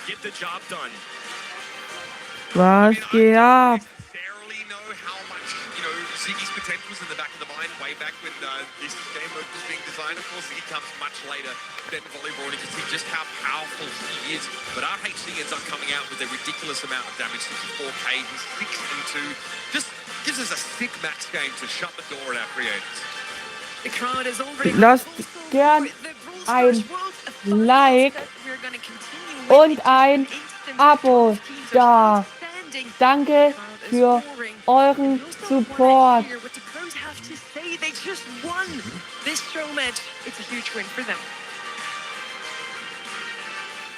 get the job done. Was geht ab? Necessarily know how much, Ziggy's potential was in the back of the mind way back when this game mode was being designed. Of course, Ziggy comes much later than Volleyball, and you can see just how powerful he is. But RHC ends up coming out with a ridiculous amount of damage, 64k, he's 6-2. Just gives us a sick match game to shut the door at our creators. The crowd is already Lasst gern ein Like und ein Abo da. Danke für euren Support. What the pros have to say, they just won this show match. It's a huge win for them.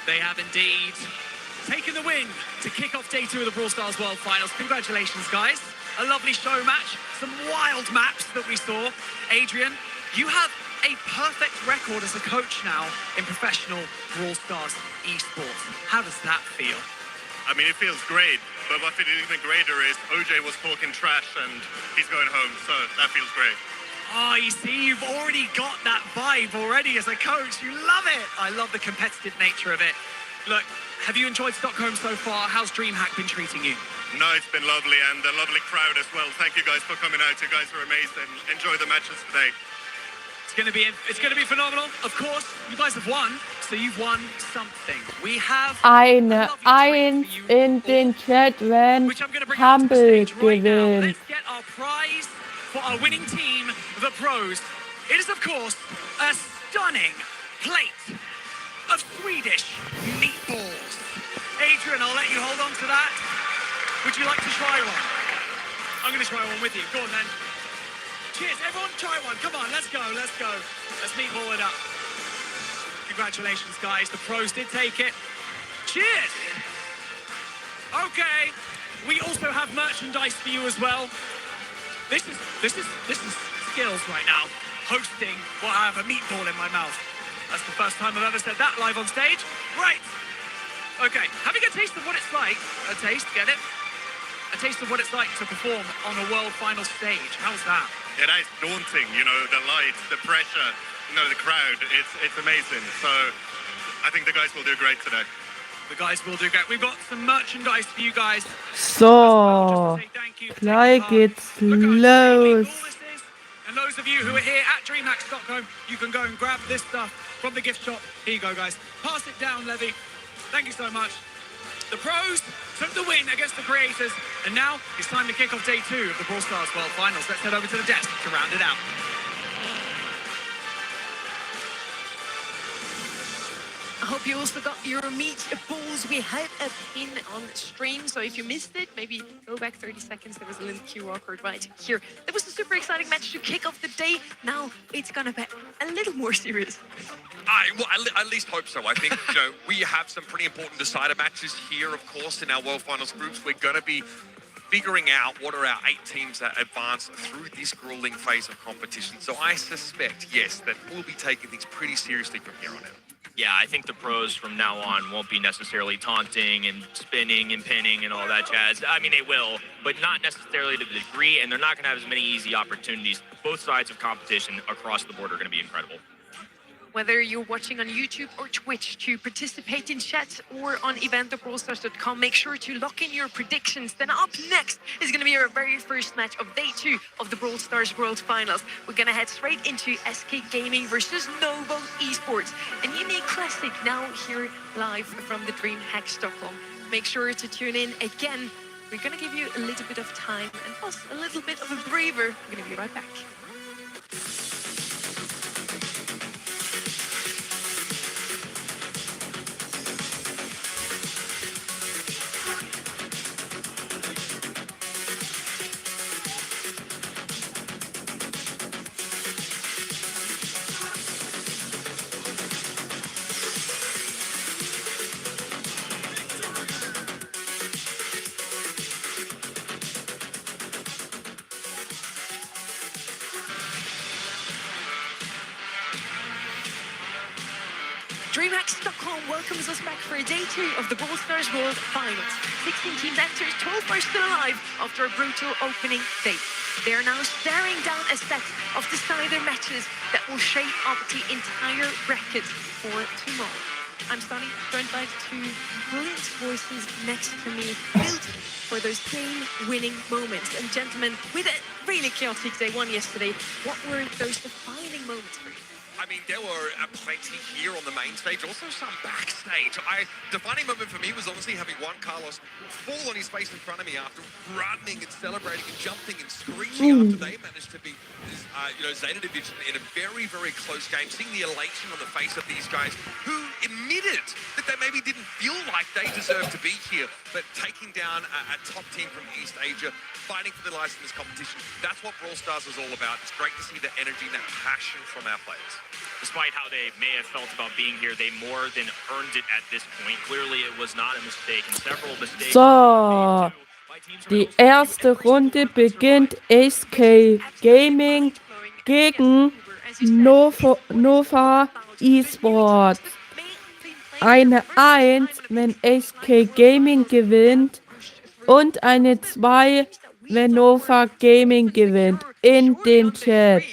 They have indeed taken the win to kick off day 2 of the Brawl Stars World Finals. Congratulations, guys. A lovely show match. Some wild maps that we saw. Adrian, you have a perfect record as a coach now in professional Brawl Stars esports. How does that feel? I mean, it feels great, but what feels even greater is OJ was talking trash and he's going home, so that feels great. Oh, you see, you've already got that vibe already as a coach. You love it. I love the competitive nature of it. Look, have you enjoyed Stockholm so far? How's DreamHack been treating you? No, it's been lovely, and a lovely crowd as well. Thank you guys for coming out. You guys were amazing. Enjoy the matches today. It's gonna be phenomenal. Of course, you guys have won, so you've won something. We have Eine Eins in den Chat, wenn Humble gewinnt. Let's get our prize for our winning team, the pros. It is, of course, a stunning plate of Swedish meatballs. Adrian, I'll let you hold on to that. Would you like to try one? I'm gonna try one with you. Go on then. Cheers, everyone, try one. Come on, let's go. Let's meatball it up. Congratulations, guys. The pros did take it. Cheers. Okay. We also have merchandise for you as well. This is skills right now. Hosting while I have a meatball in my mouth. That's the first time I've ever said that live on stage. Right. Okay, having a taste of what it's like. A taste, get it? A taste of what it's like to perform on a world final stage. How's that? Yeah, that is daunting, the lights, the pressure, the crowd. It's amazing. So I think the guys will do great today. The guys will do great. We've got some merchandise for you guys. So, gleich geht's los. And those of you who are here at DreamHack Stockholm, you can go and grab this stuff from the gift shop. Here you go, guys. Pass it down, Levy. Thank you so much. The pros took the win against the creators, and now it's time to kick off day 2 of the Brawl Stars World Finals. Let's head over to the desk to round it out. I hope you also got your meatballs. We had a pin on stream, so if you missed it, maybe go back 30 seconds. There was a little QR code right here. It was a super exciting match to kick off the day. Now it's gonna be a little more serious. I at least hope so. I think we have some pretty important decider matches here, of course, in our World Finals groups. We're going to be figuring out what are our 8 teams that advance through this grueling phase of competition. So I suspect, yes, that we'll be taking things pretty seriously from here on out. Yeah, I think the pros from now on won't be necessarily taunting and spinning and pinning and all that jazz. I mean, they will, but not necessarily to the degree, and they're not going to have as many easy opportunities. Both sides of competition across the board are going to be incredible. Whether you're watching on YouTube or Twitch, to participate in chat or on event.brawlstars.com, make sure to lock in your predictions. Then up next is going to be our very first match of day 2 of the Brawl Stars World Finals. We're going to head straight into SK Gaming versus Novo Esports. A unique classic now here live from the DreamHack Stockholm. Make sure to tune in again. We're going to give you a little bit of time and plus a little bit of a breather. We're going to be right back. DreamHack Stockholm welcomes us back for day 2 of the Brawl Stars World Finals. 16 teams entered, 12 are still alive after a brutal opening day. They are now staring down a set of decider matches that will shape up the entire bracket for tomorrow. I'm Sunny, joined by two brilliant voices next to me, built for those game-winning moments. And gentlemen, with a really chaotic day one yesterday, what were those defining moments for you? I mean, there were plenty here on the main stage, also some backstage. Defining moment for me was honestly having Juan Carlos fall on his face in front of me after running and celebrating and jumping and screaming after they managed to beat Zeta Division in a very, very close game. Seeing the elation on the face of these guys who admitted that they maybe didn't feel like they deserved to be here, but taking down a top team from East Asia, fighting for their lives in this competition. That's what Brawl Stars is all about. It's great to see the energy and that passion from our players. Despite how they may have felt about being here, they more than earned it at this point. Clearly, it was not a mistake, and several mistakes. So, die erste Runde beginnt SK Gaming gegen Nova Esports. Eine 1, wenn SK Gaming gewinnt, und eine 2, wenn Nova Gaming gewinnt. In den Chat.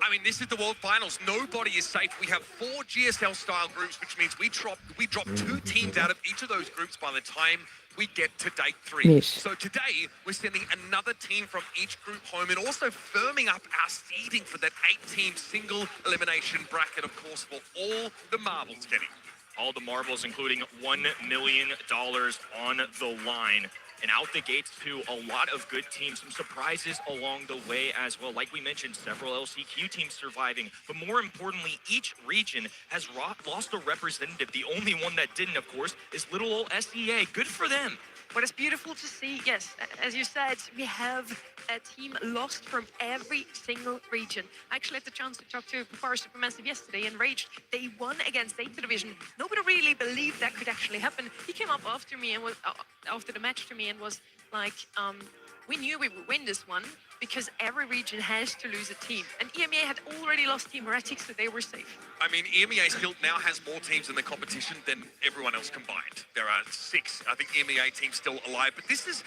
I mean, this is the World Finals. Nobody is safe. We have 4 GSL-style groups, which means we drop 2 teams out of each of those groups by the time we get to day 3. So today, we're sending another team from each group home and also firming up our seeding for that 8-team single elimination bracket, of course, for all the marbles, Kenny. All the marbles, including $1 million on the line. And out the gates, too, a lot of good teams. Some surprises along the way as well. Like we mentioned, several LCQ teams surviving. But more importantly, each region has lost a representative. The only one that didn't, of course, is little old SEA. Good for them. What is beautiful to see, yes, as you said, we have a team lost from every single region. I actually had the chance to talk to Pafar Supermassive yesterday, and Raged, they won against Zeta Division. Nobody really believed that could actually happen. He came up after me and was after the match to me and was like, we knew we would win this one because every region has to lose a team. And EMEA had already lost Team Heretics, so they were safe. I mean, EMEA still now has more teams in the competition than everyone else combined. There are 6, I think, EMEA teams still alive. But this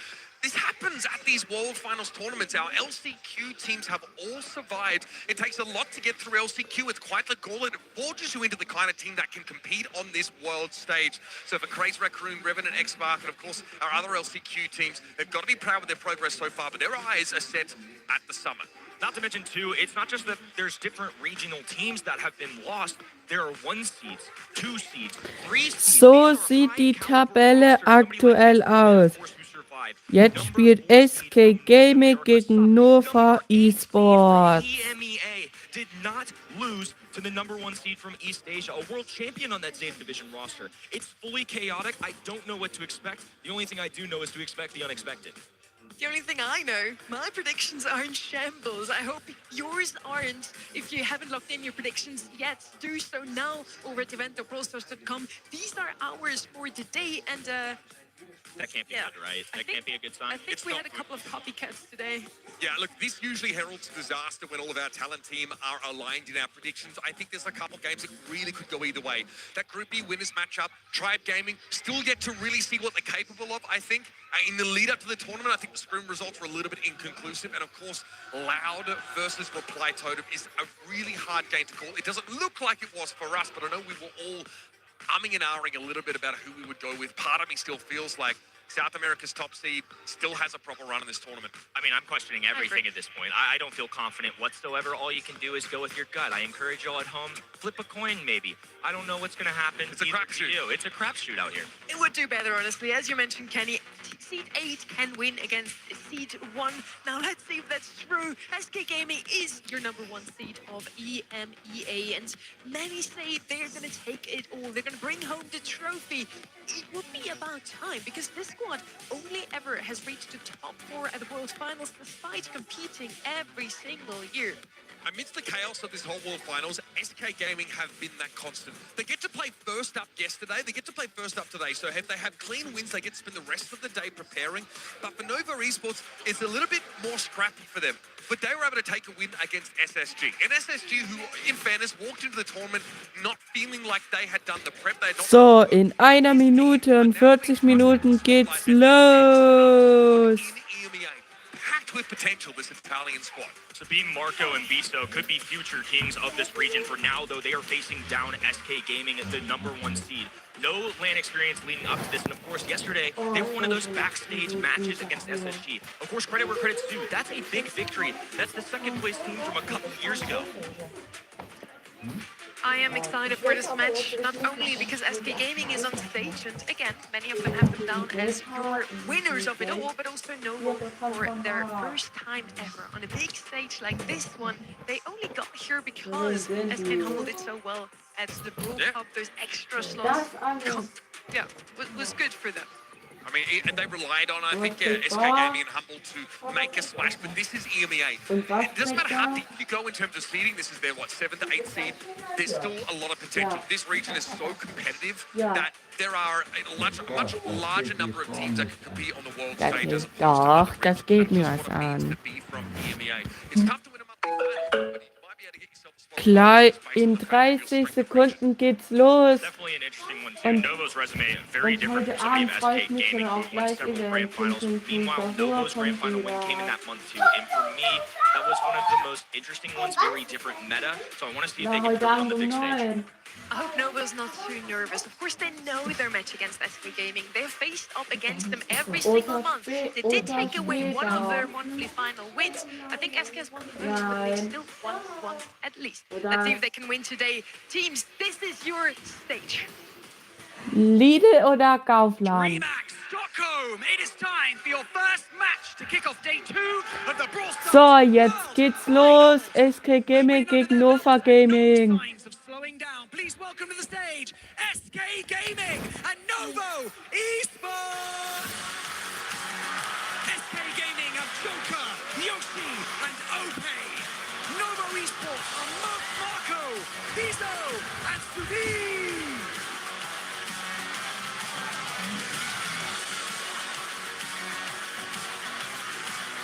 happens at these World Finals tournaments. Our LCQ teams have all survived. It takes a lot to get through LCQ. It's quite the gauntlet. It forges you into the kind of team that can compete on this world stage. So for Craze Raccoon, Revenant, X-Mark, and of course our other LCQ teams, they've got to be proud of their progress so far, but their eyes are set at the summit. Not to mention, too, it's not just that there's different regional teams that have been lost. There are 1 seeds, 2 seeds, 3 seeds. So sieht die Tabelle aktuell aus. Jetzt spielt SK Gaming gegen Nova Esports. EMEA did not lose to the number 1 seed from East Asia, a world champion on that Zeta Division roster. It's fully chaotic. I don't know what to expect. The only thing I do know is to expect the unexpected. The only thing I know, my predictions are in shambles. I hope yours aren't. If you haven't locked in your predictions yet, do so now over at event.brawlstars.com. These are ours for today, and that can't be good, right? That can't be a good sign. I think we had a couple of copycats today. Yeah, look, this usually heralds disaster when all of our talent team are aligned in our predictions. I think there's a couple games that really could go either way. That Group B winners matchup, Tribe Gaming, still yet to really see what they're capable of, I think. In the lead up to the tournament, I think the scrim results were a little bit inconclusive. And of course, Loud versus Reply Totem is a really hard game to call. It doesn't look like it was for us, but I know we were all umming and ahhing a little bit about who we would go with. Part of me still feels like South America's top seed still has a proper run in this tournament. I mean, I'm questioning everything at this point. I don't feel confident whatsoever. All you can do is go with your gut. I encourage y'all at home, flip a coin maybe. I don't know what's going to happen. It's a crapshoot. It's a crapshoot out here. It would do better, honestly. As you mentioned, Kenny, Seed 8 can win against Seed 1. Now, let's see if that's true. SK Gaming is your number 1 seed of EMEA, and many say they're going to take it all. They're going to bring home the trophy. It would be about time, because this squad only ever has reached the top 4 at the World Finals despite competing every single year. Amidst the chaos of this whole World Finals, SK Gaming have been that constant. They get to play first up yesterday, they get to play first up today, so if they have clean wins, they get to spend the rest of the day preparing. But for Nova Esports, it's a little bit more scrappy for them. But they were able to take a win against SSG. And SSG, who, in fairness, walked into the tournament not feeling like they had done the prep. They had not So, in 1 Minute und 40 Minuten geht's los. packed with potential, this Italian squad. Sabine, Marco, and Biso could be future kings of this region. For now, though, they are facing down SK Gaming at the #1 seed. No LAN experience leading up to this, and of course, yesterday, they were one of those backstage matches against SSG. Of course, credit where credit's due. That's a big victory. That's the second place team from a couple years ago. I am excited for this match, not only because SK Gaming is on stage, and again, many of them have them down as your winners of it all, but also Novo for their first time ever on a big stage like this one. They only got here because SK Humble did so well at the Brawl Cup. Those extra slots, was good for them. I mean, and they relied on, I think, SK Gaming and Humble to make a splash, but this is EMEA. It doesn't matter how deep you go in terms of seeding. This is their, 7th to 8th seed. There's still a lot of potential. This region is so competitive that there are a much larger number of teams that can compete on the world stage. As Doch, das geht mir was an. It's tough to win a monthly title, but you might be able to get yourself a spot. Gleich in 30 Sekunden geht's los. Definitely an interesting one too. Novo's resume very different from some of SK Gaming, who won several grand finals. Meanwhile, Novo's grand final win came in that month too. And for me, that was one of the most interesting ones, very different meta. So I want to see if they can do it on the big stage. I hope Novo's not too nervous. Of course, they know their match against SK Gaming. They've faced up against them every single month. They did take away one of their monthly final wins. I think SK has won the most, but they still won one at least. Let's see if they can win today. Teams, this is your stage. Lidl oder Kaufland? Remax, Stockholm. It is time for your first match to kick off day 2 of the Brawl Stars. So, jetzt geht's los. SK Gaming gegen Nova Gaming. Signs of slowing down. Please welcome to the stage SK Gaming and Novo Esports. SK Gaming have Joker, Yoshi, and Ope. Novo Esports are Marco, Biso, and Subi.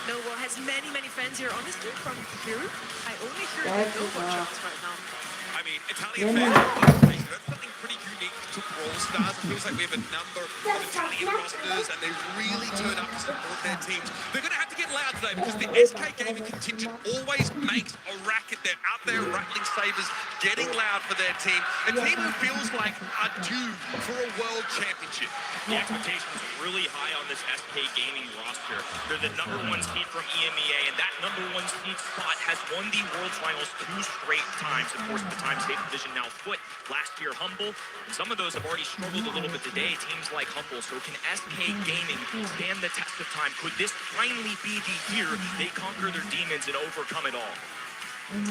Novo has many fans here. Honestly, from here, I only hear the Novo shots right now. I mean, Italian fans, that's something pretty unique to Brawl Stars. It feels like we have a number of Italian rosters, and they really turn up to support their teams. They're going to have to get loud today because the SK Gaming contingent always makes a racket. They're out there rattling sabers, getting loud for their team. A team who feels like are due for a world championship. The expectations are really high on this SK Gaming roster. They're the #1 seed from EMEA, and that #1 seed spot has won the World Finals 2 straight times. Of course, the time state division now foot. Last year, Humble. And some of those have already struggled a little bit today, teams like Humble. So can SK Gaming stand the test of time? Could this finally be the year they conquer their demons and overcome it all?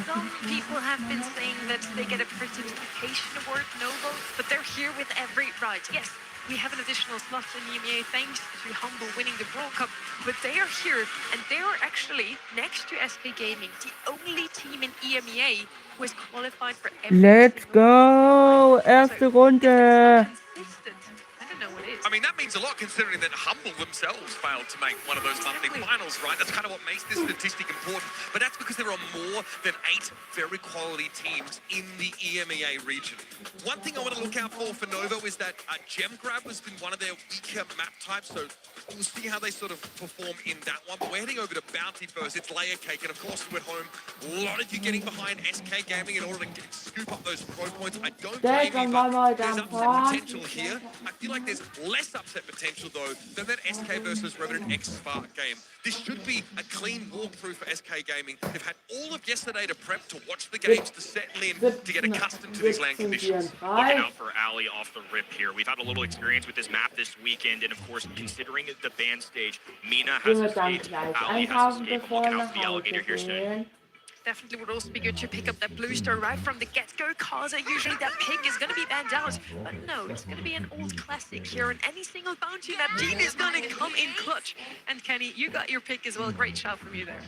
Some people have been saying that they get a participation award, Novo, but they're here with every right. Yes, we have an additional slot in EMEA thanks to Humble winning the Brawl Cup, but they are here, and they are actually, next to SK Gaming, the only team in EMEA who is qualified for every Let's single go! Erste Runde! consistent. I don't know what it is. I mean, that means a lot considering that Humble themselves failed to make one of those monthly finals, right? That's kind of what makes this statistic important. But that's because there are more than 8 very quality teams in the EMEA region. One thing I want to look out for Novo is that Gem Grab has been one of their weaker map types, so we'll see how they sort of perform in that one. But we're heading over to Bounty first. It's Layer Cake, and of course, we're at home. A lot of you getting behind SK Gaming in order to scoop up those pro points. I don't blame you, but there's upset potential here. I feel like there's less upset potential, though, than that SK versus Revenant X Spark game. This should be a clean walkthrough for SK Gaming. They've had all of yesterday to prep, to watch the games, to settle in, to get accustomed to these LAN conditions. Looking out for Ali off the rip here. We've had a little experience with this map this weekend, and of course, considering the band stage, Mina has escaped, Ali has escaped. I'm looking out for the alligator here soon. Definitely would also be good to pick up that blue star right from the get-go. Kaza, usually that pick is going to be banned out. But no, it's going to be an old classic here. And any single bounty map, Gene is going to come in clutch. And Kenny, you got your pick as well. Great shot from you there.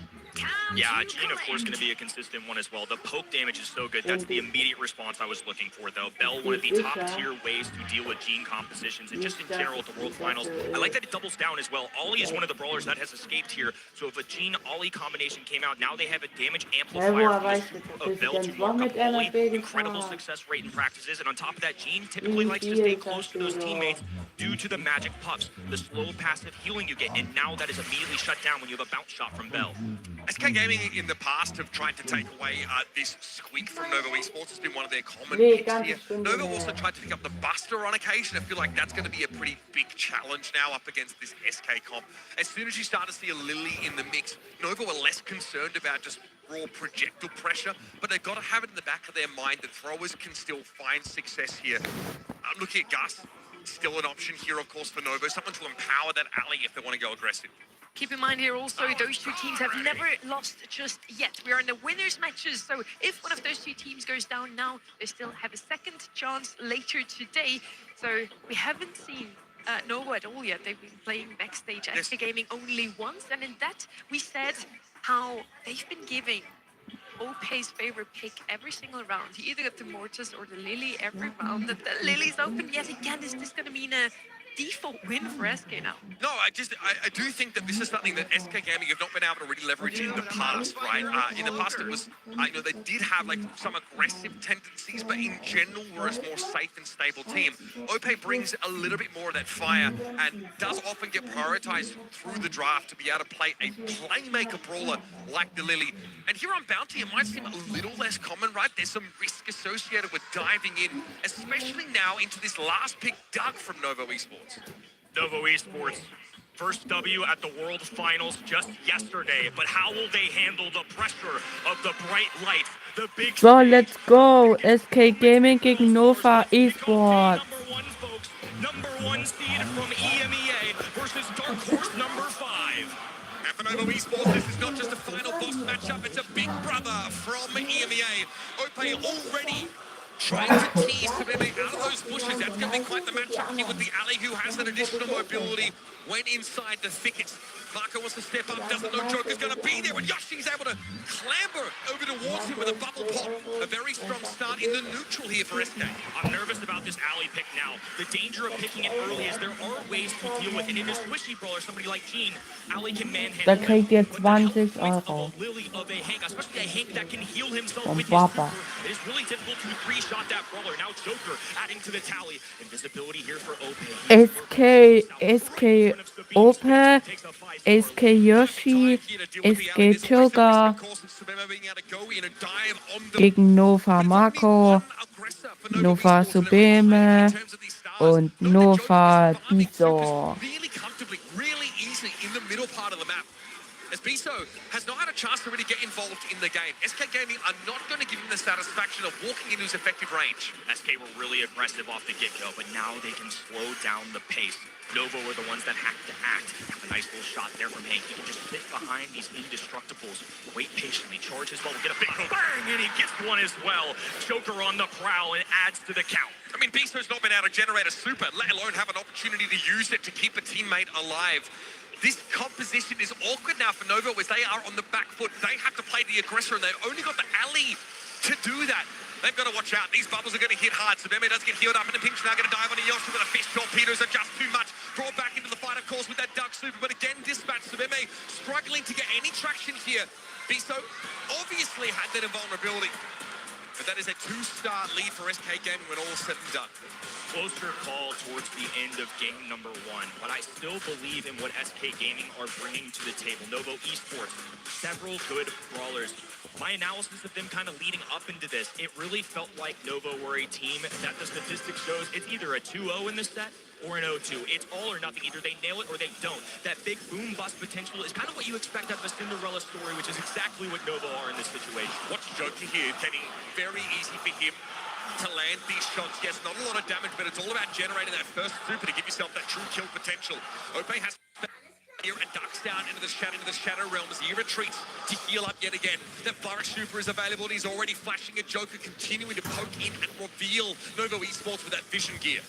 Yeah, Gene, of course, going to be a consistent one as well. The poke damage is so good. That's the immediate response I was looking for, though. Bell, one of the top-tier ways to deal with Gene compositions, and just in general at the World Finals. I like that it doubles down as well. Ollie is one of the brawlers that has escaped here, so if a Gene-Ollie combination came out, now they have a damage amplifier of Bell to mark up Ollie. Incredible success rate in practices, and on top of that, Gene typically likes to stay close to those teammates due to the magic puffs, the slow passive healing you get, and now that is immediately shut down when you have a bounce shot from Bell. SK Gaming in the past have tried to take away this squeak from Nova Esports. It's been one of their common picks here. Nova also tried to pick up the Buster on occasion. I feel like that's going to be a pretty big challenge now up against this SK comp. As soon as you start to see a Lily in the mix, Nova were less concerned about just raw projectile pressure, but they've got to have it in the back of their mind that throwers can still find success here. I'm looking at Gus. Still an option here, of course, for Nova. Someone to empower that alley if they want to go aggressive. Keep in mind here also, those two teams have never lost just yet. We are in the winners matches, so if one of those two teams goes down now, they still have a second chance later today. So we haven't seen Nova at all yet. They've been playing backstage at SK Gaming only once, and in that we said how they've been giving OP's favorite pick every single round. He either got the Mortis or the Lily every round. The Lily's open yet again. Is this going to mean a default win for SK now? No, I do think that this is something that SK Gaming have not been able to really leverage in the past, right? In the past, it was, they did have like some aggressive tendencies, but in general, we're a more safe and stable team. OP brings a little bit more of that fire and does often get prioritized through the draft to be able to play a playmaker brawler like the Lily. And here on Bounty, it might seem a little less common, right? There's some risk associated with diving in, especially now into this last pick, Doug from Nova Esports. Nova Esports, first W at the World Finals just yesterday, but how will they handle the pressure of the bright lights, the big... So, let's go. SK Gaming gegen Nova Esports. Number one seed from EMEA versus Dark Horse number 5. And for Nova Esports, this is not just a final boss matchup, it's a big brother from EMEA. OP already trying to tease Sabemi out of those bushes. That's going to be quite the matchup here with the alley who has that additional mobility when inside the thickets. Marco wants to step up, doesn't know Joker's going to be there, and Yoshi's able to clamber over towards him with a bubble pop. A very strong start in the neutral here for SK. I'm nervous about this alley pick now. The danger of picking it early is there are ways to deal with it. In a squishy brawler, somebody like Gene, alley can manhandle Da kriegt ihr it, but the health 20 points Euro. of a Lily, of a Hank, especially a Hank that can heal himself Vom with his Papa. super, it is really difficult to three-shot that brawler. Now Joker adding to the tally. Invisibility here for OP. SK Ope, SK Yoshi, SK Joker gegen Nova Marco, Nova Subeme und Nova Biso. Really comfortably, really easily in the middle part of the map. As Biso has not had a chance to really get involved in the game. SK Gaming are not going to give him the satisfaction of walking into his effective range. SK were really aggressive off the get-go, but now they can slow down the pace. Nova were the ones that have to act. A nice little shot there from Hank. He can just sit behind these indestructibles, wait patiently, charge his bubble, get a big bang, and he gets one as well. Joker on the prowl and adds to the count. I mean, Biso's not been able to generate a super, let alone have an opportunity to use it to keep a teammate alive. This composition is awkward now for Nova, as they are on the back foot. They have to play the aggressor, and they've only got the alley to do that. They've got to watch out. These bubbles are going to hit hard. Sabeme does get healed up in the pinch. Now going to dive on a Yoshi, but the fish torpedoes are just too much. Brought back into the fight, of course, with that Duck Super. But again, dispatch. Sabeme struggling to get any traction here. Biso obviously had that invulnerability. But that is a 2-star lead for SK Gaming when all is said and done. Closer call towards the end of game number 1, but I still believe in what SK Gaming are bringing to the table. Novo Esports, several good brawlers. My analysis of them kind of leading up into this, it really felt like Novo were a team that the statistics shows it's either a 2-0 in this set or an 0-2. It's all or nothing. Either they nail it or they don't. That big boom bust potential is kind of what you expect out of a Cinderella story, which is exactly what Novo are in this situation. Watch Joker here, getting very easy for him to land these shots. Yes, not a lot of damage, but it's all about generating that first super to give yourself that true kill potential. Ope has here and ducks down into the shadow realm as he retreats to heal up yet again. That flourish super is available, and he's already flashing a Joker, continuing to poke in and reveal Novo Esports with that vision gear.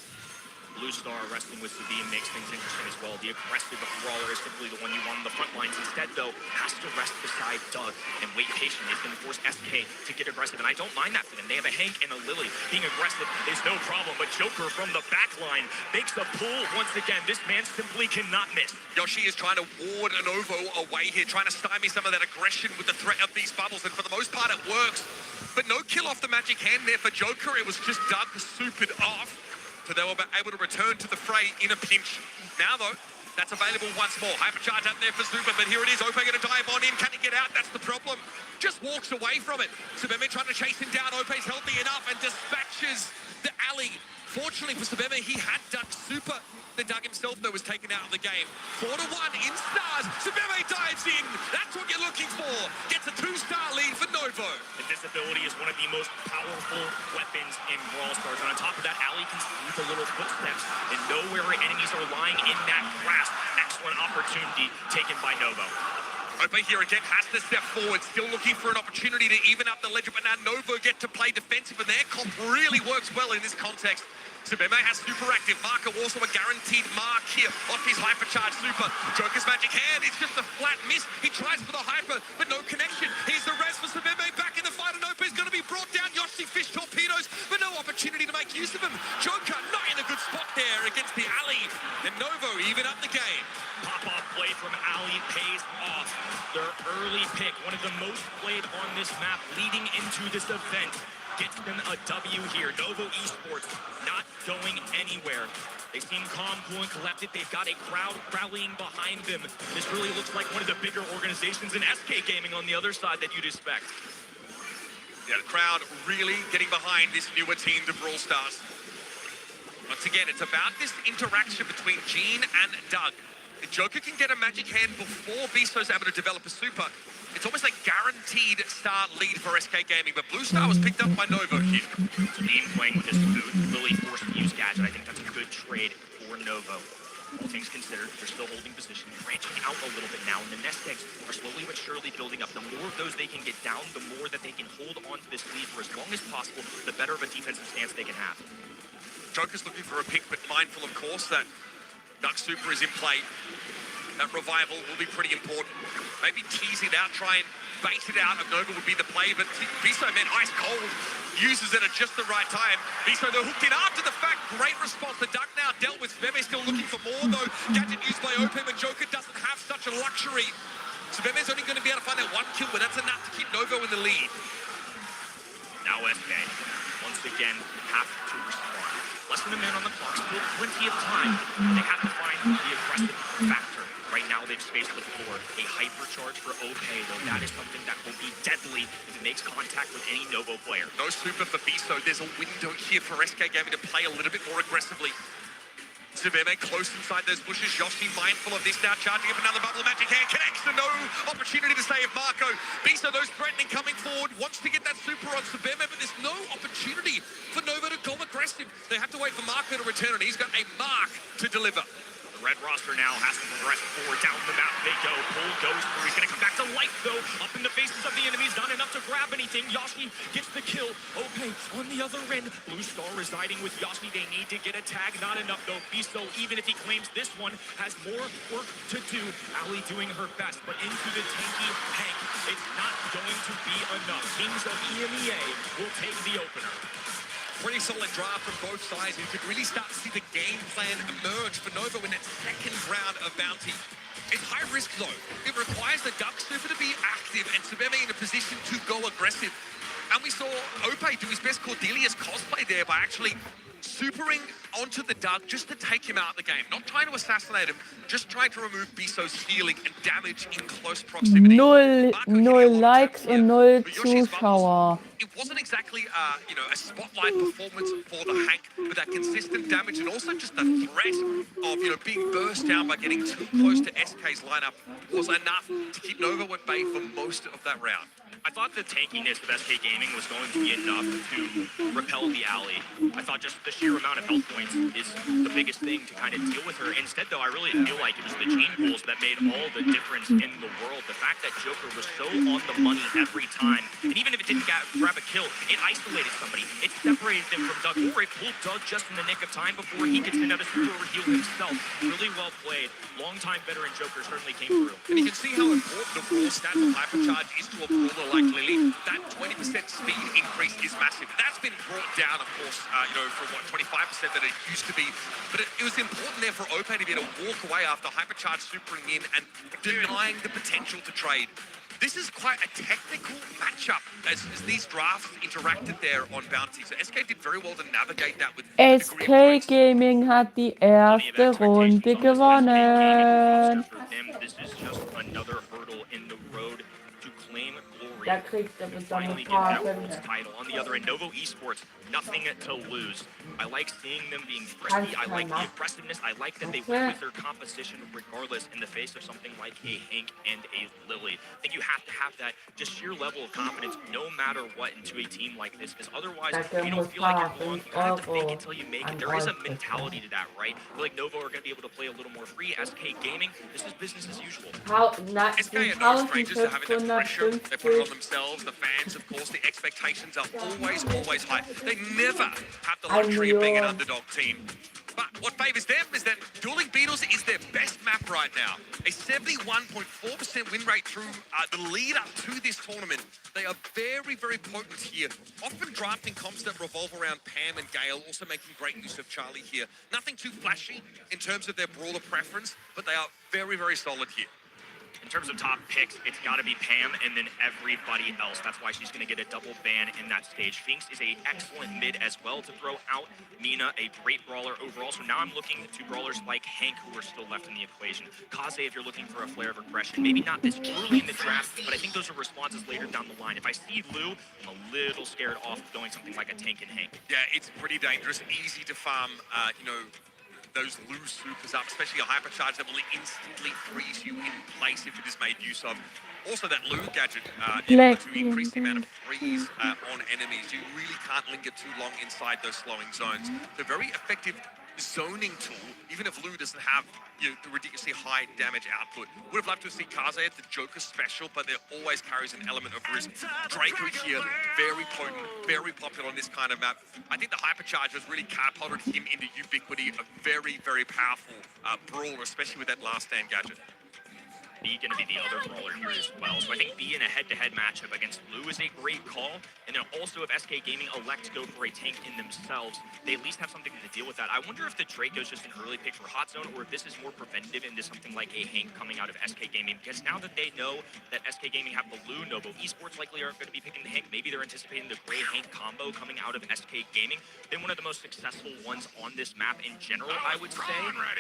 Blue Star wrestling with Sabine makes things interesting as well. The aggressive brawler is typically the one you want on the front lines. Instead, though, has to rest beside Doug and wait patiently. It's going to force SK to get aggressive, and I don't mind that for them. They have a Hank and a Lily. Being aggressive is no problem, but Joker from the back line makes a pull once again. This man simply cannot miss. Yoshi is trying to ward an Ovo away here, trying to stymie some of that aggression with the threat of these bubbles, and for the most part, it works. But no kill off the magic hand there for Joker. It was just Doug supered off. So they were able to return to the fray in a pinch. Now, though, that's available once more. Hypercharge up there for Zuba, but here it is. Ope going to dive on in. Can he get out? That's the problem. Just walks away from it. Subeme trying to chase him down. Ope's healthy enough and dispatches the alley. Fortunately for Subeme, he had Doug super. The Doug himself, though, was taken out of the game. 4-1 in stars. Subeme dives in. That's what you're looking for. Gets a 2-star lead for Novo. Invisibility is one of the most powerful weapons in Brawl Stars. And on top of that, Ali can see the little footsteps and know where enemies are lying in that grass. Excellent opportunity taken by Novo. Ope here again has to step forward, still looking for an opportunity to even up the ledger, but now Novo get to play defensive, and their comp really works well in this context. Subeme has super active. Marco also a guaranteed mark here off his hypercharge super. Joker's magic hand, it's just a flat miss. He tries for the hyper, but no connection. Here's the res for Subeme back in the fight, and Ope is going to be brought down. Yoshi fish torpedoes, but no opportunity to make use of him. Joker not in a good spot there against the alley, and Novo even up the game. Pop-off play from Ali pays off. Their early pick, one of the most played on this map leading into this event, gets them a W here. Novo Esports not going anywhere. They seem calm, cool, and collected. They've got a crowd rallying behind them. This really looks like one of the bigger organizations in SK Gaming on the other side that you'd expect. Yeah, the crowd really getting behind this newer team, the Brawl Stars. Once again, it's about this interaction between Gene and Doug. If Joker can get a magic hand before Biso's able to develop a super, it's almost like guaranteed start lead for SK Gaming, but Blue Star was picked up by Novo here. Team playing with his food, really forced to use Gadget. I think that's a good trade for Novo. All things considered, they're still holding position, branching out a little bit now, and the nest eggs are slowly but surely building up. The more of those they can get down, the more that they can hold on to this lead for as long as possible, the better of a defensive stance they can have. Joker's looking for a pick, but mindful, of course, that Doug Super is in play. That revival will be pretty important. Maybe tease it out, try and bait it out. Nova would be the play, but Biso, man, ice cold. Uses it at just the right time. Biso, though, hooked in after the fact. Great response. The Doug now dealt with. Bebe still looking for more, though. Gadget used by Ope, and Joker doesn't have such a luxury. So Bebe's only going to be able to find that one kill, but that's enough to keep Novo in the lead. Now SK, once again, have to respond. Less than a minute on the clock, still plenty of time. They have to find the aggressive factor. Right now, they've spaced the floor. A hypercharge for OP, though that is something that will be deadly if it makes contact with any Novo player. No super for Biso. There's a window here for SK Gaming to play a little bit more aggressively. Subeme close inside those bushes. Yoshi mindful of this now, charging up another bubble. Magic hand connects, and no opportunity to save Marco. Biso, those threatening, coming forward, wants to get that super on Subeme, but there's no opportunity for Novo to go aggressive. They have to wait for Marco to return, and he's got a mark to deliver. The red roster now has to progress forward. Down the map they go. Pull goes through. He's going to come back to life, though. Up in the faces of the enemies. Not enough to grab anything. Yoshi gets the kill. Okay, on the other end. Blue Star residing with Yoshi. They need to get a tag. Not enough, though. Biso, even if he claims this one, has more work to do. Ali doing her best, but into the tanky Hank. It's not going to be enough. Kings of EMEA will take the opener. Pretty solid draft from both sides. You could really start to see the game plan emerge for Novo in that second round of Bounty. It's high risk, though. It requires the Duck Super to be active and Subeme in a position to go aggressive. And we saw Ope do his best Cordelia's cosplay there by actually supering onto the Doug just to take him out of the game. Not trying to assassinate him, just trying to remove Biso's healing and damage in close proximity. Null Likes und null Zuschauer. It wasn't exactly, a spotlight performance for the Hank, but that consistent damage and also just the threat of, being burst down by getting too close to SK's lineup was enough to keep Novo at bay for most of that round. I thought the tankiness of SK Gaming was going to be enough to repel the alley. I thought just the sheer amount of health points is the biggest thing to kind of deal with her. Instead, though, I really feel like it was the chain pulls that made all the difference in the world. The fact that Joker was so on the money every time, and even if it didn't grab a kill, it isolated somebody. It separated them from Doug, or it pulled Doug just in the nick of time before he could send out a super heal himself. Really well played. Longtime veteran Joker certainly came through. And you can see how important the raw stats of Hypercharge is to a brawler like Lily. That 20% speed increase is massive. That's been brought down, of course, from what, 25% that it used to be. But it was important there for Ope to be able to walk away after Hypercharge supering in and denying the potential to trade. This is quite a technical matchup as these drafts interacted there on Bounty. So SK did very well to navigate that with a degree of SK grace. Gaming hat die erste Runde gewonnen. For him, this is just another hurdle in the road to claim glory. Da kriegt er And besonders finally get that Karten. world's title. On the other end, Novo Esports, nothing to lose. I like seeing them being frisky. I like the aggressiveness. I like that they went with their competition regardless in the face of something like a Hank and a Lily. I think you have to have that just sheer level of confidence no matter what into a team like this, because otherwise you don't feel like you belong. You have to fake it till you make it. There is a mentality to that, right? I feel like Novo are going to be able to play a little more free. SK Gaming, this is business as usual. SK are no strangers to having that pressure. They put it on themselves, the fans, of course. The expectations are always high. They never have the luxury of being an underdog team. But what favours them is that Dueling Beetles is their best map right now. A 71.4% win rate through the lead up to this tournament. They are very potent here. Often drafting comps that revolve around Pam and Gale, also making great use of Charlie here. Nothing too flashy in terms of their brawler preference, but they are very solid here. In terms of top picks, it's got to be Pam and then everybody else. That's why she's going to get a double ban in that stage. Finks is an excellent mid as well to throw out. Mina, a great brawler overall. So now I'm looking to brawlers like Hank, who are still left in the equation. Kaze, if you're looking for a flare of aggression. Maybe not this early in the draft, but I think those are responses later down the line. If I see Lou, I'm a little scared off going something like a Tank and Hank. Yeah, it's pretty dangerous. Easy to farm, those loose supers up, especially a Hypercharge that will instantly freeze you in place if it is made use of. Also, that Lou gadget to increase the amount of freeze on enemies. You really can't linger too long inside those slowing zones. They're very effective zoning tool, even if Lou doesn't have the ridiculously high damage output. Would have loved to see Kaze at the Joker special, but there always carries an element of risk. Draco here, very potent, very popular on this kind of map. I think the Hyperchargers really catapulted him into ubiquity, a very powerful brawler, especially with that last stand gadget. B going to be the other brawler here as well. So I think B in a head-to-head matchup against Lou is a great call. And then also if SK Gaming elect to go for a tank in themselves, they at least have something to deal with that. I wonder if the Draco is just an early pick for Hot Zone, or if this is more preventative into something like a Hank coming out of SK Gaming. Because now that they know that SK Gaming have the Lou, Novo Esports likely aren't going to be picking the Hank. Maybe they're anticipating the Gray Hank combo coming out of SK Gaming. Been one of the most successful ones on this map in general, I would say.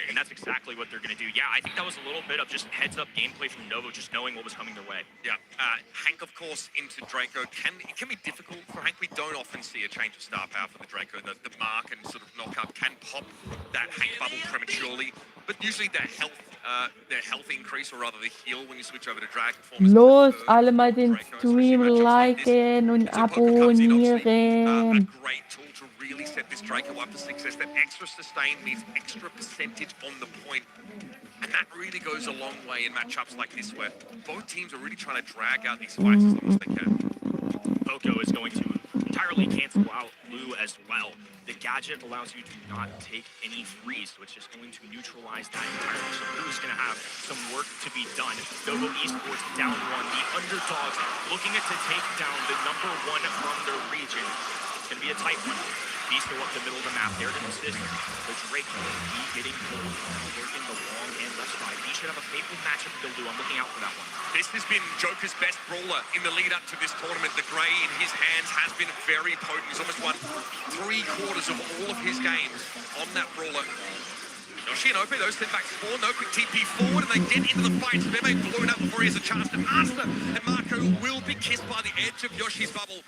And that's exactly what they're going to do. Yeah, I think that was a little bit of just heads-up gameplay from Novo, just knowing what was coming their way. Yeah, Hank, of course, into Draco. It can be difficult for Hank. We don't often see a change of star power for the Draco. The mark and sort of knockup can pop that Hank bubble prematurely, but usually their health increase, or rather the heal when you switch over to Drag. Los, alle mal den Stream liken und abonnieren. A great tool to really set this Draco up for success. That extra sustain means extra percentage on the point. And that really goes a long way in matchups like this, where both teams are really trying to drag out these fights as long as they can. Poco is going to entirely cancel out Lou as well. The gadget allows you to not take any freeze, so it's just going to neutralize that entirely. So Lou's going to have some work to be done. Novo Esports down one. The underdogs looking to take down the #1 from their region. It's going to be a tight one. B still up the middle of the map. There to assist the Draco. B getting pulled, working the long and left side. B should have a favorable matchup with the Lou. I'm looking out for that one. This has been Joker's best brawler in the lead up to this tournament. The Grey in his hands has been very potent. He's almost won 3/4 of all of his games on that brawler. Yoshi and Ope, those send back 4, no quick TP forward, and they get into the fight. Speme blown up before he has a chance to master, and Marco will be kissed by the edge of Yoshi's bubble.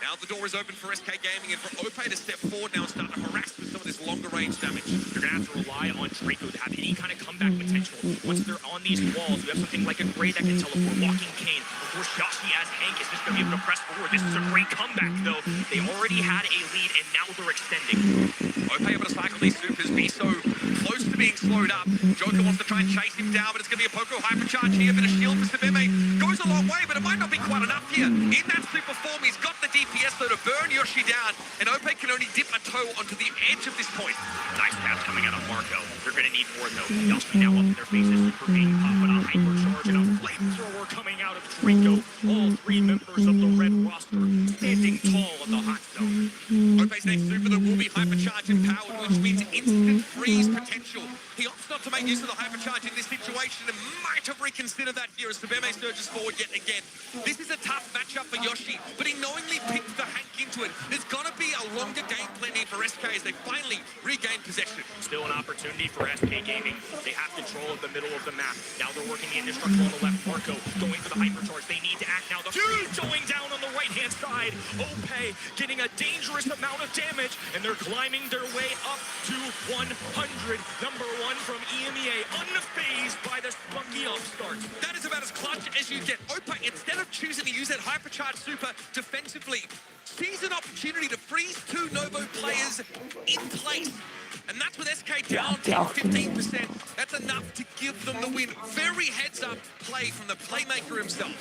Now the door is open for SK Gaming and for Ope to step forward now and start to harass with some of the this longer range damage. You're going to have to rely on Draco to have any kind of comeback potential. Once they're on these walls, we have something like a Gray that can teleport, Walking Cane. Of course, Yoshi as Hank is just going to be able to press forward. This is a great comeback, though. They already had a lead, and now they're extending. Ope able to cycle these supers, be so close to being slowed up. Joker wants to try and chase him down, but it's going to be a Poco hypercharge here. Bit of shield for Sebeme. Goes a long way, but it might not be quite enough here. In that super form, he's got the DPS, though, to burn Yoshi down, and Ope can only dip a toe onto the edge of this point. Nice pass coming out of Marco. They're going to need more, though. Yoshi now up in their faces, super being pop, but a hypercharge and a flamethrower coming out of Draco. All three members of the red roster standing tall in the hot zone. Ope's next super that will be hypercharge empowered, which means instant freeze potential. He opts not to make use of the hypercharge in this situation and might have reconsidered that here as Sebeme surges forward yet again. This is a tough matchup for Yoshi, but he knowingly picked the Hank into it. There's got to be a longer game plan here for SK as they finally regain possession. Still an opportunity for SK Gaming. They have control of the middle of the map. Now they're working the indestructible on the left. Marco going for the hypercharge. They need to act now. The freeze going down on the right-hand side. Ope getting a dangerous amount of damage, and they're climbing their way up to 100. Number one from EMEA, unfazed by the spunky upstart. That is about as clutch as you get. Ope, instead of choosing to use that hypercharge super defensively, sees an opportunity to freeze two Novo players in place. And that's with SK down 10-15%. That's enough to give them the win. Very heads-up play from the playmaker himself.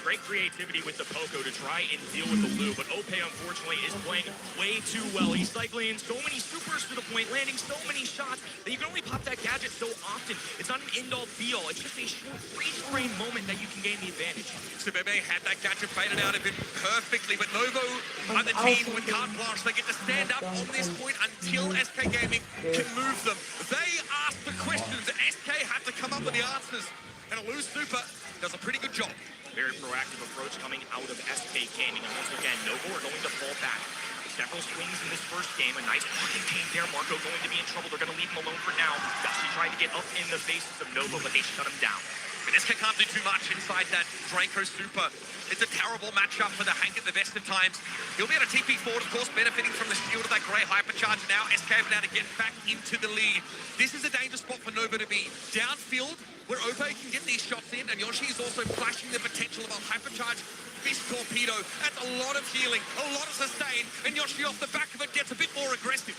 Great creativity with the Poco to try and deal with the Lu, but Ope, unfortunately, is playing way too well. He's cycling in so many supers to the point, landing so many shots that you can only pop that gadget so often. It's not an end-all, be-all. It's just a short freeze-frame moment that you can gain the advantage. Sebeme had that gadget faded out of it perfectly, but Novo are the team with carte blanche. They get to stand up on this point until SK Gaming can move them. They ask the questions. SK had to come up with the answers. And a Lu super does a pretty good job. Very proactive approach coming out of SK Gaming. And once again, Novo are going to fall back. Several swings in this first game. A nice blocking team there. Marco going to be in trouble. They're going to leave him alone for now. Yoshi tried to get up in the faces of Novo, but they shut him down. But SK can't do too much inside that Draco super. It's a terrible matchup for the Hank at the best of times. He'll be able to TP forward, of course, benefiting from the shield of that Grey hypercharge. Now SK have now to get back into the lead. This is a dangerous spot for Nova to be. Downfield, where Ope can get these shots in, and Yoshi is also flashing the potential of a hypercharge fist torpedo. That's a lot of healing, a lot of sustain, and Yoshi off the back of it gets a bit more aggressive.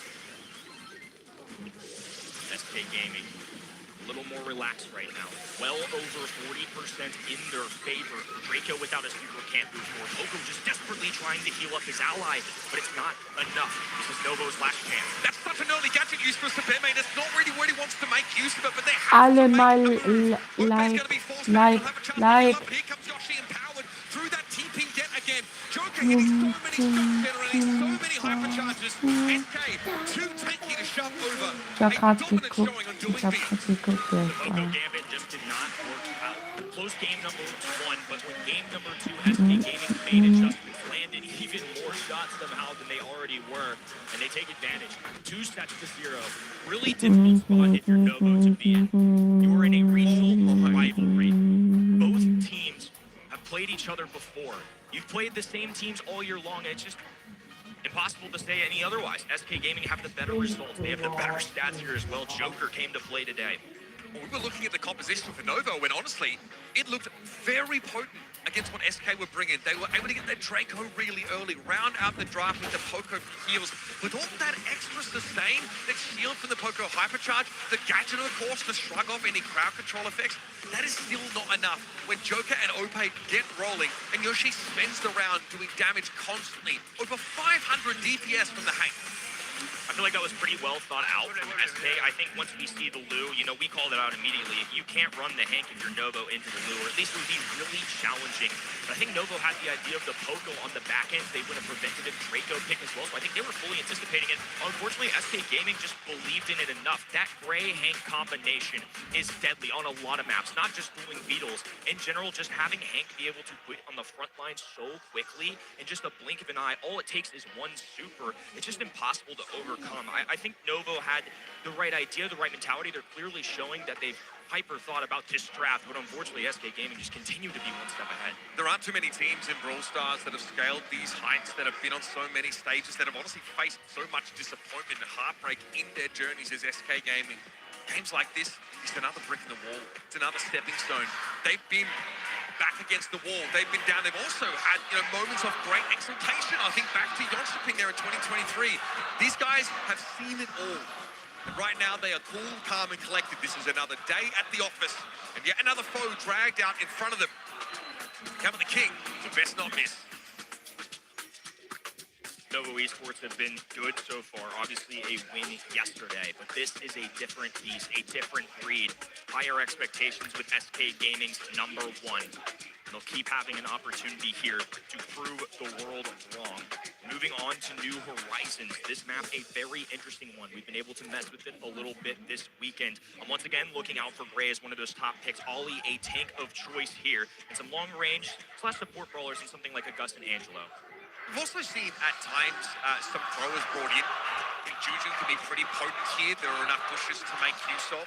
SK Gaming, a little more relaxed right now. Well over 40% in their favor. Draco without a super can't move forward. Poco just desperately trying to heal up his ally, but it's not enough. This is Novo's last chance. That's such an early gadget use for Sebeme. That's not really where he wants to make use of it, but they have Alle to mal make the move. Ope's gonna be forced back. He'll have a chance to heal up, but here comes Yoshi empowered through that TP get again. Joker hitting so many shots, generating so many hypercharges. SK too tanky to shove over. Ich hab A grad dominant geguckt. showing on Ich doing hab beat. grad geguckt, wer es Poco war. Gambit just did not work out. Close game number one, but when game number two, SK Gaming made adjustments, landed even more shots somehow than they already were, and they take advantage. 2-0. Really difficult spot if you're Novo to be in. You are in a regional rivalry. Both teams have played each other before. You've played the same teams all year long, and it's just impossible to say any otherwise. SK Gaming have the better results. They have the better stats here as well. Joker came to play today. Well, we were looking at the composition for Novo when honestly, it looked very potent against what SK were bringing. They were able to get their Draco really early, round out the draft with the Poco heals. With all that extra sustain, that shield from the Poco hypercharge, the gadget, of course, to shrug off any crowd control effects, that is still not enough when Joker and Ope get rolling and Yoshi spends the round doing damage constantly. Over 500 DPS from the Hank. I feel like that was pretty well thought out from SK. I think once we see the Lu, you know, we called it out immediately. You can't run the Hank if you're Novo into the Lu, or at least it would be really challenging. But I think Novo had the idea of the Poco on the back end. They would have prevented a Draco pick as well, so I think they were fully anticipating it. Unfortunately, SK Gaming just believed in it enough. That Gray Hank combination is deadly on a lot of maps, not just dueling Beetles. In general, just having Hank be able to quit on the front line so quickly in just a blink of an eye, all it takes is one super. It's just impossible to overcome. overcome. I think Novo had the right idea, the right mentality. They're clearly showing that they've hyper thought about this draft, but unfortunately SK Gaming just continue to be one step ahead. There aren't too many teams in Brawl Stars that have scaled these heights, that have been on so many stages, that have honestly faced so much disappointment and heartbreak in their journeys as SK Gaming. Games like this is another brick in the wall. It's another stepping stone. They've been back against the wall. They've been down. They've also had moments of great exultation. I think back to Jönköping there in 2023. These guys have seen it all. And right now they are cool, calm and collected. This is another day at the office. And yet another foe dragged out in front of them. Coming the king, so best not miss. Novo Esports have been good so far. Obviously a win yesterday, but this is a different beast, a different breed. Higher expectations with SK Gaming's #1. They'll keep having an opportunity here to prove the world wrong. Moving on to New Horizons. This map, a very interesting one. We've been able to mess with it a little bit this weekend. I'm once again looking out for Gray as one of those top picks. Ollie, a tank of choice here, and some long range / support brawlers in something like August and Angelo. We've also seen at times some throwers brought in. I think Juju can be pretty potent here. There are enough bushes to make use of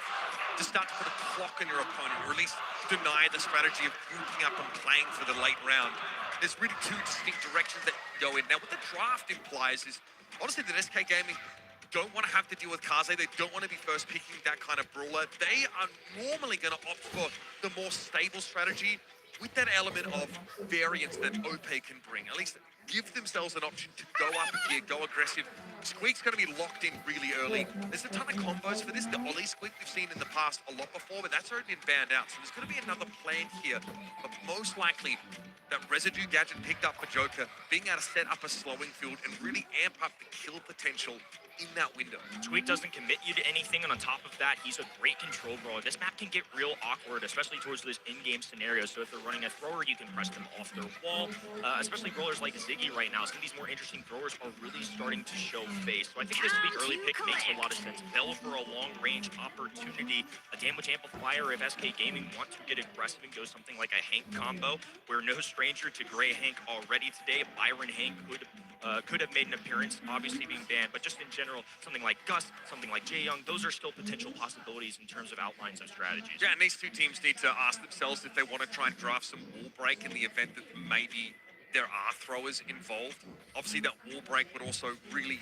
to start to put a clock on your opponent, or at least deny the strategy of grouping up and playing for the late round. There's really two distinct directions that go in. Now, what the draft implies is, honestly, that SK Gaming don't want to have to deal with Kaze. They don't want to be first picking that kind of brawler. They are normally going to opt for the more stable strategy with that element of variance that OP can bring. At least give themselves an option to go up a gear, go aggressive. Squeak's going to be locked in really early. There's a ton of combos for this. The Ollie Squeak we've seen in the past a lot before, but that's already been banned out. So there's going to be another plan here. But most likely, that residue gadget picked up for Joker, being able to set up a slowing field and really amp up the kill potential in that window. Squeak doesn't commit you to anything, and on top of that, he's a great control brawler. This map can get real awkward, especially towards those in-game scenarios. So if they're running a thrower, you can press them off their wall. Especially brawlers like Ziggy right now. Some of these more interesting throwers are really starting to show face. So I think this week early pick makes a lot of sense. Bell for a long-range opportunity. A damage amplifier if SK Gaming want to get aggressive and go something like a Hank combo. We're no stranger to Gray Hank already today. Byron Hank could have made an appearance, obviously being banned, but just in general, something like Gus, something like Jae Young, those are still potential possibilities in terms of outlines of strategies. Yeah, and these two teams need to ask themselves if they want to try and draft some wall break in the event that maybe there are throwers involved. Obviously, that wall break would also really,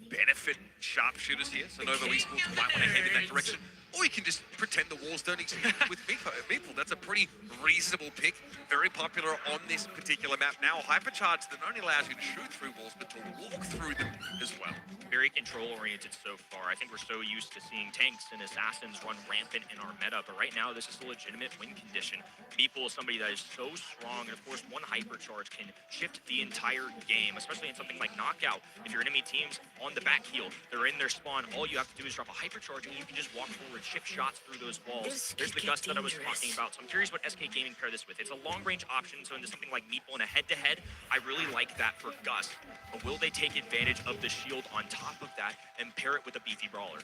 benefit sharpshooters here. So Novo Esports might want to head in that direction. Or you can just pretend the walls don't exist with Meeple. That's a pretty reasonable pick. Very popular on this particular map now. Hypercharge that not only allows you to shoot through walls, but to walk through them as well. Very control-oriented so far. I think we're so used to seeing tanks and assassins run rampant in our meta, but right now this is a legitimate win condition. Meeple is somebody that is so strong, and of course one hypercharge can shift the entire game, especially in something like Knockout. If your enemy team's on the back heel, they're in their spawn, all you have to do is drop a hypercharge and you can just walk forward, shift shots through those walls. There's the Gust that I was talking about, so I'm curious what SK Gaming pair this with. It's a long-range option, so into something like Meeple in a head-to-head, I really like that for Gust. But will they take advantage of the shield on top of that and pair it with a beefy brawler?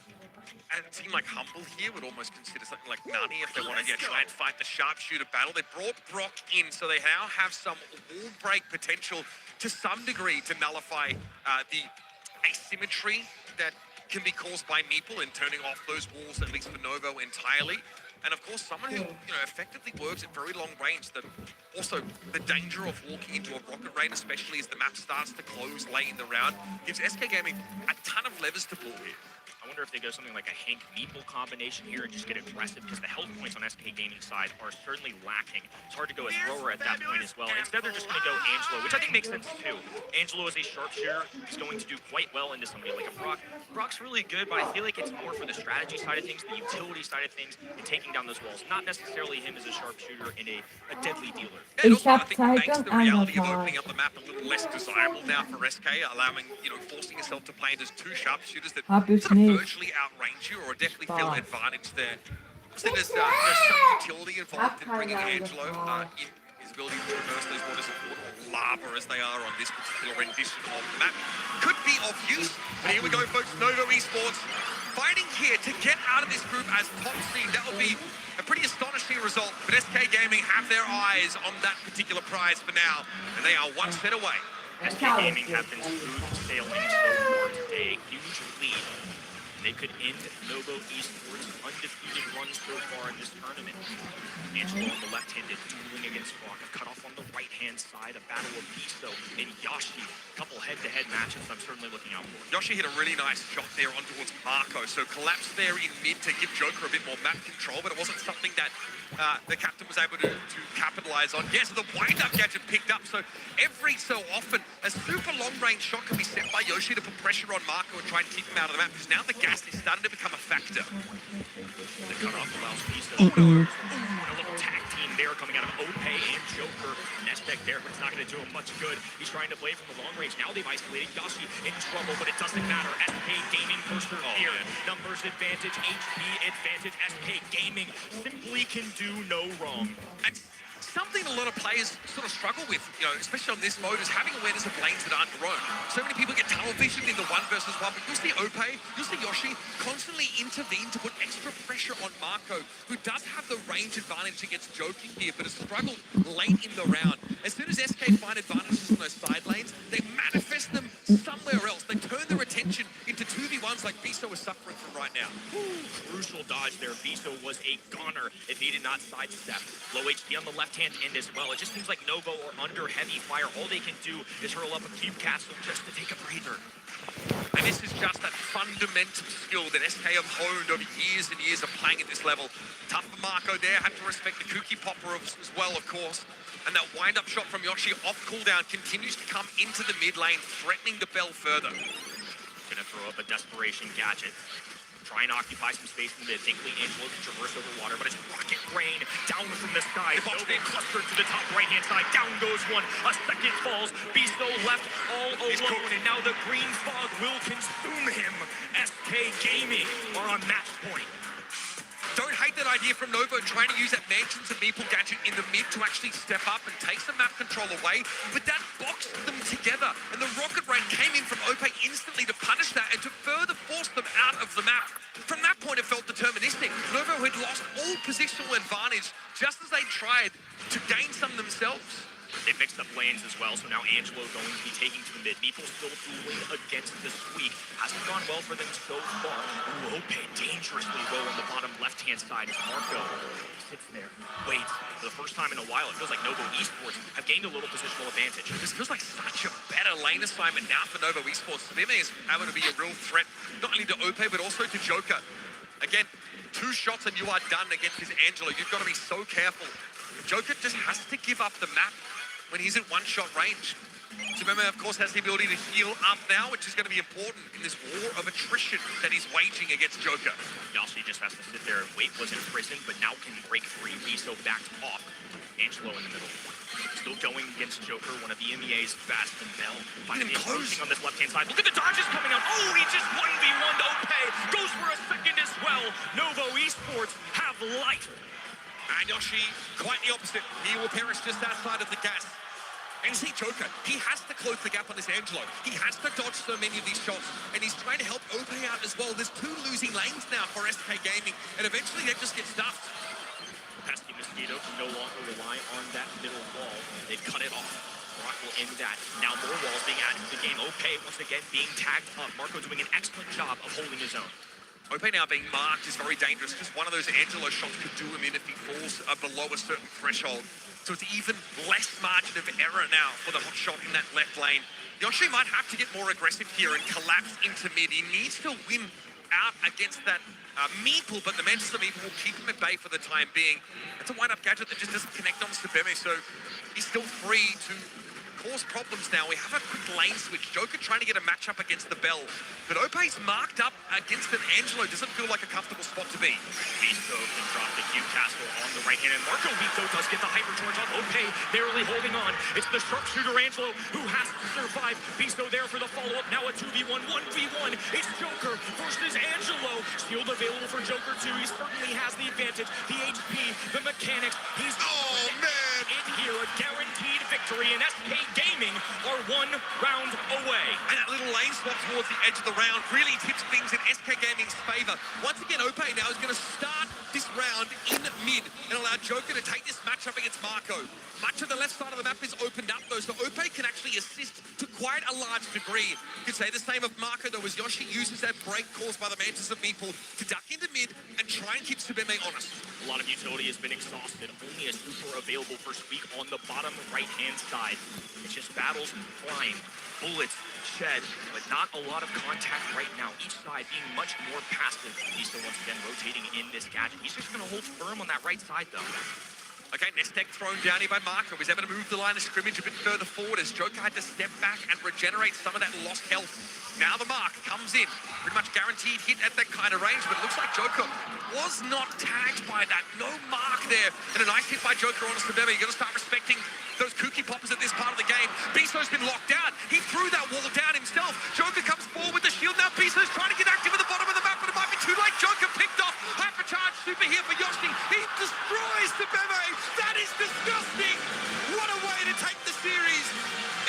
And a team like Humble here would almost consider something like Nani if they want to try and fight the sharpshooter battle. They brought Brock in, so they now have some wall break potential to some degree to nullify the asymmetry that can be caused by Meeple in turning off those walls, at least for Novo entirely. And of course, someone who effectively works at very long range. Also, the danger of walking into a rocket rain, especially as the map starts to close late in the round, gives SK Gaming a ton of levers to pull here. I wonder if they go something like a Hank Meeple combination here and just get aggressive, because the health points on SK Gaming's side are certainly lacking. It's hard to go a thrower at that point as well. Instead, they're just going to go Angelo, which I think makes sense too. Angelo is a sharpshooter. He's going to do quite well into somebody like a Brock. Brock's really good, but I feel like it's more for the strategy side of things, the utility side of things, and taking down those walls. Not necessarily him as a sharpshooter and a deadly dealer. And also, I think it makes the reality of opening up the map a little less desirable now for SK, allowing, forcing yourself to play as two sharpshooters that sort of virtually outrange you, or definitely feel advantage there. So there's some utility involved in bringing Angelo in his ability to traverse those waters of water, or lava as they are on this particular rendition of the map. Could be of use, but here we go, folks. Novo Esports fighting here to get out of this group as top seed. That would be a pretty astonishing result, but SK Gaming have their eyes on that particular prize for now, and they are one set away. SK Gaming have been smooth sailing so far. a huge lead. They could end Novo Esports' undefeated run so far in this tournament. Angelo on the left-handed, dueling against Rock. A cutoff on the right-hand side, a battle of Biso and Yoshi. A couple head-to-head matches I'm certainly looking out for. Yoshi hit a really nice shot there on towards Marco, so collapsed there in mid to give Joker a bit more map control, but it wasn't something that the captain was able to capitalize on. Yes, the wind-up gadget picked up, so every so often a super long-range shot can be set by Yoshi to put pressure on Marco and try and keep him out of the map, because now the gas is starting to become a factor. The cutoff allows Biso. And a little tag team there coming out of Ope and Joker. Nestek there, but it's not going to do him much good. He's trying to play from the long range. Now they've isolated Yoshi in trouble, but it doesn't matter. SK Gaming persevered. Numbers advantage, HP advantage. SK Gaming simply can do no wrong. And something a lot of players sort of struggle with, you know, especially on this mode, is having awareness of lanes that aren't your own. So many people get tunnel visioned in the 1 versus 1, but you'll see Ope, you'll see Yoshi constantly intervene to put extra pressure on Marco, who does have the range advantage against Joking here, but has struggled late in the round. As soon as SK find advantages in those side lanes, they manifest them somewhere else. They turn their attention into 2v1s like Biso is suffering from right now. Crucial dodge there. Biso was a goner if he did not sidestep. Low HP on the left-hand end as well. It just seems like Novo are under heavy fire. All they can do is hurl up a cube castle just to take a breather. And this is just that fundamental skill that SK have honed over years and years of playing at this level. Tough for Marco there, had to respect the Kooky Popper as well, of course. And that wind-up shot from Yoshi off cooldown continues to come into the mid lane, threatening the Bell further. Gonna throw up a desperation gadget. Try and occupy some space in the mid. Thankfully, Angelo can traverse over water, but it's rocket rain down from the sky. Novo clustered to the top right-hand side. Down goes one. A second falls. Biso left all alone, and now the green fog will consume him. SK Gaming are on match point. Don't hate that idea from Novo, trying to use that Mansions and Meeple gadget in the mid to actually step up and take some map control away, but that boxed them together, and the rocket rain came in from Ope instantly to punish that and to further force them out of the map. From that point, it felt deterministic. Novo had lost all positional advantage just as they tried to gain some themselves. They mixed up lanes as well, so now Angelo going to be taking to the mid. Meeple still dueling against the Squeak. Hasn't gone well for them so far. Ooh, Ope dangerously low on the bottom left-hand side as Marco sits there. Wait, for the first time in a while, it feels like Novo Esports have gained a little positional advantage. This feels like such a better lane assignment now for Novo Esports. Spimmy is able to be a real threat, not only to Ope, but also to Joker. Again, 2 shots and you are done against his Angelo. You've got to be so careful. Joker just has to give up the map when he's at 1-shot range. Subema, of course, has the ability to heal up now, which is going to be important in this war of attrition that he's waging against Joker. Yoshi just has to sit there and wait, was in prison, but now can break free. Biso backed off. Angelo in the middle. Still going against Joker, one of the MEA's best, and Bell finally closing on this left-hand side. Look at the dodges coming out. Oh, he just 1v1'd Ope. Goes for a second as well. Novo Esports have life. And Yoshi, quite the opposite. He will perish just outside of the gas. And see Joker, he has to close the gap on this Angelo. He has to dodge so many of these shots, and he's trying to help Ope out as well. There's 2 losing lanes now for SK Gaming, and eventually they just get stuffed. Pesky Mosquito can no longer rely on that middle wall. They've cut it off. Rock will end that. Now more walls being added to the game. Ope once again being tagged up. Marco doing an excellent job of holding his own. Ope now being marked is very dangerous. Just one of those Angelo shots could do him in if he falls below a certain threshold. So it's even less margin of error now for the hot shot in that left lane. Yoshi might have to get more aggressive here and collapse into mid. He needs to win out against that Meeple, but the Manchester Meeple will keep him at bay for the time being. It's a wind-up gadget that just doesn't connect on Subeme, so he's still free to cause problems now. We have a quick lane switch. Joker trying to get a matchup against the Bell, but Ope's marked up against an Angelo. Doesn't feel like a comfortable spot to be. Biso can drop the cube castle on the right hand, and Marco Biso does get the hypercharge on Ope, barely holding on. It's the sharpshooter Angelo who has to survive. Biso there for the follow-up. Now a 2v1, 1v1. It's Joker versus Angelo. Shield available for Joker too. He certainly has the advantage. The HP, the mechanics. He's in here, a guaranteed victory, and SK Gaming are 1 round away. And that little lane swap towards the edge of the round really tips things in SK Gaming's favor. Once again, Ope now is going to start this round in mid and allow Joker to take this matchup against Marco. Much of the left side of the map is opened up though, so Ope can actually assist to quite a large much degree. You could say the same of Marco, though, as Yoshi uses that break caused by the Mantis of Meeple to duck into mid and try and keep Subeme honest. A lot of utility has been exhausted. Only a super available for Squeak on the bottom right-hand side. It's just battles flying, bullets shed, but not a lot of contact right now. Each side being much more passive. He's still once again rotating in this gadget. He's just going to hold firm on that right side, though. Okay, Nestek thrown down here by Marco. He's able to move the line of scrimmage a bit further forward as Joker had to step back and regenerate some of that lost health. Now the mark comes in. Pretty much guaranteed hit at that kind of range, but it looks like Joker was not tagged by that. No mark there. And a nice hit by Joker on Subeme. You've got to start respecting those kooky poppers at this part of the game. Biso's been locked down. He threw that wall down himself. Joker comes forward with the shield. Now Biso's trying to get active at the bottom of the map, but it might be too late. Joker picked off. Hypercharge super here for Yoshi. He destroys Subeme. That is disgusting. What a way to take the series.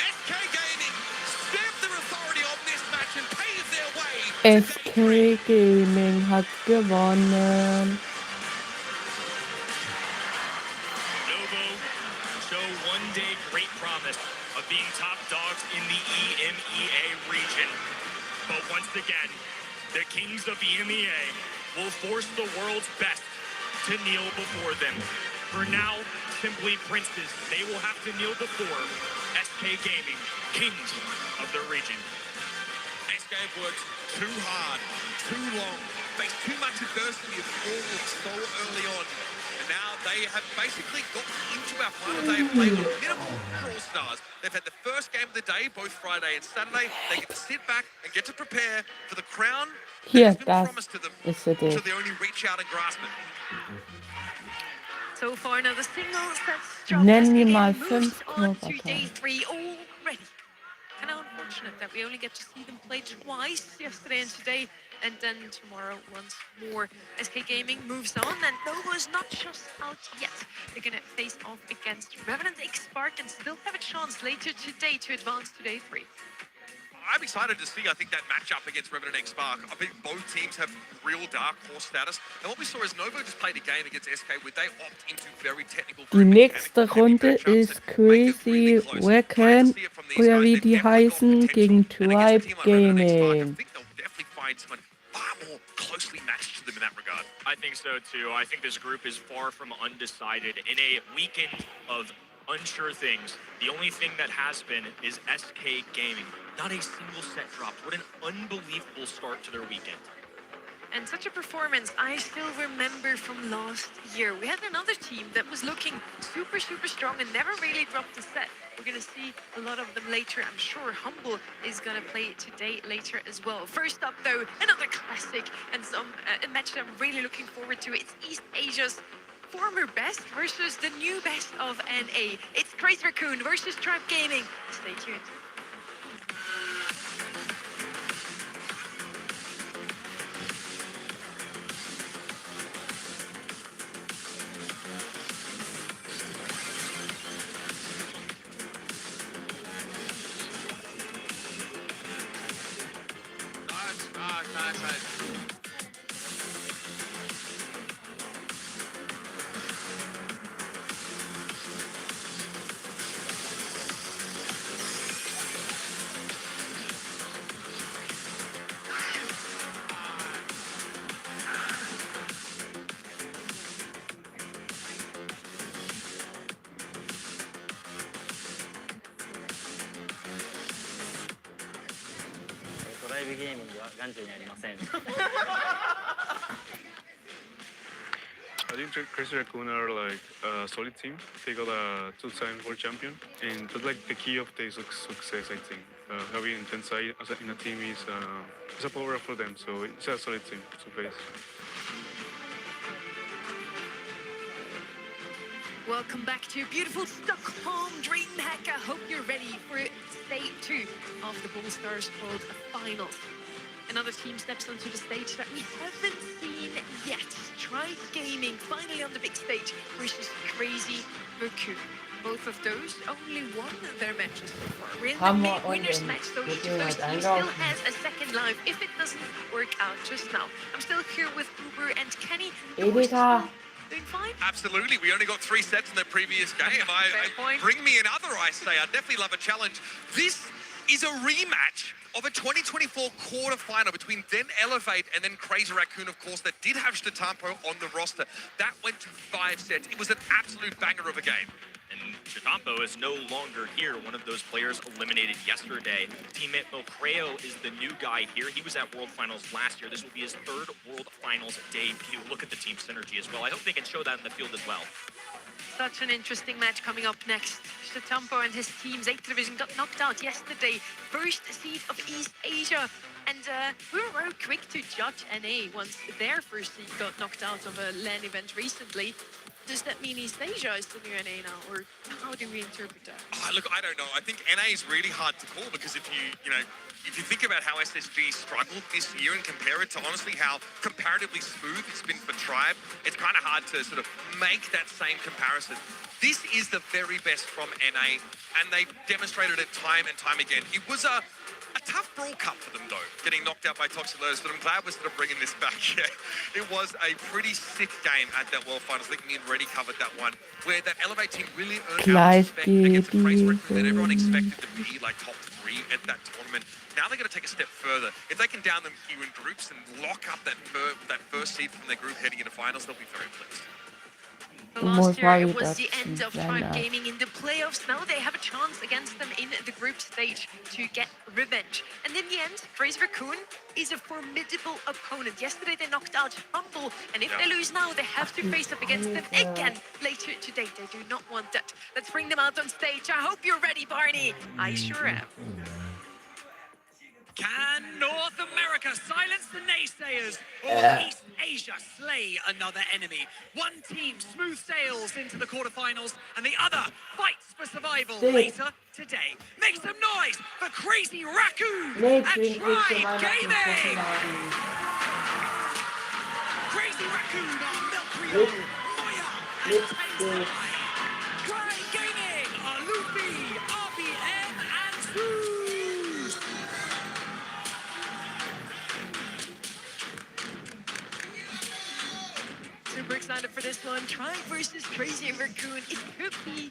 SK Gaming stamp their authority on this match and pave their way. SK Gaming hat gewonnen. Novo show one day great promise of being top dogs in the EMEA region. But once again, the kings of EMEA will force the world's best to kneel before them. For now, simply princes. They will have to kneel before SK Gaming, kings of the region. SK have worked too hard, too long, faced too much adversity of falling so early on. And now they have basically gotten into our final day of play with minimal Brawl Stars. They've had the first game of the day, both Friday and Saturday. They get to sit back and get to prepare for the crown Hier, that has been das promised to them. ist es. So they only reach out and grasp it. So far now the singles that's dropped. Nenn mir SK mal Gaming 5 moves on to day Körperteile. 3 already. Kind of unfortunate that we only get to see them play twice, yesterday and today, and then tomorrow once more. SK Gaming moves on, and Novo is not just out yet. They're going to face off against Revenant X Spark and still have a chance later today to advance to day 3. I'm excited to see, I think, that matchup against Revenant X Spark. I think both teams have real dark horse status. And what we saw is Novo just played a game against SK where they opt into very technical... Die nächste Runde ist Crazy Wacken, oder wie die heißen, gegen Tribe Gaming. I think so too. I think this group is far from undecided. In a weekend of unsure things, the only thing that has been is SK Gaming. Not a single set dropped. What an unbelievable start to their weekend. And such a performance I still remember from last year. We had another team that was looking super, super strong and never really dropped a set. We're going to see a lot of them later. I'm sure Humble is going to play today later as well. First up, though, another classic and a match that I'm really looking forward to. It's East Asia's former best versus the new best of NA. It's Crazy Raccoon versus Tribe Gaming. Stay tuned. Nice. I think Crazy Raccoon are like a solid team. They got a two-time world champion, and that's like the key of their success. I think having Tensai in a team is a power for them. So it's a solid team to face. Welcome back to beautiful Stockholm, DreamHack. I hope you're ready for day 2 of the Brawl Stars World Finals. Another team steps onto the stage that we haven't seen yet. Tribe Gaming finally on the big stage versus Crazy Raccoon. Both of those only won their matches so far. We're in the winners match, so each of those teams still has a second life if it doesn't work out just now. I'm still here with Uber and Kenny. Doing fine? Absolutely. We only got 3 sets in the previous game. Fair point. Bring me another, I say. I'd definitely love a challenge. This is a rematch of a 2024 quarterfinal between then Elevate and then Crazy Raccoon, of course, that did have Statampo on the roster. That went to 5 sets. It was an absolute banger of a game. And Statampo is no longer here, one of those players eliminated yesterday. Teammate Milcreo is the new guy here. He was at World Finals last year. This will be his 3rd World Finals debut. Look at the team synergy as well. I hope they can show that in the field as well. Such an interesting match coming up next. Statampo and his team's 8th division got knocked out yesterday. First seed of East Asia. And we were very quick to judge NA once their first seed got knocked out of a LAN event recently. Does that mean East Asia is the new NA now, or how do we interpret that? Oh, look, I don't know. I think NA is really hard to call because if you think about how SSG struggled this year and compare it to honestly how comparatively smooth it's been for Tribe, it's kind of hard to sort of make that same comparison. This is the very best from NA, and they demonstrated it time and time again. It was a tough Brawl Cup for them, though, getting knocked out by Toxic Lotus, but I'm glad we're sort of bringing this back. Yeah, it was a pretty sick game at that World Finals. I think me and Reddy covered that one, where that Elevate team really earned out respect against a Crazy Raccoon that everyone expected to be like top 3 at that tournament. Now they're going to take a step further. If they can down them here in groups and lock up that first seed from their group heading into finals, they'll be very pleased. Last year, it was the end of Tribe Gaming in the playoffs. Now they have a chance against them in the group stage to get revenge. And in the end, Crazy Raccoon is a formidable opponent. Yesterday, they knocked out Humble. And if they lose now, they have to face up against them again later today. They do not want that. Let's bring them out on stage. I hope you're ready, Barney. I sure am. Can North America silence the naysayers, or East Asia slay another enemy? One team smooth sails into the quarterfinals, and the other fights for survival later today. Make some noise for Crazy Raccoon and Tribe Gaming! Crazy Raccoon are Milcreo, Moya, and Tensai. Tribe Gaming are Luffy, RBM, and Zeus. Super excited for this one. Tribe versus Crazy Raccoon. It could be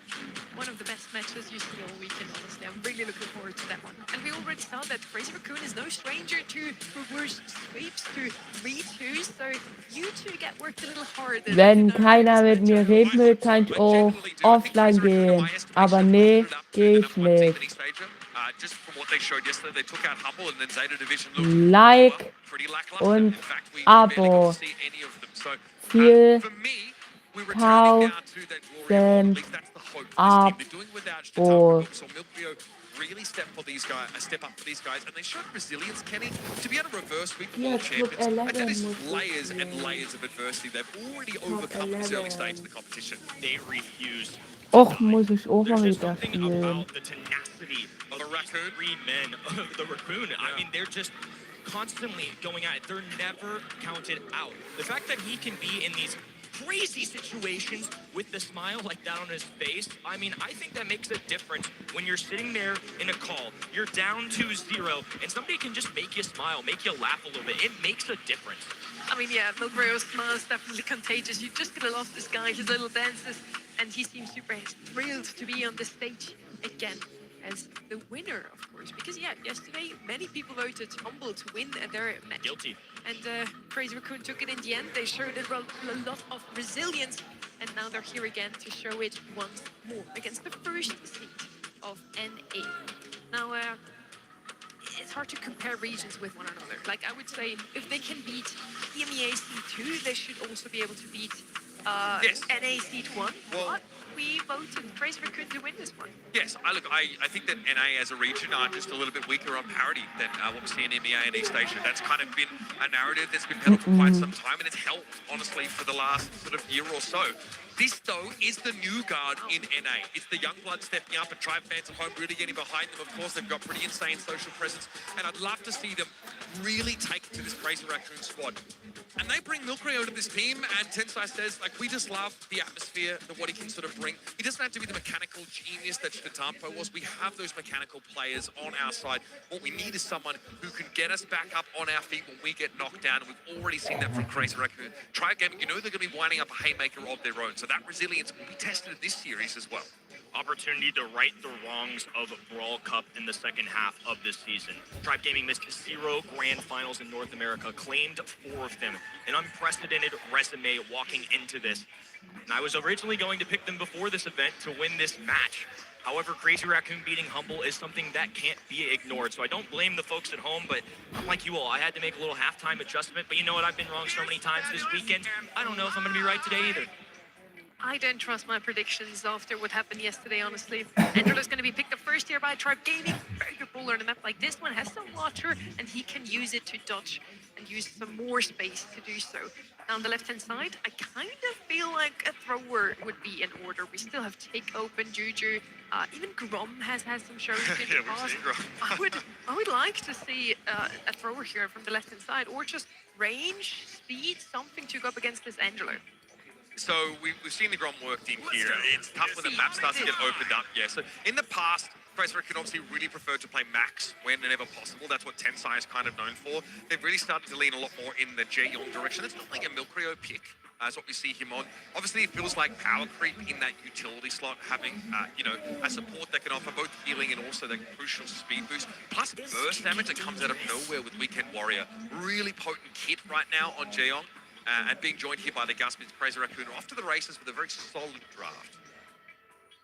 one of the best matches you see all weekend, honestly. I'm really looking forward to that one. And we already saw that Crazy Raccoon is no stranger to reverse sweeps, to 3-2s. So you two get worked a little harder. Wenn keiner mit mir reden will, kann ich auch offline gehen. Aber nee, geh ich nicht. Like und Abo. 4.000 Abo. Really step up for these guys, and they showed resilience, Kenny, to be able to reverse sweep world champions. And that is layers and layers of adversity they've already overcome in this early stage of the competition. They refused. Och, muss ich auch mal There's just wieder something spielen. about the tenacity of the Raccoon 3 men of the Raccoon. I mean, they're just constantly going at it. They're never counted out. The fact that he can be in these crazy situations with the smile like that on his face, I mean, I think that makes a difference when you're sitting there in a call, you're down 2-0, and somebody can just make you smile, make you laugh a little bit. It makes a difference. I mean, yeah, Milcreo's smile is definitely contagious. You just gotta love this guy, his little dances, and he seems super thrilled to be on the stage again as the winner, of course. Because, yeah, yesterday, many people voted Humble to win their match. Guilty. And Crazy Raccoon took it in the end. They showed a lot of resilience, and now they're here again to show it once more against the first seed of NA. Now, it's hard to compare regions with one another. Like, I would say, if they can beat EMEA Seed 2, they should also be able to beat NA Seed 1. Well, but we voted Crazy Raccoon to win this one. Yes, I think that NA as a region are just a little bit weaker on parity than what we see in EMEA and East Asia. That's kind of been a narrative that's been peddled for quite some time, and it's helped, honestly, for the last sort of year or so. This, though, is the new guard in NA. It's the young blood stepping up, and Tribe fans at home really getting behind them. Of course, they've got pretty insane social presence, and I'd love to see them really take it to this Crazy Raccoon squad. And they bring Milcreo to this team, and Tensai says, like, we just love the atmosphere, what he can sort of bring. He doesn't have to be the mechanical genius that Statampo was. We have those mechanical players on our side. What we need is someone who can get us back up on our feet when we get knocked down, and we've already seen that from Crazy Raccoon. Tribe Gaming, you know they're going to be winding up a haymaker of their own, so that resilience will be tested in this series as well. opportunity to right the wrongs of Brawl Cup in the second half of this season. Tribe Gaming missed 0 grand finals in North America, claimed 4 of them. An unprecedented resume walking into this. And I was originally going to pick them before this event to win this match. However, Crazy Raccoon beating Humble is something that can't be ignored. So I don't blame the folks at home, but unlike you all, I had to make a little halftime adjustment. But you know what? I've been wrong so many times this weekend. I don't know if I'm going to be right today either. I don't trust my predictions after what happened yesterday, honestly. Angela's going to be picked up first here by Tribe Gaming. Very good bowler on a map like this one. Has some water, and he can use it to dodge and use some more space to do so. Now on the left-hand side, I kind of feel like a thrower would be in order. We still have Take Open, Juju. Even Grom has had some shows in the past. I would like to see a thrower here from the left-hand side, or just range, speed, something to go up against this Angelo. So we've seen the Grom worked in here. It's tough when the map starts to get opened up. Yeah, so in the past, Crazy Raccoon obviously really preferred to play Max whenever possible. That's what Tensai is kind of known for. They've really started to lean a lot more in the Jaeyoung direction. It's not like a Milkrio pick. That's what we see him on. Obviously, it feels like power creep in that utility slot, having, a support that can offer both healing and also the crucial speed boost, plus burst damage that comes out of nowhere with Weekend Warrior. Really potent kit right now on Jaeyoung. And being joined here by the Gusmins, Crazy Raccoon, off to the races with a very solid draft.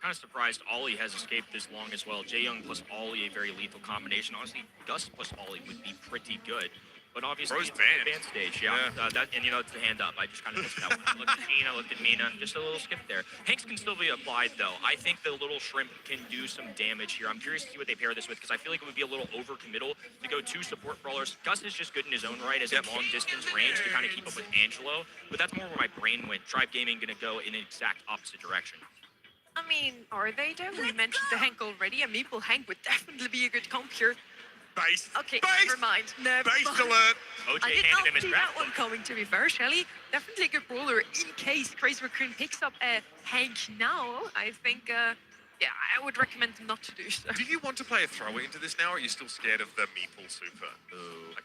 Kind of surprised Ollie has escaped this long as well. Jaeyoung plus Ollie, a very lethal combination. Honestly, Gus plus Ollie would be pretty good. But obviously, Bro's it's the advanced stage, yeah. It's the hand up. I just kind of missed that one. I looked at Gina, looked at Mina, just a little skip there. Hanks can still be applied, though. I think the little shrimp can do some damage here. I'm curious to see what they pair this with, because I feel like it would be a little over-committal to go 2 support brawlers. Gus is just good in his own right as a long-distance range to kind of keep up with Angelo, but that's more where my brain went. Tribe Gaming going to go in an exact opposite direction. I mean, are they though? We mentioned the Hank already. A Meeple Hank would definitely be a good comp here. Base. Okay, Base. never mind. Never Base mind. alert. OJ I did handed not him his see draft that one coming, to be fair. Shelly, definitely a good brawler in case Crazy Raccoon picks up a Hank now. I think, I would recommend them not to do so. Do you want to play a thrower into this now, or are you still scared of the Meeple super?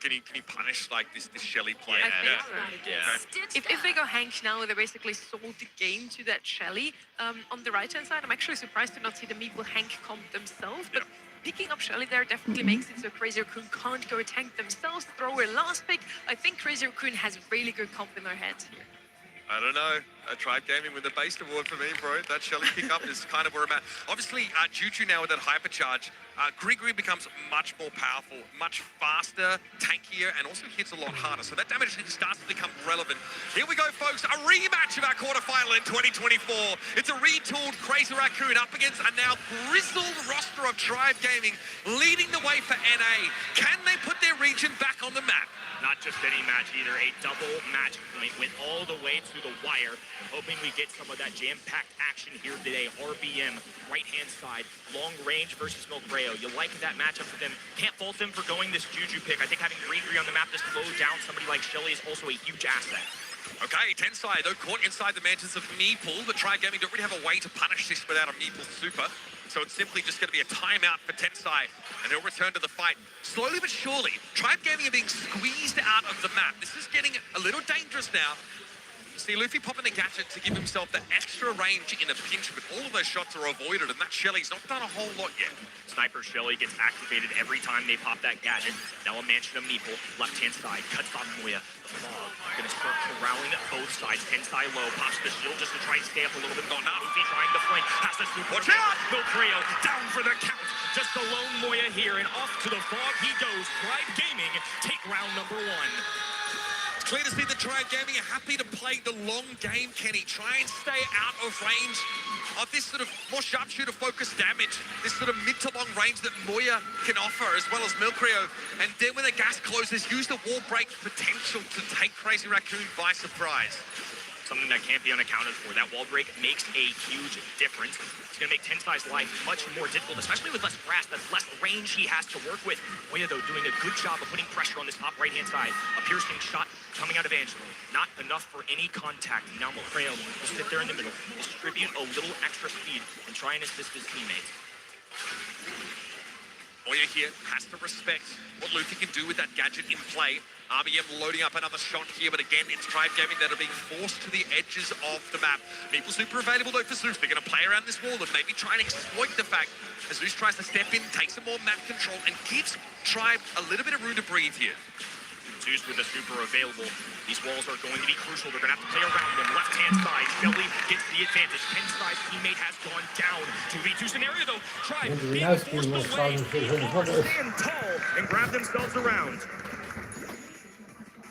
Can you punish like this Shelly play? I think so. Yeah. If they go Hank now, they basically sold the game to that Shelly. On the right-hand side, I'm actually surprised to not see the Meeple Hank comp themselves, but picking up Shelly there definitely makes it so Crazy Raccoon can't go tank themselves. Thrower last pick. I think Crazy Raccoon has really good comp in their heads here. I don't know. I tried gaming with the base award for me, bro. That Shelly pickup is kind of where I'm at. Obviously, Juju now with that hypercharge, Gregory becomes much more powerful, much faster, tankier, and also hits a lot harder. So that damage starts to become relevant. Here we go, folks. A rematch of our quarterfinal in 2024. It's a retooled Crazy Raccoon up against a now grizzled roster of Tribe Gaming, leading the way for NA. Can they put their region back on the map? Not just any match either, a double match point went all the way to the wire. I'm hoping we get some of that jam-packed action here today. RBM, right-hand side, long range versus Milkrio. You like that matchup for them. Can't fault them for going this Juju pick. I think having Gregory on the map to slow down somebody like Shelly is also a huge asset. Okay, Tensai, though, caught inside the mansions of Meeple, but Tribe Gaming don't really have a way to punish this without a Meeple super. So it's simply just going to be a timeout for Tensai, and he'll return to the fight. Slowly but surely, Tribe Gaming are being squeezed out of the map. This is getting a little dangerous now. See Luffy popping the gadget to give himself the extra range in a pinch, but all of those shots are avoided, and that Shelly's not done a whole lot yet. Sniper Shelly gets activated every time they pop that gadget. Now a mansion of Meeple, left-hand side, cuts off Moya. The fog gonna start corralling both sides. Tensai low, pops the shield just to try and stay up a little bit. Oh, no. Luffy trying to flank, has the super. Watch out! Milkrio down for the count. Just a lone Moya here, and off to the fog he goes. Tribe Gaming take round number 1. Clear to see the Tribe Gaming are happy to play the long game, Kenny. Try and stay out of range of this sort of more sharpshooter focused damage, this sort of mid to long range that Moya can offer, as well as Milkrio. And then when the gas closes, use the wall break potential to take Crazy Raccoon by surprise. Something that can't be unaccounted for. That wall break makes a huge difference. It's going to make Tensai's life much more difficult, especially with less grass. That's less range he has to work with. Moya, though, doing a good job of putting pressure on this top right-hand side. A piercing shot coming out of Angelo. Not enough for any contact. Now Milkrio will sit there in the middle, distribute a little extra speed, and try and assist his teammates. Moya here has to respect what Luffy can do with that gadget in play. RBM loading up another shot here, but again, it's Tribe Gaming that are being forced to the edges of the map. People super available though for Zeus. They're going to play around this wall and maybe try and exploit the fact as Zeus tries to step in, take some more map control, and gives Tribe a little bit of room to breathe here. Zeus with the super available. These walls are going to be crucial. They're going to have to play around them. Left-hand side, Shelly gets the advantage. Tenside's teammate has gone down. 2v2 scenario, though. Tribe being forced away. They are stand tall and grab themselves around.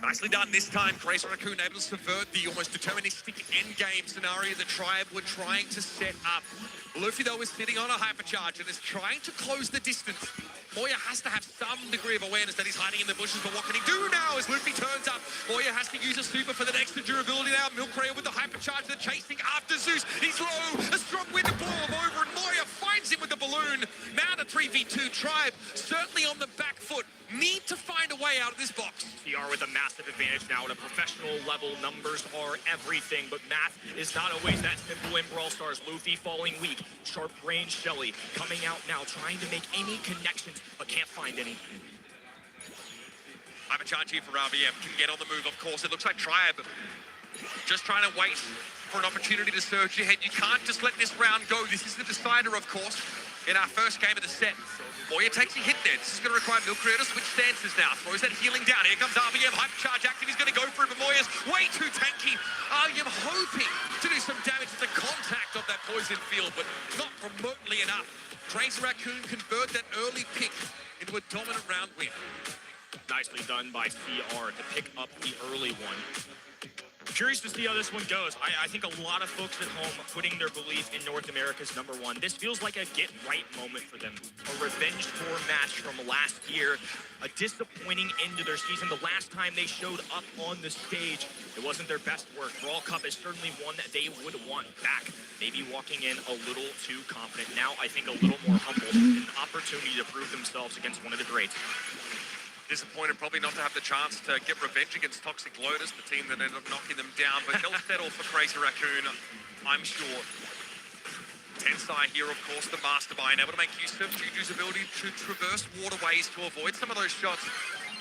Nicely done this time. Crazy Raccoon able to subvert the almost deterministic endgame scenario the Tribe were trying to set up. Luffy, though, is sitting on a hypercharge and is trying to close the distance. Moya has to have some degree of awareness that he's hiding in the bushes, but what can he do now as Luffy turns up? Moya has to use a super for the extra durability now. Milkrayer with the hypercharge, they're chasing after Zeus. He's low, a strong wind to blow him over, and Moya finds him with the balloon. Now the 3v2 Tribe, certainly on the back foot. Need to find a way out of this box. CR with a massive advantage now at a professional level. Numbers are everything, but math is not always that simple in Brawl Stars. Luffy falling weak. Sharp range Shelly coming out now, trying to make any connections, but can't find any. I'm a charge here for RBM. Can get on the move, of course. It looks like Tribe just trying to wait for an opportunity to surge ahead. You can't just let this round go. This is the decider, of course, in our first game of the set. Moya takes a hit there. This is going to require Milkrayer to switch stances now. Throws that healing down. Here comes RBM. Hypercharge active. He's going to go for it, but Moya's way too tanky. RBM hoping to do some damage to the contact of that poison field, but not remotely enough. Crazy Raccoon convert that early pick into a dominant round win. Nicely done by CR to pick up the early one. Curious to see how this one goes. I think a lot of folks at home are putting their belief in North America's #1. This feels like a get-right moment for them. A revenge tour match from last year. A disappointing end to their season. The last time they showed up on the stage, it wasn't their best work. Brawl Cup is certainly one that they would want back. Maybe walking in a little too confident. Now, I think a little more humble. An opportunity to prove themselves against one of the greats. Disappointed probably not to have the chance to get revenge against Toxic Lotus, the team that ended up knocking them down, but they'll settle for Crazy Raccoon, I'm sure. Tensai here, of course, the mastermind, able to make use of Juju's ability to traverse waterways to avoid some of those shots.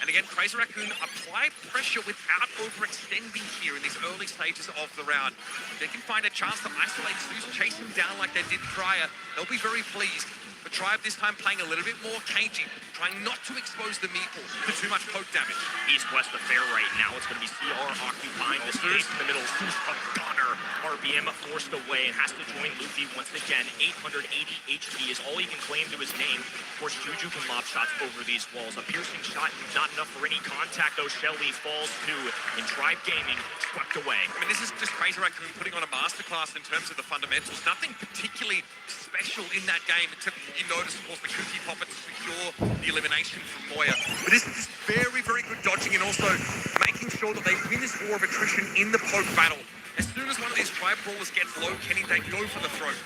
And again, Crazy Raccoon apply pressure without overextending here in these early stages of the round. They can find a chance to isolate Zeus, chase him down like they did prior. They'll be very pleased. But Tribe this time playing a little bit more cagey, trying not to expose the meeple to too much poke damage. East-west affair right now. It's going to be CR occupying the space in the middle. Zeus, a gunner. RBM forced away and has to join Luffy once again. 880 HP is all he can claim to his name. Of course, Juju can lob shots over these walls. A piercing shot, not enough for any contact, though. Shelly falls too, and Tribe Gaming swept away. I mean, this is just Crazy Raccoon putting on a masterclass in terms of the fundamentals. Nothing particularly special in that game, except you notice, of course, the cookie popper to secure the elimination from Moya. But this is very, very good dodging and also making sure that they win this war of attrition in the poke battle. As soon as one of these Tribe brawlers gets low, Kenny, they go for the throat.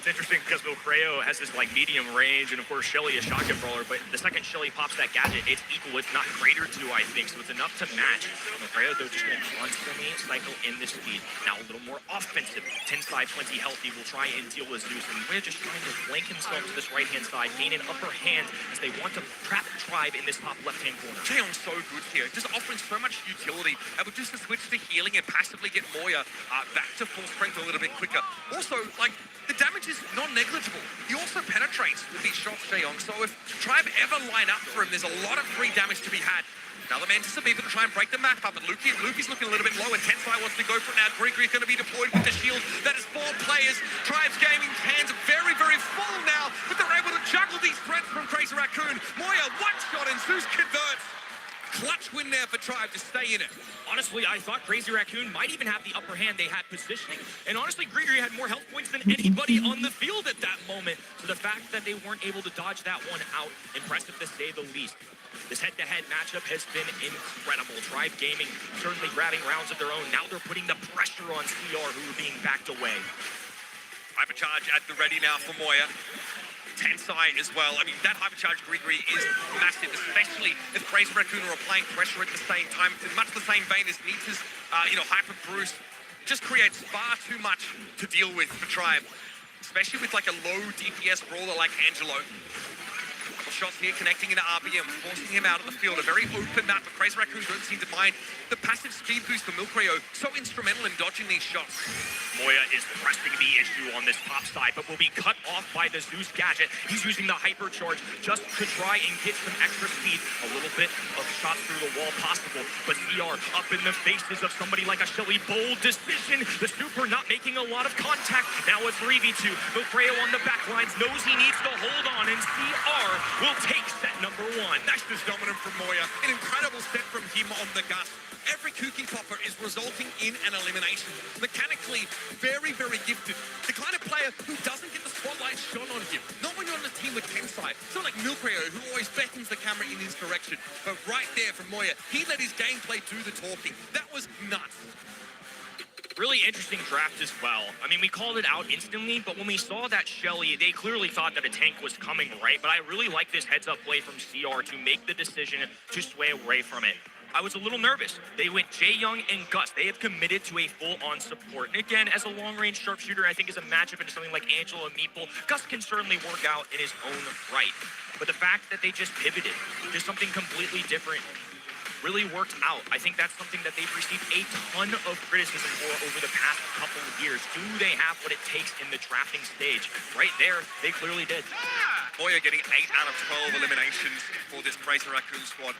It's interesting because Milkrayer has this like medium range, and of course Shelly is shotgun brawler, but the second Shelly pops that gadget, it's equal, if not greater to, I think, so it's enough to match. Milkrayer, though, just going to constantly cycle in this speed. Now a little more offensive. Tensai plenty healthy, will try and deal with Zeus, and we're just trying to flank himself to this right-hand side, gain an upper hand as they want to trap Tribe in this top left-hand corner. Jaehyung's so good here, just offering so much utility, able just to switch to healing and passively get Moya back to full strength a little bit quicker. Also, like, the damage is non-negligible. He also penetrates with these shots, Jaehyung, so if Tribe ever line up for him, there's a lot of free damage to be had. Now the Mantis are able to try and break the map up, but Luffy's looking a little bit low, and Tensai wants to go for it now. Gregory's going to be deployed with the shield. That is 4 players. Tribe's Gaming's hands are very, very full now, but they're able to juggle these threats from Crazy Raccoon. Moya, one shot, and Zeus converts. Clutch win there for Tribe to stay in it. Honestly, I thought Crazy Raccoon might even have the upper hand. They had positioning. And honestly, Gregory had more health points than anybody on the field at that moment. So the fact that they weren't able to dodge that one out, impressive to say the least. This head-to-head matchup has been incredible. Tribe Gaming certainly grabbing rounds of their own. Now they're putting the pressure on CR, who are being backed away. Hypercharge at the ready now for Moya. Tensai as well. I mean, that hypercharge Gregory is massive, especially if Crazy Raccoon are applying pressure at the same time. It's in much the same vein as Nita's, Hyper Bruce. Just creates far too much to deal with for Tribe, especially with like a low DPS brawler like Angelo. Of shots here, connecting into RBM, forcing him out of the field. A very open map, but Crazy Raccoon don't seem to mind the passive speed boost for Milcreo. So instrumental in dodging these shots. Moya is pressing the issue on this top side, but will be cut off by the Zeus gadget. He's using the hypercharge just to try and get some extra speed. A little bit of shots through the wall possible, but CR up in the faces of somebody like a Shelly. Bold decision. The super not making a lot of contact. Now a 3v2. Milcreo on the back lines knows he needs to hold on, and CR will take set number 1. That's just dominant from Moya. An incredible set from him on the gun. Every Kooky Popper is resulting in an elimination. Mechanically, very, very gifted. The kind of player who doesn't get the spotlight shone on him. Not when you're on a team with Tensai. It's not like Milcreo, who always beckons the camera in his direction. But right there from Moya, he let his gameplay do the talking. That was nuts. Really interesting draft as well. I mean, we called it out instantly, but when we saw that Shelly, they clearly thought that a tank was coming, right? But I really like this heads-up play from CR to make the decision to sway away from it. I was a little nervous. They went Jae Young and Gus. They have committed to a full-on support. And again, as a long-range sharpshooter, I think is a matchup into something like Angela and Meeple, Gus can certainly work out in his own right. But the fact that they just pivoted to something completely different really worked out. I think that's something that they've received a ton of criticism for over the past couple of years. Do they have what it takes in the drafting stage? Right there, they clearly did. Moya getting 8 out of 12 eliminations for this Crazy Raccoon squad.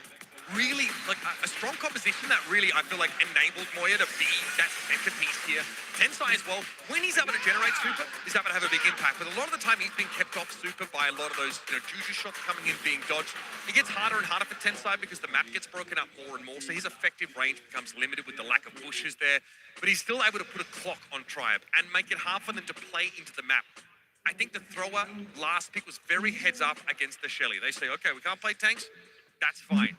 Really, like a strong composition that really, I feel like, enabled Moya to be that centerpiece here. Tensai as well, when he's able to generate super, he's able to have a big impact. But a lot of the time, he's been kept off super by a lot of those, juju shots coming in, being dodged. It gets harder and harder for Tensai because the map gets broken up more and more, so his effective range becomes limited with the lack of bushes there. But he's still able to put a clock on Tribe and make it hard for them to play into the map. I think the thrower last pick was very heads up against the Shelly. They say, okay, we can't play tanks. That's fine.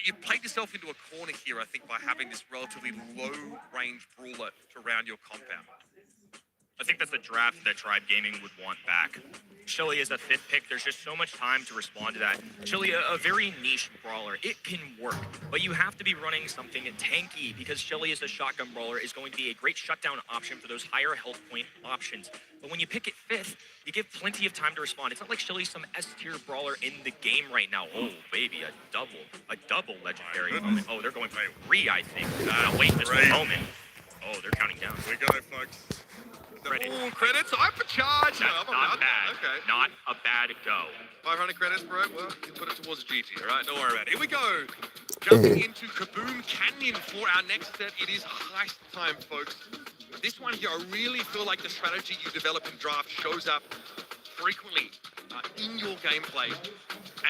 You played yourself into a corner here, I think, by having this relatively low-range brawler to round your compound. I think that's the draft that Tribe Gaming would want back. Shelly is a 5th pick. There's just so much time to respond to that. Shelly, a very niche brawler. It can work, but you have to be running something tanky because Shelly as a shotgun brawler is going to be a great shutdown option for those higher health point options. But when you pick it 5th, you give plenty of time to respond. It's not like Shelly's some S-tier brawler in the game right now. Oh, baby, a double legendary moment. Oh, they're going for 3, I think. Wait just a moment. Oh, they're counting down. Here we go, folks. Credits, hypercharge. Not bad. Okay. Not a bad go. 500 credits, bro. Well, you can put it towards GG, all right? Don't worry about it. Here we go. Jumping into Kaboom Canyon for our next set. It is heist time, folks. This one here, I really feel like the strategy you develop in draft shows up frequently in your gameplay.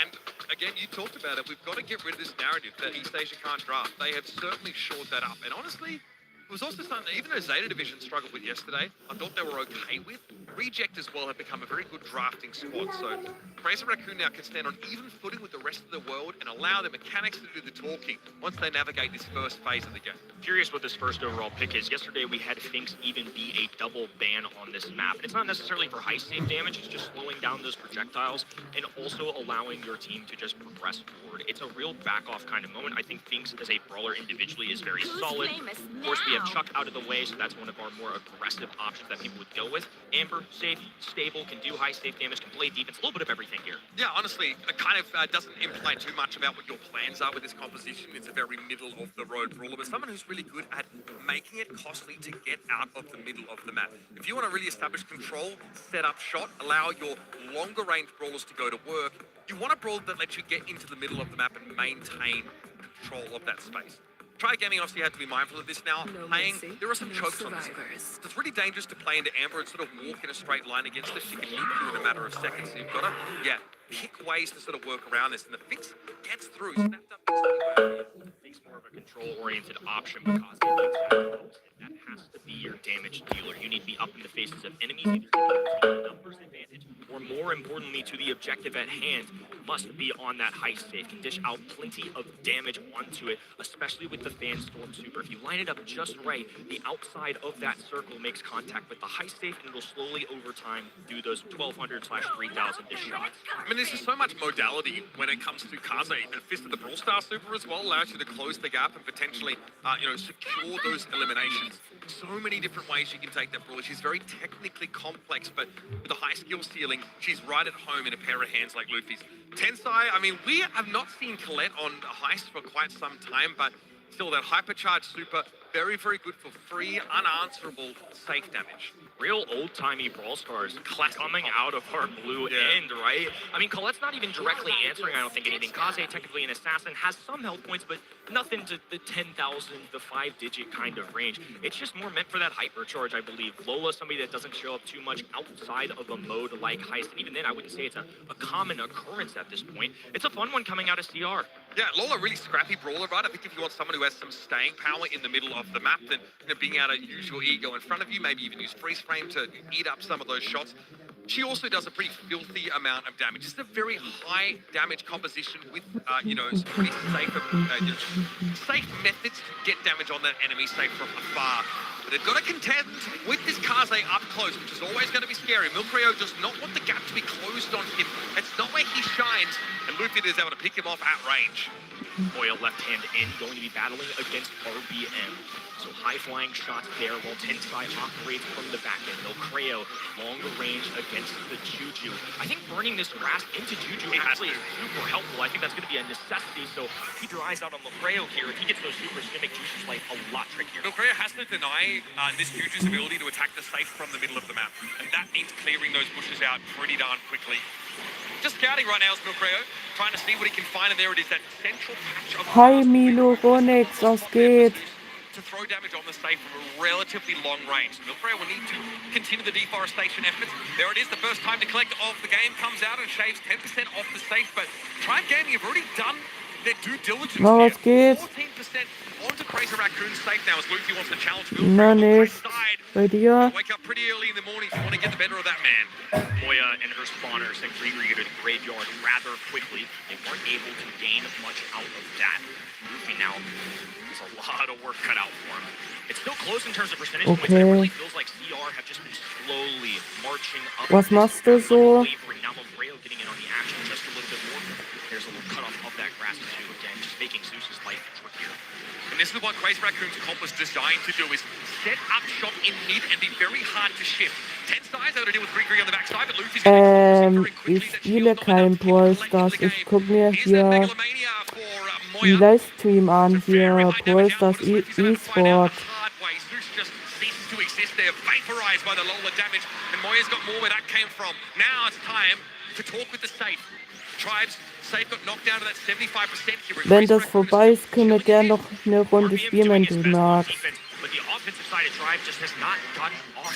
And again, you talked about it. We've got to get rid of this narrative that East Asia can't draft. They have certainly shored that up. And honestly, it was also something that even though Zeta Division struggled with yesterday, I thought they were okay with. Reject as well have become a very good drafting squad. So Crazy Raccoon now can stand on even footing with the rest of the world and allow the mechanics to do the talking once they navigate this first phase of the game. Curious what this first overall pick is. Yesterday we had Finks even be a double ban on this map. And it's not necessarily for high save damage, it's just slowing down those projectiles and also allowing your team to just progress forward. It's a real back-off kind of moment. I think Finks as a brawler individually is very solid. Of course, we have Chuck out of the way, so that's one of our more aggressive options that people would go with. Amber, safe, stable, can do high safe damage, can play defense, a little bit of everything here. Yeah, honestly, it kind of doesn't imply too much about what your plans are with this composition. It's a very middle-of-the-road brawler, but someone who's really good at making it costly to get out of the middle of the map. If you want to really establish control, set up shot, allow your longer-range brawlers to go to work, you want a brawler that lets you get into the middle of the map and maintain control of that space. Tribe Gaming obviously had to be mindful of this now. There are some chokes on this. So it's really dangerous to play into Amber and sort of walk in a straight line against her. She can nuke you in a matter of seconds. So you've got to, pick ways to sort of work around this. And the Finks gets through. Snapped up Finks more of a control-oriented option because that has to be your damage dealer. You need to be up in the faces of enemies, either to the numbers advantage, or more importantly, to the objective at hand, must be on that heist safe, can dish out plenty of damage onto it, especially with the Fan Storm Super. If you line it up just right, the outside of that circle makes contact with the heist safe, and it'll slowly over time do those 1200/3000 dish shots. I mean, there's just so much modality when it comes to Kaze. The Fist of the Brawl Stars Super as well allows you to close the gap and potentially, secure those eliminations. So many different ways you can take that brawler. She's very technically complex, but with a high skill ceiling, she's right at home in a pair of hands like Luffy's. Tensai, I mean, we have not seen Colette on a heist for quite some time, but still that hypercharged super, very, very good for free, unanswerable, safe damage. Real old-timey Brawl Stars coming out of our blue end, right? I mean, Colette's not even directly answering, I don't think, anything. Kaze, technically an assassin, has some health points, but nothing to the 10,000, the 5-digit kind of range. It's just more meant for that hypercharge, I believe. Lola, somebody that doesn't show up too much outside of a mode like heist, and even then, I wouldn't say it's a common occurrence at this point. It's a fun one coming out of CR. Yeah, Lola, really scrappy brawler, right? I think if you want someone who has some staying power in the middle of the map, then being able to use your ego in front of you, maybe even use freeze frame to eat up some of those shots. She also does a pretty filthy amount of damage. It's a very high damage composition with, some pretty safe methods to get damage on that enemy, safe from afar. But they've got to contend with this Kaze up close, which is always going to be scary. Milcreo does not want the gap to be closed on him. It's not where he shines, and Luffy is able to pick him off at range. Moya left hand in, going to be battling against RBM. So high-flying shots there while Tensai operates from the back end. Milcreo, longer range against the Juju. I think burning this grass into Juju actually is super helpful. I think that's going to be a necessity, so keep your eyes out on Milcreo here. If he gets those supers, it's going to make Juju's life a lot trickier. Milcreo has to deny this Juju's ability to attack the safe from the middle of the map, and that means clearing those bushes out pretty darn quickly. Just scouting right now is Milcreo, trying to see what he can find, and there it is, that central patch of Hi Milo, Ronex, was geht? to throw damage on the safe from a relatively long range. Milcreo will need to continue the deforestation efforts. There it is, the first time to collect of the game comes out and shaves 10% off the safe, but Tribe Gaming have already done their due diligence Na, was here. geht? 14% onto Crazy Raccoon's safe now as Luffy wants to challenge Na, Milcreo on the nichts. right side. Bei dir? Wake up pretty early in the morning if you want to get the better of that man. Moya and her spawners and Grigri to the graveyard rather quickly. They weren't able to gain much out of that. Luffy now has a lot of work cut out for him. It's still close in terms of percentage points, but it really feels like CR have just been slowly marching up. Was machst du so? Now Milcreo getting in on the action just a little bit more. There's a little cut off of that grass too, again, just making Zeus's life trickier. And this is what Crazy Raccoon's comp was designed to do, is set up shop in mid and be very hard to shift. Tensai's able to deal with Grigri on the backside, but Luffy's going to very quickly. Ich spiele kein Brawl Stars. Ich gucke mir hier einen Livestream an, hier Brawl Stars E-Sport. Just ceases to exist there, vaporized by the Lola damage, and Moya's got more where that came from. Now it's time to talk with the safe. Tribes, safe got knocked down to that 75% here. Wenn das vorbei ist, können wir gerne noch eine Runde spielen, wenn du magst. But the offensive side of Tribe just has not gotten off.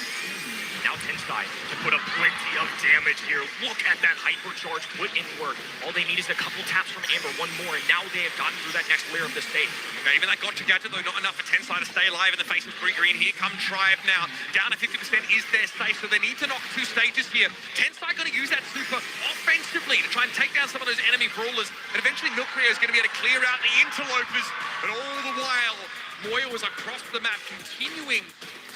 Now Tensai to put up plenty of damage here. Look at that hypercharge put in work. All they need is a couple taps from Amber, one more, and now they have gotten through that next layer of the safe. Okay, even that gotcha gadget, though, not enough for Tensai to stay alive in the face of Green. Here come Tribe now. Down to 50% is their safe, so they need to knock 2 stages here. Tensai going to use that super offensively to try and take down some of those enemy brawlers, and eventually Milcreo is going to be able to clear out the interlopers, but all the while, Moya was across the map, continuing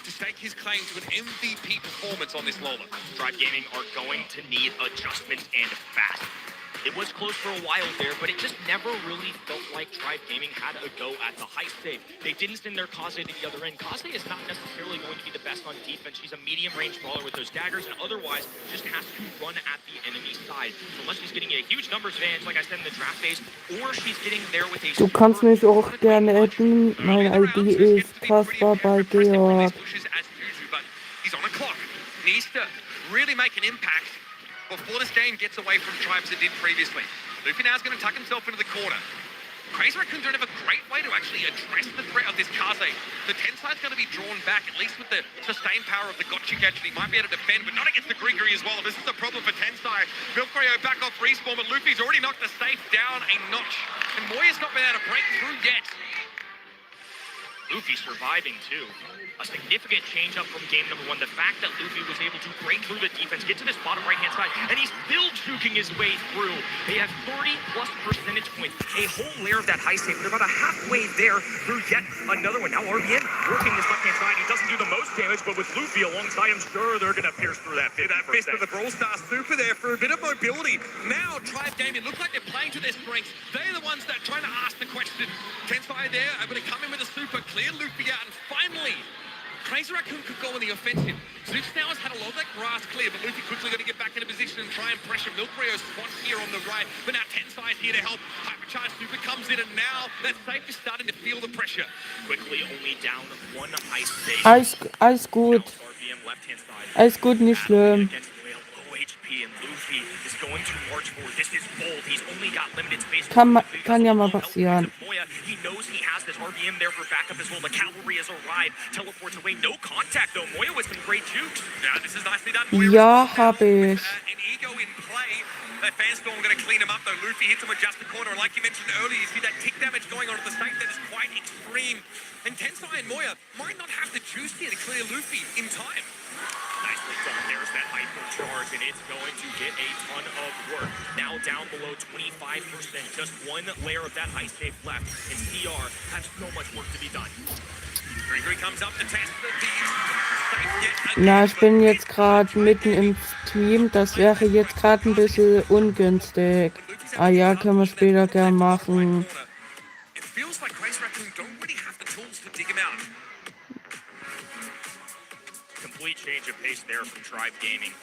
to stake his claim to an MVP performance on this Lola. Tribe Gaming are going to need adjustments and fast. It was close for a while there, but it just never really felt like Tribe Gaming had a go at the heist save. They didn't send their Kaze to the other end. Kaze is not necessarily going to be the best on defense. She's a medium-range brawler with those daggers, and otherwise just has to run at the enemy side. So unless she's getting a huge numbers advantage, like I said in the draft phase, or she's getting there with a... Du kannst mich auch gerne adden. Meine ID ist Kaspar bei Georg. He's on a clock. Needs to really make an impact before this game gets away from Tribes it did previously. Luffy now is going to tuck himself into the corner. Crazy Raccoon don't have a great way to actually address the threat of this Kaze. The Tensai's going to be drawn back, at least with the sustained power of the gotcha gadget. He might be able to defend, but not against the Grigri as well. This is a problem for Tensai. Milcreo back off respawn, but Luffy's already knocked the safe down a notch. And Moya's not been able to break through yet. Luffy surviving too. A significant change up from game number 1. The fact that Luffy was able to break through the defense, get to this bottom right-hand side, and he's still juking his way through. They have 30+ percentage points, a whole layer of that high save. They're about a halfway there through yet another one. Now RBN working this left-hand side. He doesn't do the most damage, but with Luffy alongside him, sure, they're going to pierce through that 50%. That fist of the Brawl Stars super there for a bit of mobility. Now Tribe Gaming look like they're playing to their strengths. They're the ones that are trying to ask the question. Tensai there, able to come in with a super, clear Luffy out, and finally, Crazy Raccoon could go on the offensive. Zeus now has had a lot of that grass clear, but Luffy quickly got to get back into position and try and pressure Milkreo's spot here on the right. But now Tensai is here to help. Hypercharge Super comes in, and now that safe is starting to feel the pressure. Quickly only down one high stage. Alles gut. RBM left-hand side. Alles gut, nicht schlimm. Against Whale, low HP, and Luffy is going to march forward. This is bold. He's only got limited space. Kann ja mal passieren. He knows he has this RBM there for backup as well. The cavalry has arrived. Teleports away. No contact though. Moya with some great jukes. Now this is nicely done. Ja, hab ich. An ego in play. That Fanstorm going to clean him up though. Luffy hits him with just the corner, and like you mentioned earlier, you see that tick damage going on at the stake that is quite extreme. And Tensai and Moya might not have the juice here to clear Luffy in time. Nicely done. There's that hyper charge, and it's going to get a ton of work. Now down below 25%. Just one layer of that high save left, and CR has so much work to be done. Gregory comes up to test the safe yet Na, again, ich bin jetzt gerade mitten im Stream. Das wäre jetzt gerade ein bisschen ungünstig. Ah ja, können wir später gern machen. It feels like Crazy Raccoon don't really have the tools to dig him out. Complete change of pace there from Tribe Gaming.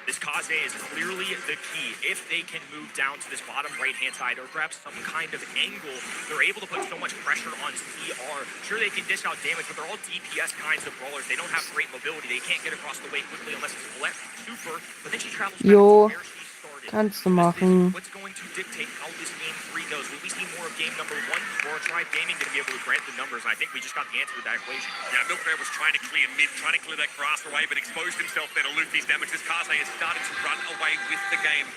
This Kaze is clearly the key. If they can move down to this bottom right-hand side or grab some kind of angle, they're able to put so much pressure on CR. Sure, they can dish out damage, but they're all DPS kinds of brawlers. They don't have great mobility. They can't get across the way quickly unless it's Colette super, but then she travels back Jo, to where she started. kannst du machen. What's going to dictate how this game 3 goes? Will we see more of game number 1, or Tribe Gaming going to be able to grant the numbers? And I think we just got the answer to that equation. Yeah, Milkbear was trying to clear mid, trying to clear that grass away, but exposed himself there to Luffy's damage. This Kaze is starting to run away with the game.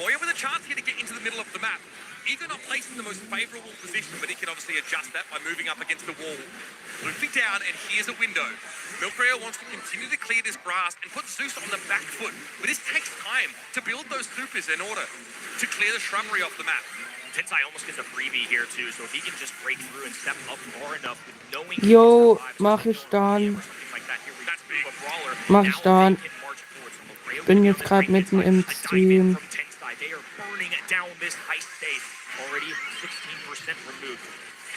Moya with a chance here to get into the middle of the map. Ego not placed in the most favourable position, but he can obviously adjust that by moving up against the wall. Luffy down, and here's a window. Milkreo wants to continue to clear this grass and put Zeus on the back foot, but this takes time to build those supers in order to clear the shrubbery off the map. Tensai almost gets a freebie here too, so if he can just break through and step up far enough with knowing Jo, mach ich dann. Mach ich dann. Bin jetzt gerade mitten im Stream. They are burning down this high state. Already 16% removed.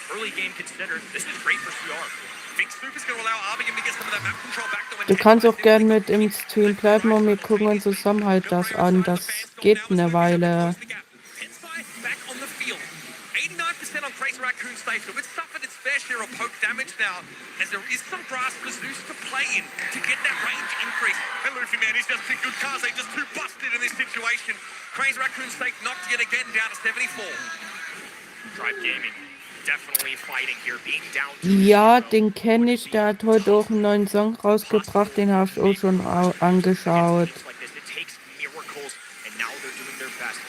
Early game considered, this is great for CR. Big Swoop is going to allow RBM to get some of that map control back. Du kannst auch gern mit im Stream bleiben und wir gucken uns zusammen halt das an. Das geht eine Weile. Back on the field. 89% on Crazy Raccoon station. It's suffered its fair share of poke damage now, as there is some grass for Zeus to play in to get that range increase. And Luffy, man, he's just too good. Kaze just too busted in this situation. Crazy Raccoon stake knocked yet again down to 74. Tribe Gaming definitely fighting here, being down to Ja, den kenne ich. Der hat heute auch einen neuen Song rausgebracht. Den habe ich auch schon angeschaut. like this. It takes miracles, and now they're doing their best.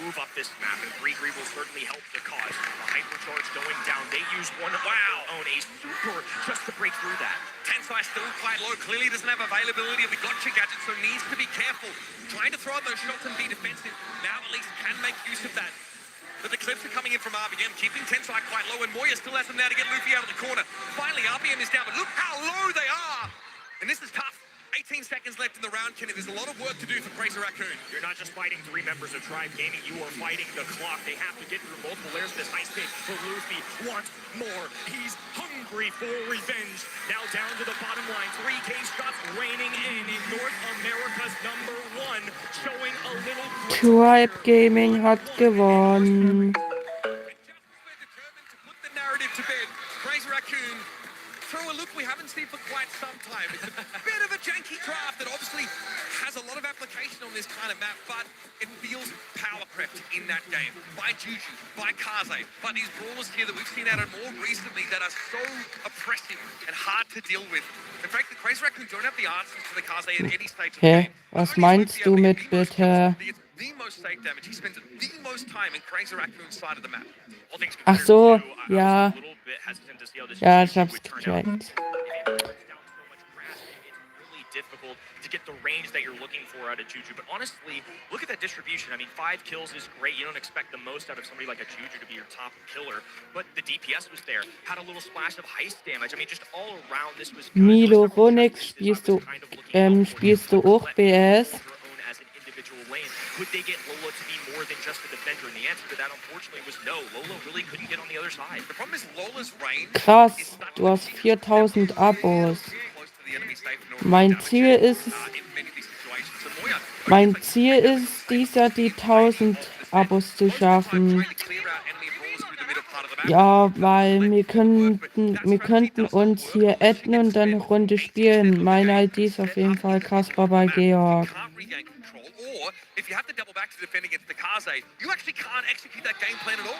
Move up this map, and Gregory will certainly help the cause. The hypercharge going down. They use one of their own, a super, just to break through that. Tensai still quite low. Clearly doesn't have availability of the gotcha gadget, so needs to be careful. Trying to throw out those shots and be defensive. Now at least can make use of that. But the clips are coming in from RBM, keeping Tensai quite low, and Moya still has them now to get Luffy out of the corner. Finally, RBM is down, but look how low they are! And this is tough. 18 seconds left in the round, Kenny. There's a lot of work to do for Crazy Raccoon. You're not just fighting 3 members of Tribe Gaming, you are fighting the clock. They have to get through multiple layers of this high stage, but Luffy wants more. He's hungry for revenge. Now down to the bottom line, 3K shots raining in North America's #1, showing a little... Tribe Gaming hat gewonnen. And just as we're determined to put the narrative to bed, Crazy Raccoon throw a look we haven't seen for quite some time. It's a bit of a janky draft that obviously has a lot of application on this kind of map, but it feels power crept in that game by Juju, by Kaze, by these brawlers here that we've seen out of more recently that are so oppressive and hard to deal with. In fact, the Crazy Raccoon don't have the answers to the Kaze at any stage of the Hä? game. Was Only meinst Luffy du able to mit get the most bitte? the most safe damage. He spends the most time in Crazy Raccoon's side of the map. all things Ach considered, so, too, I was ja. a little bit hesitant to see how this Ja, ich Juju hab's would turn out. gecheckt. Down so much grass, it's really difficult to get the range that you're looking for out of Juju. But honestly, look at that distribution. I mean, 5 kills is great. You don't expect the most out of somebody like a Juju to be your top killer. But the DPS was there. Had a little splash of heist damage. I mean, just all around, this was good. Milo There were several Ronex, chances I was kind of looking out for. spielst du But auch let BS? hold her own as an individual lane. Could they get Lola to be more than just a defender? And the answer to that, unfortunately, was no. Lola really couldn't get on the other side. The problem is Lola's range Krass, is such du hast that she 4000 Abos. close to the enemy safe in order to Mein damage Ziel it, ist es, in many of these situations. So Moya, mein Ziel ist, dies Jahr die 1000 Abos zu schaffen. trying to clear out enemy brawlers through the middle part of the map. Ja, weil wir könnten uns hier adden und dann eine Runde spielen. Meine ID ist auf jeden Fall Kasper bei Georg. Can't regain control, or if you have to double back to defend against the Kaze, you actually can't execute that game plan at all.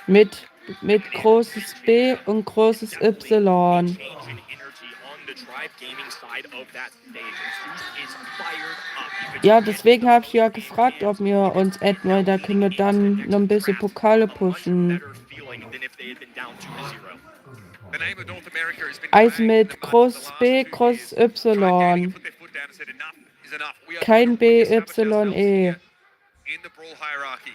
Mit großes B und großes Y. Change in energy on the Tribe Gaming side of that stage. And Zeus is fired up. You could Ja, deswegen habe ich ja gefragt, ob wir uns adden, weil da können wir dann noch ein bisschen Pokale pushen. better feeling than if they had been down 2-0. The name of North America has been Eis dragged in mit the mud großes for the B, last 2 großes years. Tribe Gaming Y. put their foot down and said enough is enough. We are Kein going to B, establish ourselves Y, E. here in the brawl hierarchy.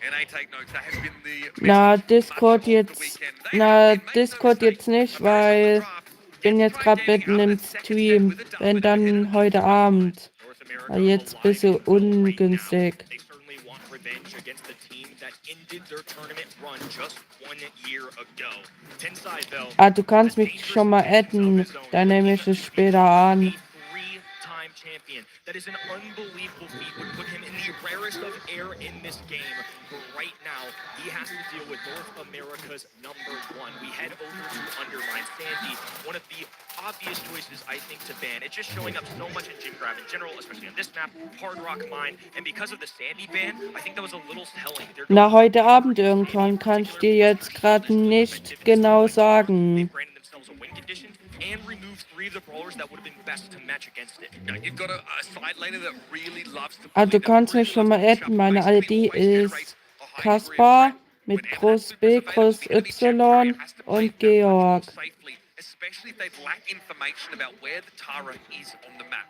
And I take notes. That has been the Na, message Discord much of the jetzt, weekend. They na, have been, make no Discord mistake, jetzt nicht, a very similar weil draft. ich bin Yes, jetzt Tribe gerade Gaming mitten out im of that second Stream. step with a dub Wenn and they're headed dann heute into Abend. North America Weil jetzt ein alive bisschen and well right now. ungünstig. They certainly want revenge against the team that ended their tournament run just 1 year ago. Tensai, though, Ah, du kannst mich schon mal adden, dann nehme ich es später an. three-time champion. That is an unbelievable feat. Would put him in the rarest of air in this game. But right now, he has to deal with North America's #1. We head over to Undermine Sandy, one of the obvious choices, I think, to ban. It's just showing up so much in Gym Grab in general, especially on this map, Hard Rock Mine. And because of the Sandy ban, I think that was a little telling. Na, heute Abend irgendwann kann ich dir jetzt gerade nicht genau sagen. Granted themselves a win condition and removed 3 of the brawlers that would have been best to match against it. You know, you've got a side laner that really loves to Ah, bully, du that kannst really mich schon loves mal to push adden. up, Meine basically ID always generates ist a high degree of Kaspar threat. mit When groß Evan B, Super is groß available, the enemy Y Gem carrier has to play und that much more Georg. safely, especially if they've lacked information about where the Tara is on the map.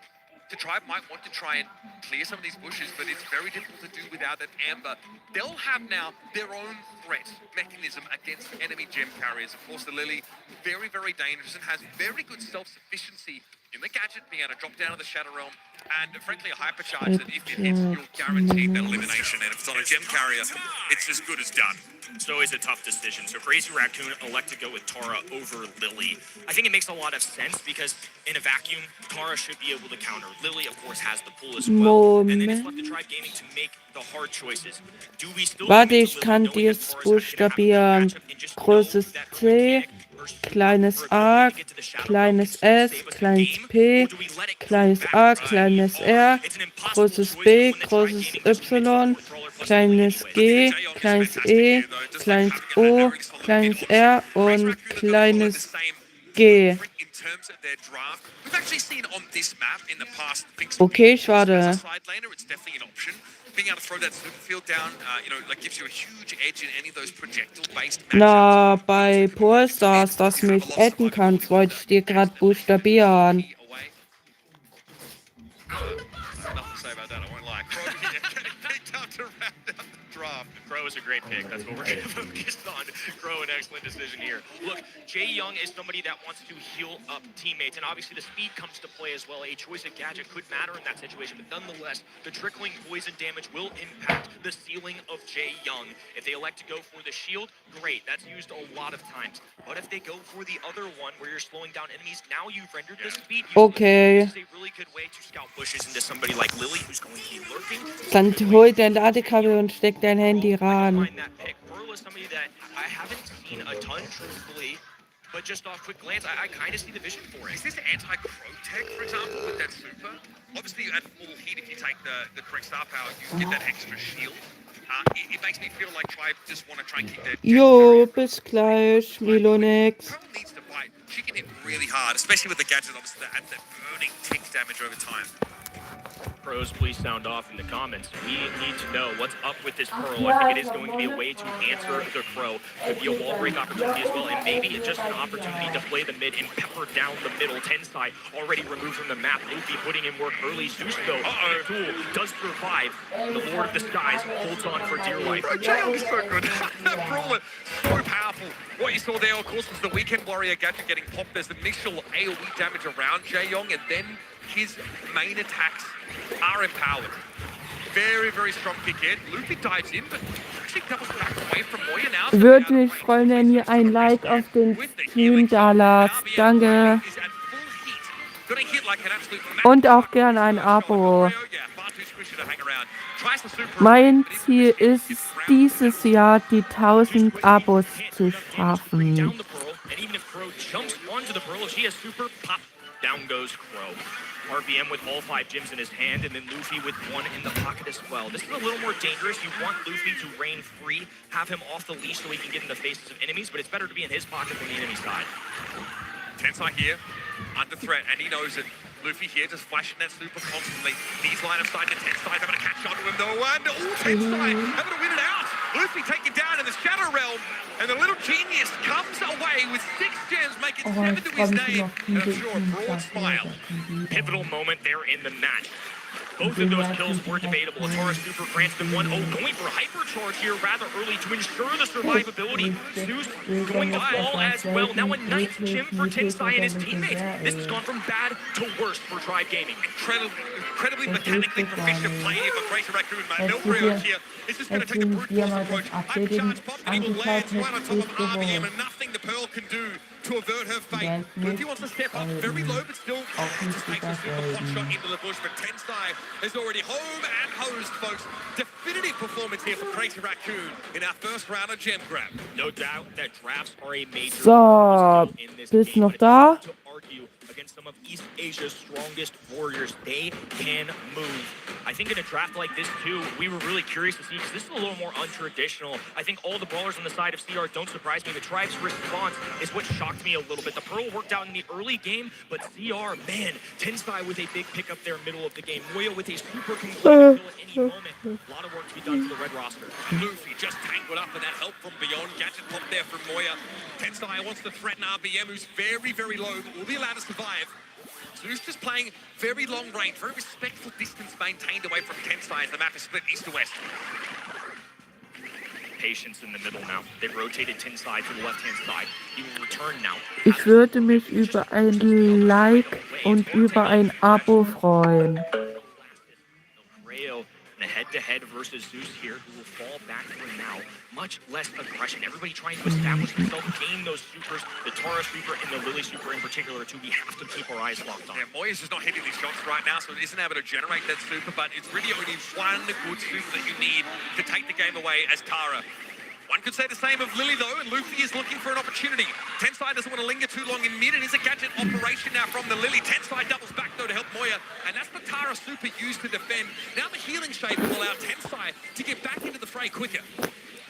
The Tribe might want to try and clear some of these bushes, but it's very difficult to do without that Amber. They'll have now their own threat mechanism against enemy gem carriers. Of course, the Lily, very, very dangerous and has very good self-sufficiency in the gadget, being able to drop down to the Shadow Realm, and frankly a hypercharge that if it hits, you're guaranteed that elimination. And if it's on a gem carrier, it's as good as done. So it's a tough decision. So Crazy Raccoon elect to go with Tara over Lily. I think it makes a lot of sense because in a vacuum, Tara should be able to counter. Lily, of course, has the pull as well. And then it's left to Tribe Gaming to make the hard choices. Do we still Warte, commit to ich Lily kann knowing dies that Tara's actually gonna have a good buchstabieren. matchup and just know Großes that her C, mechanic, her super, kleines her A, ability to get to the Shadow Realm kleines can still S, save us the kleines game? P, Or do we let it go kleines back A, to kleines where we R, are? It's an impossible großes choice, B, but one that Tribe großes Gaming just commits to Y, with Brawler plus kleines Lily anyway. G, kleines E, kleines O, kleines R und kleines G. In terms of their draft, we've actually seen on this map in the past things. Okay, As schade. a side laner, it's definitely an option. Being able to throw that super field down, like gives you a huge edge in any of those projectile-based matchups. Na, bei Brawl Stars, dass du mich adden kannst, wollte ich dir gerade buchstabieren. Nothing to say about that, I won't lie. Crow getting picked up to round out the draft. Crow is a great pick. That's what we're going to focus on. Crow, an excellent decision here. Look, Jay Young is somebody that wants to heal up teammates, and obviously the speed comes to play as well. A choice of gadget could matter in that situation, but nonetheless, the trickling poison damage will impact the ceiling of Jay Young. If they elect to go for the shield, great. That's used a lot of times. But if they go for the other one, where you're slowing down enemies, now you've rendered the speed useless. Okay. This is a really good way to scout bushes into somebody like Lily, who's going to be lurking. Dann hol dein Ladekabel und steck dein Handy ran. Pearl is somebody that I haven't seen a ton, truthfully, but just off quick glance, I kind of see the vision for it. Is this anti-crow tech, for example, with that super? Obviously, you add full heat if you take the correct star power, you get that extra shield. It makes me feel like Tribe just want to try and keep their... Jo, bis gleich, Milonex. Pearl needs to fight. She can hit really hard, especially with the gadget, obviously, that adds that burning tick damage over time. Pros, please sound off in the comments. We need to know what's up with this Pearl. I think it is going to be a way to answer the Crow. Could be a wall break opportunity as well, and maybe just an opportunity to play the mid and pepper down the middle. Tensai already removed from the map. Luffy putting in work early. Zeus, though, Duel does survive. The Lord of the Skies holds on for dear life. Bro, Jaehyung is so good. That brawler, so powerful. What you saw there, of course, was the Weekend Warrior gadget getting popped. There's initial AoE damage around Jaehyung, and then his main attacks are empowered. Very, very strong kick in. Luffy dives in, but actually doubles back away from Moya now. Würde mich freuen, wenn ihr ein Like auf den Stream da lasst. Danke. Und auch gern ein Abo. Mein Ziel ist es, dieses Jahr die 1000 Abos zu schaffen. Down goes Crow. RBM with all 5 gems in his hand, and then Luffy with 1 in the pocket as well. This is a little more dangerous. You want Luffy to reign free, have him off the leash so he can get in the faces of enemies, but it's better to be in his pocket than the enemy side. Tensai here, under threat, and he knows it. Luffy here just flashing that super constantly. He's line of sight to Tensai, having to catch on to him though, and Tensai having to win it out. Luffy taken down in the Shadow Realm, and the little genius comes away with 6 gems, making 7 to his name, and I'm sure a broad smile. Pivotal moment there in the match. Both of those kills were debatable. Taurus super grants them 1-0, going for hypercharge here rather early to ensure the survivability. Zeus going to fall as well. Now a 9th gem for Tensai and his teammates. This has gone from bad to worse for Tribe Gaming. Incredibly mechanically proficient play here for Crazy Raccoon, man. No real here. It's just going to take the brute force approach. Hypercharge pop, and he will land right on top of RBM, and nothing the Pearl can do to avert her fate. Luffy wants to step up very low, but still just takes a super pot shot into the bush. But Tensai is already home and hosed, folks. Definitive performance here for Crazy Raccoon in our first round of gem grab. No doubt that drafts are a major So, in this bist game, noch but it's da? hard to argue against some of East Asia's strongest warriors. They can move. I think in a draft like this too, we were really curious to see, because this is a little more untraditional. I think all the brawlers on the side of CR don't surprise me. The Tribe's response is what shocked me a little bit. The Pearl worked out in the early game, but CR, man, Tensai with a big pickup there middle of the game. Moya with a super complete kill at any moment. A lot of work to be done for the red roster. Luffy just tangled up, and that help from beyond. Gadget pop there from Moya. Tensai wants to threaten RBM, who's very, very low, but will be allowed to survive. Zeus just playing very long range, very respectful distance maintained away from Tensai as the map is split east to west. Patience in the middle now. They've rotated Tensai to the left-hand side. He will return now. Ich würde mich über ein Like und über ein Abo freuen. In a head-to-head versus Zeus here, who will fall back for now. Much less aggression. Everybody trying to establish themselves, gain those supers, the Taurus Reaper and the Lily Super in particular, too. We have to keep our eyes locked on. Yeah, Moya's just not hitting these shots right now, so it isn't able to generate that super, but it's really only one good super that you need to take the game away as Tara. One could say the same of Lily, though, and Luffy is looking for an opportunity. Tensai doesn't want to linger too long in mid. It is a gadget operation now from the Lily. Tensai doubles back, though, to help Moya, and that's the Tara super used to defend. Now the healing shade will allow Tensai to get back into the fray quicker.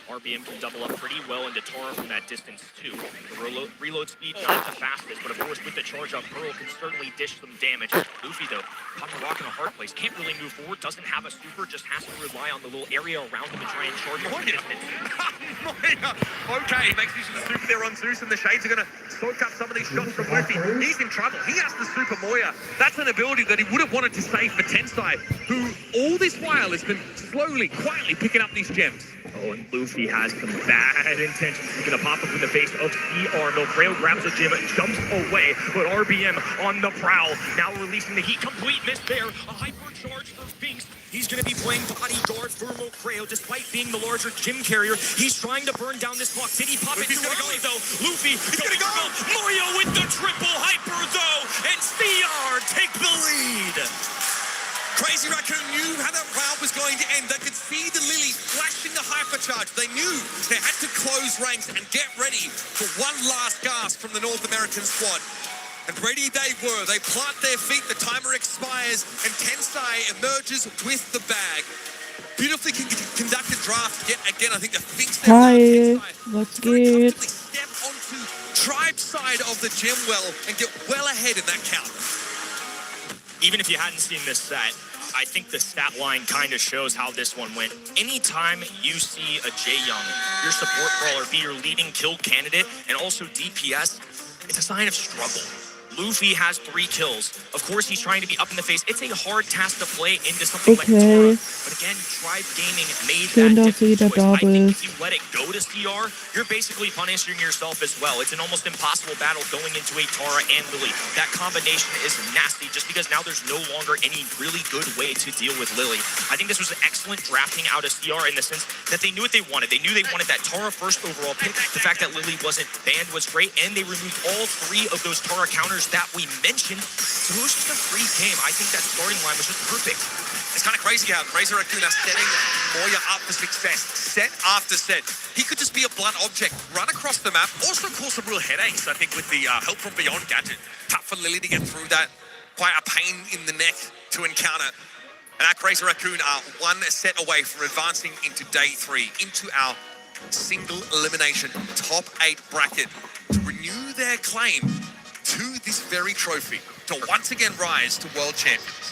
RBM can double up pretty well into Tora from that distance, too. The reload speed, not the fastest, but of course, with the charge up, Pearl can certainly dish some damage. Luffy, though, caught a rock in a hard place. Can't really move forward, doesn't have a super, just has to rely on the little area around him to try and charge from the distance. Okay, makes use of the super there on Zeus, and the Shades are going to soak up some of these shots from Luffy. He's in trouble. He has the super Moya. That's an ability that he would have wanted to save for Tensai, who all this while has been slowly, quietly picking up these gems. Oh, and Luffy has some bad intentions. He's going to pop up in the face of CR. Milfredo grabs a gem, jumps away, but RBM on the prowl. Now releasing the heat. Complete miss there. A hypercharge for Finks. He's going to be playing bodyguard for Milfredo, despite being the larger gem carrier. He's trying to burn down this clock. Did he pop Luffy's it too early, though? Luffy going to go. Moya with the triple hyper, though, and CR take the lead. Crazy Raccoon knew how that round was going to end. They could see the Lily flashing the hypercharge. They knew they had to close ranks and get ready for one last gasp from the North American squad. And ready they were. They plant their feet, the timer expires, and Tensai emerges with the bag. Beautifully conducted draft yet again. I think the Finks there. Hi, was geht? Step onto Tribe's side of the gem well and get well ahead in that count. Even if you hadn't seen this set, I think the stat line kind of shows how this one went. Anytime you see a Jae Young, your support brawler, be your leading kill candidate and also DPS, it's a sign of struggle. Luffy has 3 kills. Of course, he's trying to be up in the face. It's a hard task to play into something like Tora. But again, Tribe Gaming made Schön, that dass du wieder difficult choice. da I think if bist. you let it go to CR, you're basically punishing yourself as well. It's an almost impossible battle going into a Tara and Lily. That combination is nasty just because now there's no longer any really good way to deal with Lily. I think this was an excellent drafting out of CR in the sense that they knew what they wanted. They knew they wanted that Tara first overall pick. The fact that Lily wasn't banned was great, and they removed all 3 of those Tara counters that we mentioned. So it was just a free game. I think that starting line was just perfect. It's kind of crazy how Razor Raccoon are setting Moya up for success, set after set. He could just be a blunt object, run across the map, also cause some real headaches, I think, with the help from Beyond Gadget. Tough for Lily to get through that. Quite a pain in the neck to encounter. And our Razor Raccoon are 1 set away from advancing into day 3, into our single elimination top 8 bracket to renew their claim to this very trophy, to once again rise to world champions.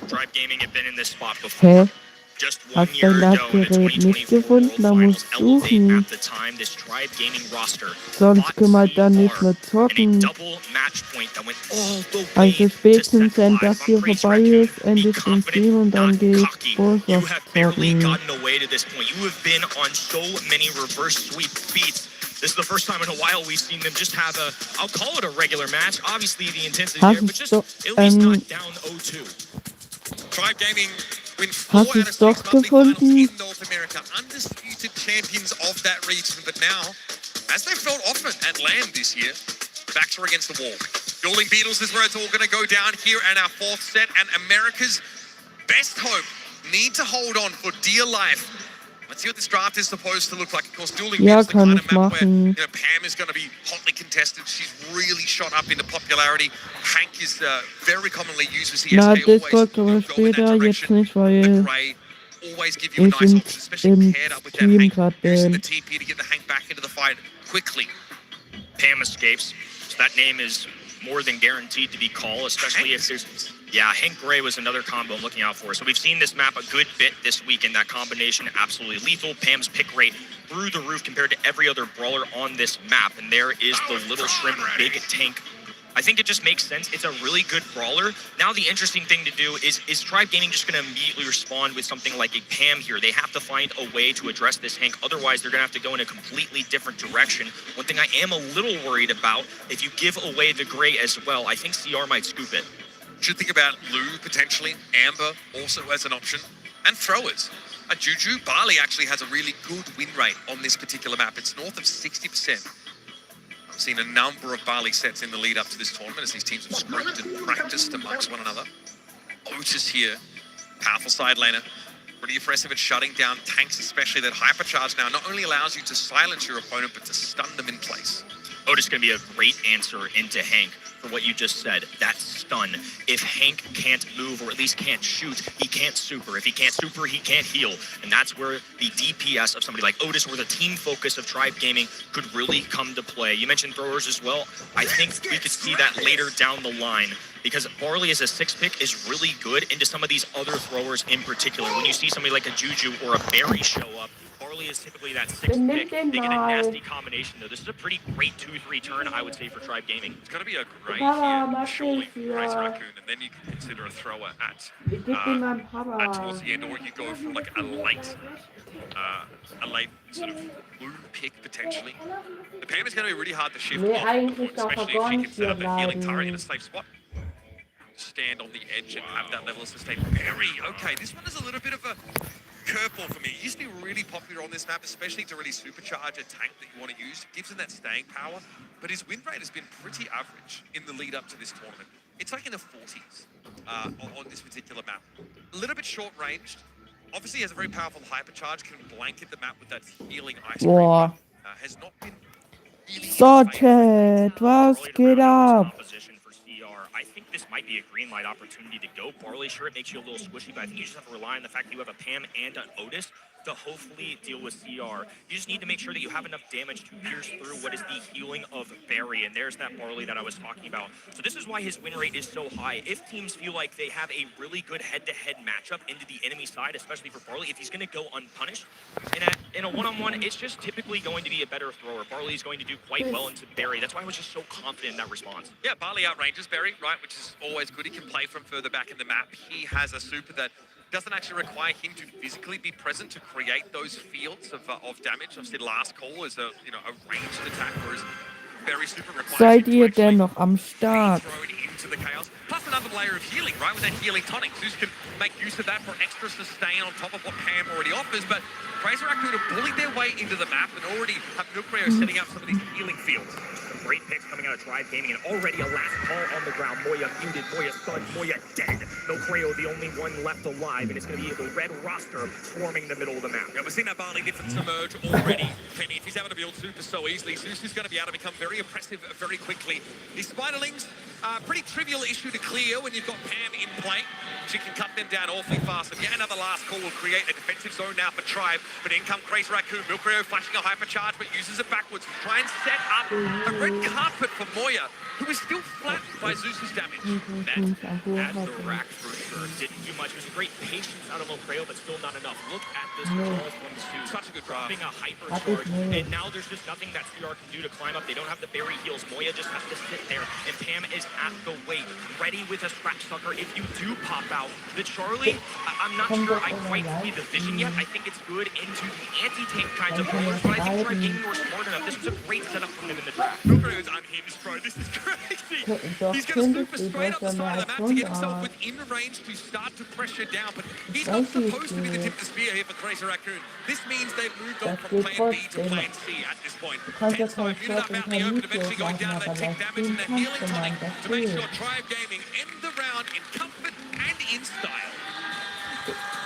Tribe Gaming had been in this spot before. Just 1 Hast year dein ago in the Ladegerät nicht 2024 World gefunden? Da Finals, musst du Elevate suchen. at the time, this Tribe Gaming roster Sonst fought können wir dann nicht CR mehr in a zocken. double match point that went all the way Also to spätestens, set wenn 5. das hier I'm Crazy vorbei Raccoon. ist, endet Be den confident, Stream und dann not geht's cocky. Brawl You Stars have barely zocken. gotten away to this point. You have been on so many reverse sweep beats. This is the first time in a while we've seen them just have a, I'll call it a regular match. Obviously the intensity there, but just at least not down 0-2. Tribe Gaming win 4 Hast du out of es 6 doch monthly finals gefunden? in North America. Undisputed champions of that region. But now, as they've felt often at LAN this year, backs are against the wall. Dueling Beatles is where it's all going to go down here in our 4th set. And America's best hope need to hold on for dear life. Let's see what this draft is supposed to look like. Of course, Dueling Ja, Beatles, the kann kind ich of map where machen. Pam is going to be hotly contested. She's really shot up into popularity. Hank is very commonly used as Na, CSK. Discord aber später, jetzt nicht, weil Always give you a ich nice im, option, especially im paired up with that Stream Hank, gerade using the bin. TP to get the Hank back into the fight quickly. Pam escapes. So that name is more than guaranteed to be call, especially if there's... Yeah, Hank Gray was another combo I'm looking out for. So we've seen this map a good bit this week, and that combination absolutely lethal. Pam's pick rate through the roof compared to every other brawler on this map. And there is the Little Shrimp big tank. I think it just makes sense. It's a really good brawler. Now the interesting thing to do is Tribe Gaming just going to immediately respond with something like a Pam here? They have to find a way to address this Hank. Otherwise, they're going to have to go in a completely different direction. One thing I am a little worried about, if you give away the Gray as well, I think CR might scoop it. Should think about Lou potentially, Amber also as an option, and throwers. A Juju, Barley actually has a really good win rate on this particular map. It's north of 60%. I've seen a number of Barley sets in the lead up to this tournament as these teams have scripted and practiced amongst one another. Otis here, powerful side laner. Pretty impressive at shutting down tanks, especially that hypercharge now not only allows you to silence your opponent, but to stun them in place. Otis is going to be a great answer into Hank for what you just said, that stun. If Hank can't move, or at least can't shoot, he can't super. If he can't super, he can't heal. And that's where the DPS of somebody like Otis or the team focus of Tribe Gaming could really come to play. You mentioned throwers as well. I think we could see that later down the line, because Barley as a 6-pick is really good into some of these other throwers in particular. When you see somebody like a Juju or a Barry show up, Barley is typically that 6th pick. They get a nasty combination, though. This is a pretty great 2-3 turn, I would say, for Tribe Gaming. It's going to be a great Papa, here, mach surely, ich for Razor ja. Raccoon, and then you can consider a thrower at Gib mir meinen towards Papa. the end, or you go for like a late sort of blue pick potentially. The Pam is going to be really hard to shift Nee, off, eigentlich darf er especially gar if she nicht can set hier up a healing turret in a bleiben. safe spot. Stand on the edge and have that level of sustain. Very okay. This one is a little bit of a curveball for me. It used to be really popular on this map, especially to really supercharge a tank that you want to use. It gives him that staying power, but his win rate has been pretty average in the lead up to this tournament. It's like in the 40s on this particular map. A little bit short ranged. Obviously, he has a very powerful hypercharge, can blanket the map with that healing ice cream. Boah. Has not been really So, in favor. Chat, was Early geht round ab? opposition for CR. I think this might be a green light opportunity to go. Barley, sure, it makes you a little squishy, but I think you just have to rely on the fact that you have a Pam and an Otis to hopefully deal with CR. You just need to make sure that you have enough damage to pierce through what is the healing of Barry, and there's that Barley that I was talking about. So this is why his win rate is so high. If teams feel like they have a really good head-to-head matchup into the enemy side, especially for Barley, if he's going to go unpunished, in a one-on-one, it's just typically going to be a better thrower. Barley's going to do quite well into Barry. That's why I was just so confident in that response. Yeah, Barley outranges Barry, right, which is always good. He can play from further back in the map. He has a super that doesn't actually require him to physically be present to create those fields of damage. Obviously, last call is a ranged attack, whereas Barry super requires Seid him to ihr actually denn noch am be Start? thrown into the chaos. Plus another layer of healing, right? With that healing tonic, Zeus can make use of that for extra sustain on top of what Pam already offers. But Crazy Raccoon have bullied their way into the map and already have Milkreo setting up some of these healing fields. Some great picks coming out of Tribe Gaming, and already a last call on the ground. Moya muted, Moya stunned, Moya dead. Milkreo the only one left alive, and it's going to be the red roster swarming the middle of the map. Yeah, we've seen that Barley difference emerge already. Penny, if he's able to build super so easily, Zeus is going to be able to become very oppressive very quickly. These Spiderlings, pretty trivial issue to clear when you've got Pam in play. She can cut them down awfully fast, and yet another last call will create a defensive zone now for Tribe. But in come Crazy Raccoon, Milkreo flashing a hypercharge, but uses it backwards to try and set up a red carpet for Moya, who is still flattened by Zeus's damage. That has the rack for sure. Didn't do much. It was great patience out of Milkreo, but still not enough. Look at this ball from Zeus. Such a good draft. Dropping a hyper charge, and now there's just nothing that CR can do to climb up. They don't have the berry heals. Moya just has to sit there, and Pam is at the wait, ready with a scratch sucker if you do pop out. The Charlie, I'm not sure I quite see the vision yet. I think it's good into the anti-tank kinds of bowlers, but I think Tribe Gaming were smart enough. This was a great setup for him in the draft. Milkreo's unhinged, bro. This is crazy. He's going to super straight up the side of the map to get himself within range to start to pressure down, but he's not supposed to be the tip of the spear here for Crazy Raccoon. This means they've moved on from plan B to plan C at this point. Tense time, muted up out in the open, eventually going down that tick damage and the healing tonic to make sure Tribe Gaming end the round in comfort and in style.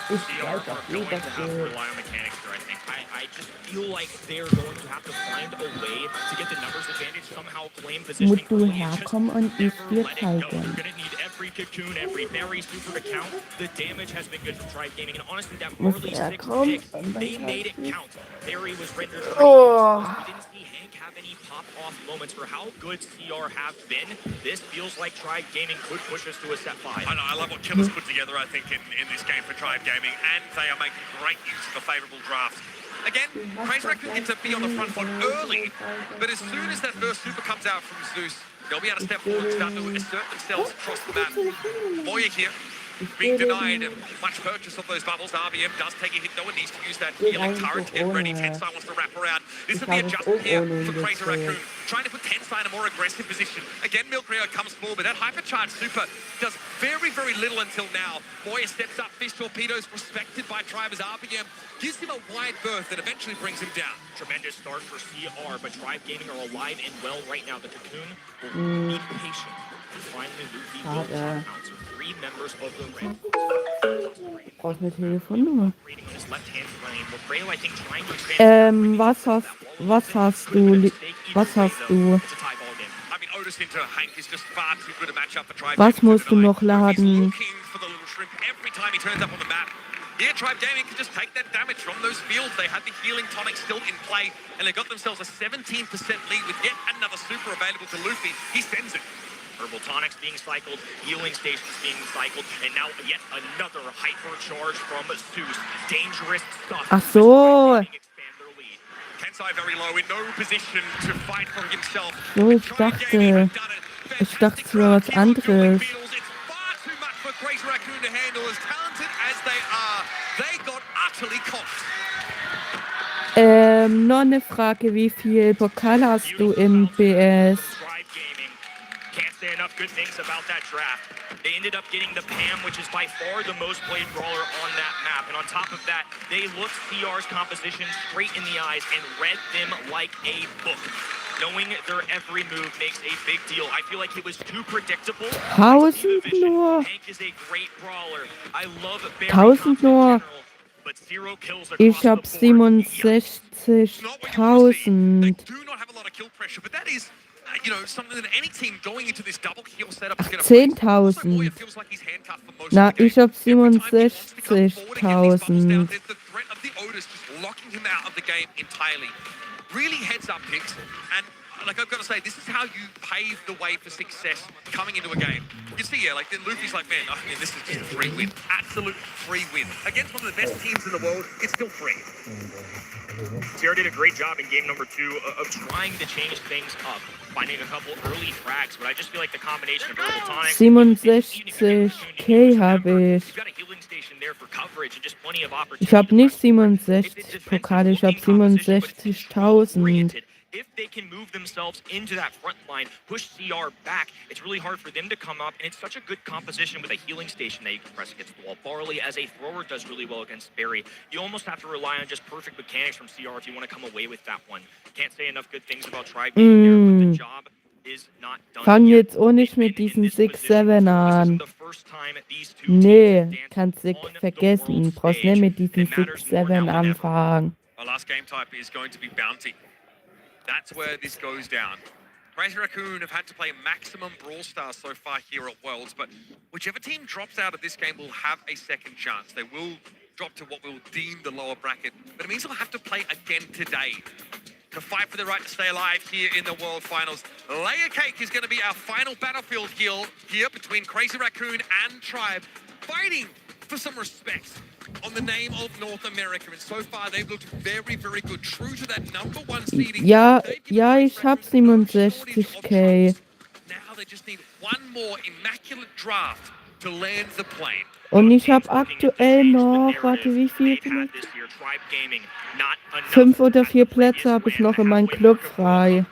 Ich CR weiß are auch going nie, to dass have to wir rely on mechanics here, I think. I just feel like they're going to have to find a way to get the numbers advantage, somehow claim positioning. musst du early and just herkommen und ich never dir let it go. They're zeigen. going to need every cocoon, every berry super to count. The damage has been good from Tribe Gaming, and honestly, that Muss early er 6 kommen pick, und they dann made it halt count. Barry was rendered. Oh. We didn't see Hank have any pop-off moments for how good CR have been. This feels like Tribe Gaming could push us to a set 5. I know, I love what Killer's put together, I think, in this game for Tribe Gaming, and they are making great use of a favourable draft. Again, Crazy Raccoon get to be on the front foot early, but as soon as that first super comes out from Zeus, they'll be able to step forward and start to assert themselves across the map. Moya here, being denied much purchase of those bubbles. RBM does take a hit though and needs to use that healing turret to get ready. Tensai wants to wrap around. This is the adjustment here for Crazy Raccoon, trying to put Tensai in a more aggressive position. Again, Milkreo comes forward, but that hypercharge super does very, very little until now. Moya steps up, fish torpedoes respected by Tribe as RBM gives him a wide berth that eventually brings him down. Tremendous start for CR, but Tribe Gaming are alive and well right now. The Cocoon will be patient. Finally, Luffy will Schade. top out. So 3 members of the Red. Brauchst eine Telefonnummer. Rating on his left-hand lane. Milkreo, I think, trying to expand. Was hast du? Was hast du? It's a tie ball game. I mean, Otis into Hank is just far too good a matchup for Tribe Was Gaming musst du tonight. noch laden? He's looking for the little shrimp every time he turns up on the map. Here, Tribe Gaming can just take that damage from those fields. They had the healing tonic still in play, and they got themselves a 17% lead with yet another super available to Luffy. He sends it. Herbal tonics being cycled, healing stations being cycled, and now yet another hyper charge from Zeus. Dangerous stuff. Ach so. Expand their lead. Tensai very low, in no position to fight for himself. So, ich Tribe Gaming dachte, have done it. ich dachte, es wäre was anderes. It's far too much for Crazy Raccoon to handle. As talented as they are, they got utterly cocked. Noch eine Frage, wie viel Pokal hast du im BS? Tribe Gaming. Can't say enough good things about that draft. They ended up getting the Pam, which is by far the most played brawler on that map. And on top of that, they looked CR's composition straight in the eyes and read them like a book. Knowing their every move makes a big deal. I feel like it was too predictable. 1000 nur. Hank is a great brawler. I love Barry 1000 nur. but 0 kills across Ich hab the board. They 67.000. do not have a lot of kill pressure, but that is, something that any team going into this double kill setup is going to 10.000. Na, ich hab 67.000. Otis just locking him out of the game entirely. Really heads up picks, and like I've got to say, this is how you pave the way for success coming into a game. You see, yeah, like then Luffy's like, man, I mean, this is just a free win, absolute free win against one of the best teams in the world. It's still free. Sierra did a great job in game number 2 of trying to change things up, finding a couple early frags, but I just feel like the combination of Herbal Tonic... 67k habe ich. Ich habe nicht 67 Pokale, ich habe 67.000. If they can move themselves into that front line, push CR back, it's really hard for them to come up, and it's such a good composition with a healing station that you can press against the wall. Barley, as a thrower, does really well against Barry. You almost have to rely on just perfect mechanics from CR if you want to come away with that one. Can't say enough good things about Tribe Gaming there, but the job is not done. Fang jetzt auch nicht mit diesen 6-7 an. Nee, kannst du vergessen. Brauchst nicht mit diesen 6-7 anfangen. Our last game type is going to be Bounty. That's where this goes down. Crazy Raccoon have had to play maximum Brawl Stars so far here at Worlds, but whichever team drops out of this game will have a second chance. They will drop to what we'll deem the lower bracket, but it means they'll have to play again today to fight for the right to stay alive here in the World Finals. Layer Cake is going to be our final battlefield here between Crazy Raccoon and Tribe, fighting for some respect on the name of North America, and so far they've looked very, very good, true to that number 1 seeding. Ja, ich hab 67k. Now they just need one more immaculate draft to land the plane. Und ich hab aktuell noch, warte, wie viel bin ich? 5 oder 4 Plätze habe ich noch in meinem Club frei.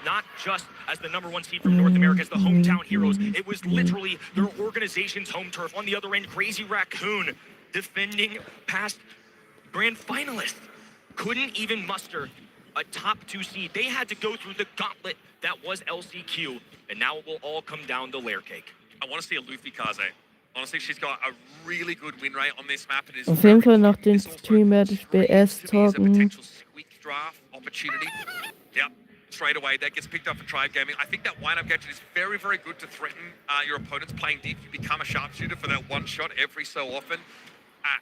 Not just as the number 1 seed from North America, as the hometown heroes. It was literally their organization's home turf. On the other end, Crazy Raccoon, defending past grand finalists, couldn't even muster a top 2 seed. They had to go through the gauntlet that was LCQ, and now it will all come down to Layer Cake. I want to see a Luffy Kaze. Honestly, she's got a really good win rate on this map. It is Auf jeden Fall nach dem Stream werde ich BS zocken. potential squeak draft opportunity. Yep. Straight away, that gets picked up for Tribe Gaming. I think that wind-up gadget is very, very good to threaten your opponents playing deep. You become a sharpshooter for that one shot every so often.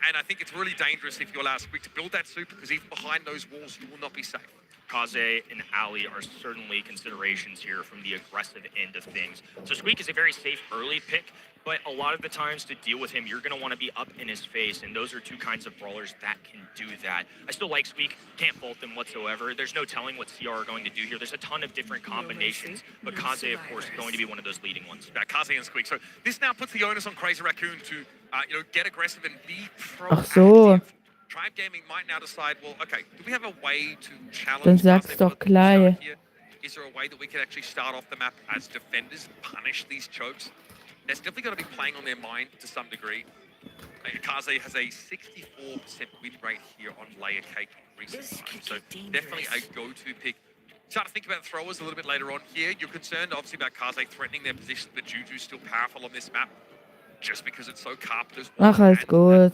And I think it's really dangerous if you allow Squeak to build that super, because even behind those walls, you will not be safe. Kaze and Ali are certainly considerations here from the aggressive end of things. So Squeak is a very safe early pick, but a lot of the times to deal with him, you're going to want to be up in his face, and those are 2 kinds of brawlers that can do that. I still like Squeak, can't fault them whatsoever. There's no telling what CR are going to do here. There's a ton of different combinations, but Kaze, of course, is going to be one of those leading ones. Yeah, Kaze and Squeak. So this now puts the onus on Crazy Raccoon to get aggressive and be proactive. Ach so. Tribe Gaming might now decide, well, okay, do we have a way to challenge? Dann sag's doch gleich. Is there a way that we can actually start off the map as defenders and punish these chokes? That's definitely going to be playing on their mind to some degree. Kaze has a 64% win rate here on Layer Cake in recent times, so definitely a go-to pick. Start to think about throwers a little bit later on here. You're concerned, obviously, about Kaze threatening their position, but Juju's still powerful on this map, just because it's so carpeted as well. Ach, alles gut.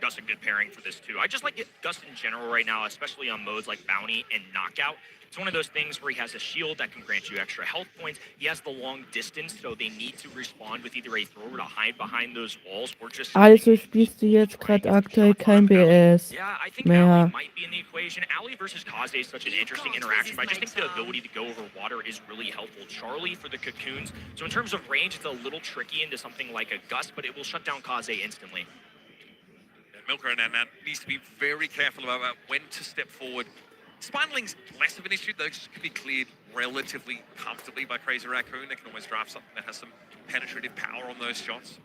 Gus a good pairing for this too. I just like Gus in general right now, especially on modes like Bounty and Knockout. It's one of those things where he has a shield that can grant you extra health points. He has the long distance, so they need to respond with either a thrower to hide behind those walls or just... Also spielst du jetzt gerade aktuell kein BS Yeah, I think mehr. Ali might be in the equation. Ali versus Kaze is such an interesting interaction, but I just think the ability to go over water is really helpful. Charlie for the cocoons. So in terms of range, it's a little tricky into something like a Gus, but it will shut down Kaze instantly. Milker and man needs to be very careful about when to step forward. Spineling's less of an issue. Those can be cleared relatively comfortably by Crazy Raccoon. They can always draft something that has some penetrative power on those shots.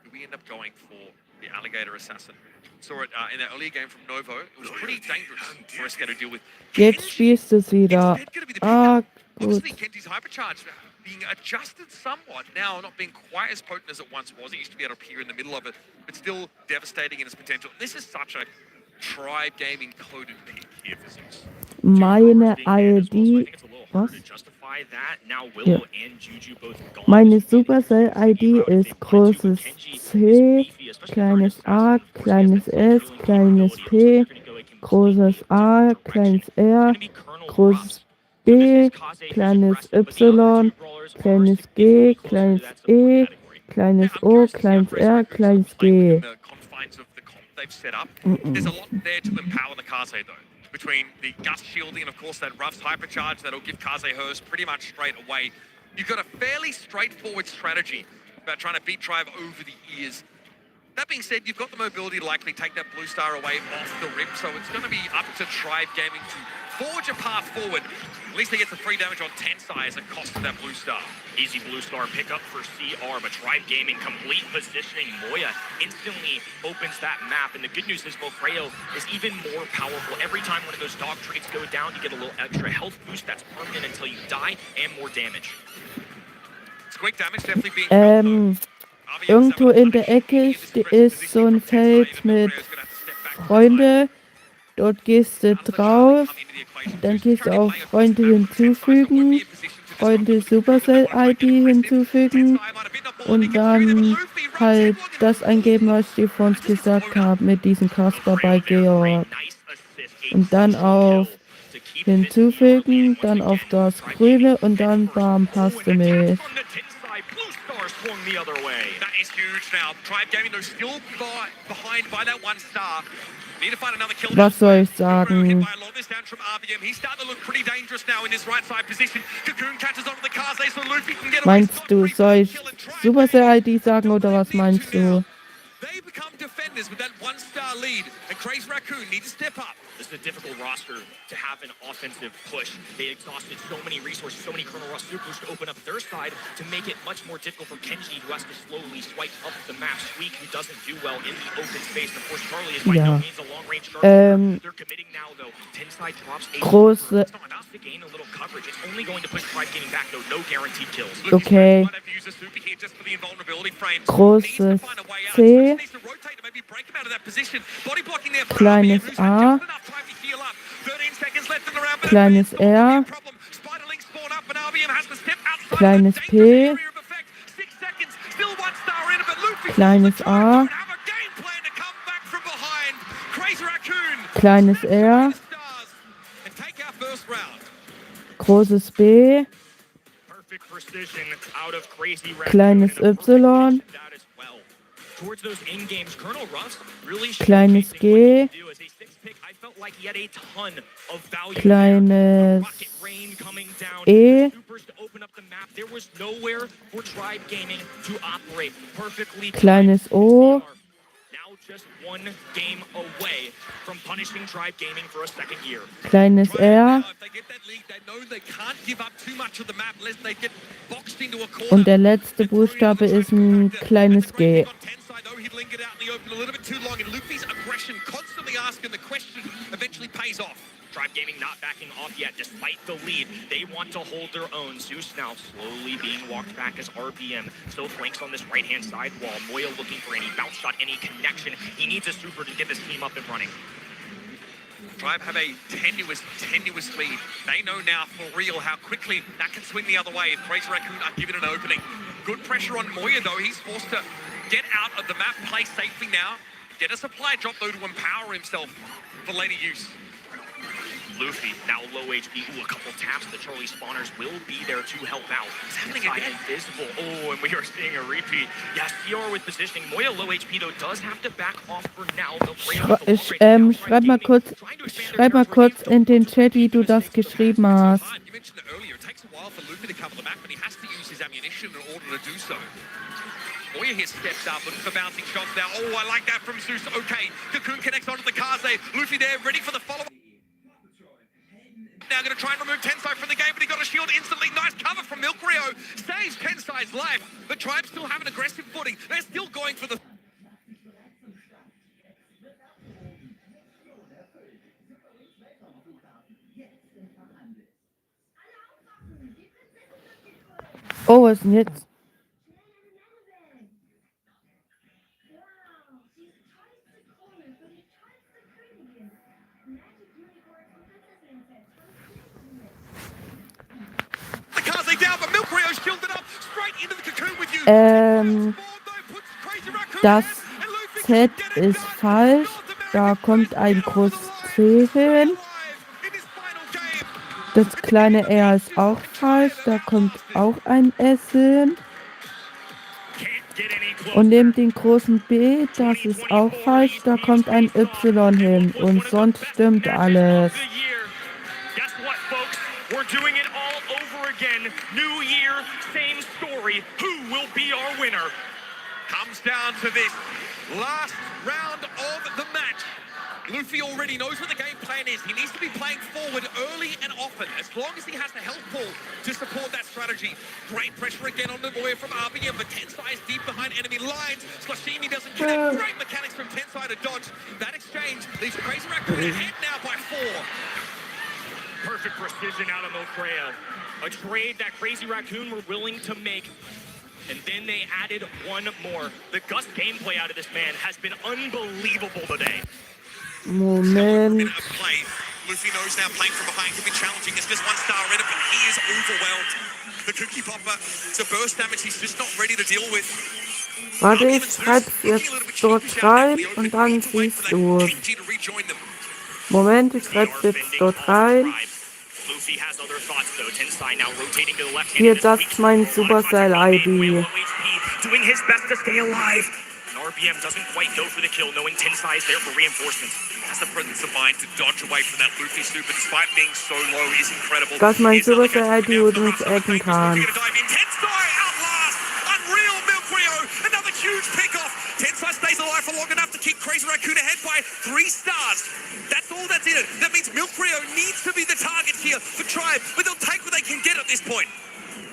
Do we end up going for the Alligator Assassin? Saw it in that earlier game from Novo. It was pretty dangerous for SK to deal with. Jetzt spielst du es wieder. Ah, gut. Obviously, Kenty's hypercharge being adjusted somewhat now, not being quite as potent as it once was. It used to be able to appear in the middle of it, but still devastating in its potential. This is such a Tribe Gaming coded pick here for Zeus. Meine ID. Was? Ja. Meine Supercell-ID ist großes C, kleines a, kleines s, kleines p, großes A, kleines R, großes B, kleines Y, kleines G, kleines E, kleines O, kleines R, kleines G. confines of the comp they've set up. There's a lot there to empower the Kaze though. Between the gust shielding and of course that Ruff's hypercharge that'll give Kaze hers pretty much straight away. You've got a fairly straightforward strategy about trying to beat Tribe over the ears. That being said, you've got the mobility to likely take that blue star away off the rip, so it's going to be up to Tribe Gaming to forge a path forward. At least they get the free damage on Tensai as a cost of that blue star. Easy blue star pickup for CR, but Tribe Gaming complete positioning. Moya instantly opens that map, and the good news is Volfreo is even more powerful. Every time one of those dog traits go down, you get a little extra health boost that's permanent until you die, and more damage. It's quick damage definitely being Irgendwo in der Ecke ist so ein Feld mit Freunde. Dort gehst du drauf. Dann gehst du auf Freunde hinzufügen. Freunde Supercell-ID hinzufügen. Und dann halt das eingeben, was ich dir vor uns gesagt habe, mit diesem Kasper bei Georg. Und dann auf hinzufügen, dann auf das Grüne und dann bam, hast du mich. Swung the other way. That is huge now. Tribe Gaming though still behind by that one star. Need to find another kill. Was soll ich sagen? Meinst du, soll ich Supercell-ID sagen oder was meinst du? They become defenders with that one-star lead, and Crazy Raccoon need to step up. This is a difficult roster to have an offensive push. They exhausted so many resources, so many Colonel Russ supers to open up their side to make it much more difficult for Kenji, who has to slowly swipe up the map. Squeak, who doesn't do well in the open space. Of course, Charlie is by no means a long-range guard. They're committing now, though. Tensai drops a große it's not enough to gain a little coverage. It's only going to push Tribe getting back, though. No guaranteed kills. Okay. Großes C. Kleines A. Kleines R. Kleines P. Kleines A. Kleines R. Großes B. Kleines Y. Kleines G. Kleines E. Kleines O. Kleines R. Und der letzte Buchstabe ist ein kleines G. Tribe Gaming not backing off yet, despite the lead. They want to hold their own. Zeus now slowly being walked back as RPM still flanks on this right-hand side wall. Moya looking for any bounce shot, any connection. He needs a super to get this team up and running. Tribe have a tenuous lead. They know now for real how quickly that can swing the other way if Crazy Raccoon are given an opening. Good pressure on Moya though. He's forced to get out of the map, play safely now. Get a supply drop though to empower himself for later use. Luffy, now low HP. Ooh, a couple taps. The Charlie spawners will be there to help out. It's happening again. Invisible. Oh, and we are seeing a repeat. Yeah, CR with positioning. Moya low HP though does have to back off for now. Schreib mal kurz in den Chat, wie du das geschrieben hast. You mentioned it earlier. It takes a while for Luffy to cover the map, but he has to use his ammunition in order to do so. Moya here steps up, looking for bouncing shots now. Oh, I like that from Zeus. Okay, Cocoon connects onto the Kaze. Luffy there, ready for the follow-up. Now going to try and remove Tensai from the game, but he got a shield instantly. Nice cover from Milkrio. Saves Tensai's life, but Tribe still have an aggressive footing. They're still going for the... Oh, was ist denn jetzt? Das Z ist falsch. Da kommt ein großes C hin. Das kleine R ist auch falsch. Da kommt auch ein S hin. Und neben dem großen B, das ist auch falsch, da kommt ein Y hin. Und sonst stimmt alles. Guess what, folks? We're doing it all over again. New year, same story. Who will be our winner? Comes down to this last round of the match. Luffy already knows what the game plan is. He needs to be playing forward early and often, as long as he has the health pool to support that strategy. Great pressure again on the lawyer from RBM, but Tensai is deep behind enemy lines. Slashini doesn't connect. Great mechanics from Tensai to dodge. That exchange leaves Crazy Raccoon ahead now by 4. Perfect precision out of Mocreo. A trade that Crazy Raccoon were willing to make. And then they added one more. The Gus gameplay out of this man has been unbelievable today. Moment. Luffy knows now playing from behind can be challenging. It's just 1 star in it, but he is overwhelmed. The Cookie Popper, it's a burst damage he's just not ready to deal with. Warte, ich schreib's jetzt dort rein und dann siehst du. Moment, ich schreib's jetzt dort rein. Hier, das ist mein Supercell-ID. Doing his best to stay alive. RBM doesn't quite go for the kill, knowing Tensai is there for reinforcements. Has the presence of mind to dodge away from that Luffy super, despite being so low, is incredible. Das ist mein Supercell-ID, wo du mich adden kannst. Tensai outlast! Unreal Milkrio! Another huge pickoff! Tensai stays alive for long enough to keep Crazy Raccoon ahead by 3 stars. That's all that's in it. That means Milkrio needs to be the target here for Tribe, but they'll take what they can get at this point.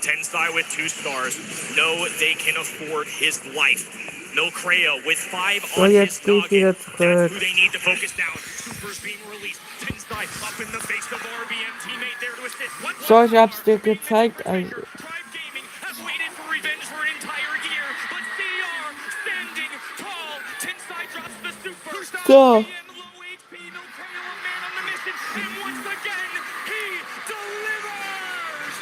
Tensai with 2 stars. No, they can afford his life. Milcreo with 5 So, on his jetzt gehe ich wieder That's zurück. who they need to focus down. Supers being released. Tensai up in the face of RBM teammate there to assist. So, ich hab's dir gezeigt. Also, Tribe Gaming has waited for revenge for an entire year, but CR standing tall. Tensai drops the super. so. RBM low HP. Milcreo a man on the mission, and once again he delivers.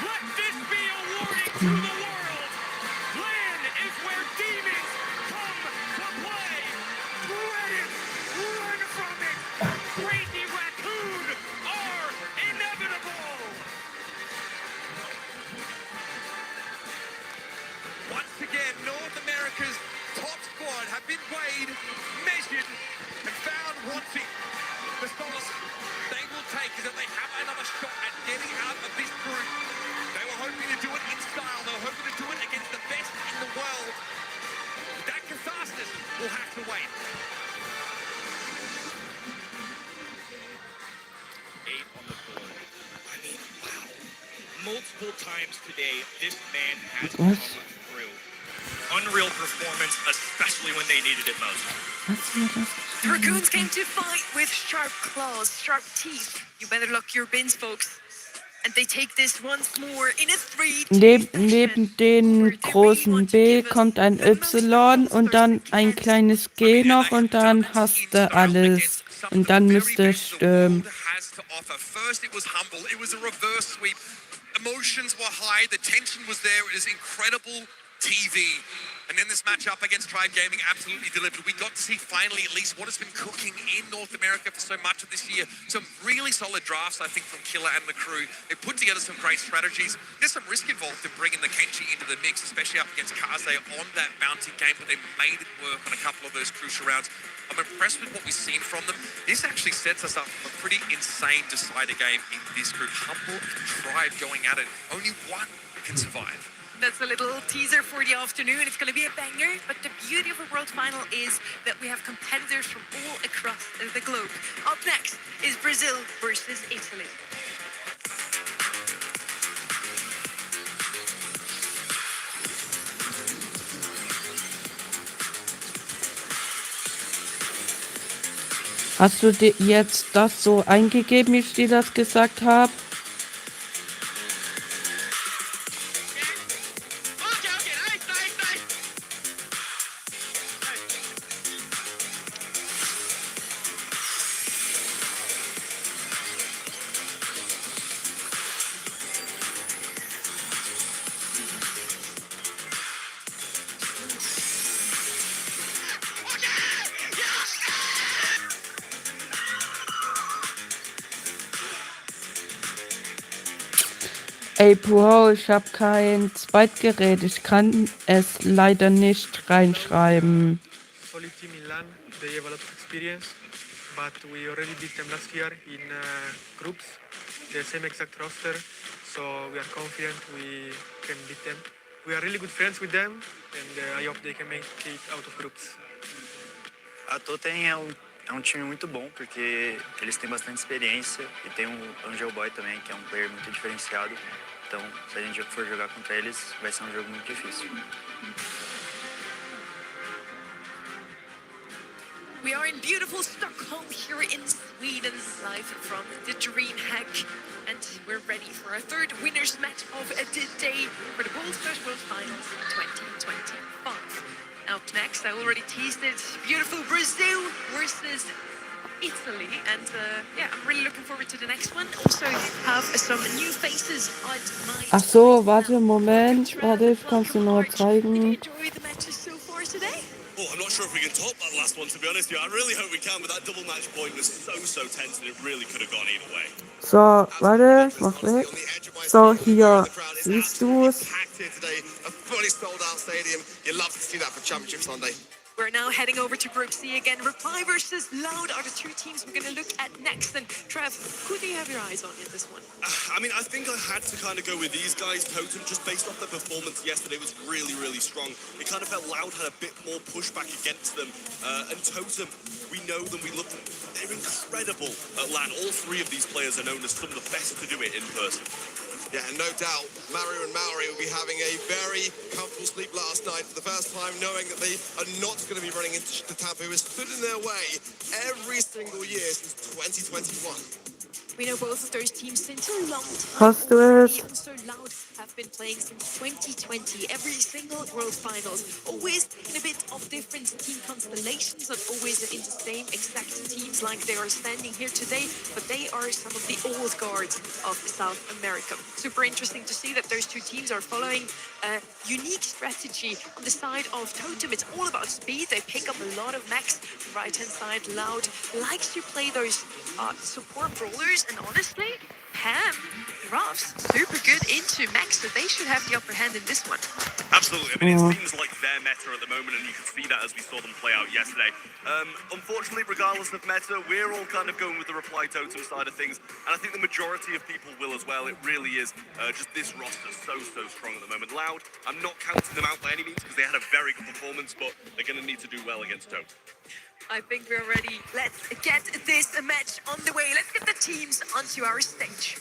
Let this be a warning to the world. Land is where demons come to play. Dread it, run from it. Crazy Raccoon are inevitable. Once again, North America's top squad have been weighed, measured, and found wanting. The solace they will take is that they have another shot at getting out of this group. They were hoping to do it in style. They were hoping to do it against the best in the world. That catharsis will have to wait. 8 on the board. I mean, wow. Multiple times today, this man has come through. Unreal performance, especially when they needed it most. The Raccoons came to fight with sharp claws, sharp teeth. You better lock your bins, folks. And they take this once more in a 3-2 Neben dem großen B kommt ein Y und dann ein kleines G noch und dann hast du alles. Und dann müsste es stimmen. First it was humble, it was a reverse sweep. Emotions were high, the tension was there, it is incredible TV. And then this matchup against Tribe Gaming absolutely delivered. We got to see finally at least what has been cooking in North America for so much of this year. Some really solid drafts, I think, from Killer and the crew. They put together some great strategies. There's some risk involved in bringing the Kenshi into the mix, especially up against Kaze on that bounty game, but they made it work on a couple of those crucial rounds. I'm impressed with what we've seen from them. This actually sets us up for a pretty insane decider game in this group. Humble and Tribe going at it. Only one can survive. That's a little teaser for the afternoon. It's going to be a banger, but the beauty of a World Final is that we have competitors from all across the globe. Up next is Brazil versus Italy. Hast du dir jetzt das so eingegeben, wie ich dir das gesagt habe? Ey, Bro, ich habe kein Zweitgerät. Ich kann es leider nicht reinschreiben. Solid team in LAN. They have a lot of experience, but we already beat them last year in groups. The same exact roster, so we are confident we can beat them. We are really good friends with them, and I hope they can make it out of groups. A Totem é um time muito bom, porque eles têm bastante experiência e tem um Angel Boy também, que é um player muito diferenciado. Então, se a gente for jogar contra eles, vai ser um jogo muito difícil. We are in beautiful Stockholm here in Sweden, live from the DreamHack. And we're ready for our third winner's match of the day for the Brawl Stars World Finals 2025. Up next, I already teased it, beautiful Brazil versus Italy. And yeah, I'm really looking forward to the next one. Also have some new faces on my Ach so, warte, Moment. Warte, ich kann es dir noch zeigen. enjoy the matches so far today? Oh, I'm not sure if we can top that last one, to be honest with you. I really hope we can, but that double match point was so tense and it really could have gone either way. So, warte, ich mach weg. So, hier, siehst du es? Packed here today, a fully sold out stadium. You love to see that for Championship Sunday. We're now heading over to Group C again. Reply versus Loud are the two teams we're going to look at next. And Trev, who do you have your eyes on in this one? I mean, I think I had to kind of go with these guys. Totem, just based off their performance yesterday, was really strong. It kind of felt Loud had a bit more pushback against them. And Totem, we know them, we love them. They're incredible at LAN. All three of these players are known as some of the best to do it in person. Yeah, and no doubt, Maru and Maori will be having a very comfortable sleep last night for the first time, knowing that they are not going to be running into the Tampa, who has stood in their way every single year since 2021. We know both of those teams since a long time. Hast du es? Also Loud have been playing since 2020, every single World Finals, always in a bit of different team constellations, not always in the same exact teams like they are standing here today, but they are some of the old guards of South America. Super interesting to see that those two teams are following a unique strategy. On the side of Totem, it's all about speed. They pick up a lot of mechs. Right-hand side, Loud likes to play those support brawlers, and honestly, Ham, Ruffs, super good into mechs, so they should have the upper hand in this one. Absolutely. I mean, it seems like their meta at the moment, and you can see that as we saw them play out yesterday. Unfortunately, regardless of meta, we're all kind of going with the Reply Totem side of things, and I think the majority of people will as well. It really is just this roster so strong at the moment. Loud, I'm not counting them out by any means because they had a very good performance, but they're going to need to do well against Totem. I think we're ready. Let's get this match on the way. Let's get the teams onto our stage.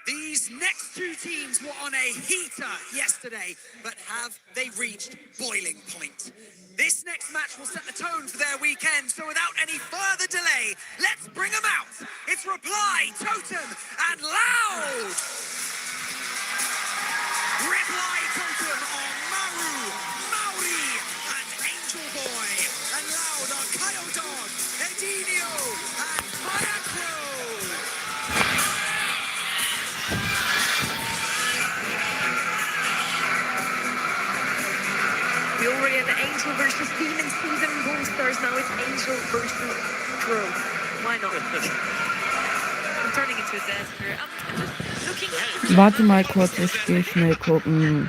These next two teams were on a heater yesterday, but have they reached boiling point? This next match will set the tone for their weekend, so without any further delay, let's bring them out. It's Reply, Totem, and Loud! Reply Totem on Maru, Maori, and Angel Boy, and Loud on Kyodon, Edinio, and Firecrow! We already had the Angel versus Demon season in Brawl Stars. Now it's Angel versus Crow. Why not? I'm turning into a dance here. I'm just looking at... Warte mal kurz, ich gehe schnell gucken.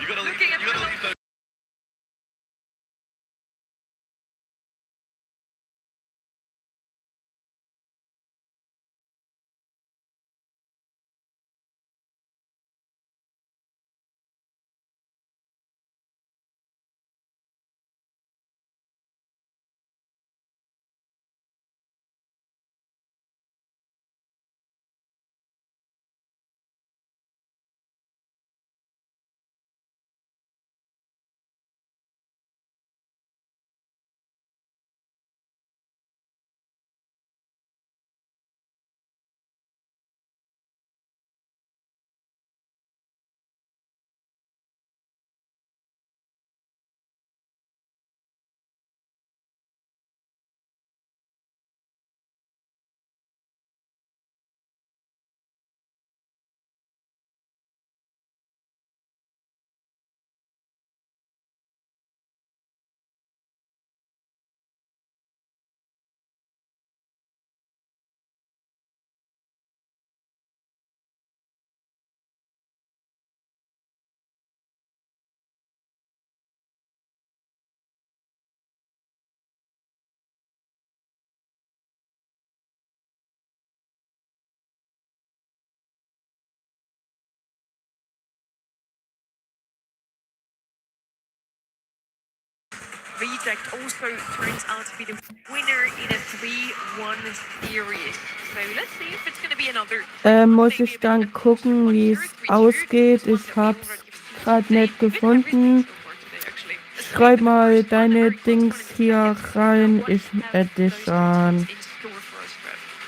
reject also turns out to be the winner in a 3-1 series. So let's see if it's going to be another. Muss ich dann gucken, wie es ausgeht. Ich hab's gerade nicht gefunden. Schreib mal deine Dings hier rein. Ich add dich an.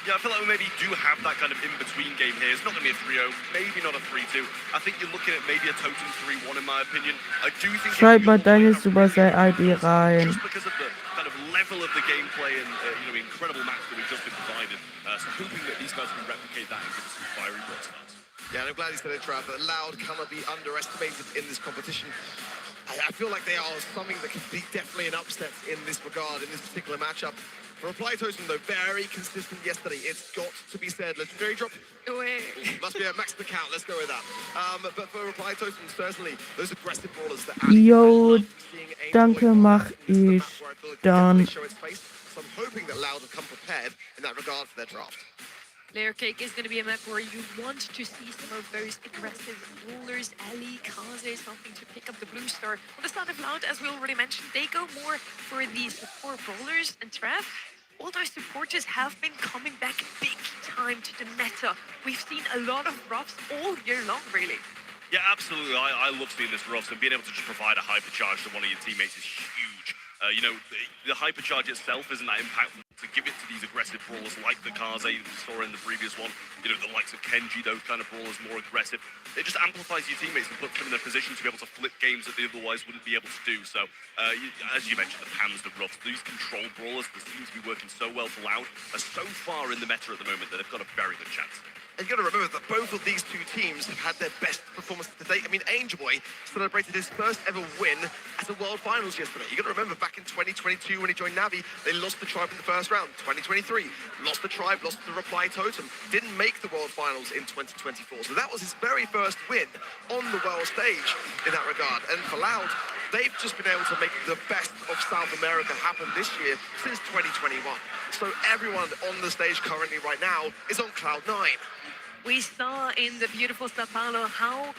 Yeah, I feel like we maybe do have that kind of in-between game here. It's not going to be a 3-0, maybe not a 3-2. I think you're looking at maybe a totem 3-1 in my opinion. I do think Schreib mal deine Supercell-ID rein. just because of the kind of level of the gameplay and you know, incredible match that we've just been provided. So hoping that these guys can replicate that and give us some fiery Brawl Stars. Yeah, and I'm glad you said it, Trav, that Loud cannot be underestimated in this competition. I feel like they are something that can be definitely an upset in this regard, in this particular matchup. For Reply Totem, though, very consistent yesterday. It's got to be said. Legendary drop. Must be a max the count. Let's go with that. But for Reply Totem, certainly, those aggressive brawlers that Jo, danke, mach ich dann. show its face. So I'm hoping that Loud have come prepared in that regard for their draft. Layer Cake is going to be a map where you want to see some of those aggressive brawlers. Ali, Kaze, something to pick up the blue star. On the side of Loud, as we already mentioned, they go more for the support brawlers. And Trev, all those supporters have been coming back big time to the meta. We've seen a lot of roughs all year long, really. Yeah, absolutely. I love seeing this roughs and being able to just provide a hypercharge to one of your teammates is huge. You know, the hypercharge itself isn't that impactful. To give it to these aggressive brawlers like the Kaze we saw in the previous one, you know, the likes of Kenji, those kind of brawlers, more aggressive. It just amplifies your teammates and puts them in a position to be able to flip games that they otherwise wouldn't be able to do. So, as you mentioned, the Pams, the Ruffs, these control brawlers that seem to be working so well for Loud are so far in the meta at the moment that they've got a very good chance. And you've got to remember that both of these two teams have had their best performance to date. I mean, Angel Boy celebrated his first ever win at the World Finals yesterday. You've got to remember back in 2022 when he joined Navi, they lost the Tribe in the first round. 2023, lost the Tribe, lost the Reply Totem. Didn't make the World Finals in 2024. So that was his very first win on the world stage in that regard. And for Loud, they've just been able to make the best of South America happen this year since 2021. So everyone on the stage currently right now is on Cloud 9. We saw in the beautiful Sao Paulo how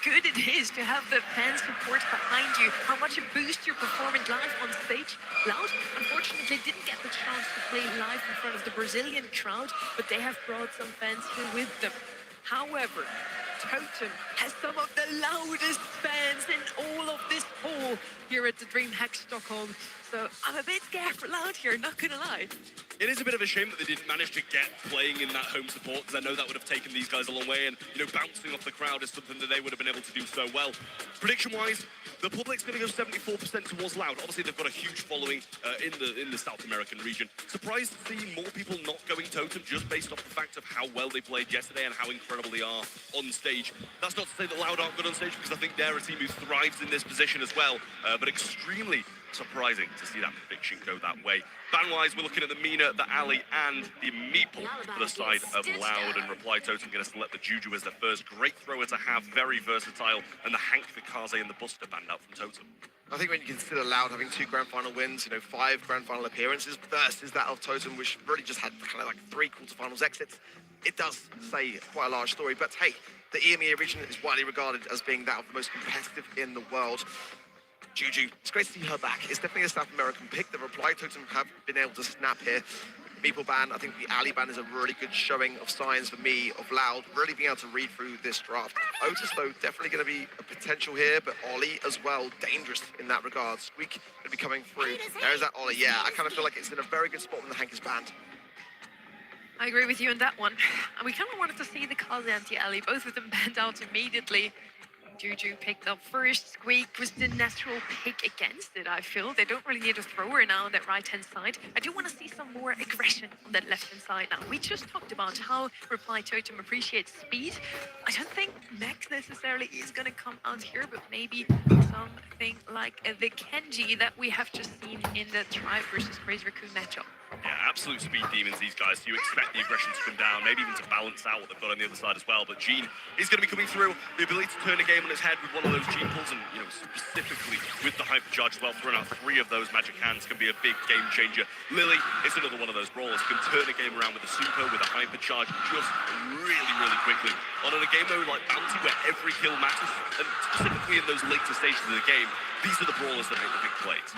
good it is to have the fan support behind you, how much it boosts your performance live on stage. Loud, unfortunately, didn't get the chance to play live in front of the Brazilian crowd, but they have brought some fans here with them. However, Totem has some of the loudest fans in all of this hall here at the DreamHack Stockholm. So I'm a bit scared for Loud here, not gonna lie. It is a bit of a shame that they didn't manage to get playing in that home support, because I know that would have taken these guys a long way, and, you know, bouncing off the crowd is something that they would have been able to do so well. Prediction-wise, the public's going to go 74% towards Loud. Obviously, they've got a huge following in the South American region. Surprised to see more people not going Totem just based off the fact of how well they played yesterday and how incredible they are on stage. That's not to say that Loud aren't good on stage, because I think they're a team who thrives in this position as well, but extremely surprising to see that prediction go that way. Ban-wise, we're looking at the Mina, the Ali, and the Meeple for the side of Loud, and Reply Totem going to select the Juju as their first. Great thrower to have, very versatile, and the Hank, the Kaze, and the Buster banned out from Totem. I think when you consider Loud having 2 grand final wins, you know, 5 grand final appearances versus that of Totem, which really just had kind of like 3 quarterfinals exits, it does say quite a large story. But hey, the EMEA region is widely regarded as being that of the most competitive in the world. Juju, it's great to see her back. It's definitely a South American pick. The Reply Totem have been able to snap here. Meeple ban, I think the Ali ban is a really good showing of signs for me of Loud really being able to read through this draft. Otis, though, definitely going to be a potential here, but Ollie as well, dangerous in that regard. Squeak going to be coming through. There's that Ollie. Yeah, I kind of feel like it's in a very good spot when the Hank is banned. I agree with you on that one. And we kind of wanted to see the Kaze and the Ali, both of them banned out immediately. Juju picked up first. Squeak was the natural pick against it, I feel. They don't really need a thrower now on that right-hand side. I do want to see some more aggression on that left-hand side now. We just talked about how Reply Totem appreciates speed. I don't think Max necessarily is going to come out here, but maybe something like the Kenji that we have just seen in the Tribe versus Crazy Raccoon matchup. Yeah, absolute speed demons, these guys. So you expect the aggression to come down, maybe even to balance out what they've got on the other side as well. But Gene is going to be coming through. The ability to turn a game on its head with one of those Gene pulls, and, you know, specifically with the hypercharge as well, throwing out 3 of those magic hands can be a big game changer. Lily is another one of those brawlers, can turn a game around with a super, with a hypercharge, just really, really quickly. On a game mode like Bounty, where every kill matters, and specifically in those later stages of the game, these are the brawlers that make the big plays.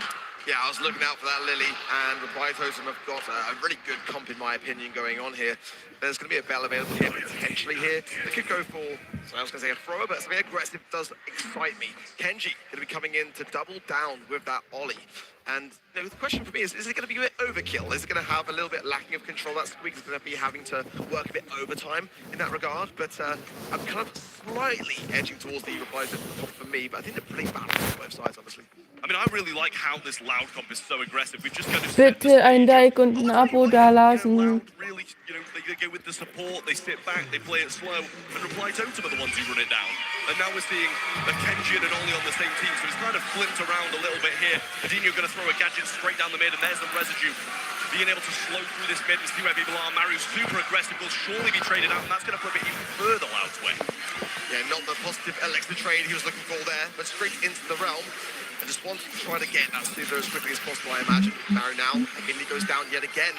Yeah, I was looking out for that, Lily, and Reply Totem have got a really good comp, in my opinion, going on here. There's going to be a bell available here, potentially here. They could go for, so I was going to say a thrower, but something aggressive does excite me. Kenji going to be coming in to double down with that Ollie. And you know, the question for me is it going to be a bit overkill? Is it going to have a little bit lacking of control? That Squeak is going to be having to work a bit overtime in that regard. But I'm kind of slightly edging towards the replies at the top for me. But I think they're pretty balanced on both sides, honestly. I mean, I really like how this loud comp is so aggressive. We've just kind of Bitte ein Like und ein Abo dalassen. really, you know, they go with the support, they sit back, they play it slow, and Reply Totem are the ones who run it down. And now we're seeing a Kenji and an Ollie on the same team, so it's kind of flipped around a little bit here. Adinho going to throw a gadget straight down the mid, and there's the residue. Being able to slow through this mid and see where people are. Maru's super aggressive, will surely be traded out, and that's going to flip it even further Loud's way. Yeah, not the positive elixir trade he was looking for there, but straight into the realm. And just wants to try to get that Slither as quickly as possible, I imagine. Maru now, again, he goes down yet again.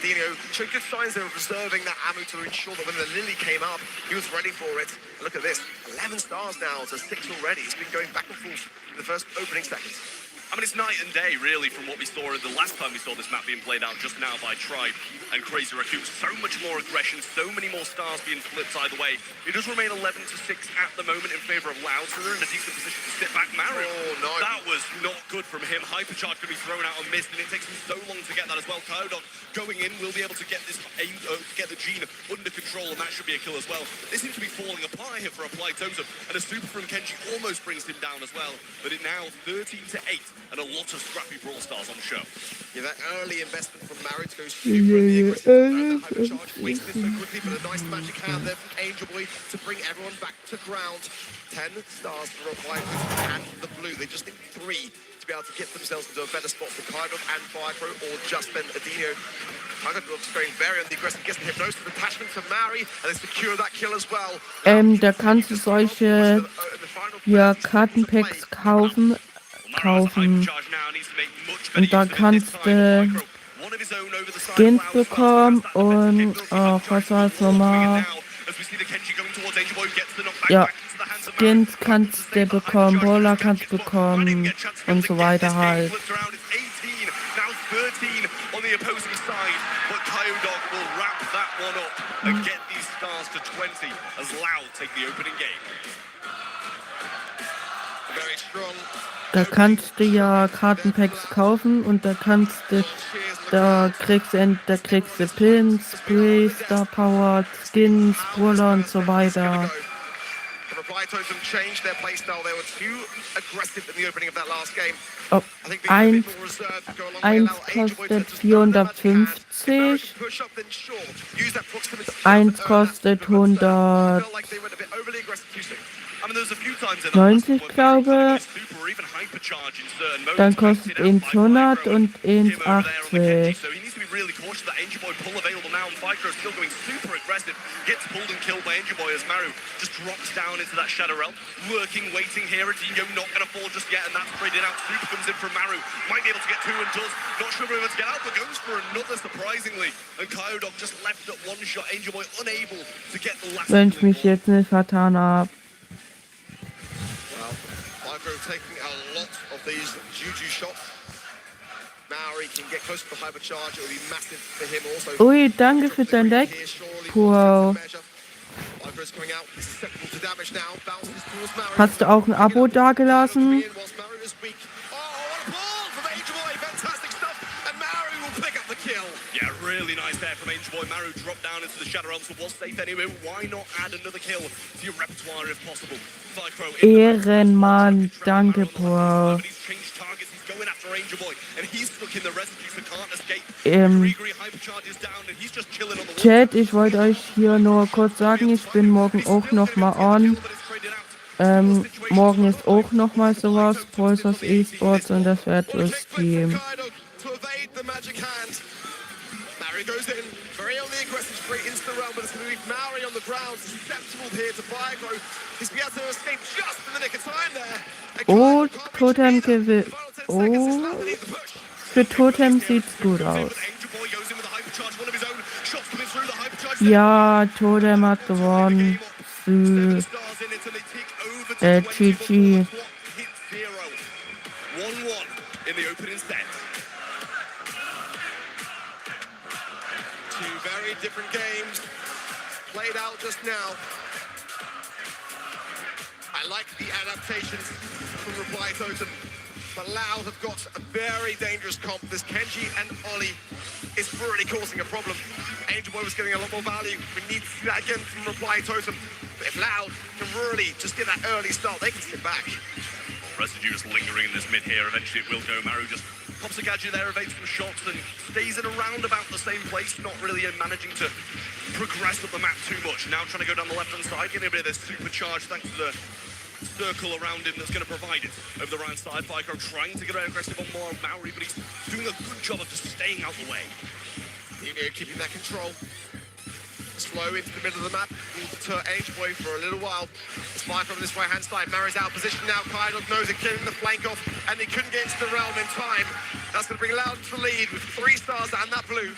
Dino showed good signs they were preserving that ammo to ensure that when the Lily came up, he was ready for it. And look at this, 11 stars now to 6 already. He's been going back and forth in the first opening seconds. I mean, it's night and day, really, from what we saw the last time we saw this map being played out just now by Tribe and Crazy Raccoon. So much more aggression, so many more stars being flipped either way. It does remain 11-6 at the moment in favour of Loud, so they're in a decent position to sit back. Maru, no. That was not good from him. Hypercharge could be thrown out and missed, and it takes him so long to get that as well. Kyodok going in will be able to get this get the Gene under control, and that should be a kill as well. They seem to be falling apart here for Applied Totem, and a super from Kenji almost brings him down as well. But it now 13-8. And a lot of scrappy Brawl Stars on show. Yeah, that early investment from Maru to go super hypercharge, wasted so quickly, but a nice magic hand there from Angel Boy to bring everyone back to ground. 10 stars for Reply and the blue. They just need 3 to be able to get themselves into a better spot for Kydok and Firecrow, or just Ben Adino. Kydok's going very on the aggressive, gets the hypnosis attachment to Mari, and they secure that kill as well. Da kannst du solche Kartenpacks kaufen. Und da kannst du Skins bekommen und was war es nochmal? Ja, Skins kannst du bekommen, Brawler kannst du bekommen und so weiter halt. Da kannst du ja Kartenpacks kaufen und da kriegst du Pins, Sprays, Star Power, Skins, Brawler und so weiter. Oh, eins kostet 450, eins kostet 190, glaube. Dann kostet eins 100 und eins 80. Really cautious that Angel Boy pull available now, and Firecrow still going super aggressive, gets pulled and killed by Angel Boy as Maru just drops down into that Shadow Realm, lurking, waiting here. Adinho not going to fall just yet, and that's traded out. Super comes in from Maru, might be able to get 2 and does, not sure whether to get out, but goes for another surprisingly, and Kyodok just left at one shot. Angel Boy unable to get the last. Wenn ich mich jetzt nicht vertan habe. Well, Firecrow taking a lot of these juju shots. Ui, danke für dein Deck. Wow. Hast du auch ein Abo dagelassen? Yeah, really nice there from Angel Boy. Maru dropped down into the Shadow Realm, so was safe anyway. Why not add another kill to your repertoire if possible? Ehrenmann, danke, Bro. Chat, ich wollte euch hier nur kurz sagen, ich bin morgen auch nochmal on. Morgen ist auch nochmal sowas, Brawl Stars E-Sports, und das wird das Stream. Mary goes in, very only aggressive straight into the realm, but it's going to leave Mary on the ground, susceptible here to Firecrow. He's been able to escape just in the nick of time there. Oh, Totem gewinnt. Oh, für Totem sieht's gut aus. Ja, Totem hat gewonnen. GG. in the open instead. Two very different games played out just now. I like the adaptations from Reply Totem, but Loud have got a very dangerous comp. This Kenji and Ollie is really causing a problem. Angel Boy was getting a lot more value. We need to see that again from Reply Totem. But if Loud can really just get that early start, they can sit back. Residue just lingering in this mid here. Eventually it will go. Maru just pops a gadget there, evades some shots, and stays in around about the same place, not really managing to progress up the map too much. Now trying to go down the left-hand side, getting a bit of this supercharge thanks to the circle around him that's going to provide it. Over the right side, Fyco trying to get aggressive on more Maori, but he's doing a good job of just staying out the way. Keeping that control. Slow into the middle of the map. Will deter Angel Boy for a little while. Spike on this right-hand side. Mari's out of position now. Kydog knows it, getting the flank off, and he couldn't get into the realm in time. That's going to bring Loud to the lead with 3 stars and that blue.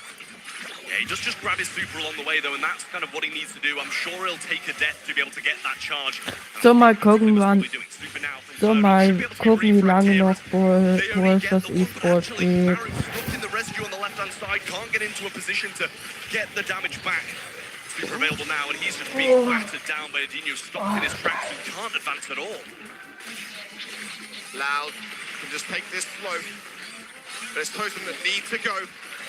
Yeah, he does just grab his super along the way, though, and that's kind of what he needs to do. I'm sure he'll take a death to be able to get that charge. So mal gucken, wie lange noch Brawl Stars E-Sport geht. In the residue on the left-hand side, can't get into a position to get the damage back. Super available now, and he's just being battered down by Adinho, stopped in his tracks and can't advance at all. Loud can just take this slow. But it's Totem that need to go.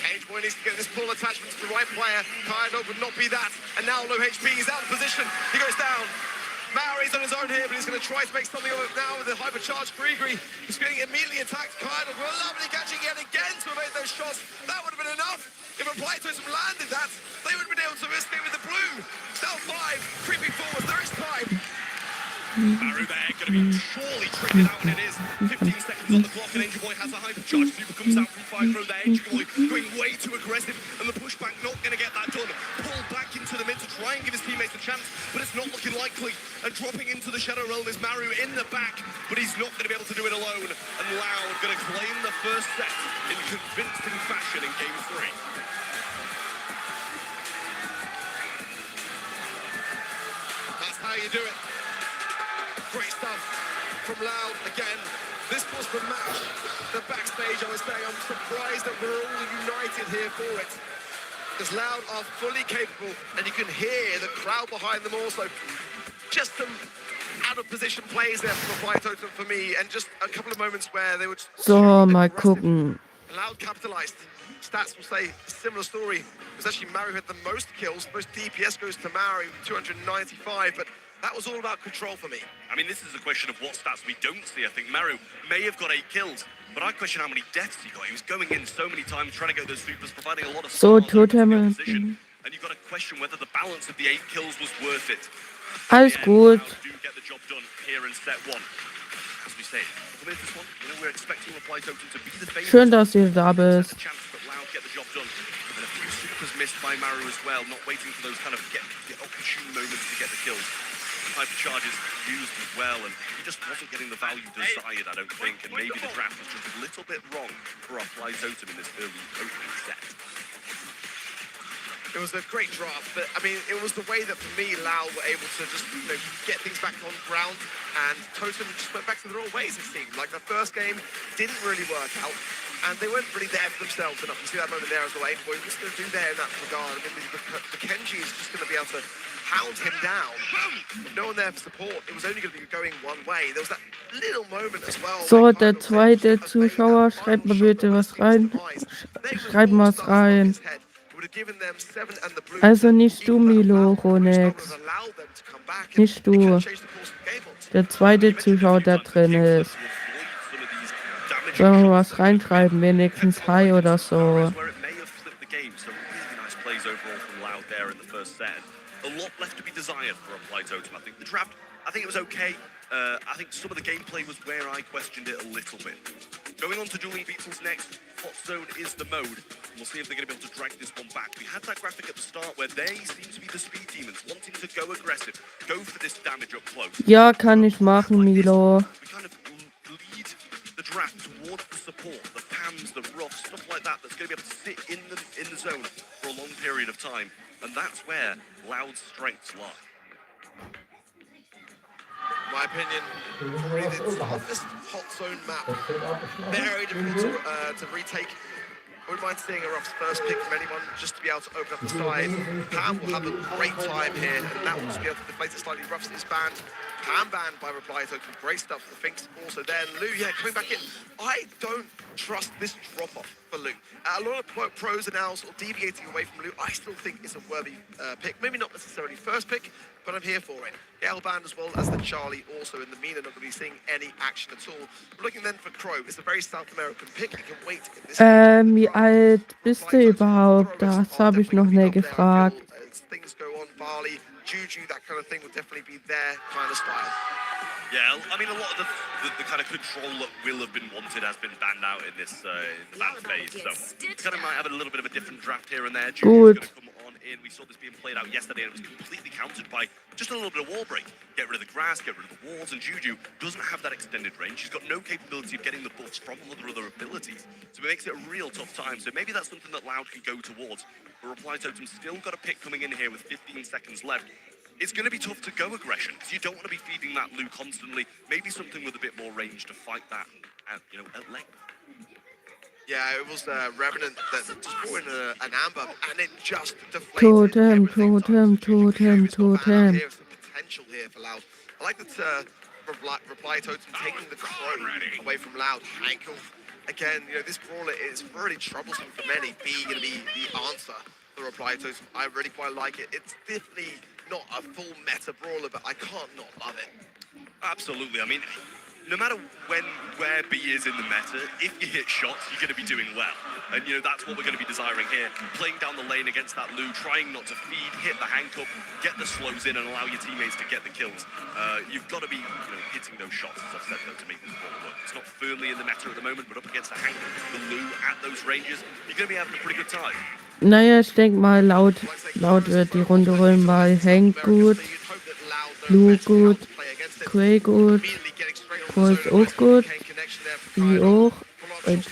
Angel Boy needs to get this full attachment to the right player. Kydog would not be that. And now low HP, he's out of position. He goes down. Maori's on his own here, but he's going to try to make something of it now with the hypercharged Grigri. He's getting immediately attacked. Kydog with a lovely catching yet again to evade those shots. That would have been enough. If Reply Totem landed that, they would have been able to risk it with the blue. Down 5, creeping forward, there is time. Maru there, going to be surely triggered out, and it is 15 seconds on the clock, and Angel Boy has a hypercharge. Super comes out from Fyco there. Angel Boy going way too aggressive, and the pushback not going to get that done. Pulled back into the mid to try and give his teammates a chance, but it's not looking likely. And dropping into the Shadow Realm is Maru in the back, but he's not going to be able to do it alone. And Loud going to claim the first set in convincing fashion in Game 3. That's how you do it. Great stuff from Loud again. This was the match. The backstage, I was saying, I'm surprised that we're all united here for it. Because Loud are fully capable, and you can hear the crowd behind them also. Just some out-of-position plays there from Reply Totem for me, and just a couple of moments where they would... So, mal gucken. Loud capitalized. Stats will say a similar story. It was actually Maru who had the most kills. Most DPS goes to Maru, 295, but that was all about control for me. I mean, this is a question of what stats we don't see. I think Maru may have got 8 kills, but I question how many deaths he got. He was going in so many times, trying to get those supers, providing a lot of So, Totem. Totem. And you've got to question whether the balance of the 8 kills was worth it. Alles gut. Do get the job done here in set 1. As we say, coming into this one, we're expecting Reply Totem to be the favorite. Schön, dass ihr da bist. Chance to Loud get the job done. And a few supers missed by Maru as well, not waiting for those kind of get opportune moments to get the kills. Hypercharges used as well, and he just wasn't getting the value desired, I don't think, and maybe the draft was just a little bit wrong for Reply Totem in this early opening set. It was a great draft, but I mean, it was the way that for me, Loud were able to just get things back on ground, and Totem just went back to their old ways, it seemed. Like the first game didn't really work out, and they weren't really there for themselves enough. You see that moment there as well. Angel Boy was going to do there in that regard. I mean, the Kenji is just going to be able to hound him down. With no one there for support, it was only going to be going one way. There was that little moment as well. So, der zweite Zuschauer, schreibt mal bitte was rein. Schreibt mal was rein. Also nicht du, Milo, Ronex. Nicht du. Der zweite Zuschauer, der drin ist. Sollen wir was reinschreiben, wenigstens Hi oder so. A lot left to be desired for Reply Totem. I think the draft, I think it was okay. I think some of the gameplay was where I questioned it a little bit. Going on to Dueling Beetles next, Hot Zone is the mode. We'll see if they're going to be able to drag this one back. We had that graphic at the start where they seem to be the speed demons, wanting to go aggressive, go for this damage up close. Ja, kann ich machen, Milo. We kind of lead the draft towards the support, the PAMs, the roughs, stuff like that, that's going to be able to sit in the zone for a long period of time. And that's where Loud's strengths lie. my opinion, probably the toughest hot zone map. Very difficult to retake. I wouldn't mind seeing a Ruff's first pick from anyone, just to be able to open up the side. Pam will have a great time here, and that will just be able to deflate it slightly. Ruff's is banned. Pam banned by Reply Token. Great stuff for Finks also there. And Lou, yeah, coming back in. I don't trust this drop-off for Lou. A lot of pros are now sort of deviating away from Lou. I still think it's a worthy pick. Maybe not necessarily first pick, but I'm here for it. Gale banned as well as the Charlie also in the Mina, not going to be seeing any action at all. We're looking then for Crow. It's a very South American pick. You can wait in this Wie alt bist du überhaupt? Das habe ich noch nie gefragt. Things go on, Barley, Juju, that kind of thing would definitely be their kind of style. Yeah, I mean, a lot of the kind of control that will have been wanted has been banned out in this in the ban phase. So kind of might have a little bit of a different draft here and there. Juju's going to come on in. We saw this being played out yesterday, and it was completely countered by just a little bit of wall break. Get rid of the grass, get rid of the walls, and Juju doesn't have that extended range. She's got no capability of getting the buffs from other abilities, so it makes it a real tough time. So maybe that's something that Loud can go towards. But Reply Totem's still got a pick coming in here with 15 seconds left. It's going to be tough to go aggression, because you don't want to be feeding that Lou constantly. Maybe something with a bit more range to fight that, at length. Yeah, it was Revenant that just brought in an amber, and it just deflated Totem. Here's the potential here for Loud. I like that Reply Totem taking the Crow away from Loud. Ankle. Again, this brawler is really troublesome for many. B going to be the answer for Reply Totem. I really quite like it. It's definitely not a full meta brawler, but I can't not love it. Absolutely. I mean, no matter where B is in the meta, if you hit shots, you're going to be doing well. And, that's what we're going to be desiring here. Playing down the lane against that Lou, trying not to feed, hit the hank up, get the slows in, and allow your teammates to get the kills. You've got to be, hitting those shots, as I've said, though, to make this ball work. It's not firmly in the meta at the moment, but up against the hank, the Lou, at those ranges, you're going to be having a pretty good time. Naja, ich denke mal, Laut wird die Runde holen, weil Hank gut, Lou gut, Quay gut, Pro ist auch gut, B auch. Und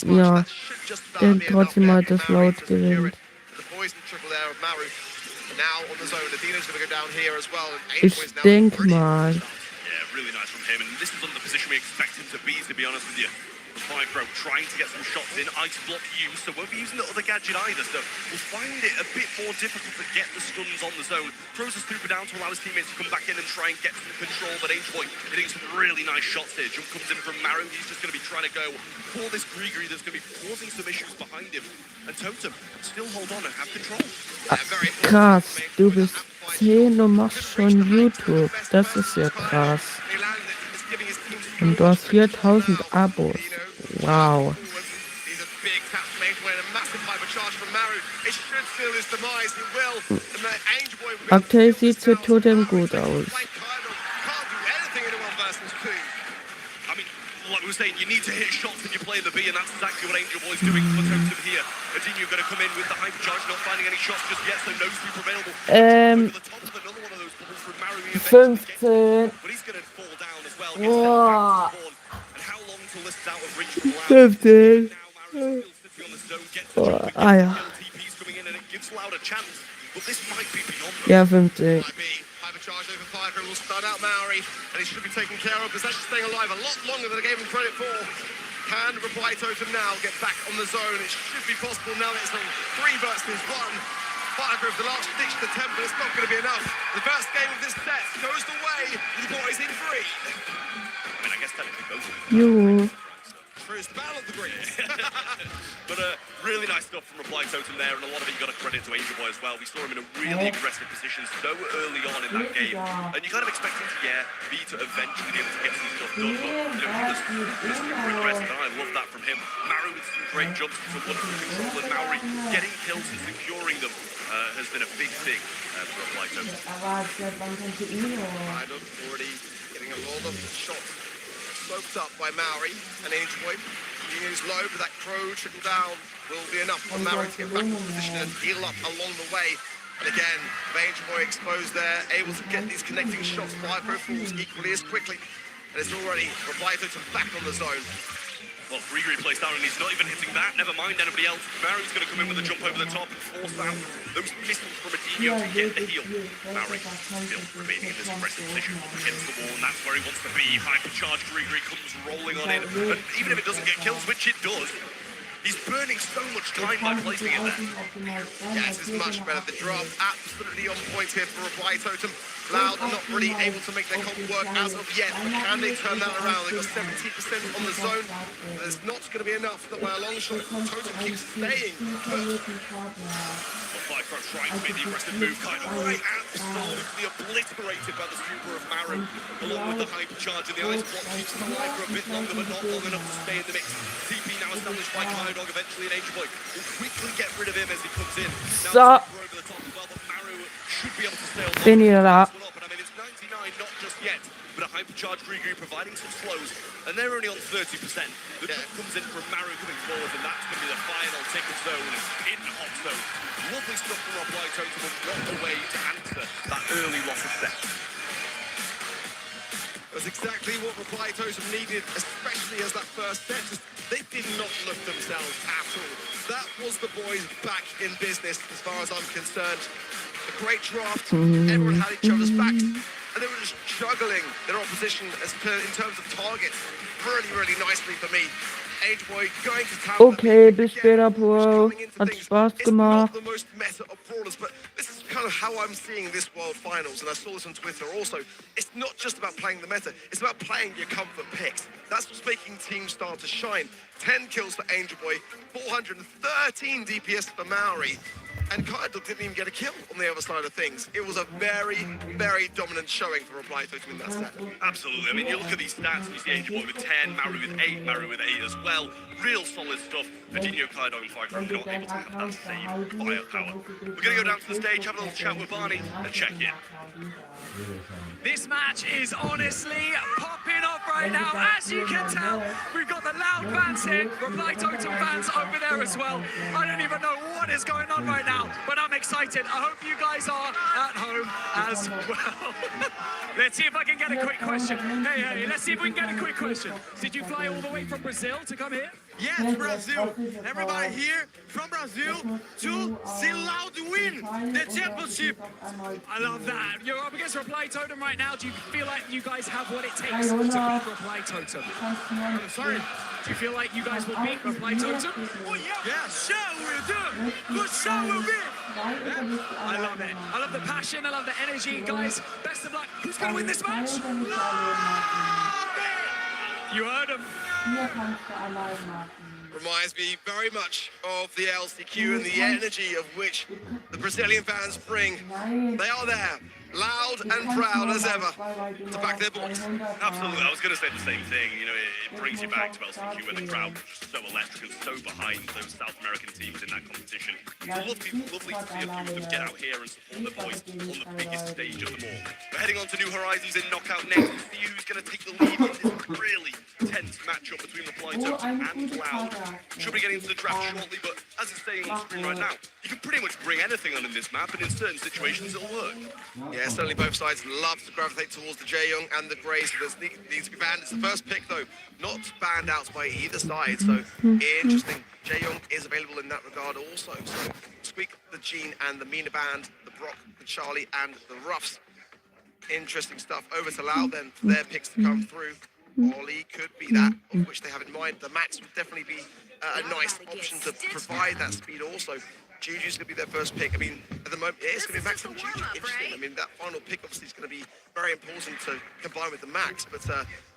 ja, ich denke trotzdem mal, dass Laut gewinnt. Ich denke mal. Yeah, really nice from him, and this is not the position we expect him to be, to be honest with you. Pro trying to get some shots in, ice block used, so won't be using the other gadget either, so we'll find it a bit more difficult to get the stuns on the zone. Pros are super down to allow his teammates to come back in and try and get some control, but Angel Boy hitting some really nice shots here. Jump comes in from Maru, he's just going to be trying to go for this Grigri that's going to be causing some issues behind him, and Totem still hold on and have control. Krass, du bist 10 und machst schon YouTube, das ist ja krass. Und du hast 4000 Abos. Wow. Aktuell sieht für Totem gut aus. Like we were saying, you need to hit shots when you play the B, and that's exactly what Angel Boy's doing for Totem here. Adinho going to come in with the hypercharge, not finding any shots just yet, so no sweep available. 15. Wow. 15. Oh, ja. Ja, 15. Charge over Firecrow will start out Maori, and he should be taken care of because that's just staying alive a lot longer than I gave him credit for. Can Reply Totem now get back on the zone? It should be possible now that it's on 3 versus 1. Firecrow for the last ditch attempt, but it's not going to be enough. The first game of this set goes the way of the boys in green. I mean, I guess technically both of them. It's the battle of the greens. But really nice stuff from Reply Totem there, and a lot of it you got to credit to Angel Boy as well. We saw him in a really aggressive position so early on in that game, and you kind of expect him to, be to eventually be able to get some stuff done, but he was super aggressive, and I love that from him. Maru with some great jumps, some wonderful control, and Maori getting kills and securing them has been a big thing for Reply Totem. Already getting a lot of shots soaked up by Maori and Angel Boy. He's low, but that Crow trickle down will be enough for Maori to get back in position and heal up along the way. And again, Angel Boy exposed there, able to get these connecting shots. Firecrow falls equally as quickly. And it's already Reply Totem back on the zone. Well, Grigri plays down and he's not even hitting that. Never mind anybody else. Maru's going to come in with a jump over the top and force out those missiles from Adinho to get the heal. Maru still remaining in this aggressive position against the wall, and that's where he wants to be. Hypercharged Grigri comes rolling on in. And even if it doesn't get kills, which it does, he's burning so much time by placing it there. Yes, it's much better. The drop absolutely on point here for Reply Totem. Loud are not really able to make their comp work as of yet, but can they turn that around? They've got 70% on the zone. There's not going to be enough, not by a long shot. Totem keeps staying. Flycro trying to make the aggressive move, kind of right absolutely obliterated by the super of Maru, along with the hypercharge and the ice block keeps him alive for a bit longer, but not long enough to stay in the mix. TP now established by Kydog, eventually an Angel Boy will quickly get rid of him as he comes in. Now over the top as well, but Maru should be able to stay on the top. I mean, it's 99, not just yet, but a hypercharged Grigri providing some slows, and they're only on 30%. The drop comes in from Maru coming forward, and that's going to be the final ticket zone in the hot zone. Lovely stuff from Reply Totem, and what a way to answer that early loss of set. That's exactly what Reply Totem needed, especially as that first set. They did not look themselves at all. That was the boys back in business, as far as I'm concerned. A great draft, everyone had each other's backs, and they were just juggling their opposition in terms of targets really, really nicely for me. Angel Boy going to town. Okay, bis später, Bro. Hat Spaß gemacht. It's not the most meta of brawlers, but this is kind of how I'm seeing this World Finals, and I saw this on Twitter also. It's not just about playing the meta, it's about playing your comfort picks. That's what's making Team Star to shine. 10 kills for Angel Boy, 413 DPS for Maori. And Kydog didn't even get a kill on the other side of things. It was a very, very dominant showing for Reply Totem in that stat. Absolutely. I mean, you look at these stats, and you see Angel Boy with 10, Maru with 8, Maru with 8 as well. Real solid stuff. Adinho, Kydog, and Flycro not able to have that same firepower. We're going to go down to the stage, have a little chat with Barney, and check in. This match is honestly popping off right now. As you can tell, we've got the Loud fans here, Reply Totem fans over there as well. I don't even know what is going on right now, but I'm excited. I hope you guys are at home as well. Let's see if I can get a quick question. Hey, let's see if we can get a quick question. Did you fly all the way from Brazil to come here? Yes, Brazil. Everybody here from Brazil to see Loud win the championship. I love that. You're up against Reply Totem right now. Do you feel like you guys have what it takes to beat Reply Totem? Sorry. Do you feel like you guys will beat Reply Totem? Oh, yeah, sure we'll do. For sure we'll beat. I love it. I love the passion. I love the energy. Guys, best of luck. Who's going to win this match? You heard him. Reminds me very much of the LCQ and the energy of which the Brazilian fans bring. They are there, loud and proud as ever, to back their boys. Absolutely, I was going to say the same thing. You know, it brings you back to LCQ when the crowd was just so electric and so behind those South American teams in that competition. It's lovely to see a few of them get out here and support their boys on the biggest stage of them all. We're heading on to New Horizons in Knockout next to see who's going to take the lead in this really tense matchup between Reply Totem and Loud. Should be getting into the draft shortly, but as it's saying on screen right now, you can pretty much bring anything on in this map, and in certain situations it'll work. Yeah, certainly both sides love to gravitate towards the Jae-Young and the Grey, so this needs to be banned. It's the first pick, though, not banned out by either side, so interesting. Jae-Young is available in that regard also. So Squeak, the Gene, and the Mina band, the Brock, the Charlie, and the Ruffs. Interesting stuff. Over to Loud then for their picks to come through. Ollie could be that, of which they have in mind. The Max would definitely be a nice option to provide that speed also. Juju's going to be their first pick. I mean, at the moment, it's going to be Max and Juju. Interesting. I mean, that final pick obviously is going to be very important to combine with the Max. But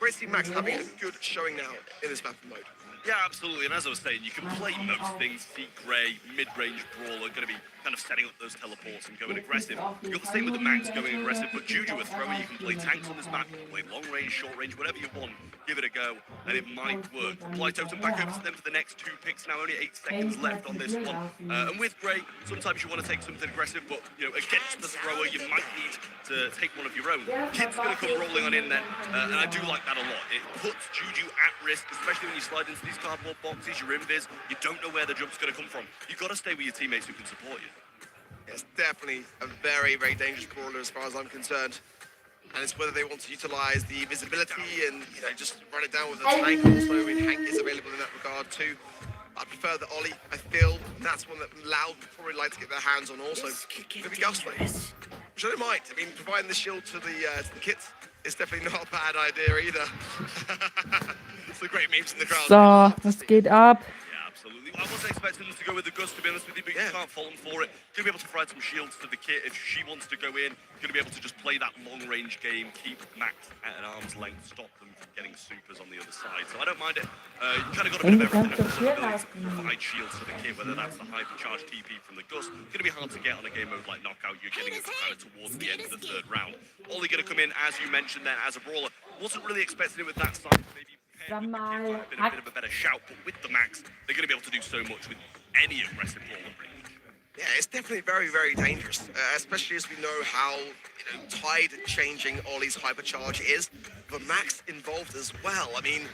great to see Max having a good showing now in this battle mode. Yeah, absolutely. And as I was saying, you can play most things. Seek Grey, mid-range Brawler, going to be kind of setting up those teleports and going aggressive. You've got the same with the Max going aggressive, but Juju a thrower. You can play tanks on this map, you can play long range, short range, whatever you want. Give it a go, and it might work. Reply Totem back over to them for the next two picks now. Only 8 seconds left on this one. And with Grey, sometimes you want to take something aggressive, but you know, against the thrower, you might need to take one of your own. Kid's going to come rolling on in then, and I do like that a lot. It puts Juju at risk, especially when you slide into these cardboard boxes, your invis. You don't know where the jump's going to come from. You've got to stay with your teammates who can support you. It's definitely a very, very dangerous brawler as far as I'm concerned. And it's whether they want to utilize the visibility and, you know, just run it down with a tank. Also, I mean, Hank is available in that regard too. I prefer the Ollie. I feel that's one that Loud would probably like to get their hands on also. Maybe Ghostway, which I don't mind. I mean, providing the shield to the kit is definitely not a bad idea either. It's a great memes in the crowd. So, was geht ab? Yeah, absolutely. I wasn't expecting them to go with the Gus, to be honest with you, but you can't fault them for it. Going to be able to provide some shields to the kit if she wants to go in. Going to be able to just play that long-range game, keep Max at an arm's length, stop them from getting supers on the other side. So I don't mind it. You kind of got a bit of everything. Provide shields to the kit, whether that's the hypercharge TP from the Gus. Going to be hard to get on a game mode like Knockout. You're getting it kind of towards the end of the third round. Ollie going to come in, as you mentioned there, as a brawler. Wasn't really expecting it with that side. Maybe a bit of a better shout, but with the Max, they're going to be able to do so much with any aggressive brawler. Yeah, it's definitely very, very dangerous, especially as we know how tide changing Ollie's hypercharge is. The Max involved as well. I mean,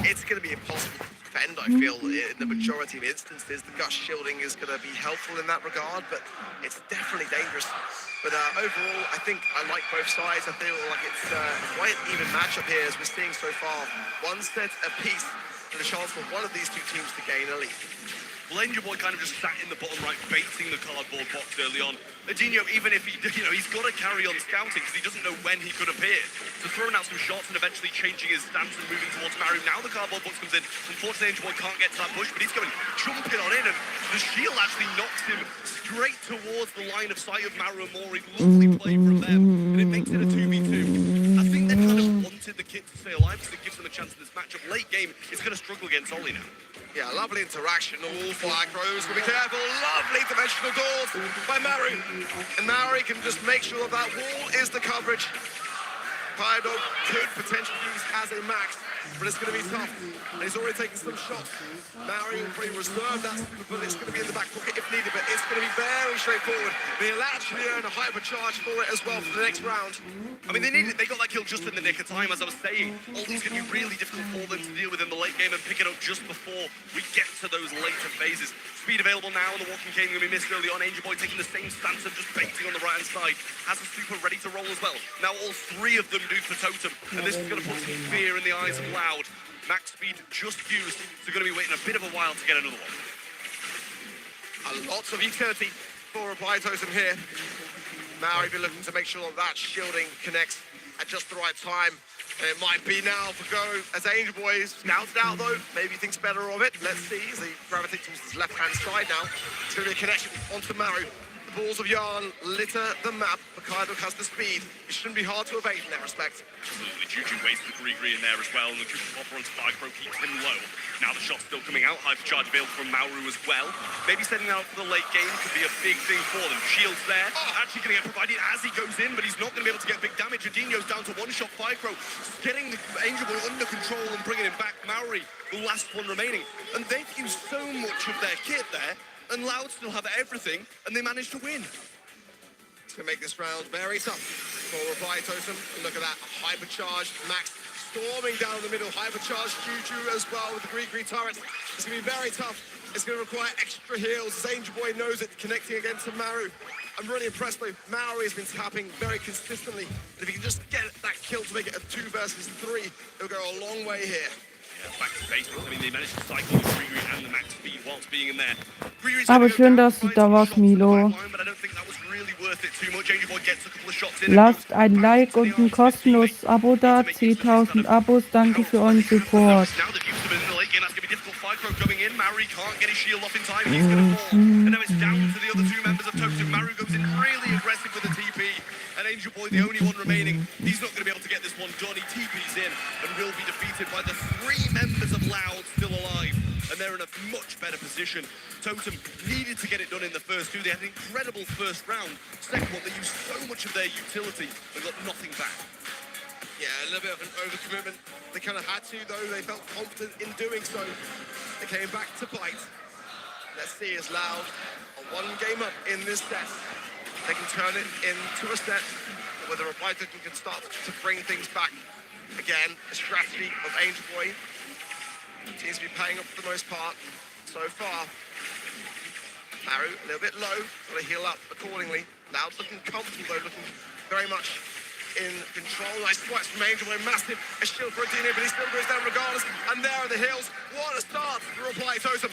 it's going to be impossible to defend, I feel, in the majority of instances. The Gush shielding is going to be helpful in that regard, but it's definitely dangerous. But overall, I think I like both sides. I feel like it's quite an even matchup here, as we're seeing so far. One set apiece for the chance for one of these two teams to gain a lead. Well, Angel Boy kind of just sat in the bottom right, baiting the cardboard box early on. Adinho, even if he, he's got to carry on scouting because he doesn't know when he could appear. So throwing out some shots and eventually changing his stance and moving towards Maru. Now the cardboard box comes in. Unfortunately, Angel Boy can't get to that push, but he's going jumping on in, and the shield actually knocks him straight towards the line of sight of Maru and Mori. Lovely play from them, and it makes it a 2v2. I think they kind of wanted the kit to stay alive because it gives them a chance in this matchup. Late game, it's going to struggle against Ollie now. Yeah, lovely interaction. All flag throws. Be careful. Lovely dimensional doors by Maru. And Maru can just make sure that wall is the coverage. Kaido could potentially use as a max, but it's going to be tough. And he's already taken some shots. Maru will probably reserve that, but it's going to be in the back pocket if needed. But it's going to be very straightforward. They'll actually earn a hypercharge for it as well for the next round. I mean, they got that kill just in the nick of time, as I was saying. Ollie's going to be really difficult for them to deal with in the late game and pick it up just before we get to those later phases. Speed available now, and the Walking Cane going to be missed early on. Angel Boy taking the same stance of just baiting on the right-hand side. Has a super ready to roll as well. Now all three of them do for Totem, and this is going to put some fear in the eyes of Loud. Max speed just used, so going to be waiting a bit of a while to get another one. Lots of utility for Reply Totem here. Maori be looking to make sure that shielding connects at just the right time. And it might be now for Go as Angel Boy is scouted out though. Maybe thinks better of it. Let's see as he gravitates towards his left-hand side now. It's going to be a connection onto Maru. The balls of yarn litter the map. Kaido has the speed. It shouldn't be hard to evade in that respect. Absolutely. Juju waits the Gree in there as well, and the Cooper Popper on Spike Pro keeps him low. Now the shot's still coming out. Hypercharge available from Mauru as well. Maybe setting out for the late game could be a big thing for them. Shields there. Actually going to get provided as he goes in, but he's not going to be able to get big damage. Adinho's down to one shot. Pycro getting the Angel Boy under control and bringing him back. Maori, the last one remaining. And they've used so much of their kit there, and Loud still have everything, and they managed to win. It's going to make this round very tough for Reply Totem. Look at that, hypercharged Max storming down the middle. Hypercharged Juju as well with the Gree turret. It's going to be very tough. It's going to require extra heals as Angel Boy knows it, connecting against Maru. I'm really impressed though. Maru has been tapping very consistently. And if he can just get that kill to make it a 2 versus 3, it'll go a long way here. Yeah, back to basics. I mean, they managed to cycle the Gree and the Max speed whilst being in there. Aber schön, dass du da warst, Milo. Lasst ein Like und ein kostenloses Abo da. 10.000 Abos, danke für euren Support. Coming in, Maru can't get his shield off in time. He's going to fall. And now it's down to the other two members of Totem. Maru goes in really aggressive with the TP. And Angel Boy, the only one remaining, he's not going to be able to get this one done. He TP's in and will be defeated by the 3 members of Loud still alive. And they're in a much better position. Totem needed to get it done in the first 2. They had an incredible first round. Second one, they used so much of their utility and got nothing back. Yeah, a little bit of an overcommitment. They kind of had to, though. They felt confident in doing so. They came back to bite. Let's see as Loud are 1 game up in this set. They can turn it into a set where the Reply Totem can start to bring things back. Again, the strategy of Angel Boy seems to be paying off for the most part so far. Maru, a little bit low, got to heal up accordingly. Loud's looking comfortable though, looking very much in control. Nice swipes from Angel Boy, massive. A shield for Adino, but he still goes down regardless. And there are the hills. What a start for Reply Totem.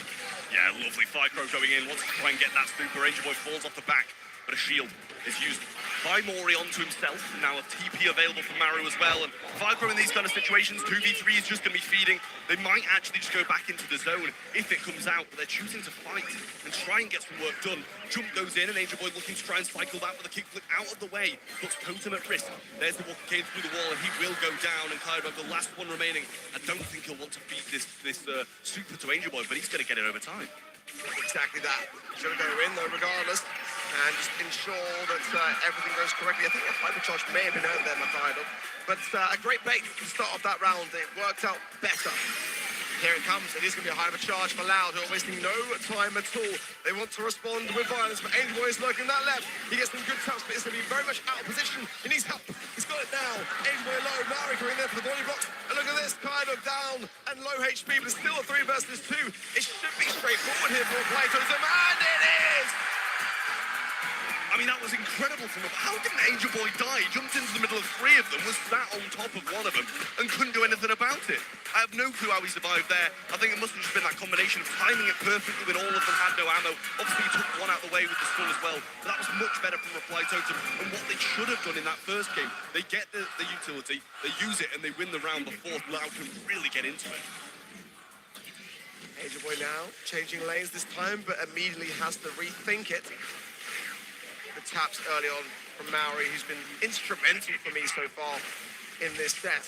Yeah, lovely Ficro going in. Wants to try and get that super. Angel Boy falls off the back, but a shield is used by Mori onto himself. Now a TP available for Maru as well. And Ficro in these kind of situations, 2v3 is just going to be feeding. They might actually just go back into the zone if it comes out, but they're choosing to fight and try and get some work done. Jump goes in, and Angel Boy looking to try and cycle that with a kickflip out of the way. Puts Totem at risk. There's the walk came through the wall, and he will go down. And Kaido, the last one remaining. I don't think he'll want to feed this super to Angel Boy, but he's going to get it over time. Exactly that. Should go in though, regardless, and just ensure that everything goes correctly. I think a hypercharge may have been earned there, Makaido, but a great bait to start off that round. It worked out better. Here it comes. It is going to be a hypercharge for Loud, who are wasting no time at all. They want to respond with violence, but Angel Boy is lurking that left. He gets some good taps, but it's going to be very much out of position. He needs help. He's got it now. Angel Boy low. Mari going there for the body blocks. And look at this, kind of down and low HP, but it's still a 3 versus 2. It should be straightforward here for Reply Totem, and it is! I mean, that was incredible from him. How didn't Angel Boy die? He jumped into the middle of 3 of them, was sat on top of one of them, and couldn't do anything about it. I have no clue how he survived there. I think it must have just been that combination of timing it perfectly when all of them had no ammo. Obviously, he took one out of the way with the stun as well, but that was much better from Reply Totem. And what they should have done in that first game, they get the utility, they use it, and they win the round before Loud can really get into it. Angel Boy now changing lanes this time, but immediately has to rethink it. The taps early on from Maori, who's been instrumental for me so far in this set.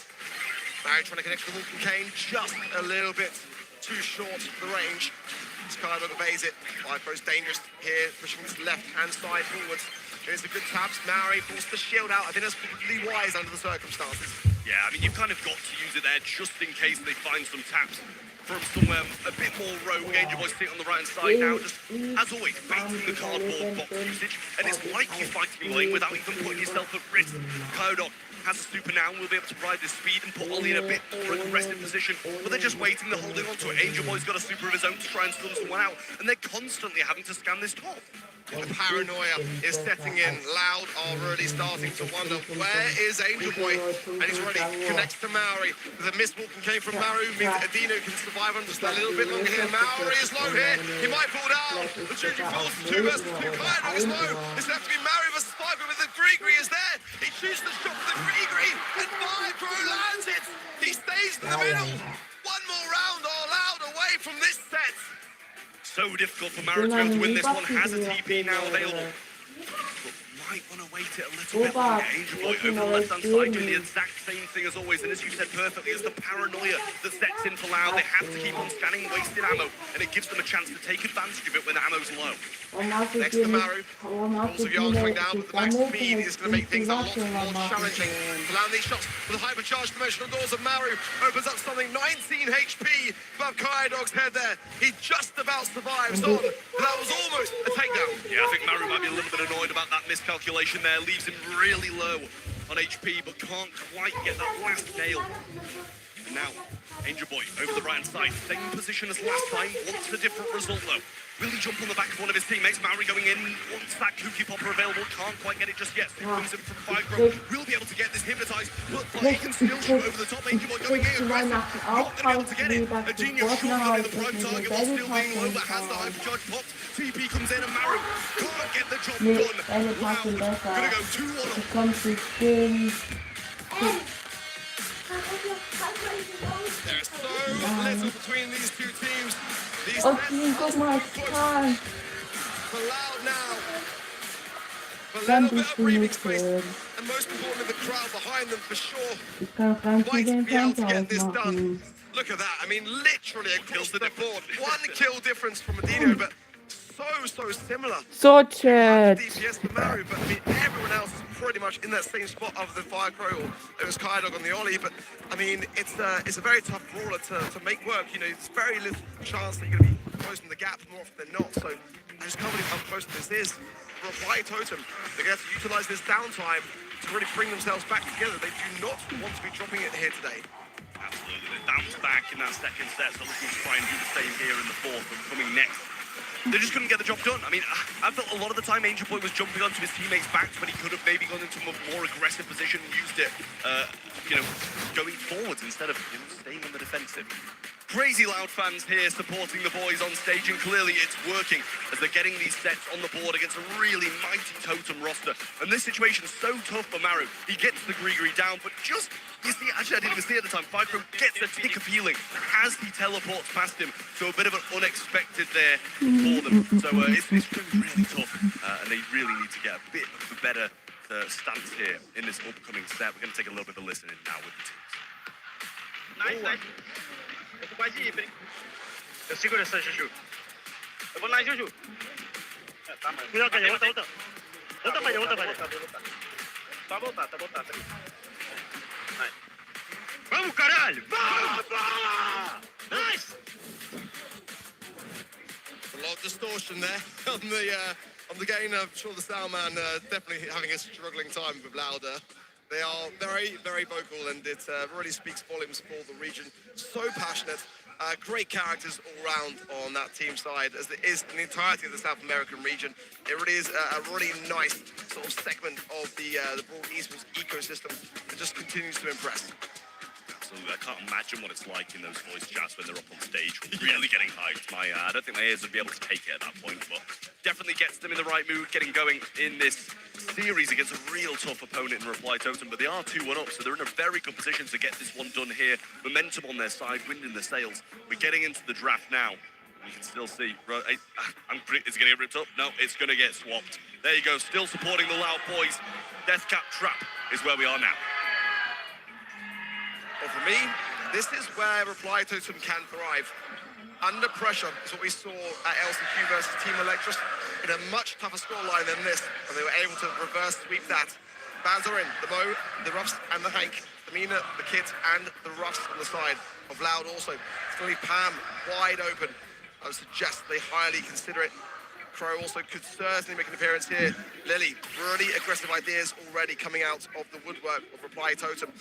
Maori trying to connect to the Vulcan Cane, just a little bit too short for the range. Skydog obeys it. Vipro's dangerous here, pushing this left-hand side forwards. Here's the good taps. Maori forced the shield out. I think that's probably wise under the circumstances. Yeah, I mean, you've kind of got to use it there just in case they find some taps from somewhere a bit more rogue. Angel Boy sitting on the right-hand side now, just, as always, baiting the cardboard box usage. And it's like you're fighting lane without even putting yourself at risk. Kodok has a super now and will be able to provide the speed and put Ollie in a bit more aggressive position. But they're just waiting, they're holding on to it. Angel Boy's got a super of his own to try and stun someone out. And they're constantly having to scan this top. The paranoia is setting in. Loud are really starting to wonder, where is Angel Boy? And he's already connects to Maori. The missed walking came from Maru means Adino can survive on just a little bit longer here. Maori is low here. He might fall down. The Juju falls 2 versus 2. Kaido is low. It's left to be Maori versus Ficro, but the Grigri is there. He shoots the shot for the Grigri, and Ficro lands it. He stays in the middle. One more round or Loud away from this set. So difficult for Maru to be able to win this one. Has a TP now available. But might want to wait it a little bit longer. Angel Boy over the left-hand side doing the exact same thing as always. And as you said perfectly, it's the paranoia that sets in for Loud. They have to keep on scanning, wasting ammo. And it gives them a chance to take advantage of it when the ammo's low. Next to Maru. Also Yarn coming down, but the max speed is going to make things a lot more challenging. To land these shots with a hypercharged dimensional doors of Maru opens up something 19 HP above Kaidog's head there. He just about survives on, but that was almost a takedown. Yeah, I think Maru might be a little bit annoyed about that miscalculation there. Leaves him really low on HP, but can't quite get that last nail. And now, Angel Boy over the right-hand side. Same position as last time, wants a different result though. Will he jump on the back of one of his teammates? Maori going in, wants that Kooky Popper available, can't quite get it just yet. So he comes in from Ficro, will be able to get this hypnotized, but he can still shoot over the top. Angel Boy going in aggressive, not going to be able to get it. A genius shot on the prime target while still being low, but has the hypercharge popped. TP comes in and Maru can't get the job done. Wow, gonna go 2-1. There's so little between these two teams. These guck mal, total. for Loud now. A little bit of breathing space. And most importantly, the crowd behind them for sure. Might be able to get this done. Look at that. I mean, literally across the board. 1 kill difference from Adino, but so similar. So chat. DPS for Maru, but I mean, everyone else is pretty much in that same spot other than Ficro. It was Kaidog on the Ollie, but I mean, it's a very tough brawler to make work. You know, it's very little chance that you're going to be closing the gap more often than not. So I just can't believe how close this is. Reply Totem, they're going to have to utilize this downtime to really bring themselves back together. They do not want to be dropping it here today. Absolutely, they bounced back in that second set, so looking to try and do the same here in the fourth, and coming next they just couldn't get the job done. I mean, I felt a lot of the time Angel Boy was jumping onto his teammates' backs when he could have maybe gone into a more aggressive position and used it, going forwards instead of staying on the defensive. Crazy loud fans here supporting the boys on stage, and clearly it's working as they're getting these sets on the board against a really mighty Totem roster. And this situation is so tough for Maru. He gets the Gree down, but just, you see, actually I didn't even see it at the time, Fycro gets a tick of healing as he teleports past him, so a bit of an unexpected there for them. So it's going really tough, and they really need to get a bit of a better stance here in this upcoming set. We're going to take a little bit of a listen in now with the teams. Nice. Eu seguro essa, Juju. Eu vou lá, Juju. Tá, mano. Cuidado, Caio. Volta. Volta, Caio. Tá voltado. Vai. Vamos, caralho! Vamos! Nice! A lot of distortion there on the gain. I'm sure the sound man definitely having a struggling time with Louder. They are very, very vocal, and it really speaks volumes for the region. So passionate, great characters all round on that team side, as it is in the entirety of the South American region. It really is a really nice sort of segment of the Brawl esports ecosystem that just continues to impress. Absolutely, I can't imagine what it's like in those voice chats when they're up on stage, really getting hyped. I don't think my ears would be able to take it at that point, but definitely gets them in the right mood, getting going in this series against a real tough opponent in Reply Totem, but they are 2-1 up, so they're in a very good position to get this one done here. Momentum on their side, wind in the sails. We're getting into the draft now. You can still see, is it going to get ripped up? No, it's going to get swapped. There you go, still supporting the Loud boys. Deathcap Trap is where we are now. Well, for me, this is where Reply Totem can thrive. Under pressure is what we saw at LCQ versus Team Electros in a much tougher scoreline than this, and they were able to reverse sweep that. Bans are in, the Mo, the Ruffs, and the Hank. The Mina, the Kit, and the Ruffs on the side of Loud also. It's going to be Pam wide open. I would suggest they highly consider it. Crow also could certainly make an appearance here. Lily, really aggressive ideas already coming out of the woodwork of Reply Totem.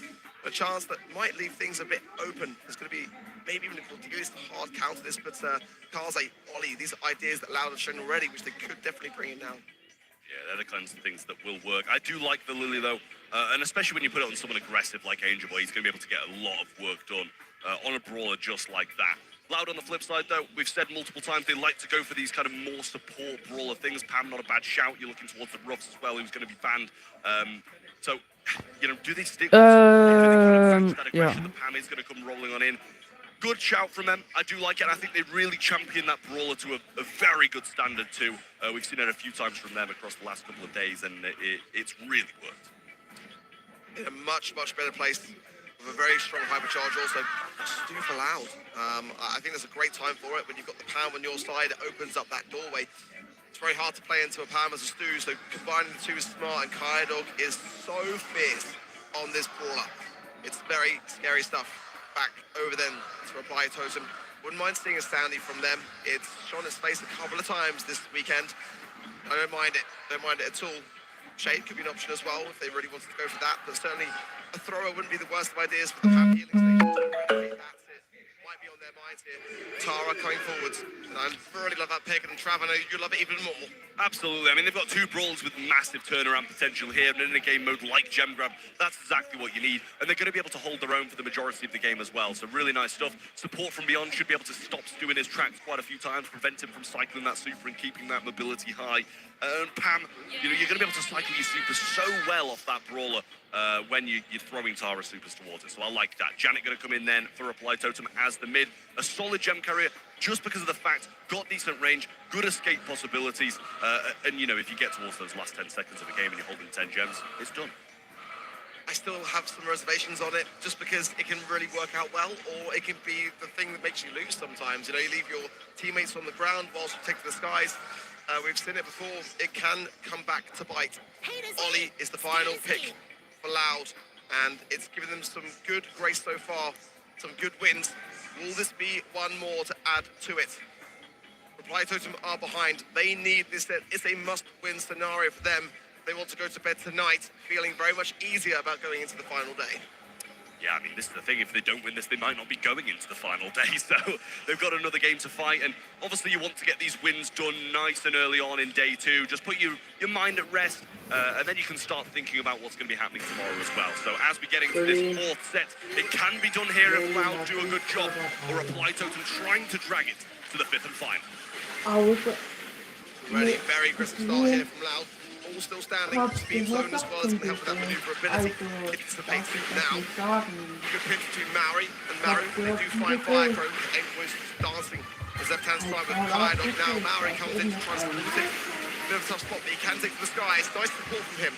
A chance that might leave things a bit open. There's going to be maybe even if we'll use the hard counter this, but Kaze, Ollie, these are ideas that Loud have shown already, which they could definitely bring in now. Yeah, they're the kinds of things that will work. I do like the Lily though, and especially when you put it on someone aggressive like Angel Boy, he's going to be able to get a lot of work done on a brawler just like that. Loud on the flip side though, we've said multiple times they like to go for these kind of more support brawler things. Pam, not a bad shout. You're looking towards the Ruffs as well, who's going to be banned. So, do they stick with that aggression that Pam is going to come rolling on in? Good shout from them. I do like it. I think they really champion that brawler to a very good standard too. We've seen it a few times from them across the last couple of days, and it's really worked. In a much, much better place with a very strong hypercharge also. Stu for Loud. I think there's a great time for it. When you've got the Pam on your side, it opens up that doorway. It's very hard to play into a Pam as a Stu, so combining the two is smart, and Kaidog is so fierce on this brawler. It's very scary stuff. Back over then to Reply Totem. Wouldn't mind seeing a Sandy from them. It's shown its face a couple of times this weekend. I don't mind it. Don't mind it at all. Shade could be an option as well if they really wanted to go for that, but certainly a thrower wouldn't be the worst of ideas for the Pam healing station. That's it. Might be on their minds here. Tara coming forwards. And I really love that pick, and Trav, I know you love it even more. Absolutely. I mean, they've got two brawls with massive turnaround potential here, and in a game mode like Gem Grab, that's exactly what you need. And they're going to be able to hold their own for the majority of the game as well. So really nice stuff. Support from beyond should be able to stop Stu in his tracks quite a few times, prevent him from cycling that super and keeping that mobility high. And Pam, you're going to be able to cycle your super so well off that brawler when you're throwing Tara supers towards it. So I like that. Janet going to come in then for Reply Totem as the mid. A solid gem carrier just because of the fact, got decent range, good escape possibilities. And, if you get towards those last 10 seconds of the game and you're holding 10 gems, it's done. I still have some reservations on it, just because it can really work out well, or it can be the thing that makes you lose sometimes. You leave your teammates on the ground whilst you take to the skies. We've seen it before. It can come back to bite. Ollie is the final pick for Loud, and it's given them some good grace so far, some good wins. Will this be one more to add to it? Reply Totem are behind. They need this. It's a must-win scenario for them. They want to go to bed tonight feeling very much easier about going into the final day. Yeah, I mean, this is the thing. If they don't win this, they might not be going into the final day. So they've got another game to fight. And obviously, you want to get these wins done nice and early on in day two. Just put your mind at rest. And then you can start thinking about what's going to be happening tomorrow as well. So as we get into this fourth set, it can be done here if Loud do a good job. Or Reply Totem trying to drag it to the fifth and final. Ready, very aggressive start here from Loud. All still standing. Speed zone as well as can help with that maneuverability. Anticipates it now. Good pitch between Maori and Maru. They do find Firecrow. Angel dancing his left-hand side with Kaido. Now Maori comes in to try and support it. Bit of a tough spot, but he can take to the sky. It's nice support from him.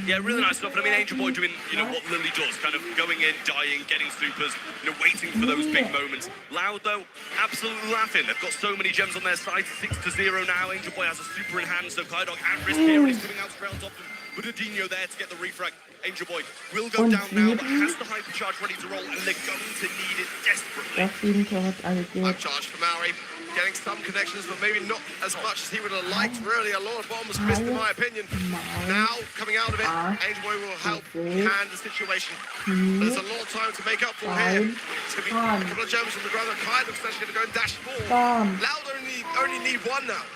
Yeah, really nice stuff. And I mean, Angel Boy doing, what Lily does, kind of going in, dying, getting supers, waiting for those big moments. Loud, though, absolutely laughing. They've got so many gems on their side, 6-0 now. Angel Boy has a super in hand, so Kaidog at risk here. He's coming out straight on top of him. But Adinho there to get the refrag. Angel Boy will go down now, but has the hypercharge ready to roll, and they're going to need it desperately. Hypercharge for Maori. Getting some connections, but maybe not as much as he would have liked. Really, a lot of bombs missed, in my opinion. Now, coming out of it, Angel Boy will help hand the situation. There's a lot of time to make up for here. It's going to be a couple of gems on the ground. Kai looks actually going to go and dash forward. Loud only need one now.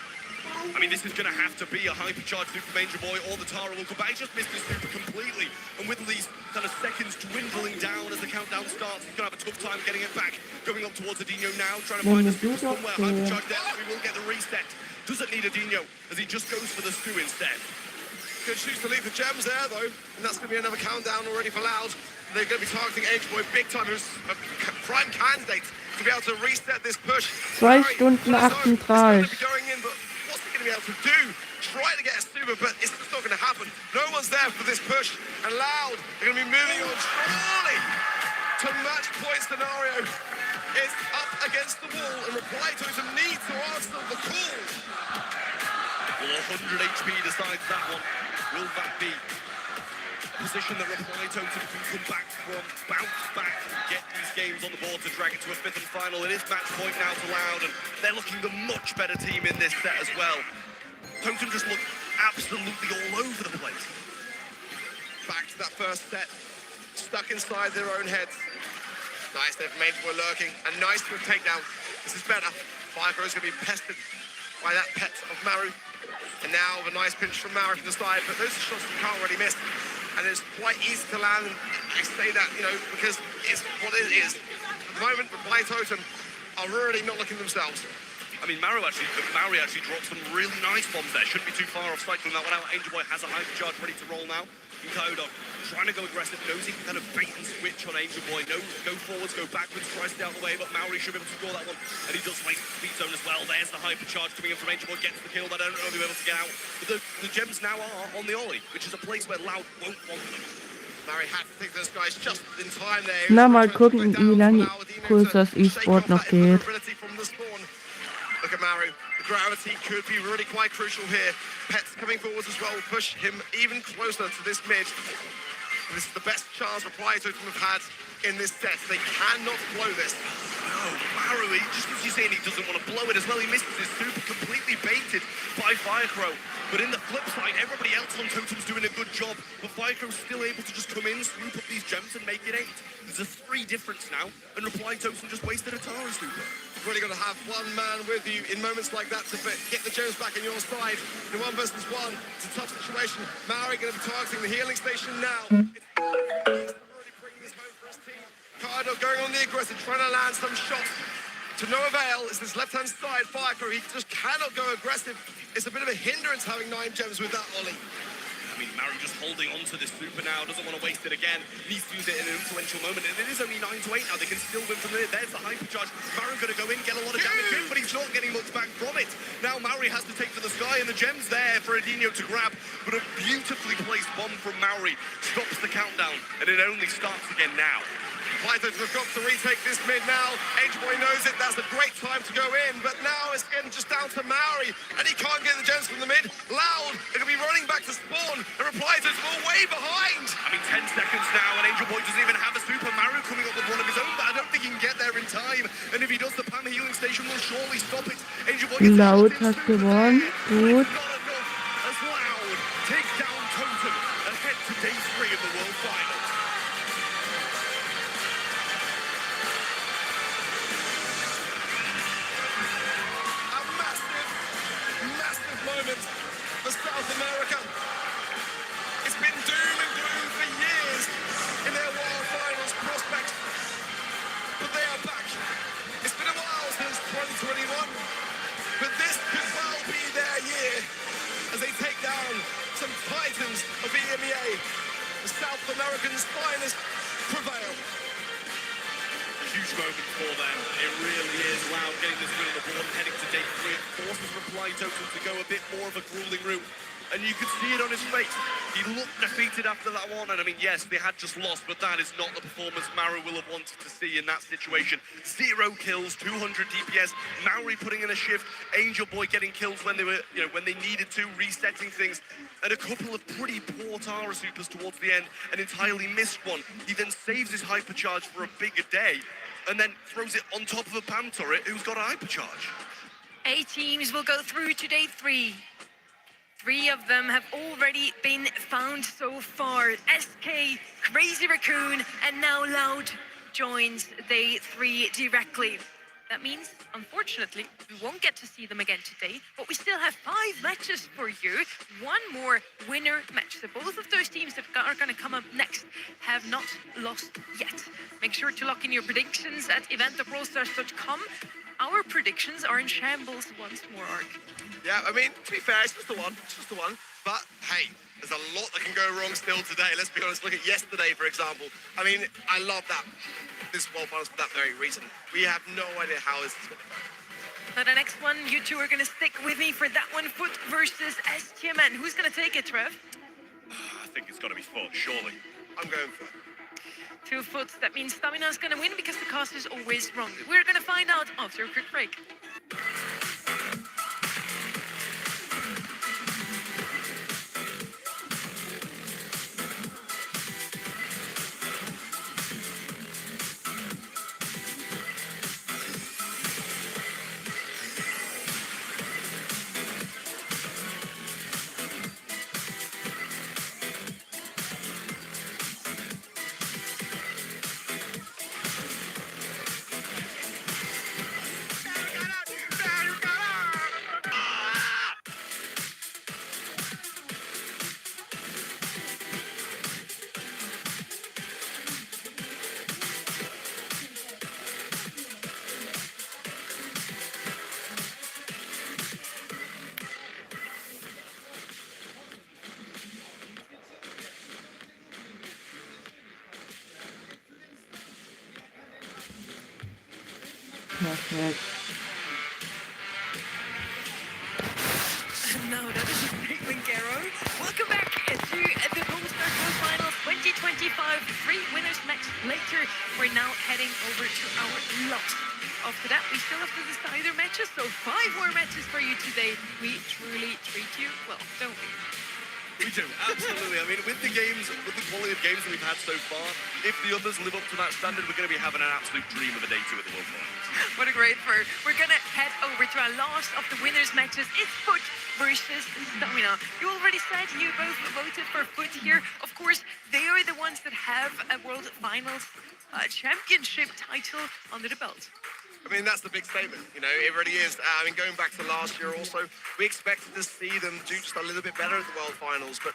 I mean, this is going to have to be a hypercharge super from Angel Boy, or the Tara will come back. He just missed his super completely. And with these kind of seconds dwindling down as the countdown starts, he's going to have a tough time getting it back. Going up towards Adinho now, trying to find the super somewhere. Hypercharge there, so he will get the reset. Doesn't need Adinho, as he just goes for the stew instead. Good choose to leave the gems there, though. And that's going to be another countdown already for Loud. They're going to be targeting Angel Boy big time, who's a prime candidate to be able to reset this push. 2 Stunden 38. What's he going to be able to do? Try to get a super, but it's just not going to happen. No one's there for this push. And Loud, they're going to be moving on surely to match point scenario. It's up against the wall, and Reply Totem needs to answer the call. Well, 100 HP decides that one. Will that be a position that Reply Totem can come back from, bounce back, and get these games on the board to drag it to a fifth and final? It is match point now to Loud, and they're looking the much better team in this set as well. Totem just look absolutely all over the place. Back to that first set, stuck inside their own heads. Nice, they've made for lurking, and nice for a takedown. This is better. Firecrow's going to be pestered by that pet of Maru. And now a nice pinch from Maru from the side, but those are shots you can't really miss. And it's quite easy to land, and I say that, because it's what it is. At the moment, Reply Totem are really not looking themselves. I mean, Maru actually dropped some really nice bombs there. Shouldn't be too far off cycling that one out. Angel Boy has a hypercharge ready to roll now. And Kaidog trying to go aggressive, knows he can kind of bait and switch on Angel Boy. No, go forwards, go backwards, tries to stay out of the way, but Maori should be able to score that one. And he does waste the speed zone as well. There's the hypercharge coming in from Angel Boy, gets the kill, but I don't know if he'll be able to get out. But the gems now are on the Ollie, which is a place where Loud won't want them. Maori had to think those guys just in time there. Na, mal gucken, wie lange kurz das E-Sport noch geht. Look at Maru. The gravity could be really quite crucial here. Pets coming forwards as well will push him even closer to this mid. And this is the best chance Reply Totem have had in this set. They cannot blow this. No, Maru, just as you're saying, he doesn't want to blow it as well. He misses his super, completely baited by Firecrow. But in the flip side, everybody else on Totem's doing a good job. But Firecrow's still able to just come in, swoop up these gems and make it 8. There's a 3 difference now, and Reply Totem just wasted a Tara super. You've really got to have one man with you in moments like that to get the gems back on your side. In 1 versus 1, it's a tough situation. Maori going to be targeting the healing station now. He's already bringing this home for his team. Kaido going on the aggressive, trying to land some shots. To no avail is this left-hand side Firecrow. He just cannot go aggressive. It's a bit of a hindrance having 9 gems with that Ollie. I mean, Maru just holding on to this super now, doesn't want to waste it again. Needs to use it in an influential moment, and it is only 9-8 now. They can still win from there. There's the hypercharge. Maru going to go in, get a lot of damage in, but he's not getting much back from it. Now Maru has to take to the sky, and the gem's there for Adinho to grab, but a beautifully placed bomb from Maru stops the countdown, and it only starts again now. Pythons have got to retake this mid now. Angel Boy knows it. That's a great time to go in. But now it's getting just down to Maori. And he can't get the gems from the mid. Loud. It'll be running back to spawn. And Reply Totem are way behind. I mean, 10 seconds now. And Angel Boy doesn't even have a super. Maru coming up with one of his own. But I don't think he can get there in time. And if he does, the PAM healing station will surely stop it. Angel Boy gets Loud hat gewonnen. Gut. As Loud takes down Totem ahead to day 3 of the World Finals. some titans of EMEA. The South Americans' finest prevail. Huge moment for them. It really is. Loud getting this win on the board and heading to day 3. It forces Reply Total to go a bit more of a grueling route. And you could see it on his face. He looked defeated after that one. And I mean, yes, they had just lost, but that is not the performance Maru will have wanted to see in that situation. 0 kills, 200 DPS. Maori putting in a shift. Angel Boy getting kills when they were, when they needed to, resetting things. And a couple of pretty poor Tara supers towards the end, and entirely missed one. He then saves his hypercharge for a bigger day, and then throws it on top of a Pam turret who's got a hypercharge. 8 teams will go through to day 3. 3 of them have already been found so far. SK, Crazy Raccoon, and now Loud joins day 3 directly. That means, unfortunately, we won't get to see them again today, but we still have 5 matches for you. 1 more winner match. So both of those teams that are going to come up next have not lost yet. Make sure to lock in your predictions at event.brawlstars.com. Our predictions are in shambles once more, Ark. Yeah, I mean, to be fair, it's just the one. It's just the one. But, hey, there's a lot that can go wrong still today. Let's be honest. Look at yesterday, for example. I mean, I love that. This World Finals for that very reason. We have no idea how this is going to go. Now the next one, you two are going to stick with me for that one. Foot versus STMN. Who's going to take it, Trev? I think it's got to be Foot, surely. I'm going for 2 Foots. That means Stamina's going to win because the cost is always wrong. We're going to find out after a quick break. Perfect. No, that is a statement, Garo. Welcome back to the Brawl Stars World Finals 2025. 3 winners match later. We're now heading over to our last. After that, we still have to decide their matches, so 5 more matches for you today. We truly treat you well, don't we? We do, absolutely. I mean, with the games, with the quality of games that we've had so far, if the others live up to that standard, we're going to be having an absolute dream of a day 2 at the World Finals. What a great first. We're going to head over to our last of the winners matches. It's Foot versus Stamina. You already said you both voted for Foot here. Of course, they are the ones that have a World Finals championship title under the belt. I mean, that's the big statement, it really is. I mean, going back to last year also, we expected to see them do just a little bit better at the World Finals. But,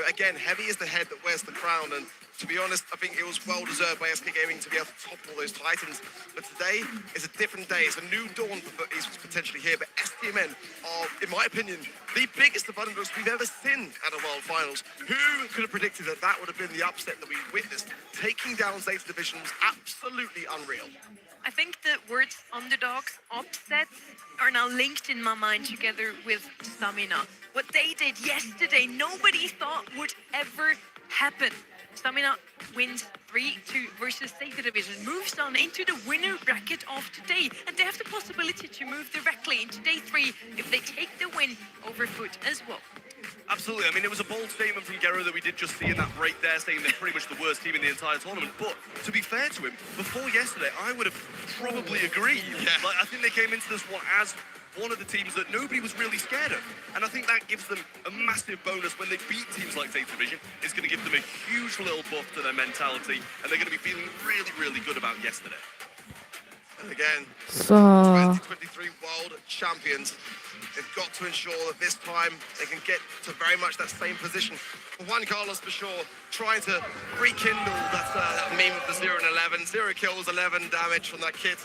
again, Heavy is the head that wears the crown. And to be honest, I think it was well-deserved by SK Gaming to be able to topple those Titans. But today is a different day. It's a new dawn for esports potentially here. But STMN are, in my opinion, the biggest of underdogs we've ever seen at a World Finals. Who could have predicted that that would have been the upset that we witnessed? Taking down Zeta Division was absolutely unreal. I think the words underdogs, upsets are now linked in my mind together with Stamina. What they did yesterday, nobody thought would ever happen. Stamina wins 3-2 versus Zeta Division, moves on into the winner bracket of today, and they have the possibility to move directly into day 3 if they take the win over Foot as well. Absolutely. I mean, it was a bold statement from Gero that we did just see in that break there, saying they're pretty much the worst team in the entire tournament. But to be fair to him, before yesterday, I would have probably agreed. Yeah. Like, I think they came into this one as one of the teams that nobody was really scared of. And I think that gives them a massive bonus when they beat teams like Zeta Division. It's going to give them a huge little buff to their mentality, and they're going to be feeling really, really good about yesterday. And again, So 2023 World Champions. They've got to ensure that this time they can get to very much that same position. Juan Carlos, for sure, trying to rekindle that meme of the 0 and 11. 11, 0 kills, 11 damage from that kit.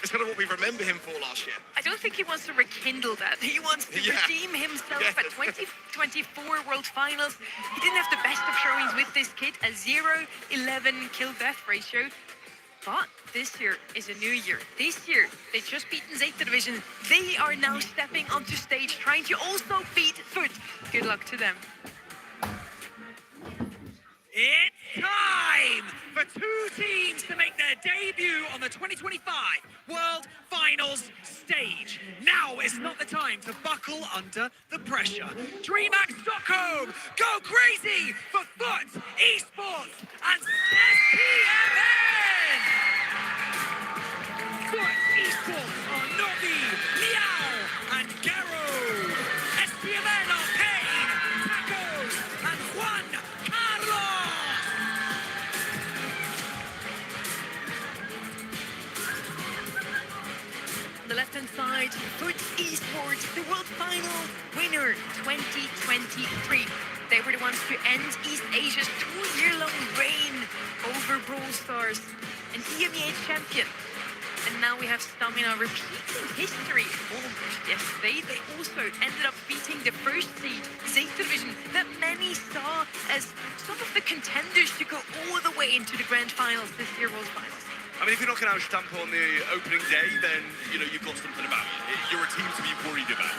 It's kind of what we remember him for last year. I don't think he wants to rekindle that. He wants to redeem himself at 2024 World Finals. He didn't have the best of showings with this kit, a 0-11 kill-death ratio. But this year is a new year. This year, they just beaten Zeta Division. They are now stepping onto stage, trying to also beat Foot. Good luck to them. It's time for two teams to make their debut on the 2025 World Finals stage. Now is not the time to buckle under the pressure. DreamHack Stockholm, go crazy for Foot, Esports, and STMN! Foot, Esports are Novi, Liao, and Garo. STMN are Pain, Tacos, and Juan Carlos! On the left-hand side, Foot Esports, the World Final winner 2023. They were the ones to end East Asia's 2-year-long reign over Brawl Stars, an EMEA champion. And now we have Stamina repeating history almost yesterday. They also ended up beating the first seed, Zeta Division, that many saw as some of the contenders to go all the way into the grand finals this year, World Finals. I mean, if you're knocking out Stampo on the opening day, then, you know, you've got something about you. You're a team to be worried about.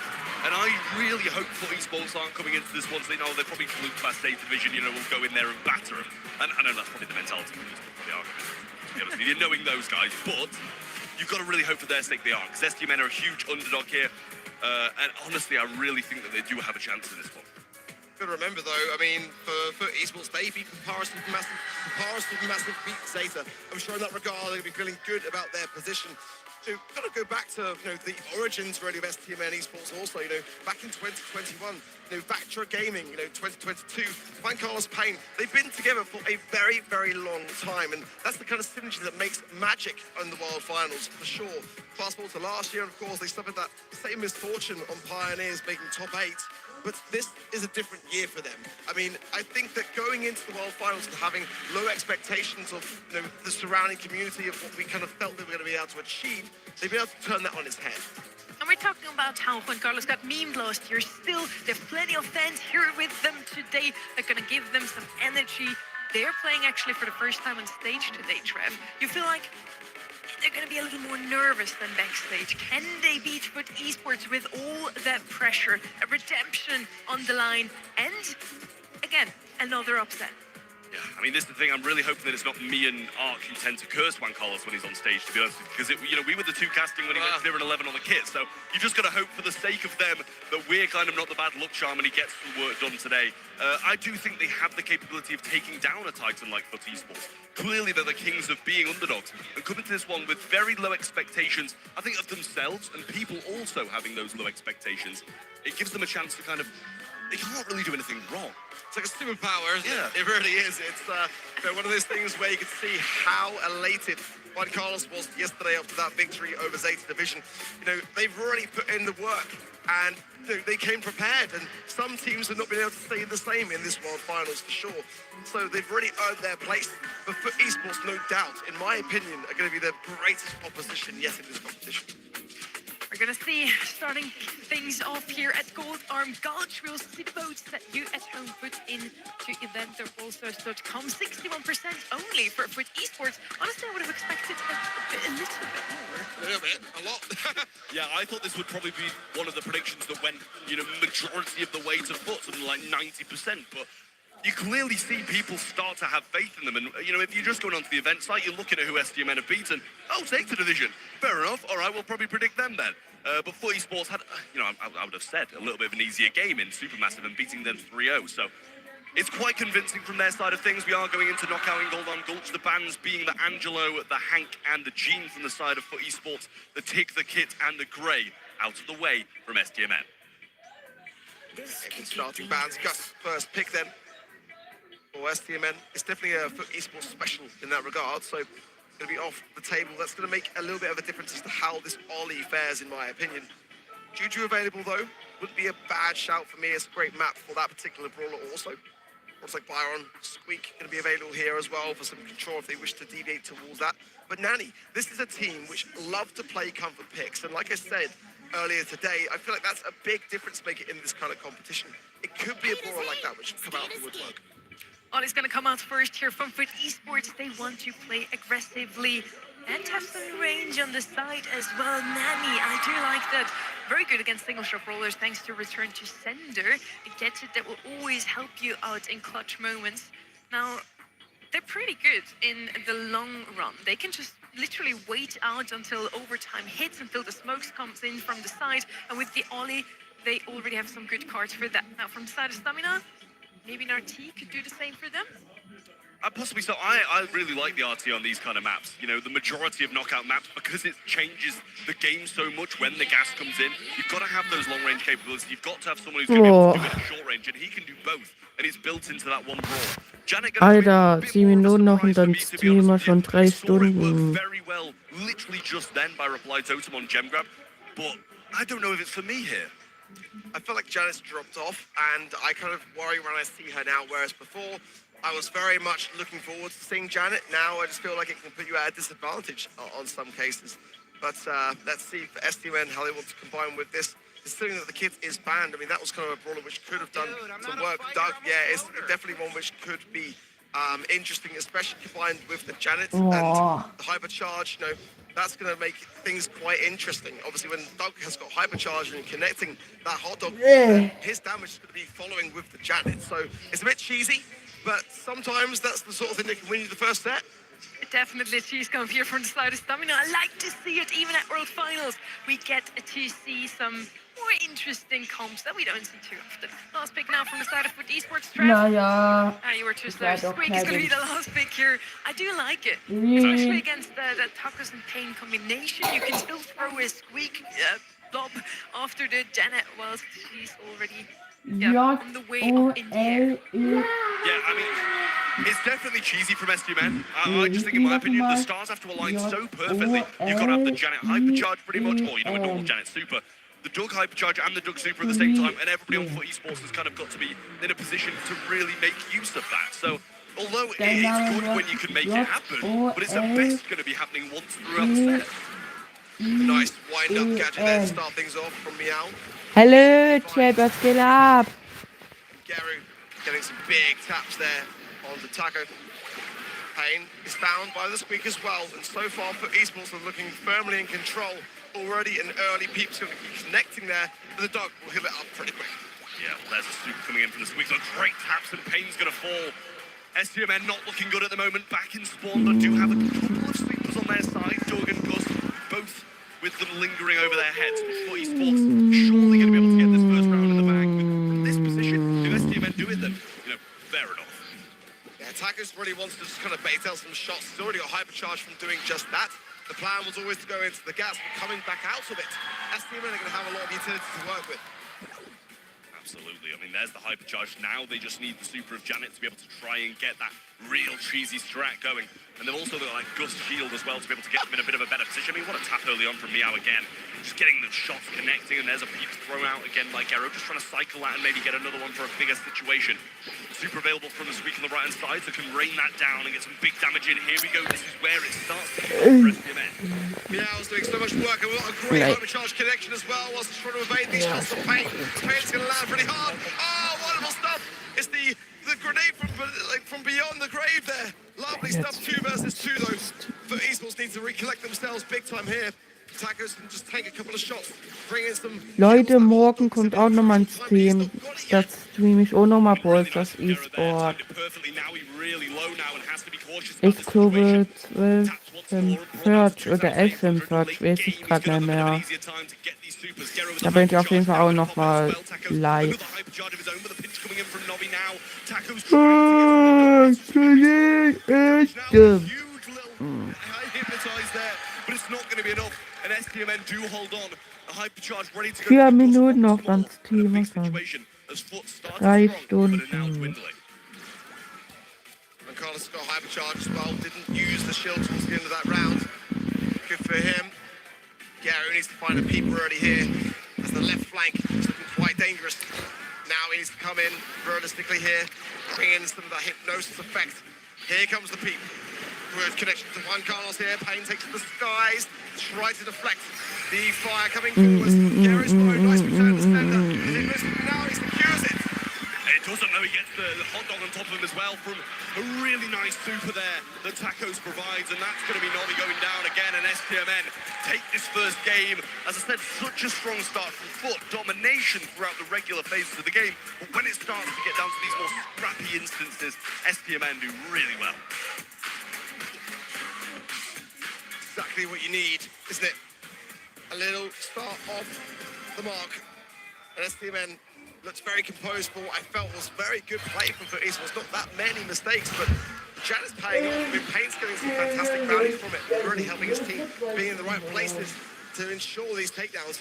And I really hope for Esports aren't coming into this one saying, oh, they're probably fluke past Zeta Division, you know, we'll go in there and batter them. And I know that's probably the mentality of the argument, to be honest with you, knowing those guys. But you've got to really hope for their sake they are, because STMN are a huge underdog here. And honestly, I really think that they do have a chance in this one. Got to remember though, I mean, for Esports, they beat Paris Supermassive. Paris Supermassive beat Zeta. I'm sure in that regard, they'll be feeling good about their position. So, got to go back to, you know, the origins really of STMN Esports also, you know, back in 2021, you know, Vectra Gaming, you know, 2022, Juan Carlos Payne, they've been together for a very, very long time, and that's the kind of synergy that makes magic on the World Finals, for sure. Fast forward to last year, and of course, they suffered that same misfortune on Pioneers making top 8. But this is a different year for them. I mean, I think that going into the World Finals and having low expectations of, you know, the surrounding community of what we kind of felt they were going to be able to achieve, they've been able to turn that on its head. And we're talking about how Juan Carlos got memed last year. Still, there's plenty of fans here with them today that are going to give them some energy. They're playing actually for the first time on stage today, Trev. You feel like they're going to be a little more nervous than backstage. Can they beat Foot Esports with all that pressure, a redemption on the line, and again, another upset? Yeah, I mean, this is the thing. I'm really hoping that it's not me and Ark who tend to curse Juan Carlos when he's on stage, to be honest, because you know, we were the two casting when he went 0-11 on the kit. So you just got to hope for the sake of them that we're kind of not the bad luck charm and he gets some work done today. I do think they have the capability of taking down a titan like Foot Esports. Clearly, they're the kings of being underdogs and coming to this one with very low expectations, I think, of themselves and people also having those low expectations. It gives them a chance to kind of, they can't really do anything wrong. It's like a superpower, isn't it? It really is. It's you know, one of those things where you can see how elated Juan Carlos was yesterday after that victory over Zeta Division. You know, they've already put in the work and you know, they came prepared, and some teams have not been able to say the same in this World Finals for sure. So they've really earned their place. But for Esports, no doubt, in my opinion, are going to be the greatest opposition yet in this competition. We're going to see, starting things off here at Gold Arm Gulch, we'll see votes that you at home put into event.brawlstars.com. 61% only for Foot Esports. Honestly, I would have expected a little bit more. A little bit, a lot. Yeah, I thought this would probably be one of the predictions that went, you know, majority of the way to Foot, something like 90%, but you clearly see people start to have faith in them. And, you know, if you're just going onto the event site, you're looking at who STMN have beaten. Oh, Zeta Division. Fair enough. All right, we'll probably predict them then. But Foot Esports had, you know, I would have said a little bit of an easier game in Supermassive and beating them 3-0. So it's quite convincing from their side of things. We are going into knockout in Gold Arm Gulch. The bands being the Angelo, the Hank, and the Gene from the side of Foot Esports. The Tick, the Kit, and the Grey out of the way from STMN. Starting bands, Gus first pick then. For STMN, it's definitely a Foot Esports special in that regard, so going to be off the table. That's going to make a little bit of a difference as to how this Ollie fares, in my opinion. Juju available, though, wouldn't be a bad shout for me. It's a great map for that particular brawler also. Looks like Byron, Squeak going to be available here as well for some control if they wish to deviate towards that. But Nani, this is a team which love to play comfort picks. And like I said earlier today, I feel like that's a big difference maker in this kind of competition. It could be a brawler like that which will come out of the woodwork. Ollie's going to come out first here from Foot Esports. They want to play aggressively and have some range on the side as well. Nani, I do like that. Very good against single shot brawlers thanks to return to sender. A gadget that will always help you out in clutch moments. Now, they're pretty good in the long run. They can just literally wait out until overtime hits, until the smokes comes in from the side. And with the Ollie, they already have some good cards for that. Now, from the side of Stamina, maybe an RT could do the same for them. Possibly so. I really like the RT on these kind of maps. You know, the majority of knockout maps, because it changes the game so much when the gas comes in. You've got to have those long-range capabilities. You've got to have someone who's going to be able to do it at short range, and he can do both. And it's built into that one brawl. Janet Alter, 10 Minuten noch und dann streamen wir schon 3 Stunden. Very well, literally just then by Reply Totem on Gem Grab. But I don't know if it's for me here. I feel like Janet's dropped off, and I kind of worry when I see her now, whereas before, I was very much looking forward to seeing Janet. Now I just feel like it can put you at a disadvantage on some cases. But let's see for STMN how they want to combine with this. Considering that the kit is banned, I mean, that was kind of a brawler which could have done some work. Doug, yeah, it's definitely one which could be interesting, especially combined with the Janet and the hypercharge. You know, that's going to make things quite interesting. Obviously, when Doug has got hypercharge and connecting that hot dog, his damage is going to be following with the Janet. So it's a bit cheesy, but sometimes that's the sort of thing that can win you the first set. Definitely cheese come here from the side of Stamina. I like to see it even at World Finals. We get to see some more interesting comps that we don't see too often. Last pick now from the side of Foot Esports. Naja, You were too slow. Squeak is going to be the last pick here. I do like it, especially against the Tacos and Pain combination. You can still throw a Squeak blob after the Janet whilst she's already on the way up in the air. Yeah, I mean, it's definitely cheesy from STMN. I just think, in my opinion, the stars have to align so perfectly. You've got to have the Janet hypercharge pretty much, or, you know, a normal Janet super. The Doug hypercharge and the Doug super at the same time, and everybody on Foot Esports has kind of got to be in a position to really make use of that. So, although it is good when you can make it happen, but it's at best going to be happening once throughout the set. Nice wind-up gadget there to start things off from Meow. Hallo, Chat, was geht ab? Geru getting some big taps there on the Taco. Pain is found by the Squeak as well, and so far Foot Esports are looking firmly in control. Already an early Peep's going to keep connecting there, but the Dog will heal it up pretty quick. Yeah, well, there's a super coming in from the Squeak. So great taps, and Pain's going to fall. STMN not looking good at the moment. Back in spawn, they do have a couple of sweepers on their side. Doug and Gus, both with them lingering over their heads. Foot Esports surely going to be able to get this first round in the bag. With this position, if STMN do it, then, you know, fair enough. Yeah, Tacos really wants to just kind of bait out some shots. He's already got hypercharge from doing just that. The plan was always to go into the gas, but coming back out of it, STMN are going to have a lot of utility to work with. Absolutely. I mean, there's the hypercharge. Now they just need the super of Janet to be able to try and get that real cheesy strat going. And they've also got like Gus Shield as well to be able to get them in a bit of a better position. I mean, what a tap early on from Meow again. Just getting the shots connecting, and there's a peep throw out again by Gero. Just trying to cycle that and maybe get another one for a bigger situation. Super available from the Squeak on the right-hand side, so can rain that down and get some big damage in. Here we go. This is where it starts to for STMN. Meow's doing so much work, and we've got a great hypercharge connection as well, whilst trying to evade these shots of Pain. Pain's going to land pretty hard. Oh, wonderful stuff. It's the grenade from beyond the grave there. Lovely stuff, 2 versus 2 though. But Esports need to recollect themselves big time here. Tacos can just take a couple of shots, bring in some... Leute, morgen kommt auch nochmal ein Stream. Das streame ich auch nochmal Brawl Stars E-Sport. Ich glaube 12.40 oder 11.40, weiß ich gerade nicht mehr. Da bin ich auf jeden Fall auch nochmal live. And STMN do hold on. A hypercharge ready to go. 4 Minuten noch, dann streamen wir. 3 Stunden. And Carlos got hypercharge as well. Didn't use the shield towards the end of that round. Good for him. Gary needs to find a peep already here, as the left flank is looking quite dangerous. Now he needs to come in realistically here, bring in some of that hypnosis effect. Here comes the peep. Good connection to Juan Carlos here. Payne takes to the skies, tries to deflect the fire coming forwards. Gary's fire, nice return to sender. Now he secures it. It doesn't know he gets the hot dog on top of him as well from a really nice super there that Tacos provides, and that's going to be Nolly going down again, and STMN take this first game. As I said, such a strong start from foot, domination throughout the regular phases of the game, but when it starts to get down to these more scrappy instances, STMN do really well. Exactly what you need, isn't it? A little start off the mark. And STMN looks very composed for what I felt was very good play from Foot Esports. Not that many mistakes, but Jan is paying off. I mean, Payne's getting some fantastic value from it, really helping his team be in the right places to ensure these takedowns.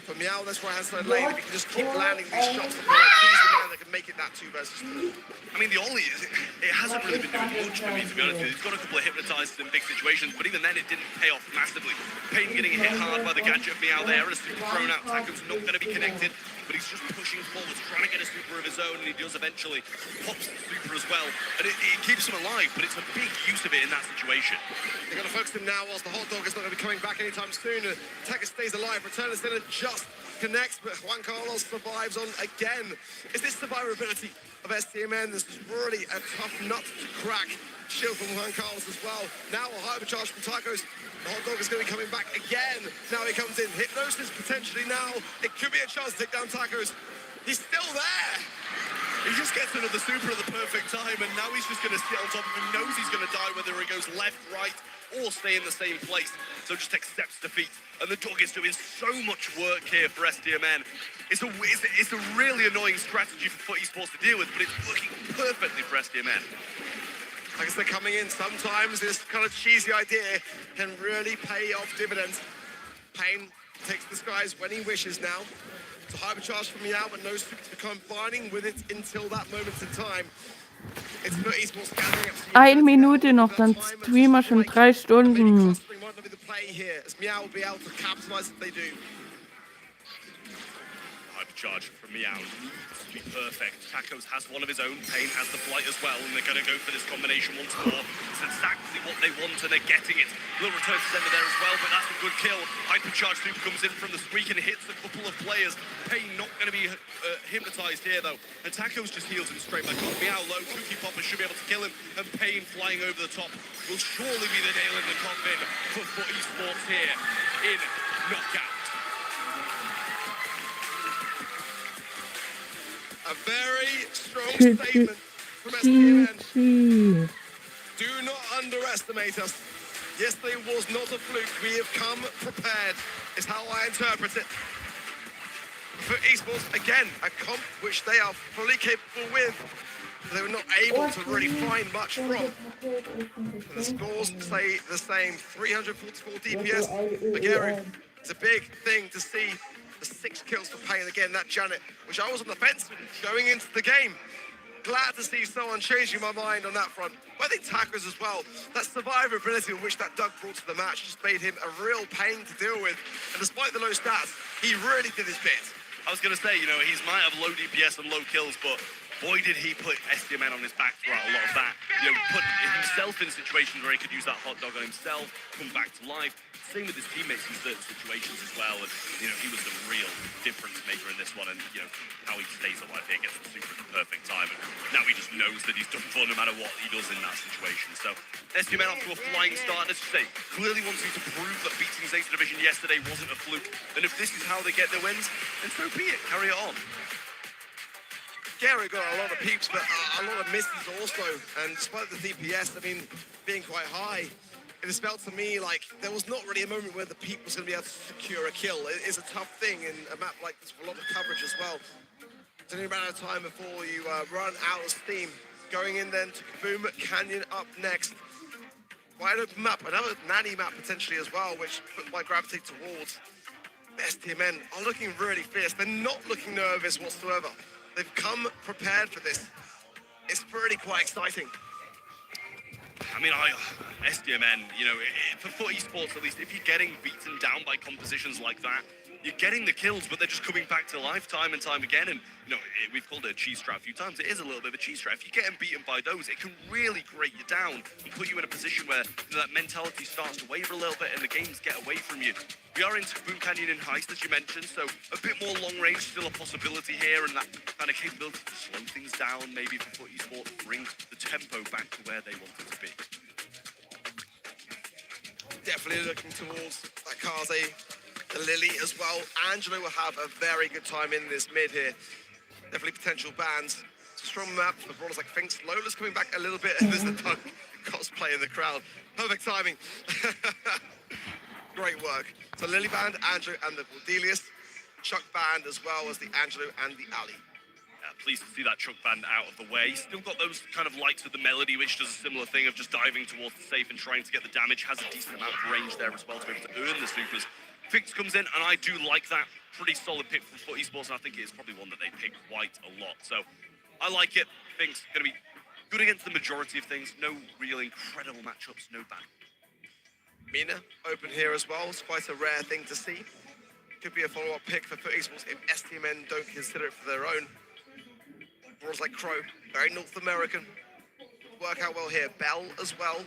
For Meow, that's right hand side lane. If you can just keep landing these shots, I feel like he's the man that can make it that 2 versus 3. I mean, the Ollie, it hasn't really been doing much for me, to be honest with you. He's got a couple of hypnotizers in big situations, but even then it didn't pay off massively. Payne getting hit hard by the gadget of Meow there, and a super thrown out. Taco's not going to be connected, but he's just pushing forward, trying to get a super of his own, and he does eventually. Pops the super as well, and it keeps him alive, but it's a big use of it in that situation. They're going to focus him now whilst the hot dog is not going to be coming back anytime soon. Taco stays alive, return instead of just connects, but Juan Carlos survives on again. Is this survivability of STMN? This is really a tough nut to crack. Shield from Juan Carlos as well. Now a hypercharge from Tacos. The hot dog is going to be coming back again. Now he comes in. Hypnosis potentially now. It could be a chance to take down Tacos. He's still there. He just gets another super at the perfect time, and now he's just going to sit on top of him. Knows he's going to die whether he goes left, right, or stay in the same place. So just accepts defeat. And the dog is doing so much work here for STMN. It's a really annoying strategy for Foot Esports to deal with, but it's working perfectly for STMN. Like I said, coming in, sometimes this kind of cheesy idea can really pay off dividends. Payne takes the skies when he wishes now. It's a hypercharge from Meow, but no super to combining with it until that moment in time. It's Foot Esports gathering up. 1 Minute noch, dann streamen wir schon 3 Stunden. Might not be the play here, as Meow will be able to capitalize if they do. Hypercharge from Meow needs to be perfect. Tacos has one of his own. Payne has the flight as well, and they're going to go for this combination once more. It's exactly what they want, and they're getting it. Little return to sender there as well, but that's a good kill. Hypercharge super comes in from the streak and hits a couple of players. Payne not going to be hypnotized here, though. And Tacos just heals him straight back up. Meow low, Cookie Popper should be able to kill him, and Payne flying over the top will surely be the nail in the coffin for Foot Esports here in Knockout. A very strong statement from STMN. Do not underestimate us. Yesterday was not a fluke. We have come prepared, is how I interpret it. For esports, again, a comp which they are fully capable with. They were not able to really find much from. And the scores say the same. 344 DPS. Again, it's a big thing to see. The 6 kills for Payne. Again, that Janet, which I was on the fence going into the game. Glad to see someone changing my mind on that front. But I think Tacos as well. That survivability which that Doug brought to the match just made him a real pain to deal with. And despite the low stats, he really did his bit. I was going to say, you know, he might have low DPS and low kills, but boy, did he put STMN on his back throughout a lot of that. You know, put himself in situations where he could use that hot dog on himself, come back to life. Same with his teammates in certain situations as well. And, you know, he was the real difference maker in this one. And, you know, how he stays alive here, gets the super at the perfect time. And now he just knows that he's done for no matter what he does in that situation. So, STMN off to a flying start. Let's just say, clearly wants you to prove that beating Zeta Division yesterday wasn't a fluke. And if this is how they get their wins, then so be it. Carry it on. Gary got a lot of peeps, but a lot of misses also. And despite the DPS, I mean, being quite high, it has felt to me like there was not really a moment where the peep was going to be able to secure a kill. It is a tough thing in a map like this with a lot of coverage as well. It's only a matter of time before you run out of steam. Going in then to Kaboom Canyon up next. Wide open map, another nanny map potentially as well, which might gravitate towards. The STMN are looking really fierce. They're not looking nervous whatsoever. They've come prepared for this. It's really quite exciting. I mean, STMN, you know, for Foot Esports at least, if you're getting beaten down by compositions like that, you're getting the kills, but they're just coming back to life time and time again. And, you know, we've called it a cheese strat a few times. It is a little bit of a cheese strat. If you're getting beaten by those, it can really grate you down and put you in a position where, you know, that mentality starts to waver a little bit and the games get away from you. We are into Boom Canyon and Heist, as you mentioned, so a bit more long range, still a possibility here, and that kind of capability to slow things down, maybe for Foot Esports, bring the tempo back to where they want it to be. Definitely looking towards that Kaze, the Lily as well. Angelo will have a very good time in this mid here. Definitely potential bans. It's a strong map for brawlers like Finks. Lola's coming back a little bit, and there's the dunk cosplay in the crowd. Perfect timing. Great work. So Lily banned, Angelo and the Cordelius. Chuck banned as well as the Angelo and the Ali. Pleased to see that Chuck band out of the way. Still got those kind of likes of the Melody, which does a similar thing of just diving towards the safe and trying to get the damage. Has a decent amount of range there as well to be able to earn the supers. Finks comes in, and I do like that. Pretty solid pick from Foot Esports, and I think it is probably one that they pick quite a lot. So I like it. Finks going to be good against the majority of things. No real incredible matchups, no bad. Mina open here as well. It's quite a rare thing to see. Could be a follow-up pick for Foot Esports if STMN don't consider it for their own. Brawlers like Crow, very North American. Work out well here. Bell as well.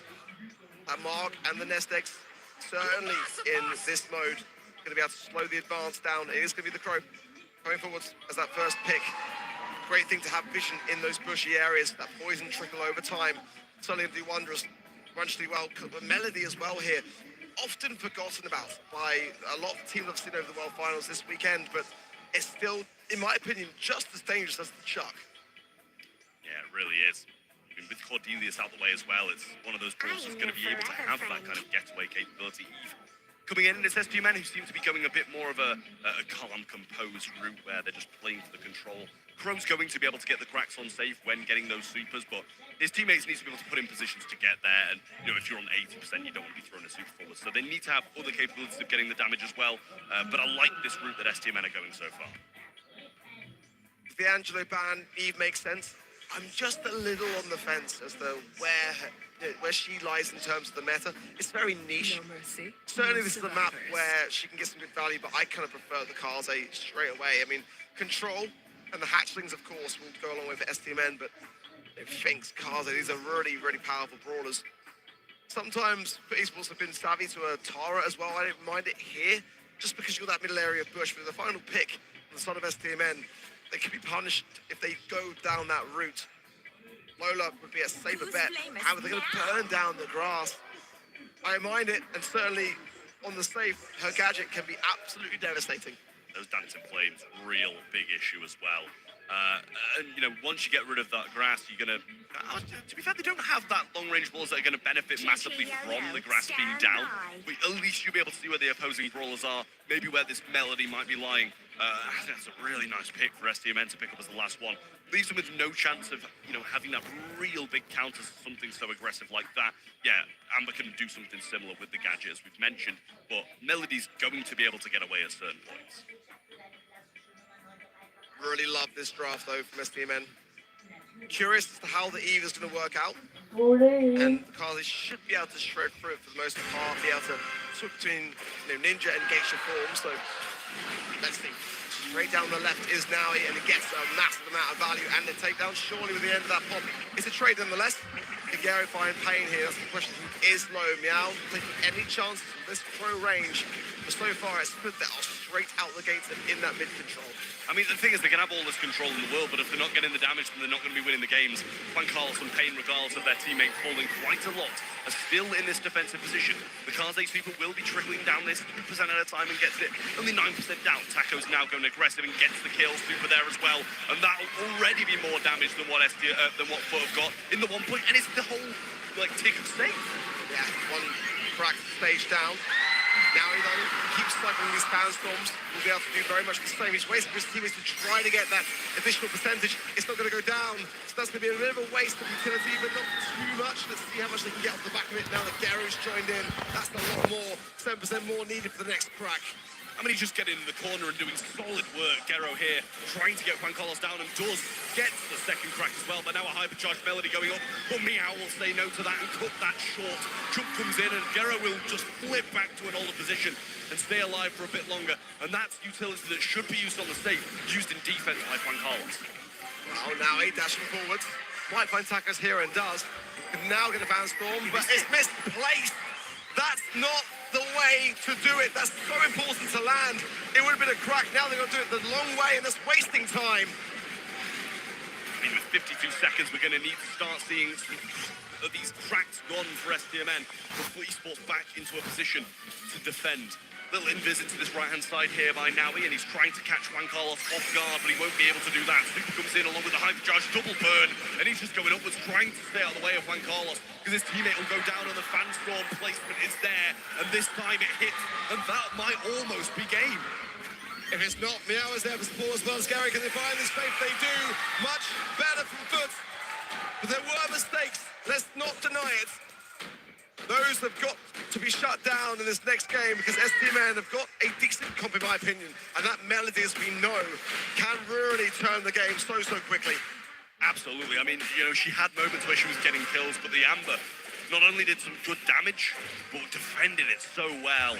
That Mark and the nest eggs certainly in this mode going to be able to slow the advance down. It is going to be the Crow going forwards as that first pick. Great thing to have vision in those bushy areas. That poison trickle over time. Certainly do wonders. Wonderfully well. Melody as well here. Often forgotten about by a lot of teams I've seen over the World Finals this weekend, but it's still, in my opinion, just as dangerous as the Chuck. Yeah, it really is. I mean, with Cordelius out the way as well, it's one of those brawlers who's going to be able to have that kind of getaway capability. Eve coming in, and it's STMN who seem to be going a bit more of a calm, composed route where they're just playing for the control. Crow's going to be able to get the cracks on safe when getting those supers, but his teammates need to be able to put in positions to get there, and, you know, if you're on 80%, you don't want to be throwing a super forward. So they need to have other capabilities of getting the damage as well, but I like this route that STMN are going so far. The Angelo ban, Eve makes sense. I'm just a little on the fence as to where she lies in terms of the meta. It's very niche. Certainly this is a map where she can get some good value, but I kind of prefer the Kaze straight away. I mean, Control and the Hatchlings, of course, will go a long way for STMN, but Finks, Kaze, these are really, really powerful brawlers. Sometimes Esports have been savvy to a Tara as well. I don't mind it here, just because you've got that middle area of bush. But the final pick, the son of STMN, they could be punished if they go down that route. Lola would be a safer bet. How are they going to burn down the grass? I don't mind it, and certainly on the safe, her gadget can be absolutely devastating. Those dancing flames, real big issue as well. And, you know, once you get rid of that grass, you're going to... to be fair, they don't have that long-range balls that are going to benefit massively from the grass being down. But at least you'll be able to see where the opposing brawlers are, maybe where this Melody might be lying. I think that's a really nice pick for STMN to pick up as the last one. Leaves them with no chance of, you know, having that real big counter to something so aggressive like that. Yeah, Amber can do something similar with the gadget, as we've mentioned, but Melody's going to be able to get away at certain points. Really love this draft, though, from STMN. Curious as to how the Eve is going to work out. And Kaze should be able to shred through it for the most part, be able to switch between, you know, Ninja and Geisha forms. So let's see. Straight down the left is Naui, and it gets a massive amount of value and the takedown. Surely with the end of that pop, it's a trade nonetheless. Can Gary find pain here? That's the question. He is low. Meow taking any chances from this throw range. But so far, it's put that straight out the gates and in that mid control. I mean, the thing is, they can have all this control in the world, but if they're not getting the damage, then they're not going to be winning the games. Juan Carlos and Payne, regardless of their teammate falling quite a lot, are still in this defensive position. The Kaze super will be trickling down this 2% at a time and gets it only 9% down. Taco's now going aggressive and gets the kill. Super there as well, and that'll already be more damage than what Foot have got in the 1 point, and it's the whole, like, tick of safe. Yeah, one crack stage down. Now he keeps cycling these sandstorms. Will be able to do very much the same. He's wasting his teammates to try to get that additional percentage. It's not going to go down. So that's going to be a bit of a waste of utility, but not too much. Let's see how much they can get off the back of it now that Gary's joined in. That's a lot more. 7% more needed for the next crack. I mean, he's just getting in the corner and doing solid work. Gero here trying to get Juan Carlos down and does get the second crack as well. But now a hypercharged Melody going up. But Meow will say no to that and cut that short. Jump comes in and Gero will just flip back to an older position and stay alive for a bit longer. And that's utility that should be used on the safe, used in defense by Juan Carlos. Well, now he dashing forward. Might find Tacos here and does. Can now get a bounce storm, but it's misplaced. That's not the way to do it. That's so important to land. It would have been a crack. Now they're going to do it the long way, and that's wasting time. I mean, with 52 seconds, we're going to need to start seeing these cracks gone for STMN before esports back into a position to defend. Little invis into this right-hand side here by Naui, and he's trying to catch Juan Carlos off guard, but he won't be able to do that. Super comes in along with the hypercharge double burn, and he's just going upwards, trying to stay out of the way of Juan Carlos, because his teammate will go down, and the fan storm placement is there, and this time it hits, and that might almost be game. If it's not, Meow is there for support as well as Gary. Can they find this faith? They do. Much better from Foot. But there were mistakes. Let's not deny it. Those have got to be shut down in this next game because STMN have got a decent comp in my opinion. And that Melody, as we know, can really turn the game so quickly. Absolutely. I mean, you know, she had moments where she was getting kills, but the Amber not only did some good damage, but defended it so well.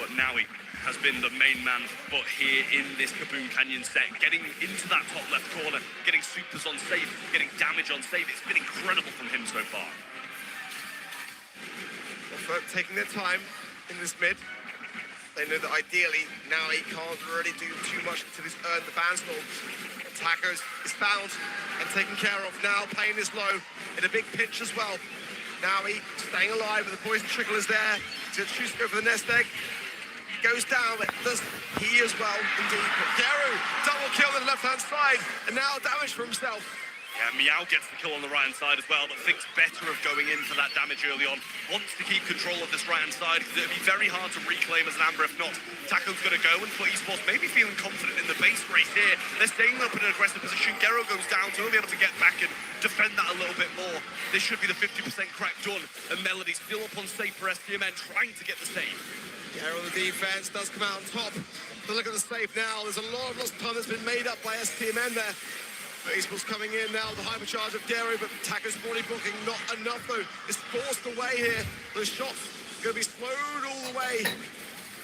But Naui has been the main man for here in this Kaboom Canyon set, getting into that top left corner, getting supers on safe, getting damage on safe. It's been incredible from him so far. Taking their time in this mid. They know that ideally now he can't really do too much until he's earned the ban storm. Tacos is found and taken care of now. Pain is low in a big pinch as well. Now he staying alive, but the poison trickle is there. To choose to go for the nest egg. Goes down, but does he as well indeed. But Gero double kill on the left-hand side, and now damage for himself. Yeah, Meow gets the kill on the right-hand side as well, but thinks better of going in for that damage early on. Wants to keep control of this right-hand side, because it'll be very hard to reclaim as an Amber if not. Taco's going to go, and for esports, maybe feeling confident in the base race here. They're staying up in an aggressive position. Gero goes down, so he'll be able to get back and defend that a little bit more. This should be the 50% crack done, and Melody's still up on safe for STMN, trying to get the save. Gero on the defense does come out on top. But look at the safe now. There's a lot of lost time that's been made up by STMN there. Esports coming in now, the hypercharge of Gero, but Taco's already booking, not enough though. It's forced away here. Those shots going to be slowed all the way.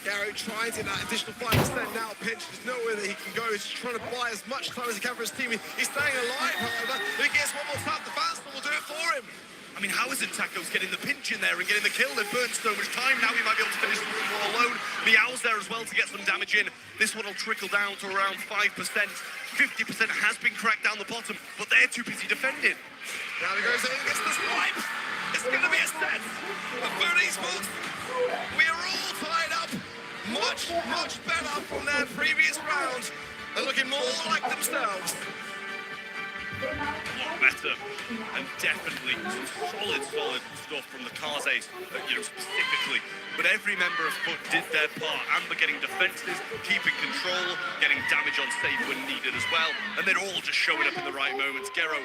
Gero trying to get that additional 5% now. Pinch, there's nowhere that he can go. He's trying to buy as much time as he can for his team. He's staying alive, however. If he gets one more tap, the Fanstorm will do it for him. I mean, how is it Taco's getting the pinch in there and getting the kill? They've burned so much time. Now he might be able to finish the more alone. Meow's there as well to get some damage in. This one will trickle down to around 5%. 50% has been cracked down the bottom, but they're too busy defending. Now he goes in and gets the swipe. It's going to be a set. The Food Esports, we are all tied up. Much better from their previous round. They're looking more like themselves. Better, and definitely some solid stuff from the Kaze, specifically. But every member of Foot did their part. Amber getting defenses, keeping control, getting damage on save when needed as well. And they're all just showing up in the right moments. Gero,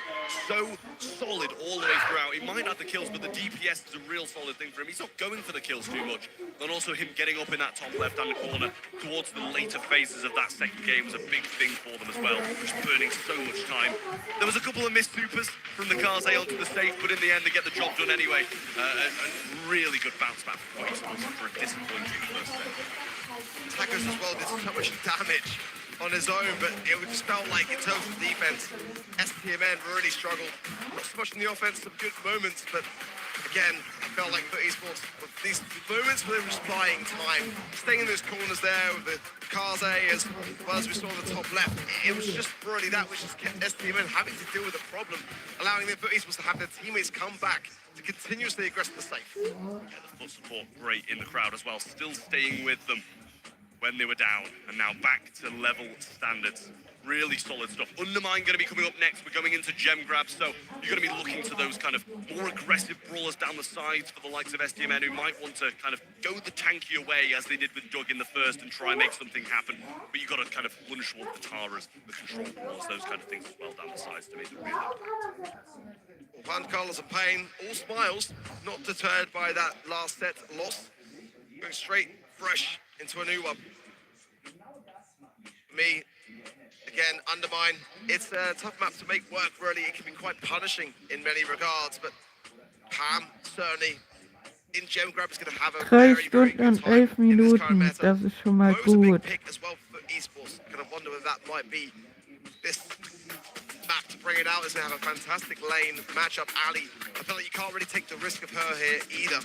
so solid all the way throughout. He might have the kills, but the DPS is a real solid thing for him. He's not going for the kills too much. And also him getting up in that top left-hand corner towards the later phases of that second game was a big thing for them as well. Just burning so much time. There was a couple of missed supers from the Kaze onto the safe, but in the end they get the job done anyway. And really good bounce back for a disappointing first set. Tacos as well did so much damage on his own, but it just felt like in terms of defense, STMN really struggled. Not so much in the offense, some good moments, but again, I felt like for esports, these moments where they were just buying time, staying in those corners there with the Kaze as well as we saw on the top left, it was just really that which just kept STMN having to deal with the problem, allowing them for esports to have their teammates come back to continuously aggress the safe. Yeah, the Foot support great in the crowd as well, still staying with them when they were down, and now back to level standards. Really solid stuff. Undermine going to be coming up next. We're going into gem grabs, so you're going to be looking to those kind of more aggressive brawlers down the sides for the likes of STMN who might want to kind of go the tankier way as they did with Doug in the first and try and make something happen. But you've got to kind of lunge towards the Taras, the control brawlers, those kind of things as well down the sides to make it really. Juan Carlos and Payne, all smiles, not deterred by that last set loss. Going straight fresh into a new one. Me, again, Undermine. It's a tough map to make work, really. It can be quite punishing in many regards, but Pam, certainly, in Gem Grab is going to have a 3 very, very Stunden good und time 11 in this current Minuten. meta. Das ist schon mal Bo's a big gut. pick as well for esports. Kind of wonder whether that might be this map to bring it out. Is going to have a fantastic lane matchup. Ali, I feel like you can't really take the risk of her here either.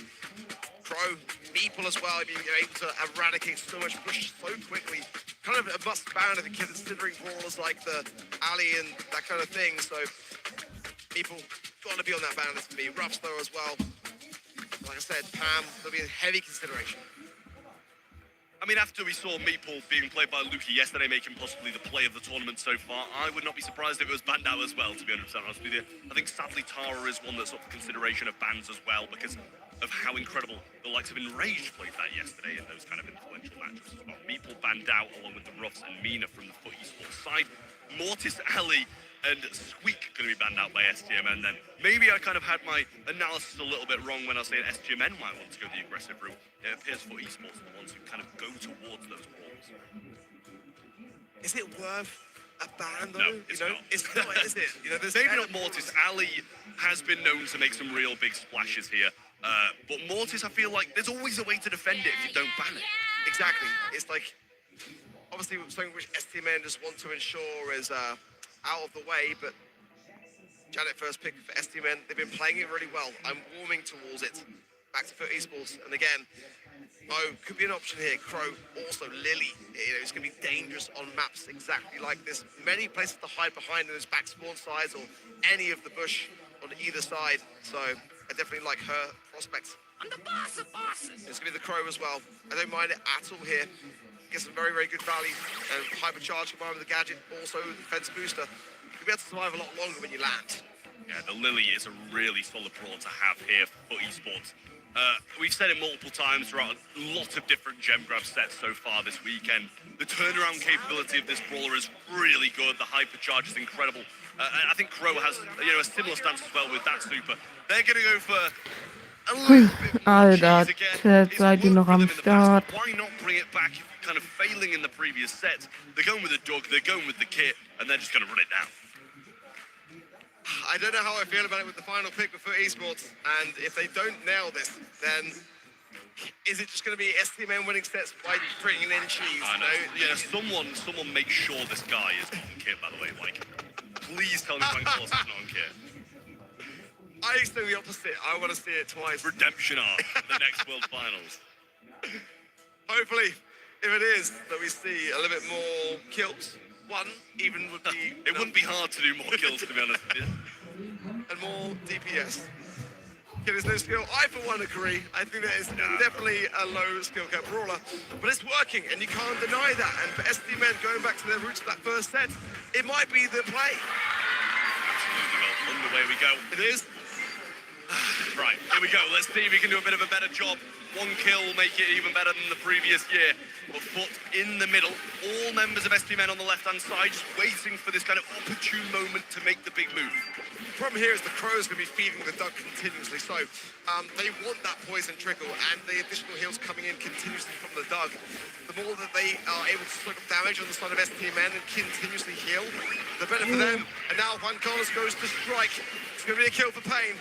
Crow, Meeple as well. I mean, you're able to eradicate so much push so quickly. Kind of a must ban if you're considering brawlers like the Ali and that kind of thing. So Meeple got to be on that ban list for me. Ruffs though as well. Like I said, Pam, there'll be a heavy consideration. I mean, after we saw Meeple being played by Luki yesterday, making possibly the play of the tournament so far, I would not be surprised if it was banned out as well, to be 100% honest with you. I think sadly Tara is one that's up for consideration of bans as well, because of how incredible the likes of Enraged played that yesterday in those kind of influential matches. Meeple banned out along with the Ruffs and Mina from the Foot Esports side. Mortis, Ali and Squeak going to be banned out by SGMN then. Maybe I kind of had my analysis a little bit wrong when I was saying SGMN might want to go the aggressive route. It appears Foot Esports are the ones who kind of go towards those balls. Is it worth a ban though? No, it's not. It's not, is it? You know, there's maybe not Mortis. Ali has been known to make some real big splashes here. But Mortis, I feel like there's always a way to defend it if you don't ban it. Exactly. It's like, obviously something which STMN just want to ensure is out of the way, but Janet first pick for STMN. They've been playing it really well. I'm warming towards it. Back to Foot Esports, and again, Mo could be an option here. Crow, also Lily. You know, it's going to be dangerous on maps exactly like this. Many places to hide behind in those back spawn sides or any of the bush on either side. So I definitely like her prospects. I'm the boss of bosses. It's going to be the Crow as well. I don't mind it at all here. Get some very, very good value. And hypercharge combined with the gadget, also the defense booster. You'll be able to survive a lot longer when you land. Yeah, the Lily is a really solid brawl to have here for esports. We've said it multiple times throughout a lot of different gem grab sets so far this weekend. The turnaround capability of this brawler is really good. The hypercharge is incredible. And I think Crow has, you know, a similar stance as well with that super. They're going to go for a little bit more Alter, cheese again. Chat, It's seid ihr worked noch for am them in the past. Start? Why not bring it back? Kind of failing in the previous sets. They're going with the Doug, they're going with the kit, and they're just going to run it down. I don't know how I feel about it with the final pick for esports, and if they don't nail this, then is it just going to be STMN winning sets by bringing in cheese? I know. Yeah, someone make sure this guy is on kit, by the way. Like, please tell me Frank Carlos is not on kit. I expect the opposite. I want to see it twice. Redemption arc, the next World Finals. Hopefully, if it is, that we see a little bit more kills. One even would be... It wouldn't be hard to do more kills, to be honest with you. And more DPS. Okay, there's no skill. I, for one, agree. I think that is definitely a low skill cap brawler. But it's working, and you can't deny that. And for STMN, going back to their roots of that first set, it might be the play. Absolutely. Well, underway we go. It is. Right, here we go. Let's see if we can do a bit of a better job. One kill will make it even better than the previous year. But Foot in the middle. All members of STMN on the left-hand side, just waiting for this kind of opportune moment to make the big move. The problem here is the Crow's going to be feeding the Doug continuously. So they want that poison trickle and the additional heals coming in continuously from the Doug. The more that they are able to soak up damage on the side of STMN and continuously heal, the better for them. And now Juan Carlos goes to strike. It's going to be a kill for Pain.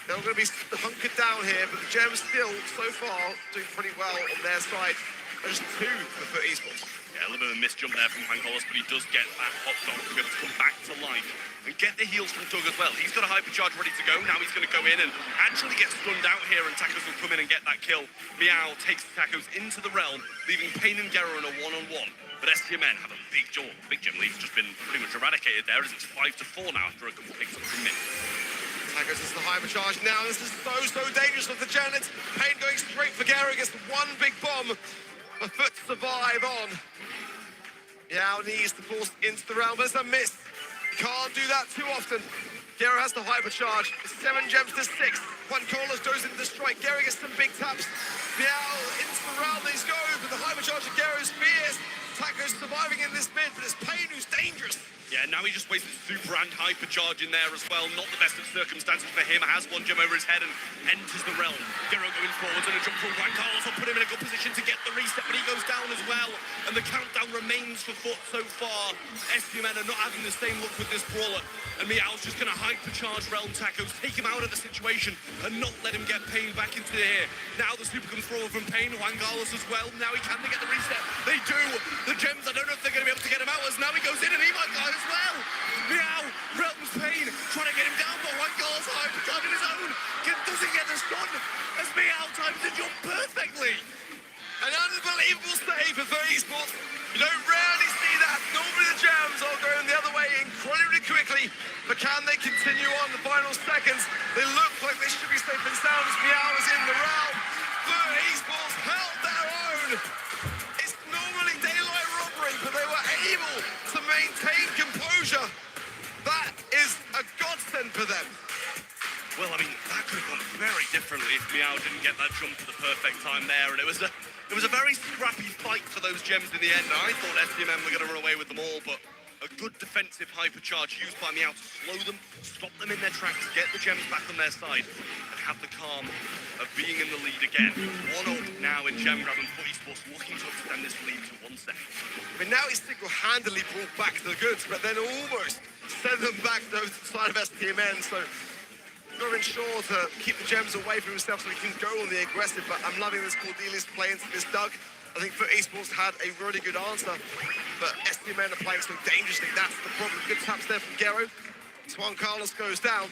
They're going to be hunkered down here, but the Gems still, so far, doing pretty well on their side. There's two for Foot Esports. Yeah, a little bit of a misjump there from Juan Carlos, but he does get that hot dog to be able to come back to life and get the heals from Doug as well. He's got a hypercharge ready to go. Now he's going to go in and actually get stunned out here, and Tacos will come in and get that kill. Meow takes Tacos into the realm, leaving Pain and Gero in a one-on-one. But STMN have a big gem lead. It's just been pretty much eradicated there, as it's 5-4 now after a couple picks up from Min. Tacos is the hypercharge now. This is so dangerous with the Janet. Pain going straight for Gero, gets one big bomb. A Foot to survive on. Meow needs to force into the realm, but it's a miss. Can't do that too often. Gero has the hypercharge. It's 7 gems to 6. Juan Carlos goes into the strike. Gero gets some big taps. Meow into the realm. He's going, but the hypercharge of Gero's fierce. Tacos surviving in this mid, but it's Pain who's dangerous. Yeah, now he just wasted super and hypercharge in there as well. Not the best of circumstances for him. Has one gem over his head and enters the realm. Gero going forwards and a jump from Juan Carlos will put him in a good position to get the reset, but he goes down as well. And the countdown remains for Foot so far. SPMN are not having the same luck with this brawler. And Meow's just going to hypercharge Realm Tacos, take him out of the situation and not let him get Pain back into the air. Now the super comes forward from Pain, Juan Carlos as well. Now he can get the reset. They do. The gems, I don't know if they're going to be able to get him out as now he goes in and he might die as well. Meow, Realm's Pain, trying to get him down, but Juan Carlos hypercharging his own. Doesn't get the stun as Meow times the jump perfectly. An unbelievable save for 30 Esports. You don't rarely see that. Normally the gems are going the other way incredibly quickly. But can they continue on the final seconds? They look like they should be safe and sound as Meow is in the realm. 30 Esports held their own. It's normally daylight robbery, but they were able to maintain composure. That is a godsend for them. Well, I mean, that could have gone very differently if Meow didn't get that jump at the perfect time there. And it was a very scrappy fight for those gems in the end. I thought SDMM were going to run away with them all, but a good defensive hypercharge used by Meow to slow them, stop them in their tracks, get the gems back on their side, and have the calm of being in the lead again. 1-up now in Gem Grab, and Foot Esports looking to extend this lead to 1 second. I mean, now he's single-handedly brought back the goods, but then almost sent them back to the side of STMN, so got to ensure to keep the gems away from himself so he can go on the aggressive, but I'm loving this Cordelia's play into this Doug. I think Foot Esports had a really good answer, but STMN are playing so dangerously. That's the problem. Good taps there from Gero. Juan Carlos goes down.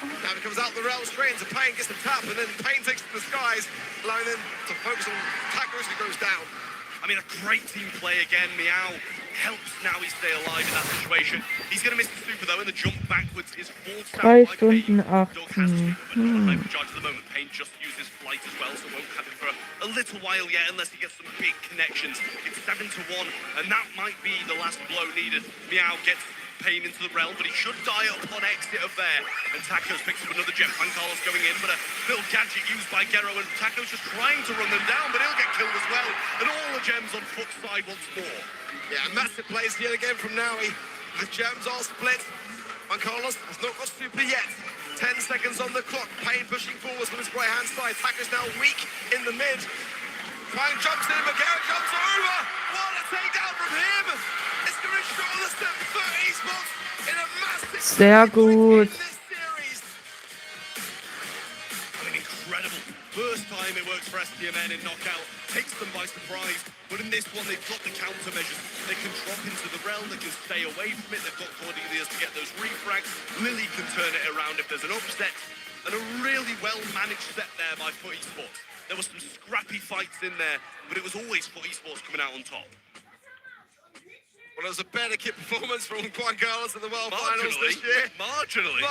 Now he comes out the rail straight into Pain, gets the tap, and then Pain takes to the skies, allowing them to focus on Tacos who goes down. I mean, a great team play again. Meow helps now he stay alive in that situation. He's going to miss the super, though, and the jump backwards is full stack 3 by Stunden Pain. Dog has 18. super, but not hypercharge at the moment. Pain just uses flight as well, so won't have it for a little while yet unless he gets some big connections. It's 7-1, and that might be the last blow needed. Meow gets Pain into the realm, but he should die upon exit of there. And Tacos picks up another gem. Juan Carlos going in, but a little gadget used by Gero, and Tacos just trying to run them down, but he'll get killed as well. And all the gems on Foot's side once more. Yeah, massive plays here again from Naui. The gems are split. Juan Carlos has not got super yet. 10 seconds on the clock. Pain pushing forwards from his right-hand side. Tacos now weak in the mid. Juan jumps in, but Gero jumps over. What a takedown from him! It's going to ensure the step for Esports in a massive Sehr gut. in this series. I mean, incredible. First time it works for SPMN in knockout. Takes them by surprise. But in this one, they've got the countermeasures. They can drop into the realm. They can stay away from it. They've got Cordelia's to get those refrags. Lily can turn it around if there's an upset. And a really well-managed set there by Foot Esports. There were some scrappy fights in there, but it was always Foot Esports coming out on top. Well, it was a better kit performance from Juan Carlos in the World Finals this year. Marginally.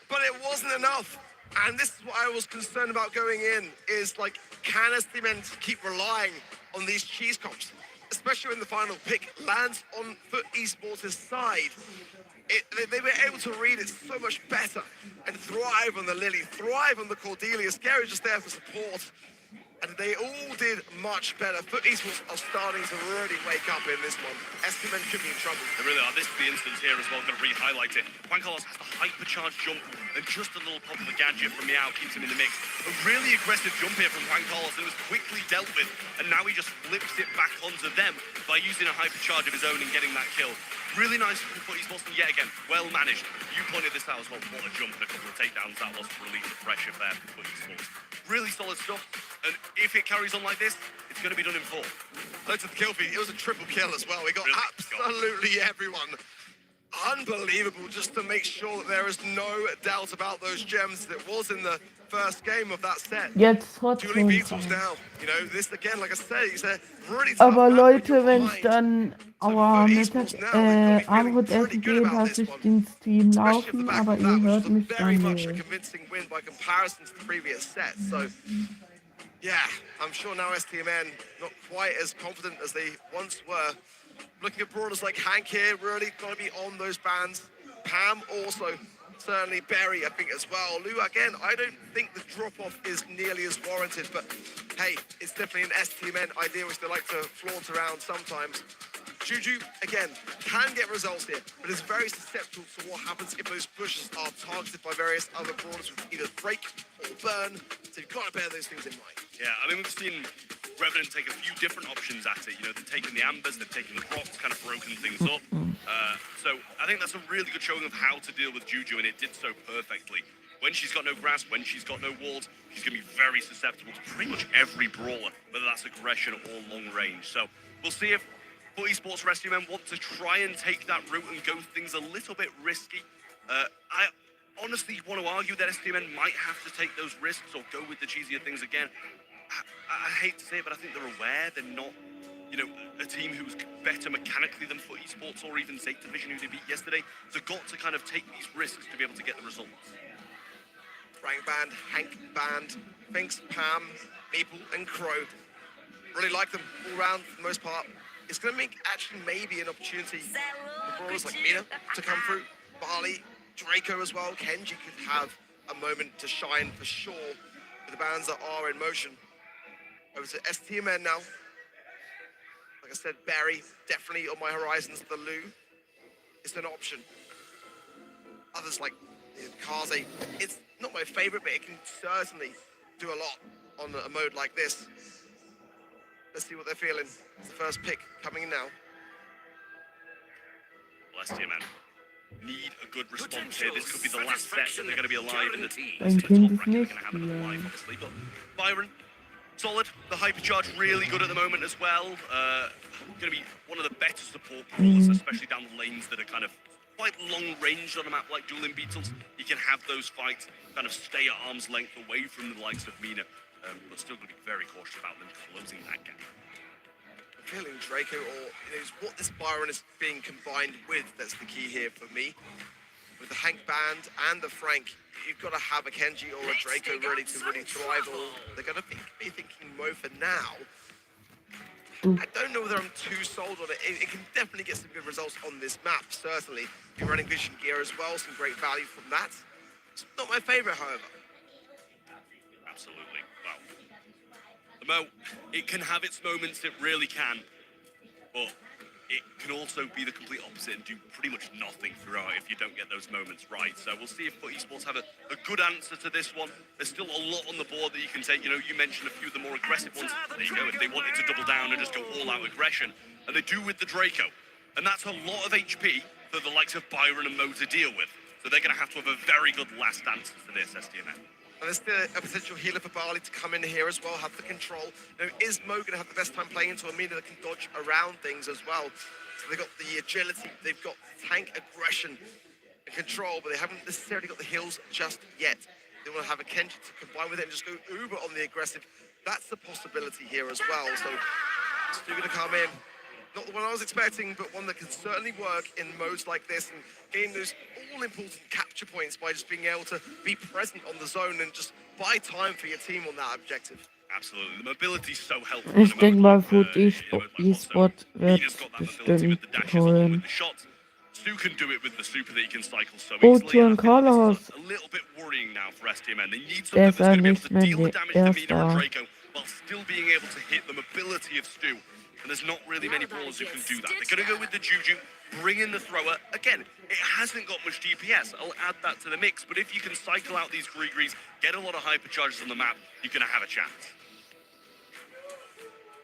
But it wasn't enough. And this is what I was concerned about going in, is like, can STMN keep relying on these cheese comps? Especially when the final pick lands on Foot Esports' side. They were able to read it so much better and thrive on the Lily, thrive on the Cordelia. Scary's just there for support. And they all did much better. Foot Esports are starting to really wake up in this one. STMN could be in trouble. They really are. This is the instance here as well. Going to re-highlight it. Juan Carlos has the hypercharged jump, and just a little pop of the gadget from Meow keeps him in the mix. A really aggressive jump here from Juan Carlos, and it was quickly dealt with. And now he just flips it back onto them by using a hypercharge of his own and getting that kill. Really nice from Foot Esports, and yet again, well managed. You pointed this out as well. What a jump and a couple of takedowns. That was to relieve the pressure there for Foot Esports. Really solid stuff. And if it carries on like this, it's going to be done in 4. Look to the kill feed. It was a triple kill as well. We got Really? absolutely everyone. Unbelievable, just to make sure that there is no doubt about those gems that was in the first game of that set. Jetzt Julie trotzdem. Beatles now. You know, this again, like I said, it's a really tough Aber map when Leute, you're wenn es behind. dann Abendessen geht, lasse ich den Stream laufen, aber ihr hört mich Very dann much a nicht. convincing win by comparison to the previous set. So, yeah, I'm sure now STMN not quite as confident as they once were. Looking at brawlers like Hank here, really got to be on those bands. Pam also, certainly Berry, I think, as well. Lou, again, I don't think the drop-off is nearly as warranted, but hey, it's definitely an STMN idea which they like to flaunt around sometimes. Juju, again, can get results here, but is very susceptible to what happens if those bushes are targeted by various other brawlers with either break or burn. So you've got to bear those things in mind. Yeah, I mean, we've seen Revenant take a few different options at it. You know, they've taken the ambers, they've taken the procs, kind of broken things up. So I think that's a really good showing of how to deal with Juju, and it did so perfectly. When she's got no grass, when she's got no walls, she's going to be very susceptible to pretty much every brawler, whether that's aggression or long range. So we'll see if Esports Rescue Men want to try and take that route and go things a little bit risky. I honestly want to argue that STMN might have to take those risks or go with the cheesier things again. I hate to say it, but I think they're aware they're not, you know, a team who's better mechanically than Foot Esports or even Zate Division, who they beat yesterday. So they've got to kind of take these risks to be able to get the results. Frank Band, Hank Band, Finks, Pam, Maple, and Crow. Really like them all round for the most part. It's going to make actually maybe an opportunity for brawlers like Mina to come through. Barley, Draco as well. Kenji could have a moment to shine for sure with the bands that are in motion. Over to STMN now. Like I said, Barry, definitely on my horizons. The Lou is an option. Others like Kaze, it's not my favorite, but it can certainly do a lot on a mode like this. Let's see what they're feeling. It's the first pick coming in now. Well, STMN need a good response here. This could be the last set that they're going to be alive in the team. Ein Kind ist They're nicht going to have another life, hier. obviously. But Byron, solid. The hypercharge really good at the moment as well. Going to be one of the better support brawlers, especially down the lanes that are kind of quite long range on a map like Dueling Beetles. You can have those fights kind of stay at arm's length away from the likes of Mina, but still going to be very cautious about them closing that gap. Feeling Draco, or what this Byron is being combined with, that's the key here for me. With the Hank Band and the Frank, you've got to have a Kenji or a Draco ready to really thrive all. They're going to be thinking Mo for now. I don't know whether I'm too sold on it. It can definitely get some good results on this map, certainly. You're running Vision Gear as well, some great value from that. It's not my favorite, however. Absolutely. Wow. The Mo, it can have its moments, it really can. But it can also be the complete opposite and do pretty much nothing throughout if you don't get those moments right. So we'll see if Foot Esports have a good answer to this one. There's still a lot on the board that you can take. You know, you mentioned a few of the more aggressive ones. There you go. If they wanted to double down and just go all-out aggression, and they do with the Draco. And that's a lot of HP for the likes of Byron and Mo to deal with. So they're going to have a very good last answer to this, STMN. And there's still a potential healer for Barley to come in here as well, have the control. Now, is Mo going to have the best time playing into a Mina that can dodge around things as well? So they've got the agility, they've got tank aggression and control, but they haven't necessarily got the heals just yet. They want to have a Kenji to combine with it and just go uber on the aggressive. That's the possibility here as well. So still going to come in. Not the one I was expecting, but one that can certainly work in modes like this and gain those all-important capture points by just being able to be present on the zone and just buy time for your team on that objective. Absolutely. The mobility's so helpful. Ich denke mal, Foot Esport wird bestimmt holen. Stu can do it with the super that he can cycle so Oh, easily. Tuan Carlos. A little bit worrying now for STMN. They need Der something ist that's going to be able to nicht deal the mehr damage to Mina and Erster. Draco while still being able to hit the mobility of Stu. And there's not really many brawlers who can do that. They're going to go with the Juju, bring in the thrower. Again, it hasn't got much DPS. I'll add that to the mix. But if you can cycle out these Gree-Grees, get a lot of hypercharges on the map, you're going to have a chance.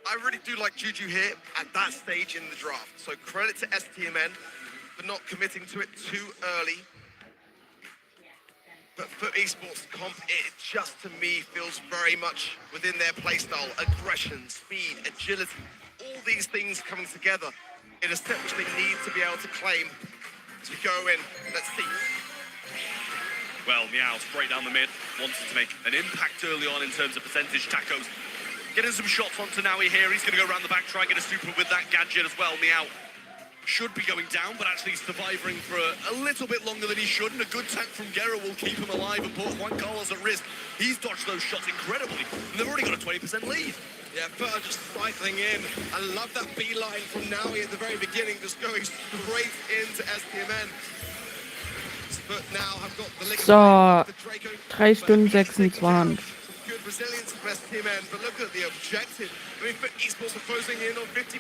I really do like Juju here at that stage in the draft. So credit to STMN for not committing to it too early. But for esports comp, it just to me feels very much within their playstyle. Aggression, speed, agility, all these things coming together in a set which they need to be able to claim as we go in. Let's see. Well, Meow straight down the mid, wanted to make an impact early on in terms of percentage. Tacos getting some shots onto Naui here. He's going to go around the back, try and get a super with that gadget as well. Meow should be going down, but actually surviving for a little bit longer than he should. And a good tank from Guerra will keep him alive and put Juan Carlos at risk. He's dodged those shots incredibly, and they've already got a 20% lead. Yeah, Fur just cycling in. I love that beeline from Naui at the very beginning, just going straight into STMN. But now I've got the So, 3 Stunden 26. good resilience from STMN, but look at the objective. I mean, for esports are closing in on 50%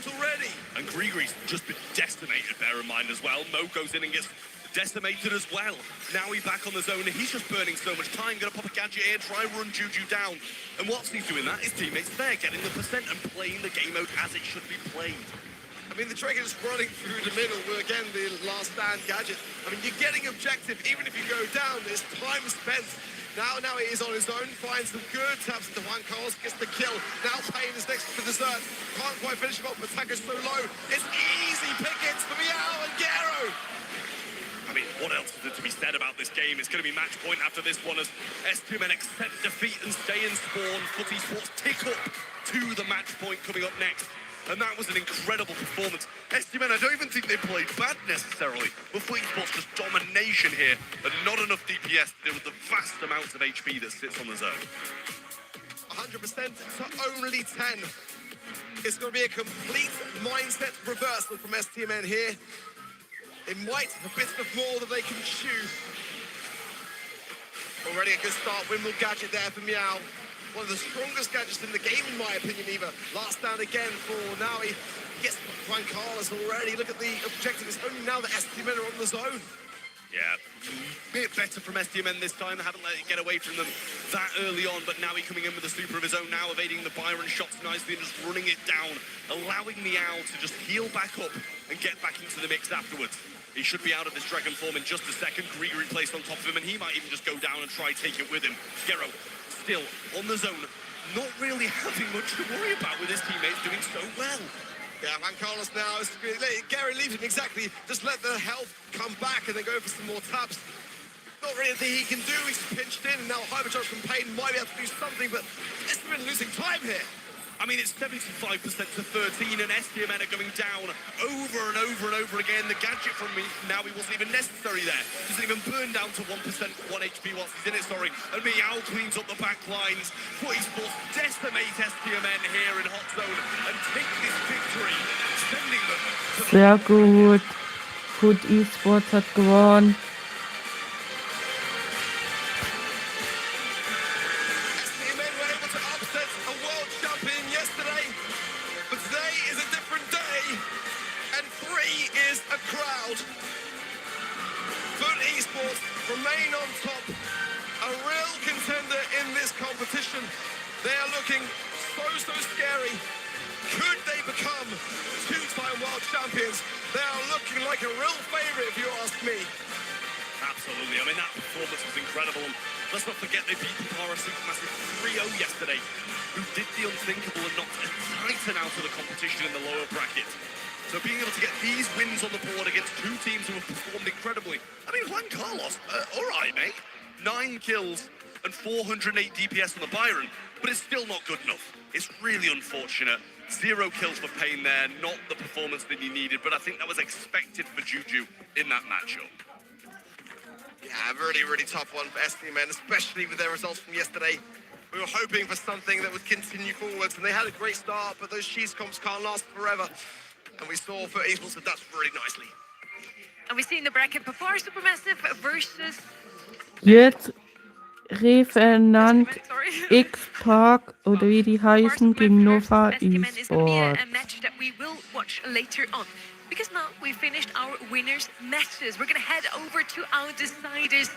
already. And Grigori's just been decimated, bear in mind as well. Mo goes in and gets decimated as well. Now he's back on the zone and he's just burning so much time. Gonna pop a gadget here, try and run Juju down. And whilst he's doing that, his teammates there getting the percent and playing the game mode as it should be played. I mean, the trigger is running through the middle with, again, the last stand gadget. I mean, you're getting objective, even if you go down, there's time spent. Now he is on his own, finds some good taps into Juan Carlos, gets the kill. Now Payne is next to the dessert. Can't quite finish him up, but Taco's so low. It's easy pickings for Meow and Gero. I mean, what else is there to be said about this game? It's going to be match point after this one as STMN accept defeat and stay in spawn. FUT Esports tick up to the match point coming up next. And that was an incredible performance. STMN, I don't even think they played bad necessarily, but FUT Esports just domination here and not enough DPS to deal with the vast amounts of HP that sits on the zone. 100% to only 10. It's going to be a complete mindset reversal from STMN here. It might have a bit of more than they can chew. Already a good start. Windmill gadget there for Meow. One of the strongest gadgets in the game, in my opinion, Eva. Last stand again for Naui. Gets Juan Carlos already. Look at the objective. It's only now that STMN are on the zone. Yeah, a bit better from STMN this time. They haven't let it get away from them that early on, but now he's coming in with a super of his own now, evading the Byron shots nicely and just running it down, allowing Meow to just heal back up and get back into the mix afterwards. He should be out of this dragon form in just a second. Grigori placed on top of him, and he might even just go down and try take it with him. Gero still on the zone, not really having much to worry about with his teammates doing so well. Yeah, Juan Carlos now, Gary leaves him exactly, just let the health come back and then go for some more taps. Not really anything he can do, he's pinched in, and now Hypercharge from Payne might be able to do something, but STMN losing time here. I mean, it's 75% to 13, and STMN are going down over and over and over again. The gadget from me now, he wasn't even necessary there. Doesn't even burn down to 1%, 1 HP whilst he's in it, sorry. And Meow cleans up the back lines. FUT Esports decimate STMN here in hot zone and take this victory, sending them to the... Sehr gut. FUT Esports hat gewonnen. Remain on top, a real contender in this competition. They are looking so scary. Could they become two-time world champions? They are looking like a real favorite, if you ask me. Absolutely. I mean, that performance was incredible. And let's not forget they beat Papara Supermassive 3-0 yesterday, who did the unthinkable and knocked a Titan out of the competition in the lower bracket. So being able to get these wins on the board against two teams who have performed incredibly. I mean, Juan Carlos, all right, mate. 9 kills and 408 DPS on the Byron, but it's still not good enough. It's really unfortunate. 0 kills for Payne there, not the performance that he needed, but I think that was expected for Juju in that matchup. Yeah, really tough one for STMN, especially with their results from yesterday. We were hoping for something that would continue forwards, and they had a great start, but those cheese comps can't last forever. And we saw FUT Esports adapt really nicely. And we see in the bracket Papar Supermassive versus... Jetzt Revenant X-Park oder wie die heißen gegen Nova Esports. Is going to be a Esports. match that we will watch later on. Because now we finished our winners' matches. We're going to head over to our deciders.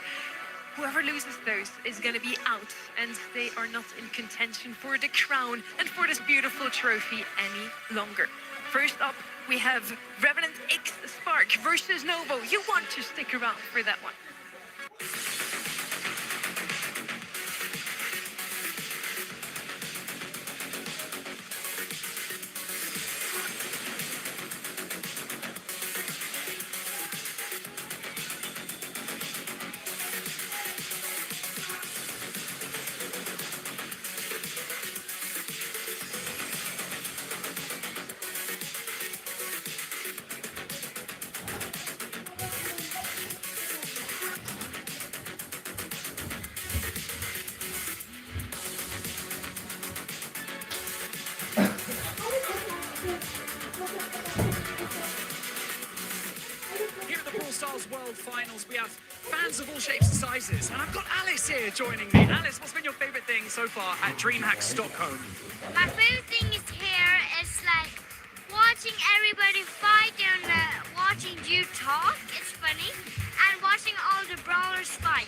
Whoever loses those is going to be out, and they are not in contention for the crown and for this beautiful trophy any longer. First up, we have Revenant X Spark versus Novo. You want to stick around for that one. Here at the Brawl Stars World Finals, we have fans of all shapes and sizes. And I've got Alice here joining me. Alice, what's been your favorite thing so far at DreamHack Stockholm? My favorite thing is here is like watching everybody fight and watching you talk. It's funny. And watching all the brawlers fight.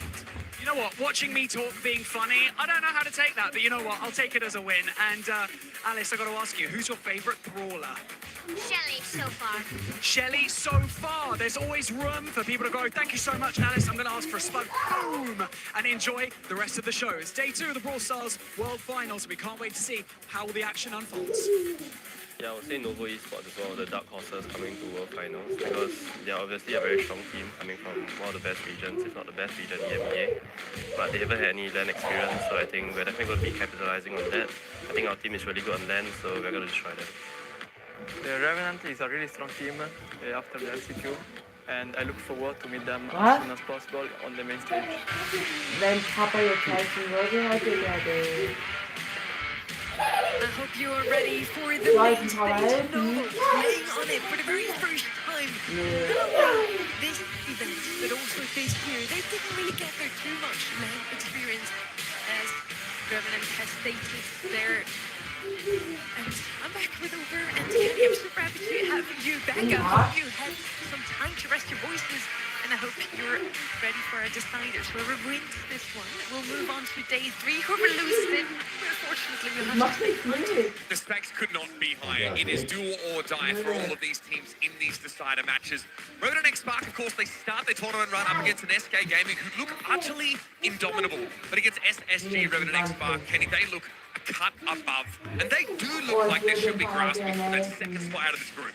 You know what? Watching me talk being funny, I don't know how to take that, but you know what? I'll take it as a win. And Alice, I got to ask you, who's your favorite brawler? Shelly, so far. Shelly, so far. There's always room for people to grow. Thank you so much, Alice. I'm going to ask for a spud. Boom! And enjoy the rest of the show. It's day 2 of the Brawl Stars World Finals. We can't wait to see how the action unfolds. Yeah, I would say Novo Esports is one of the dark horses coming to World Finals because they're obviously a very strong team coming from one of the best regions, if not the best region in EMEA. But they haven't had any LAN experience, so I think we're definitely going to be capitalizing on that. I think our team is really good on LAN, so we're going to destroy them. The Revenant is a really strong team after the LCQ, and I look forward to meet them Was? as soon as possible on the main stage. Wenn Papa jetzt heißen würde, hätte er den. I hope you are ready for the main stage. Novo playing on it for the very first time. This event, but also this year, they didn't really get there too much LAN experience, as Revenant has stated there. And I'm back with Over and Kenny. I'm super happy to have you back. I hope you had some time to rest your voices, and I hope you're ready for our deciders. Whoever wins this one will move on to day 3. Whoever loses it, unfortunately, we'll have to The stakes could not be higher. It is do or die for all of these teams in these decider matches. Revenant X Spark, of course, they start their tournament run up against an SK Gaming who look utterly indomitable. But against SSG, Revenant X Spark, Kenny, they look a cut above. And they do look like they should be grasping for that second spot out of this group.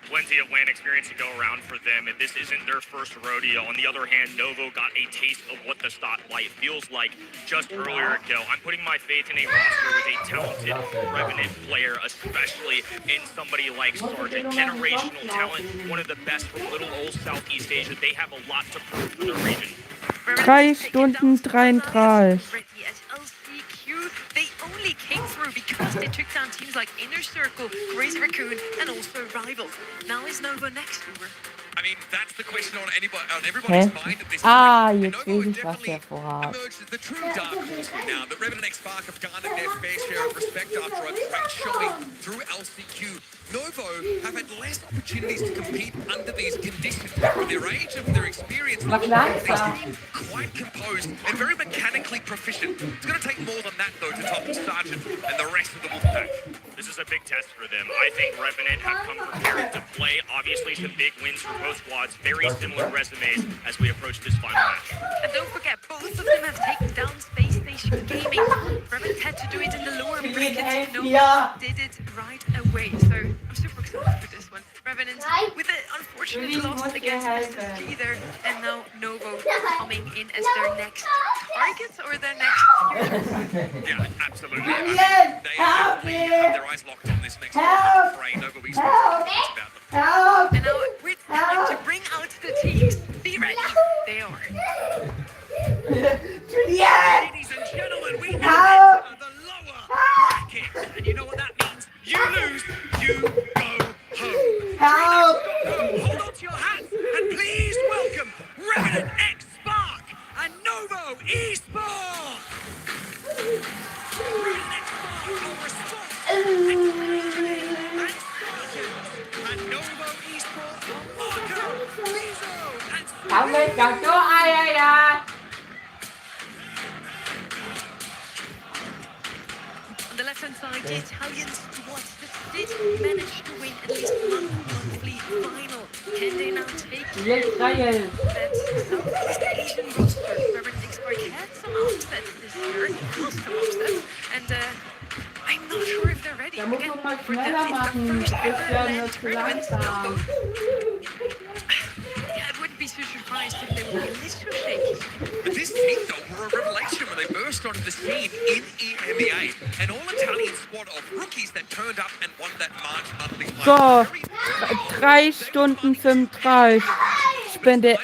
Plenty of LAN experience to go around for them, and this isn't their first rodeo. On the other hand, Novo got a taste of what the spotlight feels like just earlier at Kill. I'm putting my faith in a roster with a talented Revenant player, especially in somebody like Sargent. Generational talent, one of the best from little old Southeast Asia. They have a lot to prove for the region. 3 Stunden 33. They only came through because they took down teams like Inner Circle, Crazy Raccoon, and also Rivals. Now is Novo next, Uber? I mean, that's the question on everybody's mind at this Ah, point. jetzt weiß ich, was der vorhat. Emerged as the true dark horse here now. The Revenant X Spark have garnered their fair share of respect after a great showing through LCQ. Novo have had less opportunities to compete under these conditions. With their age and their experience, they seem quite composed and very mechanically proficient. It's going to take more than that, though, to topple Sargent and the rest of the Wolfpack. This is a big test for them. I think Revenant have come prepared to play. Obviously, some big wins for both squads. Very similar resumes as we approach this final match. And don't forget, both of them have taken down Space Station Gaming. Revenant had to do it in the lower bracket. Novo did it right away. So I'm super excited for this one. Revenant with an unfortunate loss against SSG there, and now Novo coming in as their next target or their next. Yeah, absolutely. They have their eyes locked on this next one. I'm afraid Novo Esports about them. And now it's time to bring out the teams. Be ready. They are. Ladies and gentlemen, we now enter the lower bracket. And you know what that means? You lose, you go home. Hold on to your hats and please welcome Revenant X Spark and Novo Esports. Revenant X Spark are responsible and Novo Esports are Marco, Rizzo, and On the left-hand side, the Italian squad that did manage to win at least one monthly final. Can they now take that Southeast Asian roster? Revenant X Spark had some upsets this year, lost some upsets, and I'm not sure if they're ready. Again, for them, it's the first ever LAN tournament. Yeah, I wouldn't be so surprised if they were a little shaky. But this team, though, were a revelation when they burst onto the scene in EMEA. An all-Italian squad of rookies that turned up and won that March monthly So, 3 Stunden 35.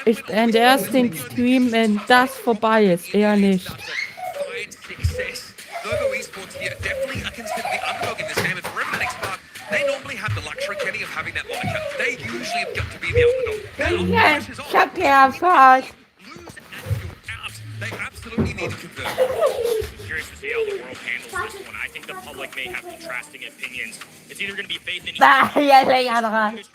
Ich beende erst den Stream, wenn das vorbei ist. Eher nicht. Fine success. Novo Esports here definitely are considered the underdog in this game. And for Revenant X Spark, they normally have the luxury, Kenny, of having that moniker. They usually have got to be the underdog. Ich hab keinen Erfolg. Lose this one. I think the public may have contrasting opinions. It's either going to be faith in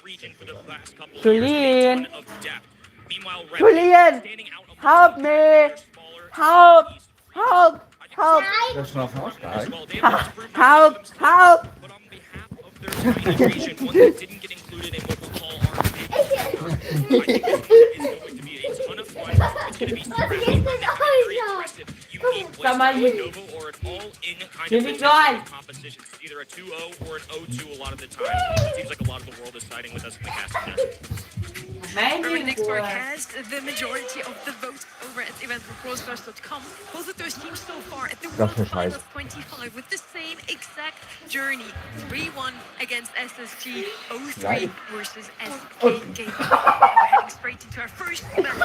region for the last couple of years with a ton of depth. Meanwhile, Julian, standing out among help me! Help! Help! Help! Dat is vanaf huis. Help! Help! region, one that didn't get included in what we'll call our big I think this one is going to be a ton of fun. It's going to be scrappy, and very aggressive, unique playstyle Novo or an all-in kind of composition. It's either a 2-0 or an 0-2 a lot of the time. It seems like a lot of the world is siding with us in the casting desk. Our next forecast, the majority of the votes over at event.brawlstars.com. Both of those teams so far at the World Finals 25 with the same exact journey. 3-1 against SSG, 0-3 versus SK Gaming. We're heading straight into our first match,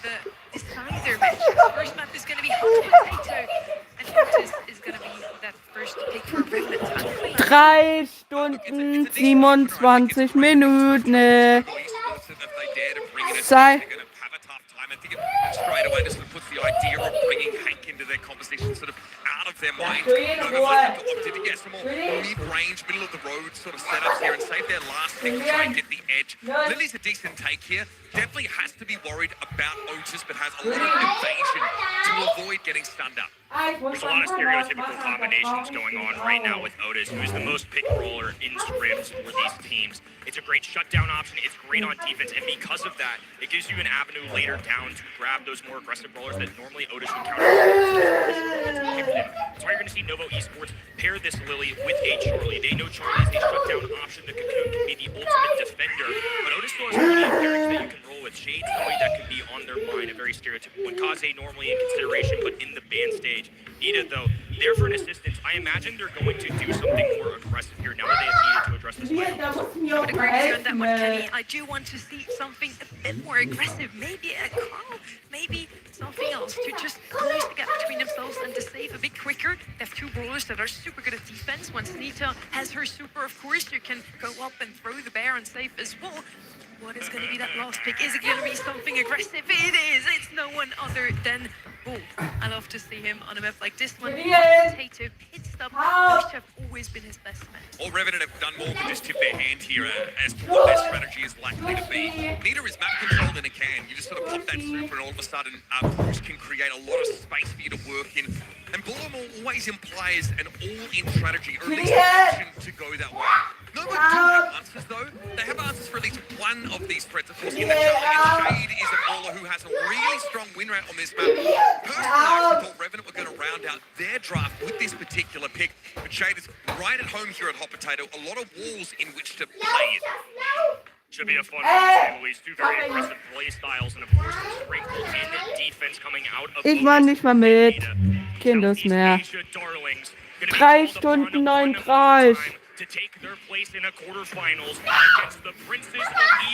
the decider match. The first map is going to be Hot Potato, and Otis is going to be that first pick for Revenant. 3 Stunden, 27 Minuten. Sei. Straight away, just sort of puts the idea of bringing Hank into their conversation sort of out of their mind. Opted to get some more mid-range, middle of the road sort of setups here and save their last pick to try and get the edge. Lily's a decent take here. Definitely has to be worried about Otis, but has a lot of evasion to avoid getting stunned up. There's a lot of stereotypical combinations going on right now with Otis, who is the most pick roller in scrims for these teams. It's a great shutdown option, it's great on defense, and because of that, it gives you an avenue later down to grab those more aggressive brawlers that normally Otis would counter. That's why you're going to see Novo Esports pair this Lily with a Charlie. They know Charlie is a shutdown option. The Cocoon can be the ultimate defender, but Otis still has plenty of pairings that you can roll with. Shade somebody that could be on their mind, a very stereotypical one. Kaze normally in consideration, but in the ban stage. Nita, though, there for an assistance. I imagine they're going to do something more aggressive here now that they have needed to address this fight. I would agree with you on that one, Kenny. I do want to see something a bit more aggressive. Maybe a Carl, maybe something else to just close the gap between themselves and to save a bit quicker. They have two brawlers that are super good at defense. Once Nita has her super, of course, you can go up and throw the bear and save as well. What is going to be that last pick? Is it going to be something aggressive? It is. It's no one other than Bull. I love to see him on a map like this one. Potato, it's stub. Those have always been his best man. All Revenant have done more than just tip their hand here as to what their strategy is likely to be. Nita is map controlled in a can. You just sort of pop that super and all of a sudden Bruce can create a lot of space for you to work in. And Bullen always implies an all-in strategy, or at least an option to go that way. No one do have answers though. They have answers for at least one of these threats. Of course, in the jungle, Shade is a brawler who has a really strong win rate on this map. Personally, I thought Revenant were going to round out their draft with this particular pick. But Shade is right at home here at Hot Potato. A lot of walls in which to play it. Should be a fun one, to say the least. Two very aggressive play styles, and of course, the sprinkle in defense coming out of Ich war nicht mal mit. Kindes mehr. 3 Stunden 39. To take their place in a quarterfinals against the princes of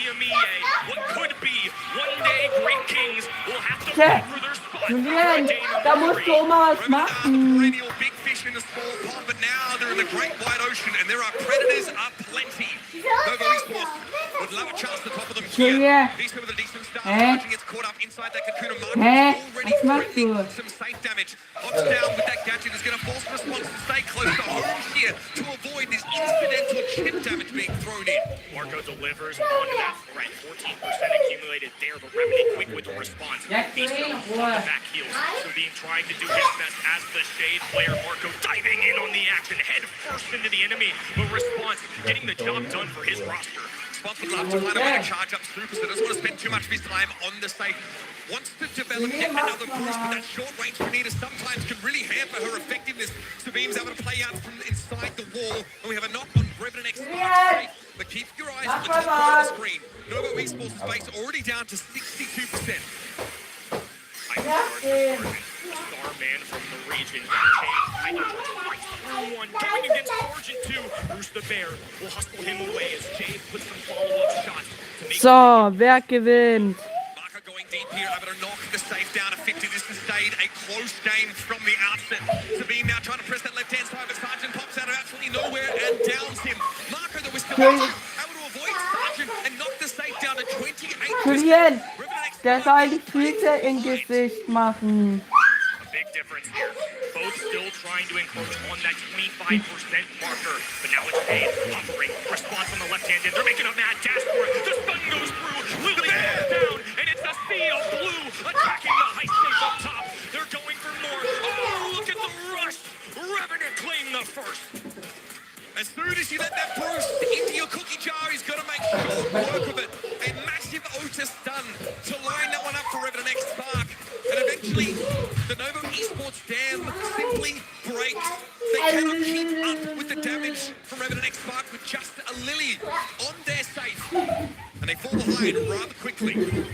EMEA. What could be one day great kings will have to fight for their spot. Julian, da musst du auch mal was machen. Big fish in a small pond, but now they're in the great wide ocean, and there are predators aplenty. Novo Esports would love a chance to top of them here. These with a decent start. Martin gets caught up inside that cocoon of Martin. Already threatening some safe damage. Hops down with that gadget is going to force response to stay close to home here to avoid this incidental chip damage being thrown in. Marco delivers onto that threat. 14% accumulated there, but Remedy quick with the response. He's still on the back heels. So being trying to do his best as the Shade player. Marco diving in on the action, head first into the enemy. But response getting the job done for his roster. Spot would love to find a way to charge up super, so doesn't want to spend too much of his time on the safe. Wants to develop yet another boost, but that short range grenade sometimes can really hamper her effectiveness. Sabim's able to play out from inside the wall, and we have a knock on Revenant X safe. But keep your eyes on the top of the screen. Novo Esports space already down to 62%. Star man from the region. One going against Sergeant 2. Bruce the Bear will hustle him away as Jay puts some follow-up shots to make. So, wer gewinnt? Marco going deep here, able to knock the safe down to 50. This has stayed a close game from the outset. Sabine now trying to press that left-hand side, but Sergeant pops out of absolutely nowhere and downs him. Marco, that was still able to avoid Sergeant and knock the safe down to 28%. Julian, der soll die Füße im Gesicht machen. Big difference here. Both still trying to to encroach on that 25% marker. But now it's Shade hovering. Response on the left hand. They're making a mad dash for it. The stun goes through. Lily goes down. And it's a sea of blue attacking the high safe up top. They're going for more. Oh, look at the rush. Revenant claim the first. As soon as you let that Bruce into your cookie jar, he's got to make short work of it. A massive Otis stun to line that one up for Revenant X Spark. And eventually, the Novo Esports dam simply breaks. They cannot keep up with the damage from Revenant X Spark with just a Lily on their safe. And they fall behind rather quickly.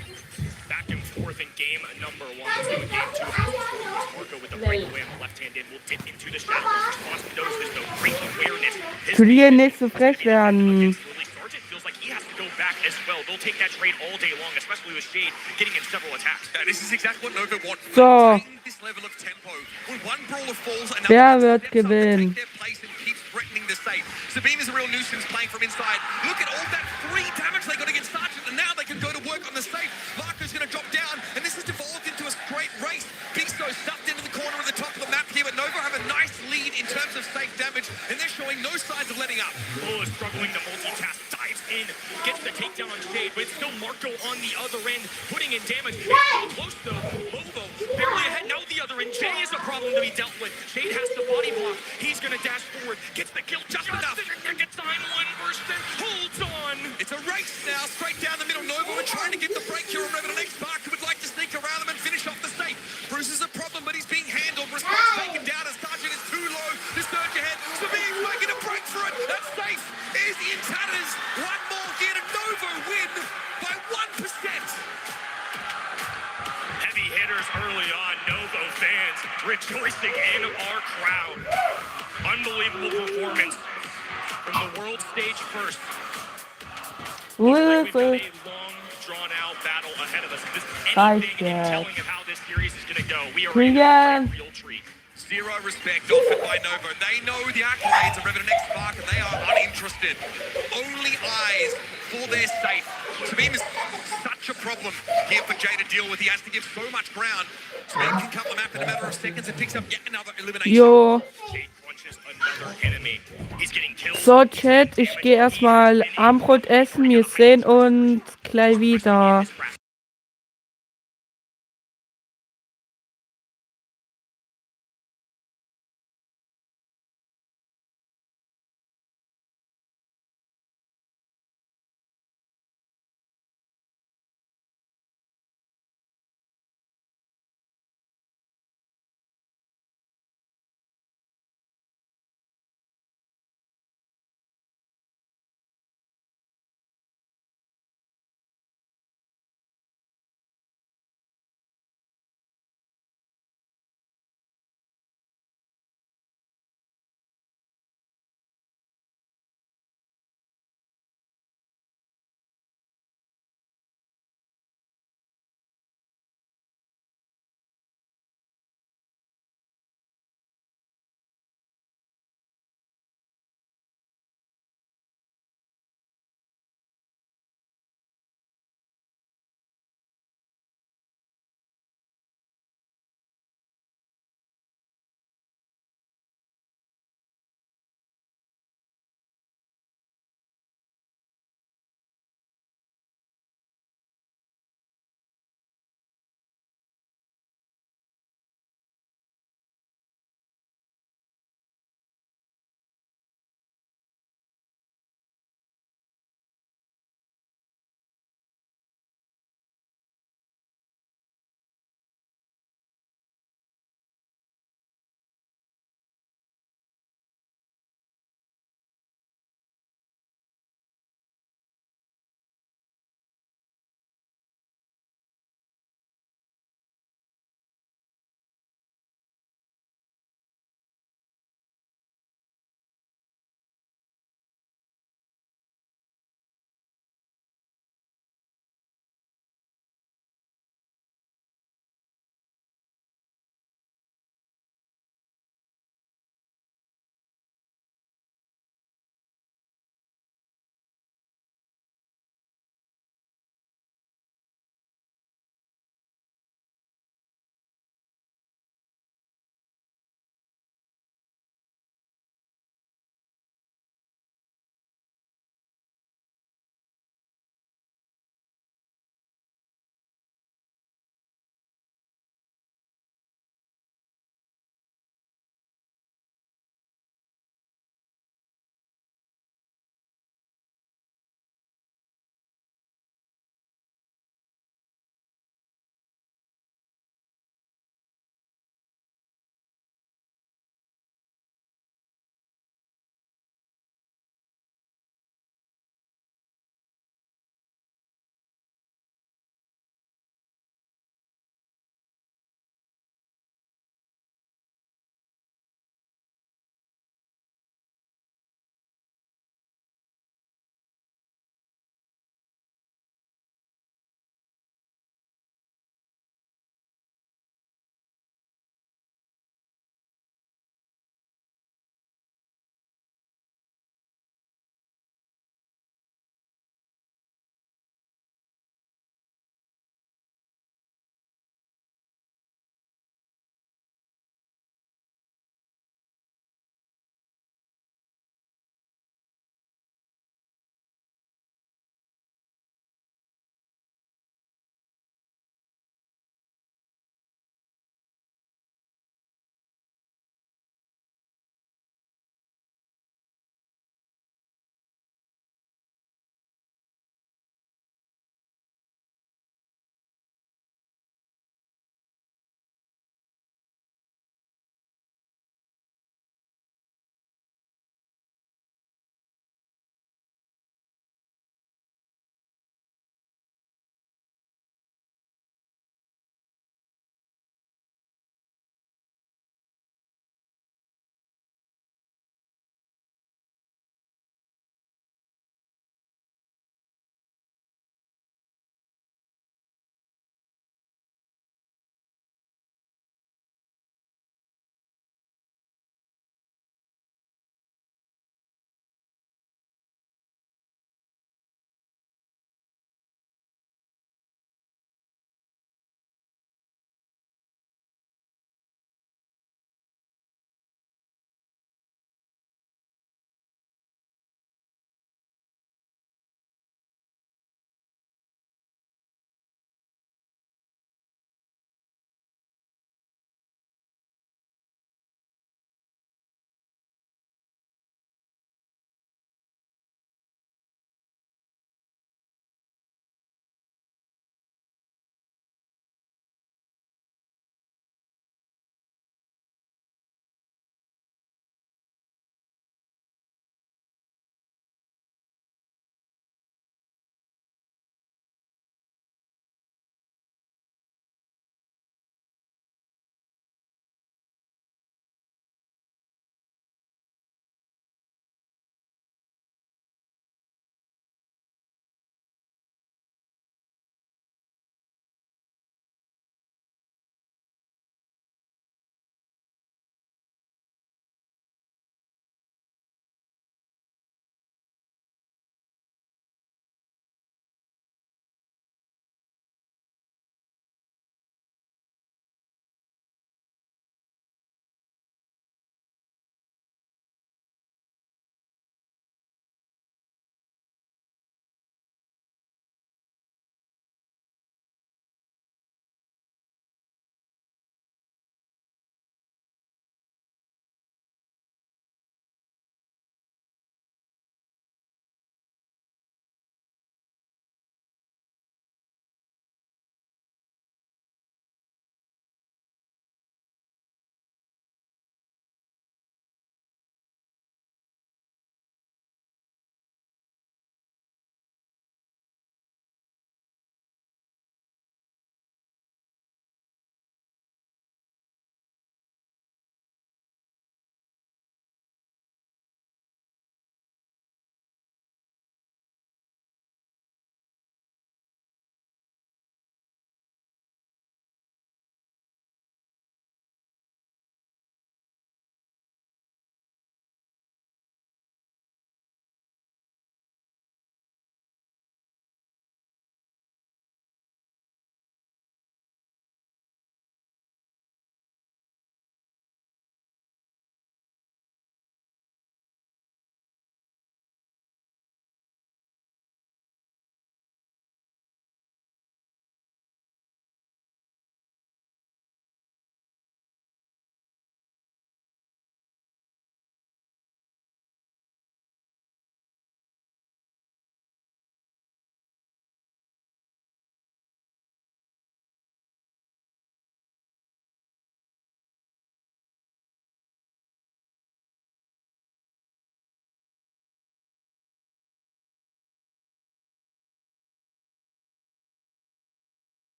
Back and forth in game number 1. So in game 2, half the score was Marco with a breakaway on the left hand in. Will dip into the shadows. Response to those, there's no great awareness. Julian, nicht so frech werden. Sergeant feels like he has to go back as well. They'll take that trade all day long, especially with Shade getting in several attacks. This is exactly what Nova want. So, This level of tempo. When one brawler falls, wer wird gewinnen? their place and keeps threatening the safe. Sabine is a real nuisance playing from inside. Look at all that free damage they got against Sergeant, and now they can go to work on the safe. Marco's going to drop down, and this has devolved into a straight race. Beasto stuffed into the corner of the top of the map here, but Nova have a nice lead in terms of safe damage, and they're showing no signs of letting up. Bull is struggling to multitask, dives in, gets the takedown on Shade, but it's still Marco on the other end, putting in damage. It's so close though. Lovo barely ahead. Now the other end. Jay is a problem to be dealt with. Shade has the body block. He's going to dash forward, gets the kill just enough. In the nick of time, 1% holds on. It's a race now, straight down the middle. Nova are trying to get the break here on Revenant X Spark, who would like to sneak around them and finish off the safe. Bruce is a problem, but he's being handled. Response taken down as Sergeant is too low to surge ahead. Sabine's making a break for it. That safe is in tatters. One more here to Nova win by 1%. Heavy hitters early on. Novo fans rejoicing in our crowd. Unbelievable performance from the world stage first. Looks like we've got a long, drawn-out battle ahead of us. This is anything and telling of how this series is going to go. We are in a real treat. Zero respect offered by Novo. They know the accolades of Revenant X Spark, and they are uninterested. Only eyes for their safe. Sabine is such a problem here for Jay to deal with. He has to give so much ground. Sabine can cut the map in a matter of seconds and picks up yet another elimination. Jo. Another enemy. He's getting killed. So, Chat, ich gehe erstmal Armbrot essen. Wir sehen uns gleich wieder.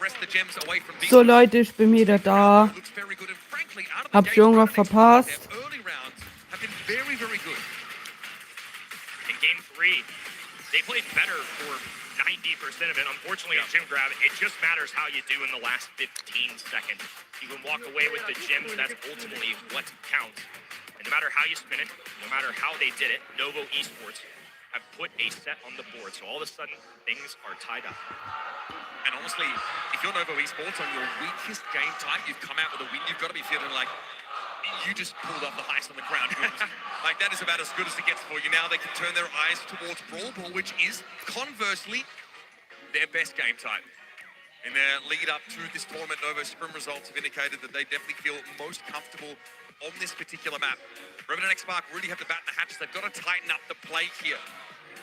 wrest the gems away from So Leute, ich bin wieder da. looks very good and frankly out of the Hab's gate, irgendwas Their verpasst? early rounds have been very, very good. In game 3, they played better for 90% of it. Unfortunately, a gym grab, it just matters how you do in the last 15 seconds. You can walk away with the gym, but that's ultimately what counts. And no matter how you spin it, no matter how they did it, Novo Esports have put a set on the board. So all of a sudden, things are tied up. And honestly, if you're Novo Esports on your weakest game type, you've come out with a win, you've got to be feeling like you just pulled off the heist on the ground. Like, that is about as good as it gets for you. Now they can turn their eyes towards Brawl Ball, which is, conversely, their best game type. In their lead up to this tournament, Novo scrim results have indicated that they definitely feel most comfortable on this particular map. Revenant X Spark really have to batten the hatches. They've got to tighten up the play here.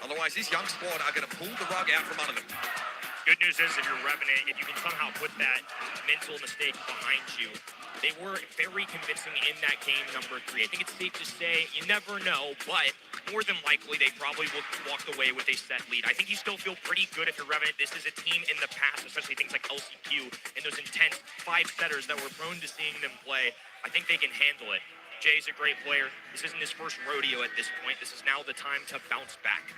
Otherwise, this young squad are going to pull the rug out from under them. Good news is, if you're Revenant, if you can somehow put that mental mistake behind you, they were very convincing in that game number 3. I think it's safe to say, you never know, but more than likely, they probably will walk away with a set lead. I think you still feel pretty good if you're Revenant. This is a team in the past, especially things like LCQ and those intense 5-setters that we're prone to seeing them play. I think they can handle it. Jay's a great player. This isn't his first rodeo at this point. This is now the time to bounce back.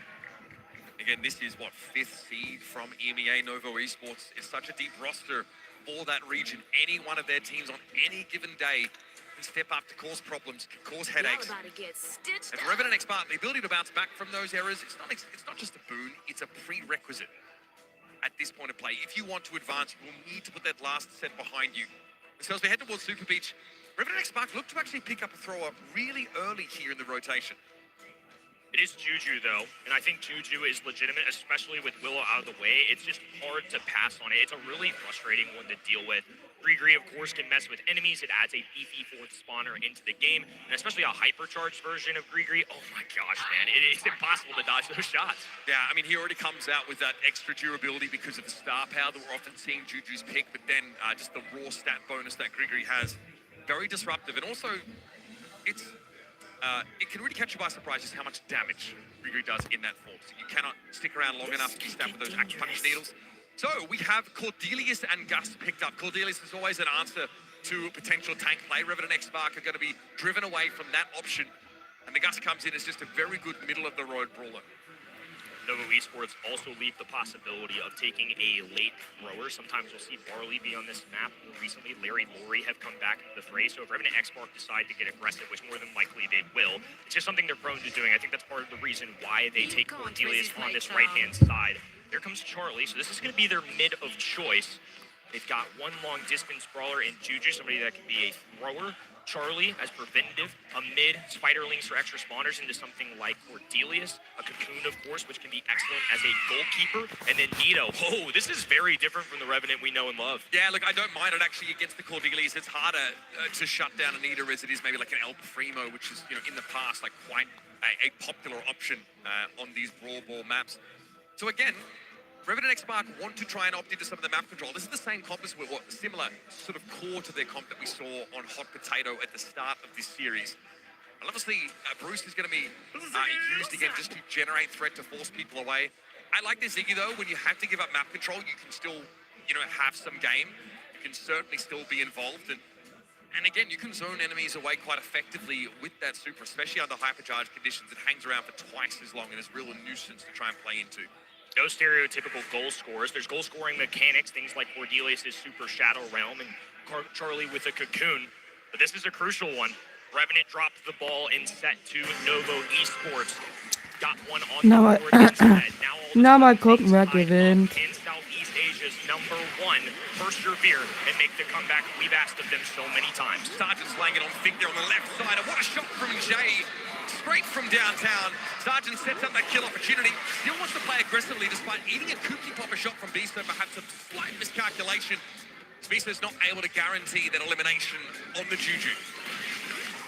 Again, this is, what, 5th seed from EMEA Novo Esports. It's such a deep roster for that region. Any one of their teams on any given day can step up to cause problems, can cause headaches. And for Revenant X Spark, the ability to bounce back from those errors, it's not just a boon, it's a prerequisite at this point of play. If you want to advance, you will need to put that last set behind you. So as we head towards Super Beach, Revenant X Spark look to actually pick up a throw-up really early here in the rotation. It is Juju, though, and I think Juju is legitimate, especially with Willow out of the way. It's just hard to pass on it. It's a really frustrating one to deal with. Grigri, of course, can mess with enemies. It adds a beefy 4th spawner into the game, and especially a hypercharged version of Grigri. Oh my gosh, man, it's impossible to dodge those shots. Yeah, I mean, he already comes out with that extra durability because of the star power that we're often seeing Juju's pick, but then just the raw stat bonus that Grigri has. Very disruptive, and also, it can really catch you by surprise just how much damage Grigri does in that form. So you cannot stick around long enough to be stabbed with those acupuncture needles. So we have Cordelius and Gus picked up. Cordelius is always an answer to potential tank play. Revenant X Spark are going to be driven away from that option. And the Gus comes in as just a very good middle-of-the-road brawler. Novo Esports also leave the possibility of taking a late thrower. Sometimes we'll see Barley be on this map. More recently, Larry Laurie have come back into the fray. So if Revenant X Spark decide to get aggressive, which more than likely they will, it's just something they're prone to doing. I think that's part of the reason why they take Cordelius on this right-hand side. Here comes Charlie. So this is going to be their mid of choice. They've got one long-distance brawler in Juju, somebody that can be a thrower. Charlie as preventative, a mid, spiderlings for extra spawners into something like Cordelius, a cocoon, of course, which can be excellent as a goalkeeper, and then Nito. Oh, this is very different from the Revenant we know and love. Yeah, look, I don't mind it actually against the Cordelius. It's harder to shut down a Nito as it is maybe like an El Primo, which is, in the past, like quite a popular option on these Brawl Ball maps. So again, Revenant X Spark want to try and opt into some of the map control. This is the same comp as similar sort of core to their comp that we saw on Hot Potato at the start of this series. And obviously, Bruce is going to be used again just to generate threat to force people away. I like this Ziggy though. When you have to give up map control, you can still, have some game. You can certainly still be involved. And again, you can zone enemies away quite effectively with that super, especially under hypercharged conditions. It hangs around for twice as long and is real a nuisance to try and play into. No stereotypical goal scorers. There's goal scoring mechanics, things like Cordelius' Super Shadow Realm and Charlie with a cocoon. But this is a crucial one. Revenant dropped the ball in set 2. Novo Esports got one on the board instead. Na, mal gucken, wer gewinnt. In Southeast Asia's number 1, persevere and make the comeback we've asked of them so many times. Sergeant's laying it on thick there on the left side. And what a shot from Jay. Straight from downtown. Sergeant sets up that kill opportunity. Still wants to play aggressively despite eating a cookie popper shot from Beasto. Perhaps a slight miscalculation. Beasto's not able to guarantee that elimination on the Juju.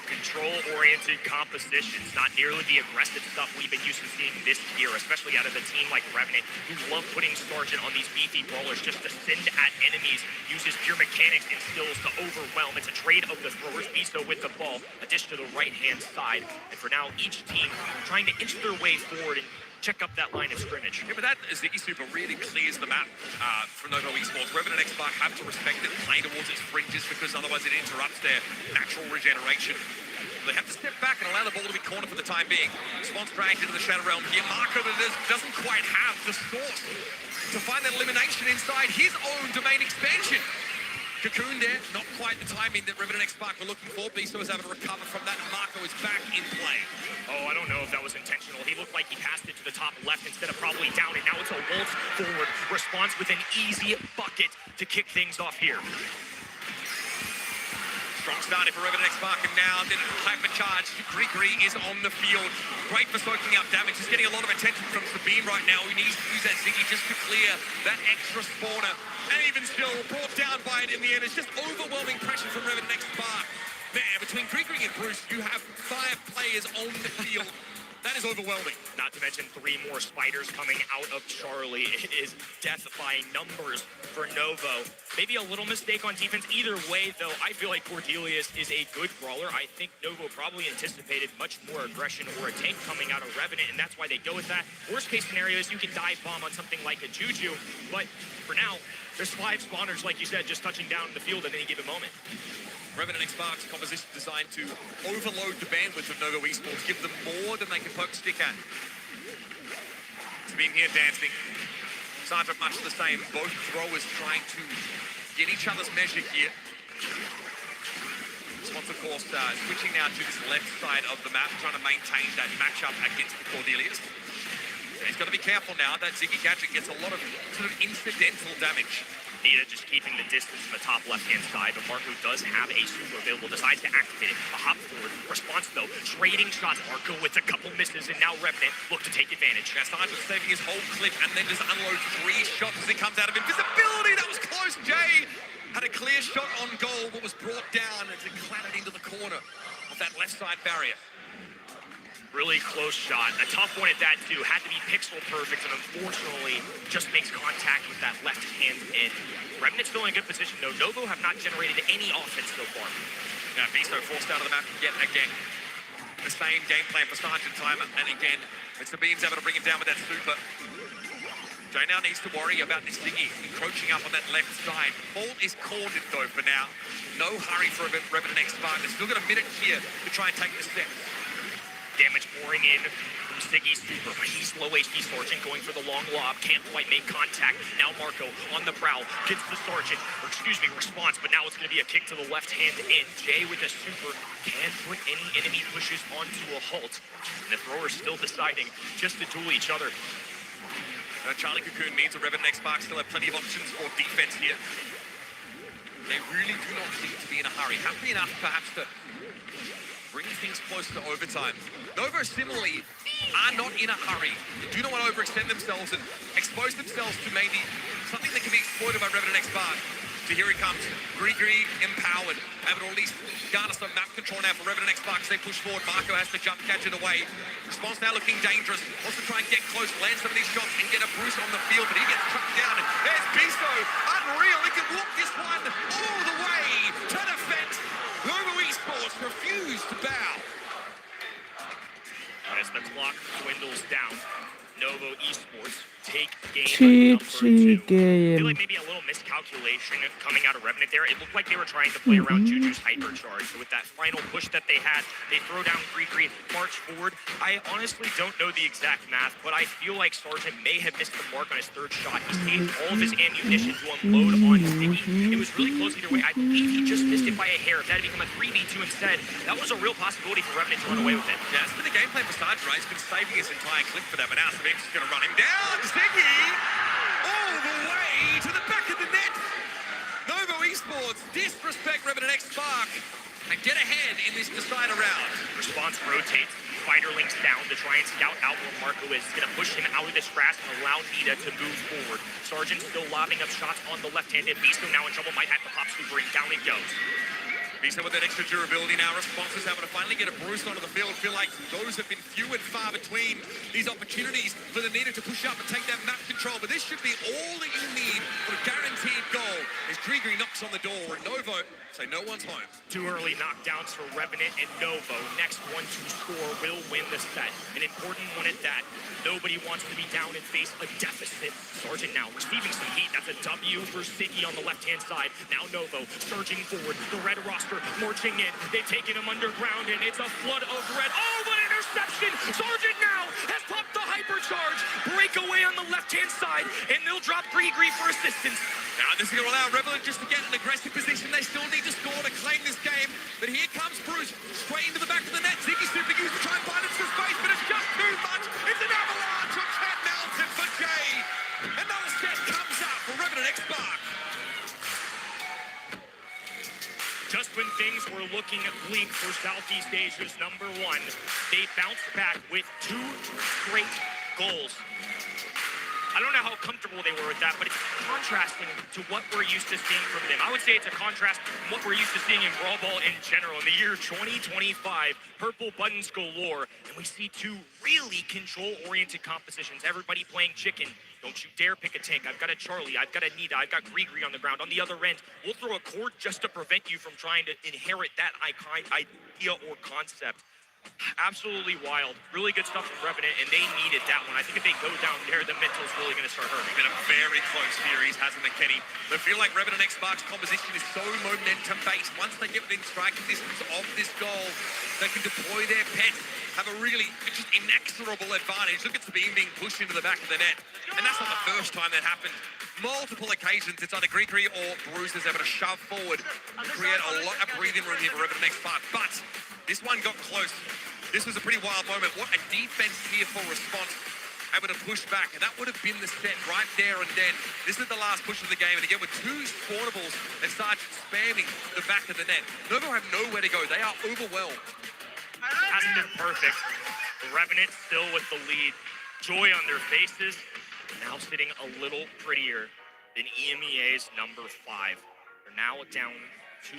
Control-oriented compositions, not nearly the aggressive stuff we've been used to seeing this year, especially out of a team like Revenant, who love putting Sergeant on these beefy brawlers just to send at enemies, uses pure mechanics and skills to overwhelm. It's a trade of the throwers. Beasto with the ball, a dish to the right-hand side. And for now, each team trying to inch their way forward and check up that line of scrimmage. Yeah, but that Ziggy Super really clears the map for Novo Esports. Revenant X Spark have to respect it, play towards its fringes, because otherwise it interrupts their natural regeneration. They have to step back and allow the ball to be cornered for the time being. Spons dragged into the Shadow Realm here. Marco doesn't quite have the source to find that elimination inside his own domain expansion. Cocoon there, not quite the timing that Revenant X Spark were looking for. Biso was able to recover from that, and Marco is back in play. Oh, I don't know if that was intentional. He looked like he passed it to the top left instead of probably down, and now it's a waltz forward response with an easy bucket to kick things off here. Strong start for Revenant X Spark, and now then hypercharged. Gregory is on the field. Great for soaking up damage. He's getting a lot of attention from Sabine right now, who needs to use that Ziggy just to clear that extra spawner. And even still, brought down by it in the end. It's just overwhelming pressure from Revenant X Spark. Man, between Gregory and Bruce, you have 5 players on the field. That is overwhelming. Not to mention 3 more spiders coming out of Charlie. It is death-defying numbers for Novo. Maybe a little mistake on defense. Either way, though, I feel like Cordelius is a good brawler. I think Novo probably anticipated much more aggression or a tank coming out of Revenant, and that's why they go with that. Worst case scenario is you can dive bomb on something like a Juju, but for now, there's 5 spawners, like you said, just touching down the field at any given moment. Revenant X Spark's composition designed to overload the bandwidth of Novo Esports, give them more than they can poke stick at. Sabine here dancing. Sergeant much the same. Both throwers trying to get each other's measure here. Spons, of course, switching now to this left side of the map, trying to maintain that matchup against the Cordelius. And he's got to be careful now. That Ziggy Gadget gets a lot of sort of incidental damage. Nita just keeping the distance from the top left-hand side, but Marco does have a super available, decides to activate it. A hop forward response, though, trading shots. Marco with a couple misses, and now Revenant look to take advantage. Now Sergeant saving his whole clip, and then just unloads 3 shots as it comes out of invisibility. That was close. Jay had a clear shot on goal, but was brought down as it clattered into the corner of that left side barrier. Really close shot. A tough one at that, too. Had to be pixel perfect, and unfortunately just makes contact with that left hand end. Revenant's still in a good position, though. Novo have not generated any offense so far. Now, Biso forced out of the map yet again. The same game plan for Sergeant time, and again, it's the Beams able to bring him down with that super. Jay now needs to worry about this Ziggy encroaching up on that left side. Ball is cornered, though, for now. No hurry for Revenant X Spark. They've still got a minute here to try and take the step. Damage pouring in from Ziggy's super. He's low HP Sergeant going for the long lob. Can't quite make contact. Now Marco on the prowl. Gets the Sergeant, or excuse me, response, but now it's going to be a kick to the left hand end. Jay with a super can't put any enemy pushes onto a halt. And the thrower's still deciding just to duel each other. Charlie Cocoon means that Revenant X Spark still have plenty of options for defense here. They really do not seem to be in a hurry. Happy enough perhaps to bring things close to overtime. Novo similarly are not in a hurry. They do not want to overextend themselves and expose themselves to maybe something that can be exploited by Revenant X Spark. So here he comes, Gregory empowered, able to at least garner some map control now for Revenant X Spark as they push forward. Marco has to jump, catch it away. Spons now looking dangerous, wants to try and get close, land some of these shots and get a Bruce on the field, but he gets trapped down. And there's Biso, unreal, he can walk this one all the way to defense. Novo Esports refuse to bow. As the clock dwindles down, Novo Esports take game number 2. I feel like maybe a little miscalculation coming out of Revenant there. It looked like they were trying to play around Juju's hypercharge. So with that final push that they had, they throw down Gregory, march forward. I honestly don't know the exact math, but I feel like Sergeant may have missed the mark on his 3rd shot. He saved all of his ammunition to unload on Ziggy. It was really close either way. I believe he just missed it by a hair. If that had become a 3v2 instead, that was a real possibility for Revenant to run away with it. Yeah, it's been the game plan for Sergeant, right? He's been saving his entire clip for them, and now Sabine's just going to run him down. Ziggy all the way to the back of the net. Novo Esports disrespect Revenant X Spark and get ahead in this decider round. Response rotates. Spiderlings down to try and scout out where Marco is. Going to push him out of this grass and allow Nita to move forward. Sergeant still lobbing up shots on the left hand. And Biso now in trouble. Might have to pop super and down it goes. He said with that extra durability now, responses able to finally get a Bruce onto the field. Feel like those have been few and far between, these opportunities for the Nina to push up and take that map control. But this should be all that you need for a guaranteed goal. As Grigri knocks on the door and Novo say no one's home. Two early knockdowns for Revenant and Novo. Next one to score will win the set. An important one at that. Nobody wants to be down and face a deficit. Sargent now receiving some heat. That's a W for Ziggy on the left-hand side. Now Novo surging forward. The red roster marching in. They've taken him underground, and it's a flood of red. Oh, but interception! Sargent now has popped the hypercharge. Breakaway on the left-hand side, and they'll drop Grigri for assistance. Now this is going to allow Revelant just to get an aggressive position. They still need to score to claim this game. But here comes Bruce, straight into the back of the net. Ziggy super used to try and find it some space, but it's just too much. It's an avalanche of Chad Melton for Jay. Another set comes out for Revenant X-Bark. Just when things were looking bleak for Southeast Asia's number one, they bounced back with 2 straight goals. I don't know how comfortable they were with that, but it's contrasting to what we're used to seeing from them. I would say it's a contrast from what we're used to seeing in Brawl Ball in general. In the year 2025, purple buttons galore, and we see 2 really control-oriented compositions. Everybody playing chicken. Don't you dare pick a tank. I've got a Charlie. I've got a Nita. I've got Grigri on the ground. On the other end, we'll throw a cord just to prevent you from trying to inherit that idea or concept. Absolutely wild. Really good stuff from Revenant, and they needed that one. I think if they go down there, the mental's really going to start hurting. It's been a very close series, hasn't it, Kenny? They feel like Revenant X-Bark's composition is so momentum-based. Once they get within striking distance of this goal, they can deploy their pets, have a really just inexorable advantage. Look at Sabine being pushed into the back of the net, and that's not the first time that happened. Multiple occasions, it's either Grigri or Bruce is able to shove forward and create a lot of breathing room here for Revenant X-Bark. But this one got close. This was a pretty wild moment. What a defense here for response. Able to push back, and that would have been the set right there and then. This is the last push of the game, and again with 2 spawnables and start spamming the back of the net. Novo have nowhere to go. They are overwhelmed. Hasn't been perfect. The Revenant still with the lead. Joy on their faces. Now sitting a little prettier than EMEA's number 5. They're now down 2-1.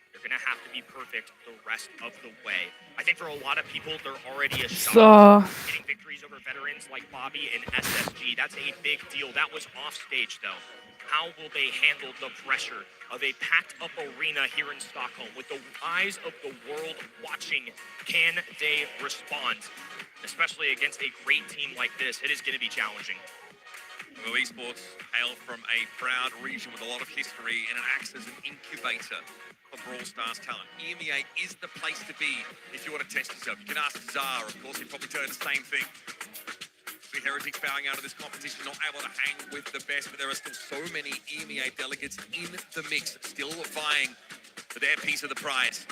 They're going to have to be perfect the rest of the way. I think for a lot of people, they're already a shot. Getting victories over veterans like Bobby and SSG, that's a big deal. That was off stage, though. How will they handle the pressure of a packed-up arena here in Stockholm with the eyes of the world watching? Can they respond? Especially against a great team like this, it is going to be challenging. Well, esports hail from a proud region with a lot of history, and it acts as an incubator of Brawl Stars talent. EMEA is the place to be if you want to test yourself. You can ask Zara, of course, he'd probably tell you the same thing. With Heretics bowing out of this competition, not able to hang with the best, but there are still so many EMEA delegates in the mix, still vying for their piece of the prize.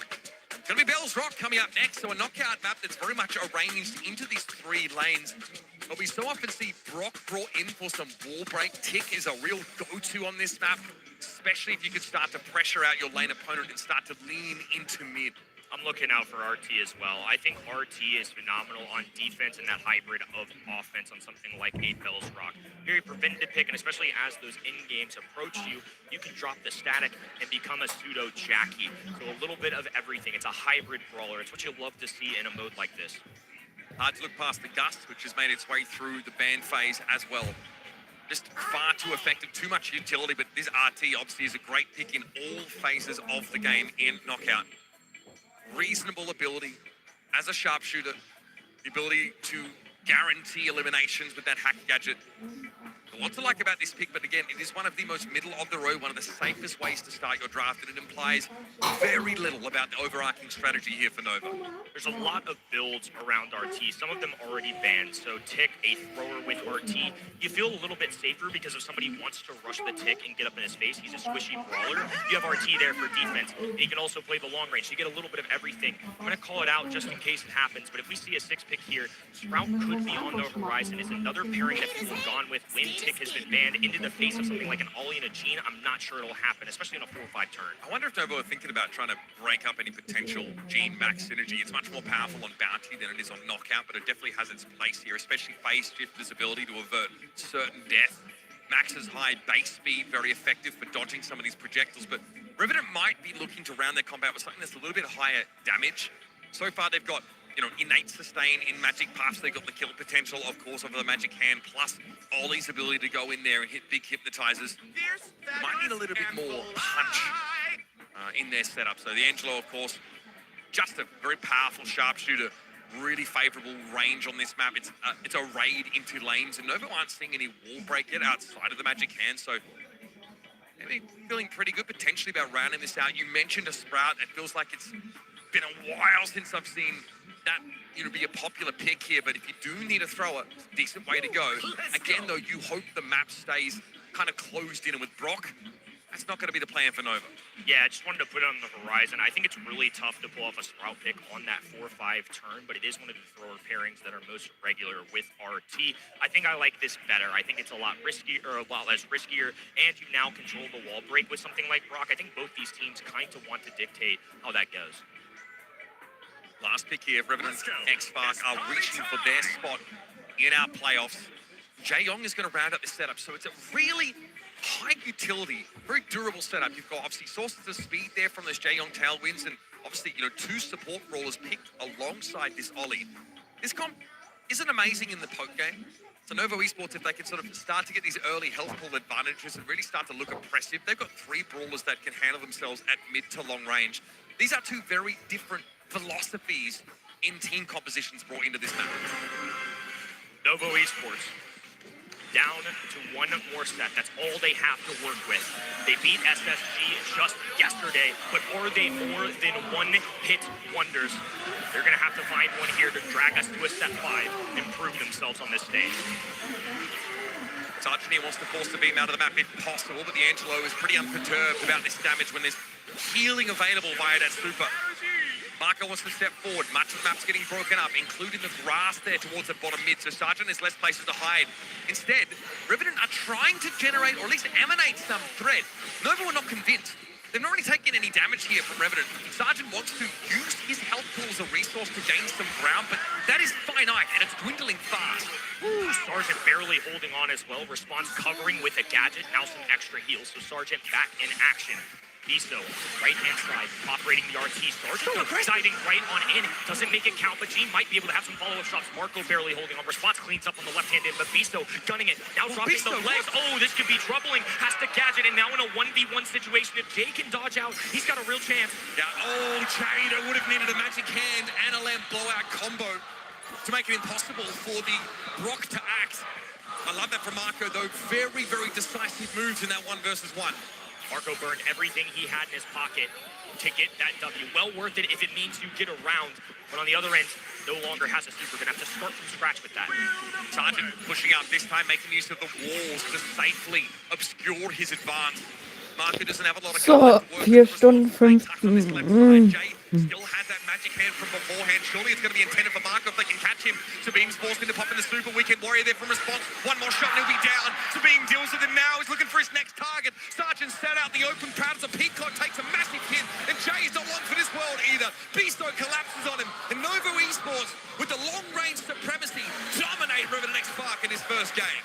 Gonna be Bell's Rock coming up next, so a knockout map that's very much arranged into these 3 lanes. But we so often see Brock brought in for some wall break. Tick is a real go-to on this map, especially if you could start to pressure out your lane opponent and start to lean into mid. I'm looking out for RT as well. I think RT is phenomenal on defense and that hybrid of offense on something like a Bell's Rock. Very preventative pick, and especially as those in-games approach you, you can drop the static and become a pseudo Jackie. So a little bit of everything. It's a hybrid brawler. It's what you love to see in a mode like this. Hard to look past the Gust, which has made its way through the ban phase as well. Just far too effective, too much utility, but this RT obviously is a great pick in all phases of the game in Knockout. Reasonable ability as a sharpshooter, the ability to guarantee eliminations with that hack gadget. A lot to like about this pick, but again, it is one of the most middle of the road, one of the safest ways to start your draft, and it implies very little about the overarching strategy here for Nova. There's a lot of builds around RT, some of them already banned, so Tick, a thrower with RT, you feel a little bit safer because if somebody wants to rush the Tick and get up in his face, he's a squishy brawler, you have RT there for defense, and he can also play the long range, so you get a little bit of everything. I'm going to call it out just in case it happens, but if we see a 6 pick here, Sprout could be on the horizon, is another pairing that people have gone with when Tick has been banned into the face of something like an Ollie and a Jean. I'm not sure it'll happen, especially on a 4-5 turn. I wonder if Nova are thinking about trying to break up any potential Jean Max synergy. It's much more powerful on Bounty than it is on Knockout, but it definitely has its place here, especially Phase Shifter's ability to avert certain death. Max's high base speed, very effective for dodging some of these projectiles, but Revenant might be looking to round their combat with something that's a little bit higher damage. So far, they've got, innate sustain in Magic Puffs. They've got the kill potential, of course, over the Magic Hand, plus Ollie's ability to go in there and hit big hypnotizers. Might need a little bit more punch in their setup. So the Angelo, of course, just a very powerful sharpshooter. Really favourable range on this map. It's a raid into lanes, and Nova aren't seeing any wall break yet outside of the Magic Hand, so maybe feeling pretty good potentially about rounding this out. You mentioned a Sprout. It feels like it's been a while since I've seen that be a popular pick here, but if you do need a thrower, decent way to go. Again, though, you hope the map stays kind of closed in, and with Brock, that's not going to be the plan for Nova. Yeah, I just wanted to put it on the horizon. I think it's really tough to pull off a Sprout pick on that 4-5 turn, but it is one of the thrower pairings that are most regular with RT. I think I like this better. I think it's a lot riskier, or a lot less riskier, and you now control the wall break with something like Brock. I think both these teams kind of want to dictate how that goes. Last pick here, Revenant X-Spark are reaching for their spot in our playoffs. Jae-Yong is going to round up this setup, so it's a really high utility, very durable setup. You've got obviously sources of speed there from those Jae-Yong tailwinds, and obviously, two support rollers picked alongside this Ollie. This comp isn't amazing in the poke game. So Nova Esports, if they can sort of start to get these early health pool advantages and really start to look oppressive, they've got 3 brawlers that can handle themselves at mid to long range. These are 2 very different philosophies in team compositions brought into this map. Nova Esports down to 1 more set. That's all they have to work with. They beat SSG just yesterday, but are they more than one-hit wonders? They're going to have to find one here to drag us to a set 5 and prove themselves on this stage. Sargent here wants to force the beam out of the map if possible, but the Angelo is pretty unperturbed about this damage when there's healing available via that super. Marco wants to step forward. Much of the map's getting broken up, including the grass there towards the bottom mid, so Sargent has less places to hide. Instead, Revenant are trying to generate, or at least emanate, some threat. Nova were not convinced. They've not really taken any damage here from Revenant. Sargent wants to use his health pool as a resource to gain some ground, but that is finite, and it's dwindling fast. Ooh, Sargent barely holding on as well. Response covering with a gadget, now some extra heals, so Sargent back in action. Bisto, right-hand side, operating the RT. Sargent deciding right on in. Doesn't make it count, but Gene might be able to have some follow-up shots. Marco barely holding on. Response cleans up on the left-hand end, but Bisto gunning it. Now dropping the legs. Oh, this could be troubling. Has to gadget, and now in a 1v1 situation. If Jay can dodge out, he's got a real chance. Yeah, Jada would have needed a Magic Hand and a Lamp blowout combo to make it impossible for the Brock to act. I love that from Marco, though. Very, very decisive moves in that 1 versus 1. Marco burned everything he had in his pocket to get that W. Well worth it if it means you get around. But on the other end, no longer has a super. Gonna have to start from scratch with that. Sargent pushing up, this time making use of the walls to safely obscure his advance. Marco doesn't have a lot of So, 4 Stunden 15. Still had that Magic Hand from beforehand. Surely it's going to be intended for Marco if they can catch him. Sabim's forced into pop in the super. Weekend Warrior there from response. 1 more shot and he'll be down. Sabim deals with it now. He's looking for his next target. Sargent set out the open crowd as a Peacock takes a massive hit. And Jay is not long for this world either. Bisto collapses on him. And Nova Esports, with the long-range supremacy, dominate Revenant X-Spark in his first game.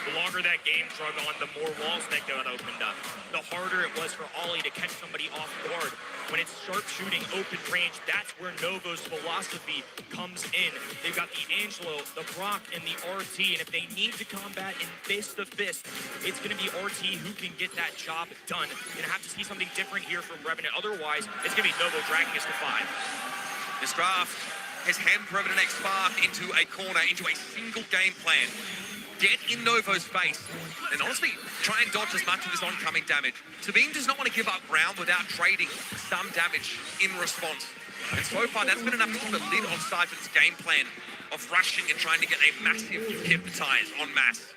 The longer that game drug on, the more walls that got opened up. The harder it was for Ollie to catch somebody off guard. When it's sharpshooting, open range, that's where Novo's philosophy comes in. They've got the Angelo, the Brock, and the RT, and if they need to combat in fist-to-fist, it's going to be RT who can get that job done. You're going to have to see something different here from Revenant. Otherwise, it's going to be Novo dragging us to 5. This draft has hemmed Revenant X-Spark into a corner, into a single game plan. Get in Novo's face, and honestly, try and dodge as much of this oncoming damage. Sabine does not want to give up ground without trading some damage in response. And so far, that's been enough to keep a lid on Sargent's game plan of rushing and trying to get a massive hypnotize en masse.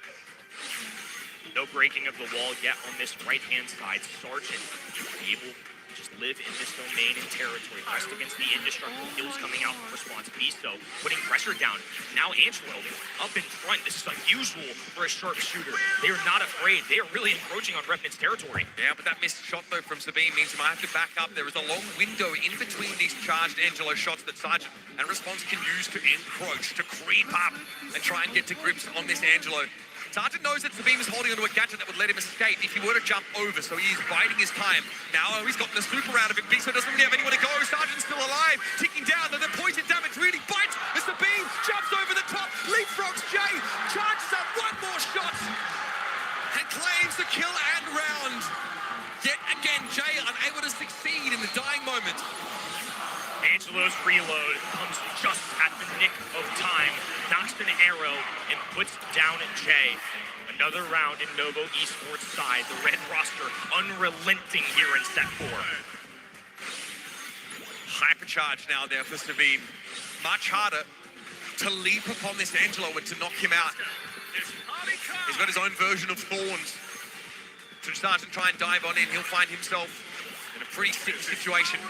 No breaking of the wall yet on this right-hand side. Sargent able to just live in this domain and territory. Pressed against the indestructible kills coming out from response. Bisto putting pressure down. Now Angelo up in front. This is unusual for a sharpshooter. They are not afraid. They are really encroaching on Revenant's territory. Yeah, but that missed shot, though, from Sabine means he might have to back up. There is a long window in between these charged Angelo shots that Sargent and response can use to encroach, to creep up and try and get to grips on this Angelo. Sergeant knows that Sabine is holding onto a gadget that would let him escape if he were to jump over, so he's biding his time. Now he's gotten the super out of it. Biso doesn't really have anywhere to go. Sergeant's still alive, ticking down. The poison damage really bites. As Sabine jumps over the top, leapfrogs Jay, charges up one more shot, and claims the kill and round. Yet again, Jay unable to succeed in the dying moment. Angelo's reload comes just at the nick of time, knocks an arrow, and puts down Jay. Another round in Novo Esports side. The red roster unrelenting here in set 4. Hypercharge now there for Sabine. Much harder to leap upon this Angelo and to knock him out. He's got his own version of thorns. So Sergeant try and dive on in, he'll find himself in a pretty sticky situation.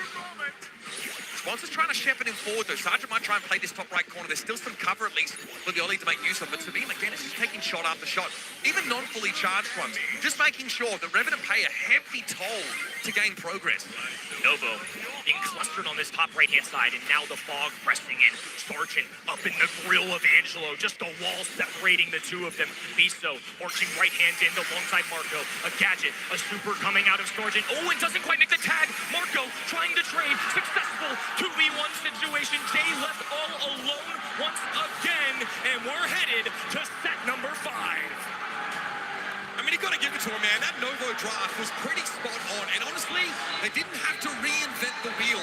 Sponsors trying to shepherd him forward though. Sergeant might try and play this top right corner. There's still some cover at least for the Ollie to make use of. But Sabine again is just taking shot after shot. Even non-fully charged ones. Just making sure that Revenant pay a heavy toll to gain progress. Novo being clustered on this top right-hand side, and now the fog pressing in. Sergeant up in the grill of Angelo, just a wall separating the two of them. Biso marching right hand in alongside Marco. A gadget, a super coming out of Sergeant. Oh, and doesn't quite make the tag. Marco trying to trade, successful 2v1 situation. Jay left all alone once again, and we're headed to set number 5. I mean, you got to give it to him, man. That Novo draft was pretty spot on. And honestly, they didn't have to reinvent the wheel.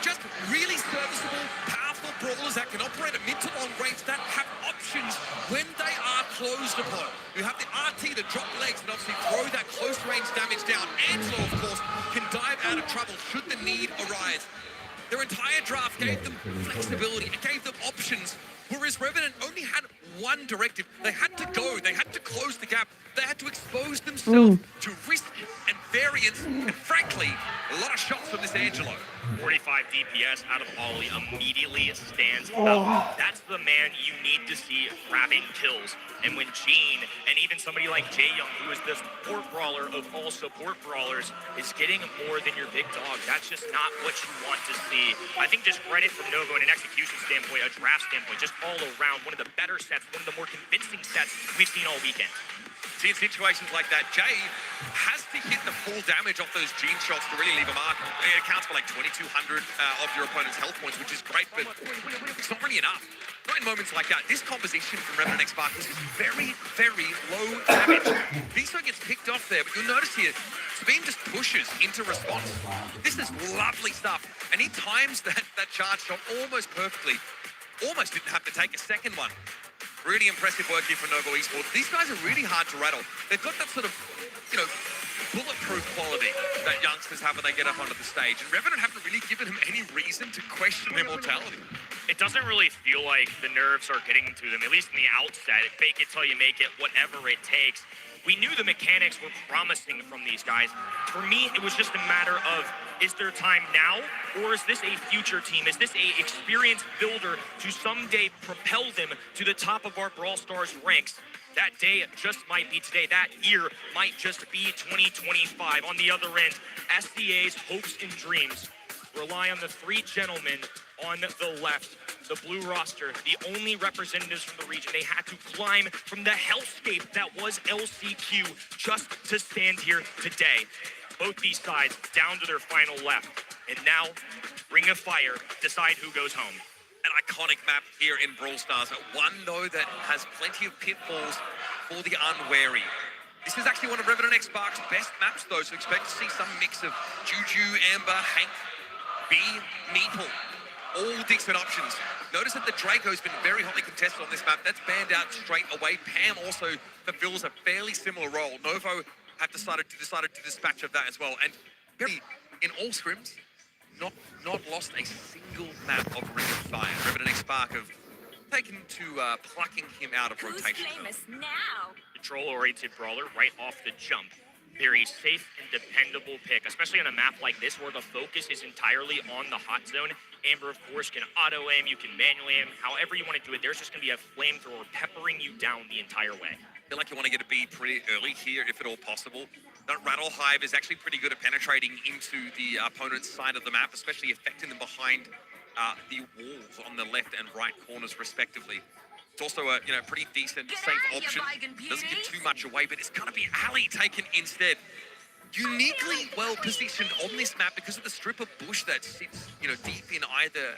Just really serviceable, powerful brawlers that can operate at mid to long range, that have options when they are closed upon. You have the RT to drop legs and obviously throw that close range damage down. Angelo, of course, can dive out of trouble should the need arise. Their entire draft gave them flexibility. It gave them options. Whereas Revenant only had one directive. They had to go. They had to close the gap. They had to expose themselves to risk and variance. And frankly, a lot of shots from this Angelo. 45 DPS out of Ollie immediately stands out. That's the man you need to see grabbing kills. And when Gene and even somebody like Jay Young, who is the support brawler of all support brawlers, is getting more than your big dog, that's just not what you want to see. I think just credit from Novo in an execution standpoint, a draft standpoint, just all around one of the better sets, one of the more convincing sets we've seen all weekend. See, in situations like that, Jay has to hit the full damage off those Gene shots to really leave a mark. It accounts for like 2,200 of your opponent's health points, which is great, but it's not really enough. Not in moments like that. This composition from Revenant X Spark was just very, very low damage. Biso gets picked off there, but you'll notice here, Sabine just pushes into response. This is lovely stuff, and he times that charge shot almost perfectly. Almost didn't have to take a second one. Really impressive work here for Novo Esports. These guys are really hard to rattle. They've got that sort of, bulletproof quality that youngsters have when they get up onto the stage. And Revenant haven't really given him any reason to question their mortality. It doesn't really feel like the nerves are getting to them, at least in the outset. Fake it till you make it, whatever it takes. We knew the mechanics were promising from these guys. For me, it was just a matter of, is there time now, or is this a future team? Is this a experienced builder to someday propel them to the top of our Brawl Stars ranks? That day just might be today. That year might just be 2025. On the other end, SCA's hopes and dreams rely on the 3 gentlemen on the left. The blue roster, the only representatives from the region. They had to climb from the hellscape that was LCQ just to stand here today. Both these sides down to their final left. And now, Ring of Fire decide who goes home. An iconic map here in Brawl Stars. One, though, that has plenty of pitfalls for the unwary. This is actually one of Revenant X Spark's best maps, though, so expect to see some mix of Juju, Amber, Hank, B, Meeple. All decent options. Notice that the Draco's been very hotly contested on this map. That's banned out straight away. Pam also fulfills a fairly similar role. Novo have decided to dispatch of that as well. And very, in all scrims, not lost a single map of Ring of Fire. Revenant X Spark have taken to plucking him out of rotation. Who's famous now? Control-oriented brawler right off the jump. Very safe and dependable pick, especially on a map like this where the focus is entirely on the hot zone. Amber, of course, can auto-aim, you can manually aim, however you want to do it. There's just going to be a flamethrower peppering you down the entire way. I feel like you want to get a B pretty early here, if at all possible. That Rattle Hive is actually pretty good at penetrating into the opponent's side of the map, especially affecting them behind the walls on the left and right corners, respectively. It's also a pretty decent, safe option. Doesn't give too much away, but it's going to be Ali taken instead. Uniquely well positioned on this map because of the strip of bush that sits, deep in either,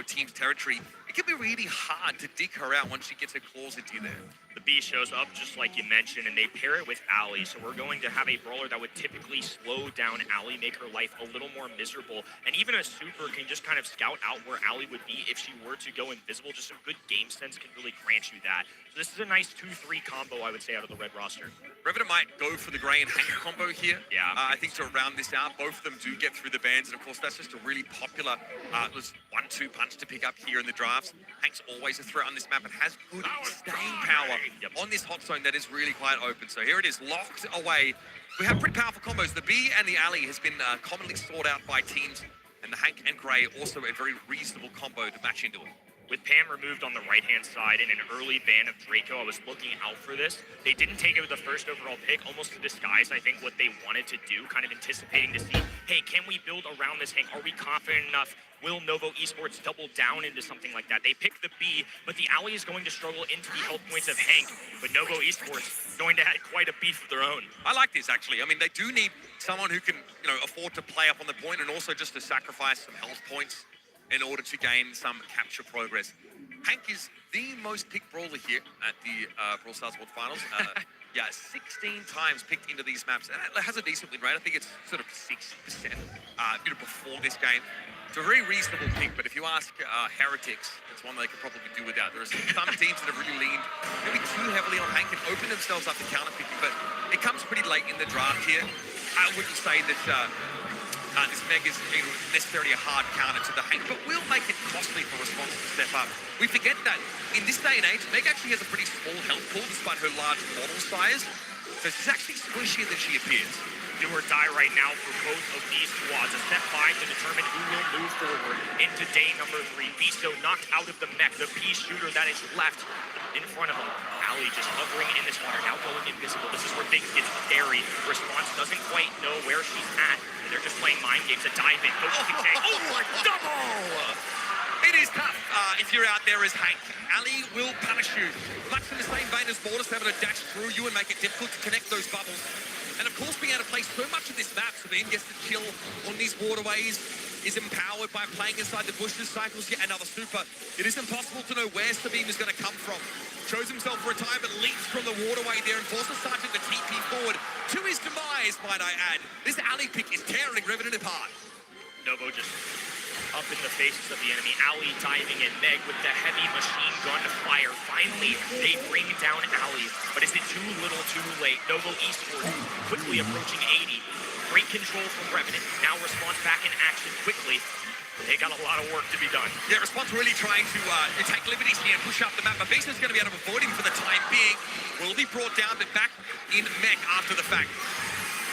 team's territory. It can be really hard to dig her out once she gets her claws into you there. The B shows up just like you mentioned, and they pair it with Ali. So we're going to have a brawler that would typically slow down Ali, make her life a little more miserable. And even a super can just kind of scout out where Ali would be if she were to go invisible. Just some good game sense can really grant you that. So this is a nice 2-3 combo, I would say, out of the red roster. Revenant might go for the Grey and Hank combo here. Yeah. I think to round this out, both of them do get through the bans, and of course that's just a really popular 1-2 punch to pick up here in the drafts. Hank's always a threat on this map and has good staying power on this hot zone that is really quite open. So here it is, locked away. We have pretty powerful combos. The B and the Ali has been commonly sought out by teams, and the Hank and Grey also a very reasonable combo to match into it. With Pam removed on the right-hand side and an early ban of Draco, I was looking out for this. They didn't take it with the first overall pick, almost to disguise, I think, what they wanted to do, kind of anticipating to see, hey, can we build around this Hank? Are we confident enough? Will Novo Esports double down into something like that? They picked the B, but the Ali is going to struggle into the health points of Hank, but Novo Esports going to have quite a beef of their own. I like this, actually. I mean, they do need someone who can, afford to play up on the point and also just to sacrifice some health points in order to gain some capture progress. Hank is the most picked brawler here at the Brawl Stars World Finals. 16 times picked into these maps. It has a decent win rate. I think it's sort of 60% before this game. It's a very reasonable pick, but if you ask Heretics, it's one they could probably do without. There are some teams that have really leaned maybe too heavily on Hank and opened themselves up to counter-picking, but it comes pretty late in the draft here. I wouldn't say that this Meg is necessarily a hard counter to the Hank, but will make it costly for Response to step up. We forget that in this day and age, Meg actually has a pretty small health pool despite her large model size, so she's actually squishier than she appears. Do or die right now for both of these squads. A step 5 to determine who will move forward into day number 3. Bisto knocked out of the mech, the P shooter that is left in front of him. Ali just hovering in this water, now going invisible. This is where things get scary. Response doesn't quite know where she's at. They're just playing mind games. A dive in. Double! It is tough if you're out there as Hank. Ali will punish you. Much in the same vein as Mortis, able to dash through you and make it difficult to connect those bubbles. And of course, being able to play so much of this map, Sabine gets to chill on these waterways, is empowered by playing inside the bushes, cycles yet another super. It is impossible to know where Sabine is going to come from. Shows himself for a time, but leaps from the waterway there and forces Sergeant to TP forward. To his demise, might I add. This Ali pick is tearing Revenant apart. Novo just up in the faces of the enemy. Ali diving in, Meg with the heavy machine gun fire. Finally, they bring down Ali. But is it too little, too late? Novo Esports quickly approaching 80. Great control from Revenant. Now Response back in action quickly. They got a lot of work to be done. Yeah, Response really trying to take liberties here and push up the map. But Beast is going to be able to avoid him for the time being. Will be brought down, but back in mech after the fact.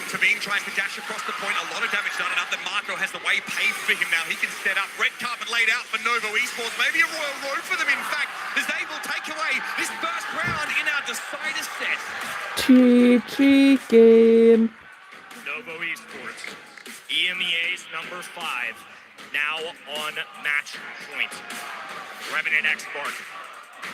Sabine tries to dash across the point. A lot of damage done enough that Marco has the way paved for him now. He can set up. Red carpet laid out for Novo Esports. Maybe a royal road for them, in fact, as they will take away this first round in our decider set. GG game. Novo Esports, EMEA's number 5, now on match point. Revenant X-Bark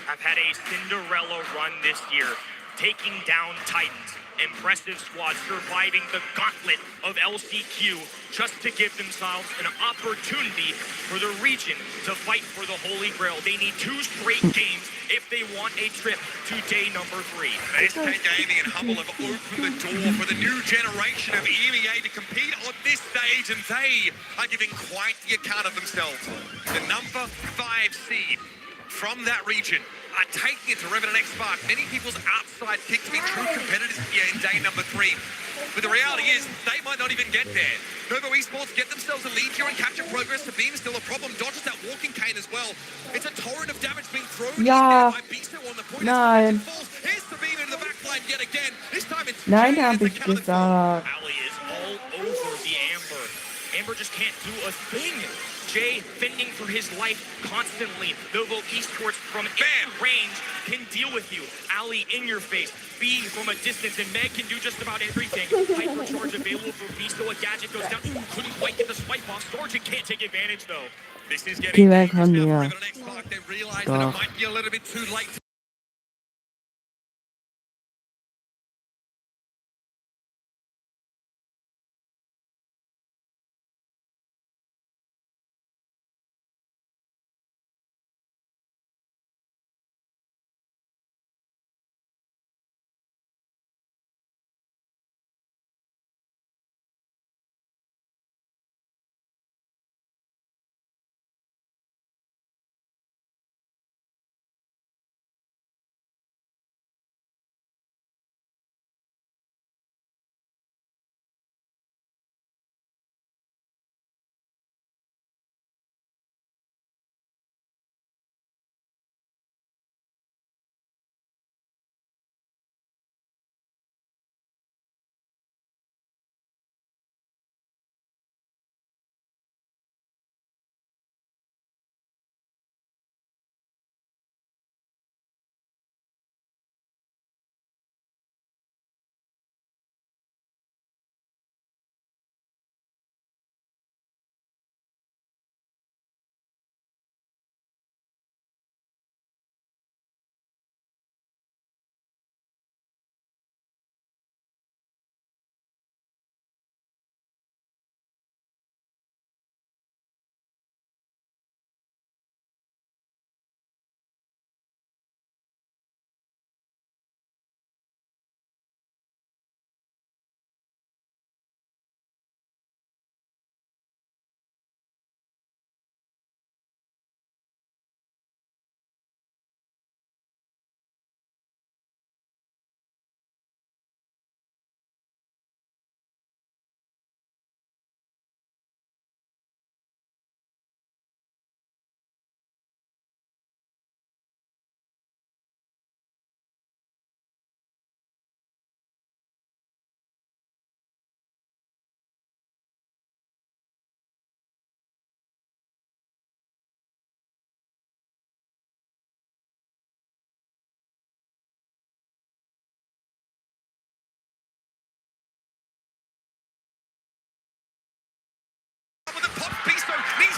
have had a Cinderella run this year, taking down Titans. Impressive squad, surviving the gauntlet of LCQ just to give themselves an opportunity for the region to fight for the Holy Grail. They need 2 straight games if they want a trip to day number 3. SK Gaming and Humble have opened the door for the new generation of EMEA to compete on this stage, and they are giving quite the account of themselves. The number 5 seed from that region are taking it to Revenant X-Bark. Many people's outside pick to be true competitors here in day number 3. But the reality is, they might not even get there. Novo Esports get themselves a lead here and capture progress. Sabine is still a problem. Dodges that walking cane as well. It's a torrent of damage being thrown in there by Bisto on the point. Nein. Here's Sabine in the backline yet again. This time it's Nein, habe ich gesagt. Ali is all over the Amber. Amber just can't do a thing. Jay fending for his life constantly. Novo Esports from range can deal with you. Ali in your face. B from a distance, and Meg can do just about everything. Hypercharge available for Bisto. A gadget goes down. Ooh, couldn't quite get the swipe off. Sergeant can't take advantage though. Geh weg von mir. Doch.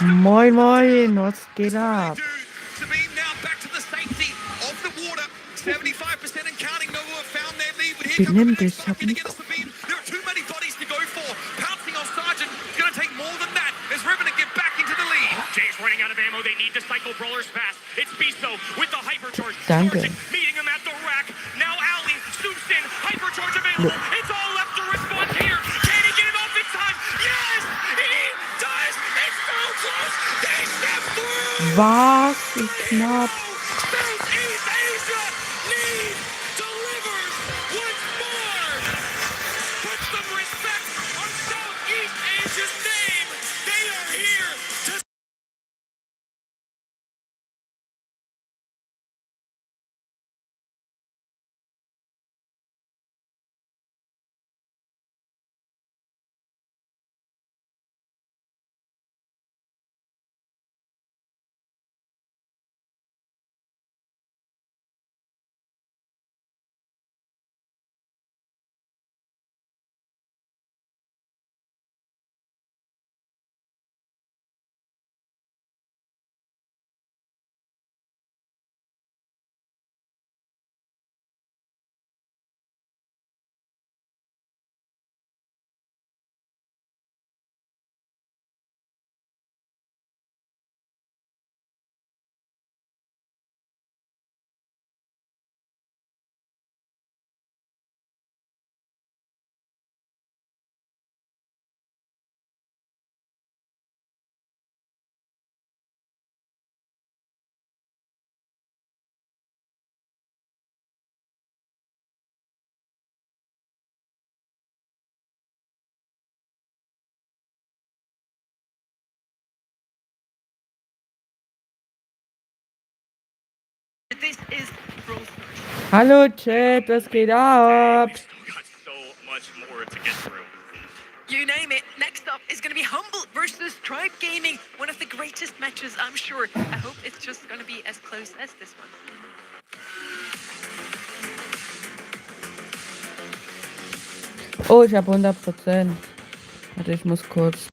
Moin, moin, was geht ab? Benimm dich, hab Mikro. Jay's running out of ammo. They need to cycle brawlers fast. It's Biso with the hypercharge. Danke. Meeting him at the rack. Now Ali swoops in. Hypercharge available. It's all left to respond here. Can he get it off in time? Yes, he does. It's so close. They step through. Was? Ist knapp. Southeast Asia lead delivers once more. Put some respect on Southeast Asia's name. They are here to This is Brawl Stars. Hallo Chat, was geht ab? got so much more to get through. You name it. Next up is going to be Humble versus Tribe Gaming. One of the greatest matches, I'm sure. I hope it's just going to be as close as this one. Oh, ich habe 100%. Warte, ich muss kurz.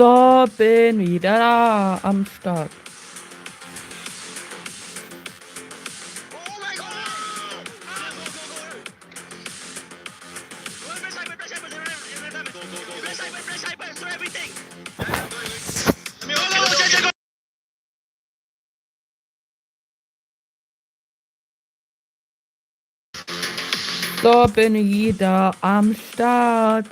So, bin wieder da am Start. So, bin wieder am Start.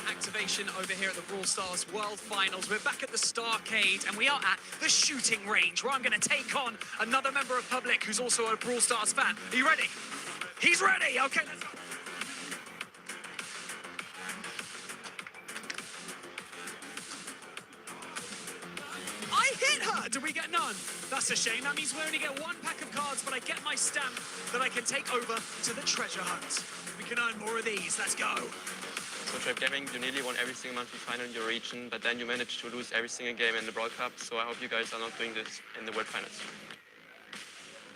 Activation over here at the Brawl Stars World Finals. We're back at the Starcade and we are at the shooting range where I'm going to take on another member of public who's also a Brawl Stars fan. Are you ready? He's ready. Okay, let's go. I hit her! Do we get none? That's a shame. That means we only get one pack of cards, but I get my stamp that I can take over to the treasure hunt. We can earn more of these. Let's go. So Tribe Gaming, you nearly won every single monthly final in your region, but then you managed to lose every single game in the Brawl Cup, so I hope you guys are not doing this in the World Finals.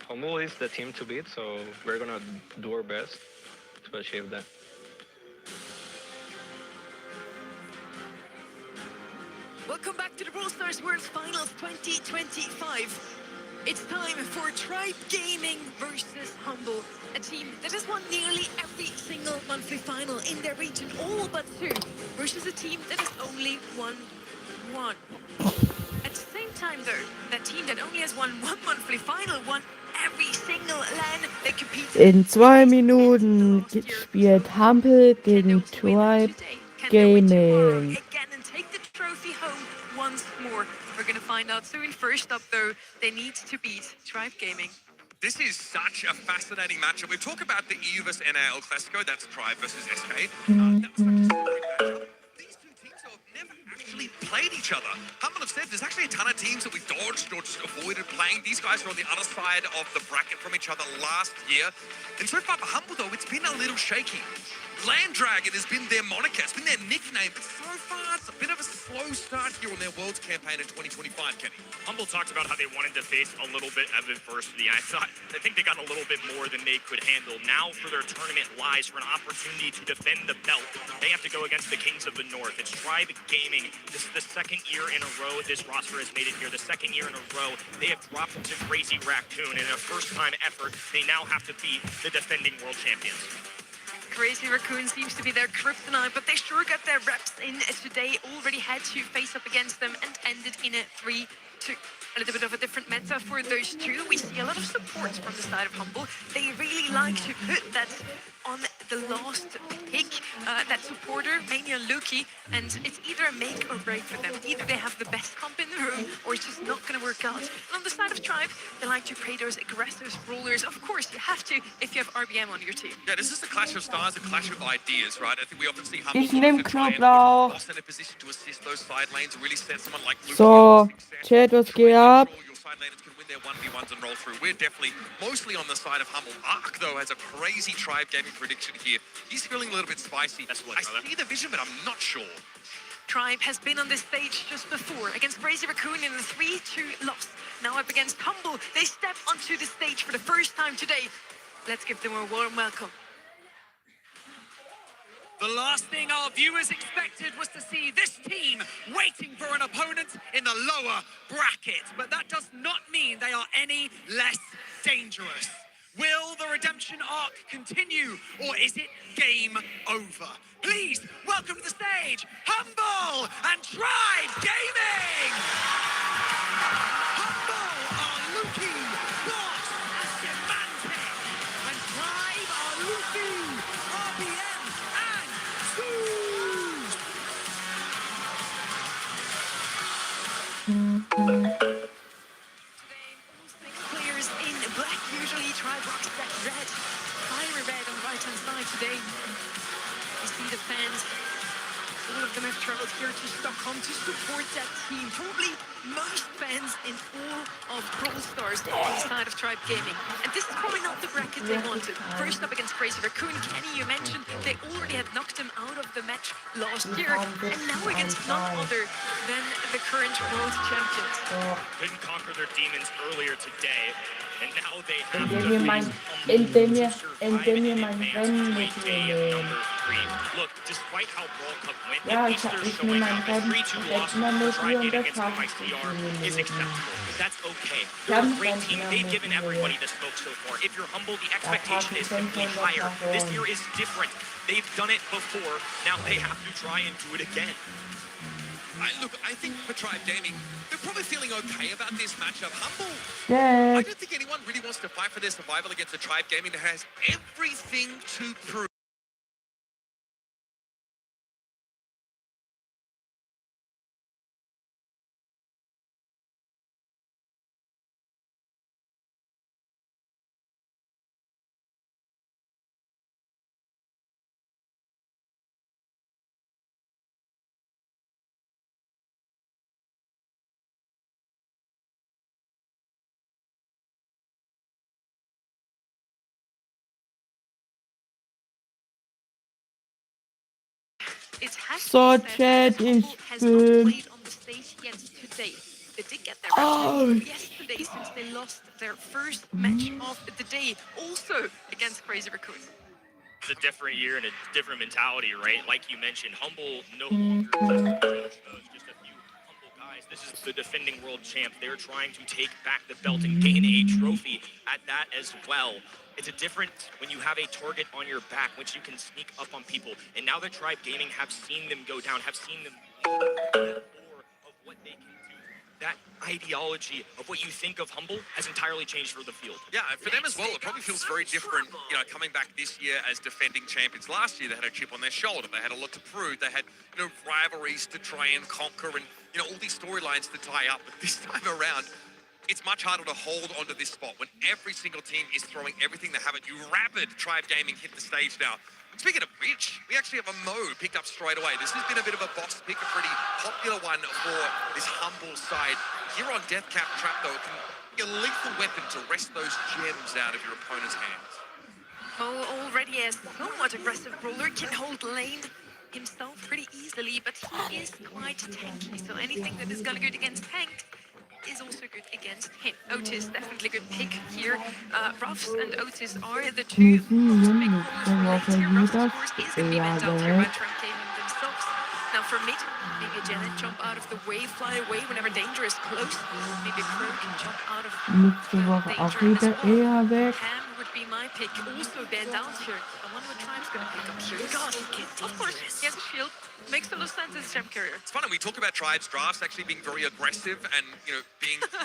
Humble is the team to beat, so we're gonna do our best to achieve that. Welcome back to the Brawl Stars World Finals 2025. It's time for Tribe Gaming versus Humble, a team that has won nearly every single monthly final in their region, all but two, versus a team that has only won one. At the same time, though, that team that only has won one monthly final won every single LAN they competed In 2 Minuten spielt Humble gegen Tribe Gaming. again and take the trophy home once more. We're going to find out soon. First up, though, they need to beat Tribe Gaming. This is such a fascinating matchup. We talk about the EU vs NAL Classico, that's Tribe versus SK. These two teams have never actually played each other. Humble have said there's actually a ton of teams that we dodged or just avoided playing. These guys were on the other side of the bracket from each other last year. And so far for Humble, though, it's been a little shaky. Land Dragon has been their moniker, it's been their nickname, but so far it's a bit of a slow start here on their Worlds campaign in 2025, Kenny. Humble talked about how they wanted to face a little bit of adversity. I think they got a little bit more than they could handle. Now for their tournament lies for an opportunity to defend the belt. They have to go against the Kings of the North. It's Tribe Gaming. This is the second year in a row this roster has made it here. The second year in a row they have dropped to Crazy Raccoon. In a first-time effort, they now have to beat the defending world champions. Crazy Raccoon seems to be their kryptonite, but they sure got their reps in today. Already had to face up against them and ended in a 3-2. A little bit of a different meta for those two. We see a lot of support from the side of Humble. They really like to put that on the last pick, that supporter, Mania Luki, and it's either a make or break for them. Either they have the best comp in the room, or it's just not going to work out. And on the side of Tribe, they like to play those aggressive brawlers. Of course, you have to if you have RBM on your team. Yeah, this is the clash of stars, a clash of ideas, right? I think we often see Humble Ich nehm Knoblauch. in a position to assist those side lanes, really set someone like Luke. So, Chat, was geht ab? Your side laners can win their 1v1s and roll through. We're definitely mostly on the side of Humble. Ark, though, has a crazy Tribe Gaming prediction here. He's feeling a little bit spicy. I see the vision, but I'm not sure. Tribe has been on this stage just before against Crazy Raccoon in a 3-2 loss. Now up against Humble, they step onto the stage for the first time today. Let's give them a warm welcome. The last thing our viewers expected was to see this team waiting for an opponent in the lower bracket. But that does not mean they are any less dangerous. Will the redemption arc continue, or is it game over? Please welcome to the stage, Humble and Tribe Gaming! Humble are Luki, Boss, Semantic, and Tribe are Luki, RBM, and Suze! Players in black, usually Tribe rocks that red, fiery red on the right-hand side today. You see the fans all of them have traveled here to Stockholm to support that team. Probably most fans in all of Brawl Stars on the side of Tribe Gaming. And this is probably not the bracket they wanted. First up against Crazy Raccoon, Kenny, you mentioned they already had knocked him out of the match last year. And now against none other than the current world champions. Didn't conquer their demons earlier today, and now they have Indem ihr mein Rennen mitnehmen. Look, despite how Brawl Cup went, Ja, at least they're ich showing nehme mein out a Rennen 3-2 loss immer for mit Tribe und Gaming das against schaffe ich MICR nicht is mehr. acceptable. That's okay. They're a great team. They've given everybody the smoke so far. If you're humble, the expectation is simply higher. This year is different. They've done it before. Now they have to try and do it again. Look, I think for Tribe Gaming, they're probably feeling okay about this matchup. Humble, Dead. I don't think anyone really wants to fight for their survival against a Tribe Gaming that has everything to prove. It has So, to be said Chat, that Humble ich has not bin... played on the stage yet today. They did get their reps yesterday since they lost their first match of the day, also against Crazy Raccoon. It's a different year and a different mentality, right? Like you mentioned, Humble no longer just a few humble guys. This is the defending world champ. They're trying to take back the belt and gain a trophy at that as well. It's a difference when you have a target on your back, which you can sneak up on people. And now that Tribe Gaming have seen them go down, have seen them more of what they can do. That ideology of what you think of Humble has entirely changed for the field. Yeah, and for them as well, it probably feels very different, you know, coming back this year as defending champions. Last year, they had a chip on their shoulder. They had a lot to prove. They had, you know, rivalries to try and conquer and, you know, all these storylines to tie up. But this time around, it's much harder to hold onto this spot when every single team is throwing everything they have at you. Rapid Tribe Gaming hit the stage now. Speaking of which, we actually have a Mo picked up straight away. This has been a bit of a boss pick, a pretty popular one for this Humble side. Here on Deathcap Trap, though, it can be a lethal weapon to wrest those gems out of your opponent's hands. Mo already a somewhat aggressive brawler, can hold lane himself pretty easily, but he is quite tanky, so anything that is gonna good against tank is also good against him. Otis, definitely good pick here. Ruffs and Otis are the two most big brawlers for late here. Ruffs, of course, is going to be bent out here by Tribe Gaming themselves. Now for mid, maybe a Janet jump out of the way, fly away whenever danger is close. Maybe a Crow can jump out of Nächste Woche auch wieder eher weg. Ham would be my pick. Also bent out here. I wonder what Tribe's going to pick up here. God, of course, he has a shield. Makes a lot of sense as a champ carrier. It's funny, we talk about Tribe's drafts actually being very aggressive and, you know,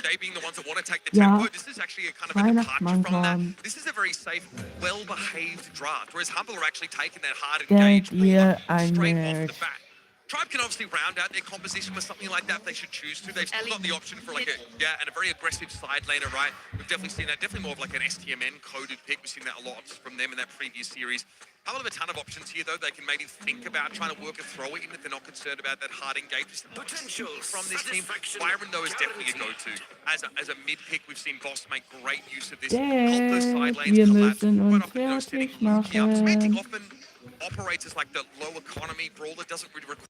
they being the ones that want to take the tempo. This is actually a kind of a departure from that. This is a very safe, well-behaved draft, whereas Humble are actually taking that hard engaged straight off the bat. Tribe can obviously round out their composition with something like that if they should choose to. They've still got the option for like and a very aggressive side laner, right? We've definitely seen that, definitely more of like an STMN coded pick. We've seen that a lot from them in that previous series. Humble have a ton of options here, though. They can maybe think about trying to work a throw in if they're not concerned about that hard engagement. Potential from this team. Byron, though, is definitely a go-to. As a mid-pick, we've seen Boss make great use of this. Hold those side lanes, Wir collapse. müssen Quite uns often, you know, setting fertig Luki up. Semantic machen. often operates as like the low economy brawler, doesn't really require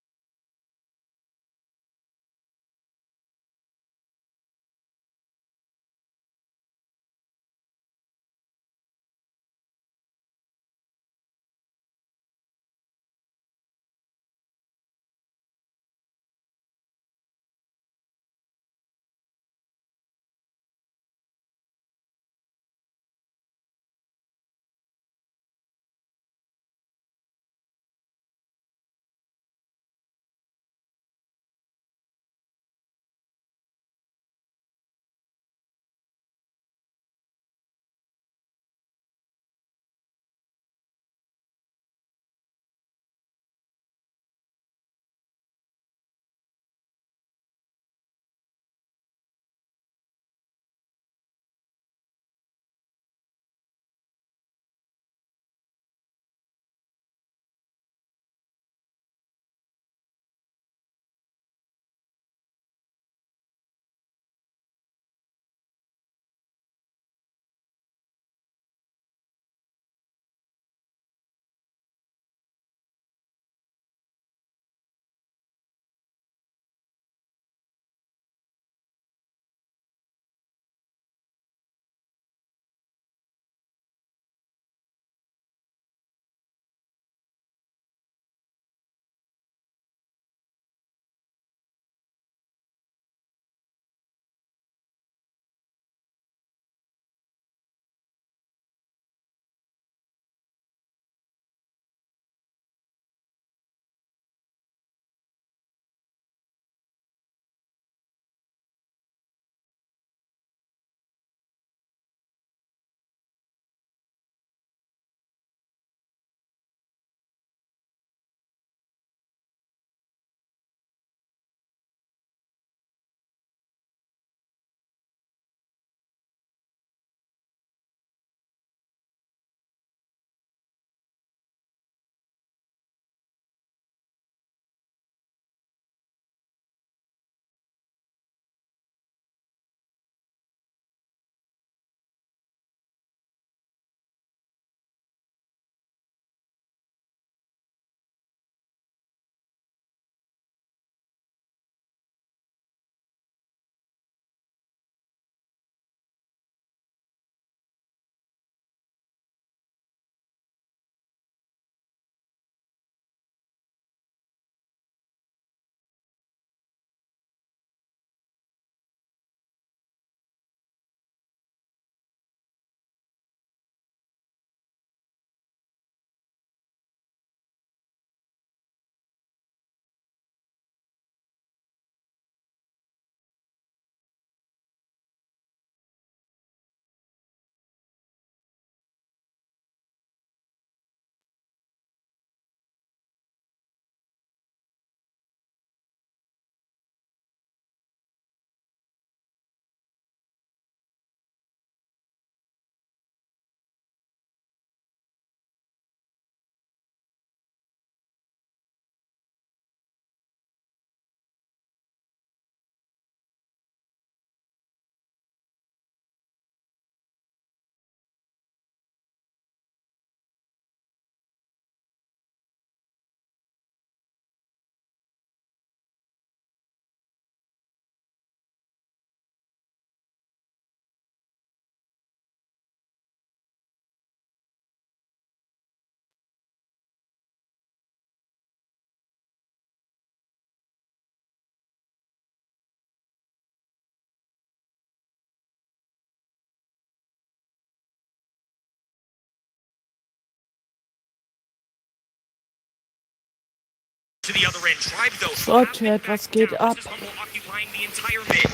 to the other end. Tribe, though, So, Chat, was geht ab? occupying the entire mid.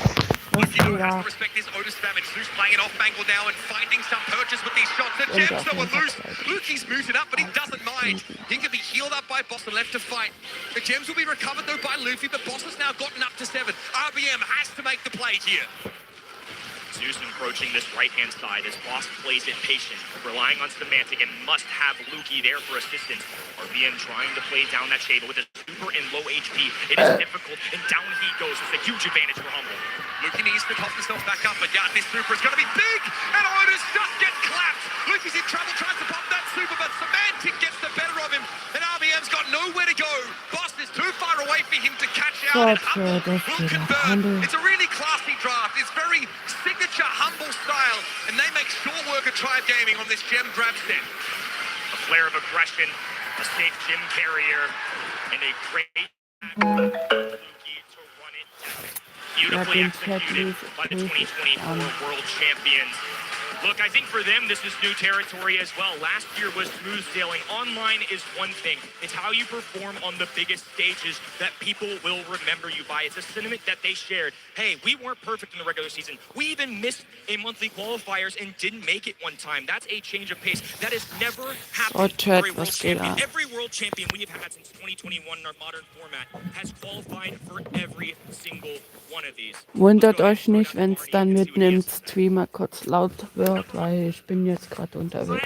Was geht Has ab? to respect this Otis damage. Zeus playing it off angle now and finding some purchase with these shots. The Und gems auf that were jeden Fall loose. zwei. Luki's muted up, but he doesn't mind. He can be healed up by Boss and left to fight. The gems will be recovered though by Luffy, but Boss has now gotten up to 7. RBM has to make the play here. Zeus encroaching this right-hand side as Boss plays it patient, relying on Semantic and must have Luki there for assistance. RBM trying to play down that shade with a super and low HP. It is difficult, and down he goes. It's a huge advantage for Humble. Luki needs to top himself back up, but yeah, this super is going to be big, and Otis just gets clapped. Luki's in trouble, tries to pop that super, but Semantic gets the better of him, and RBM's got nowhere to go. Boss is too far away for him to catch out, and Humble will convert. It's a really classy draft. It's very signature Humble style, and they make short work of Tribe Gaming on this gem grab set. A flare of aggression, a safe gem carrier, and a great Luki to run it down. Beautifully executed by the 2024 World Champions. Look, I think for them, this is new territory as well. Last year was smooth sailing. Online is one thing. It's how you perform on the biggest stages that people will remember you by. It's a sentiment that they shared. Hey, we weren't perfect in the regular season. We even missed a monthly qualifiers and didn't make it one time. That's a change of pace. That has never happened for a world champion. Every world champion we have had since 2021 in our modern format has qualified for every single one of these. Wundert euch nicht, wenn es dann mitten im Streamer kurz laut wird, weil ich bin jetzt gerade unterwegs.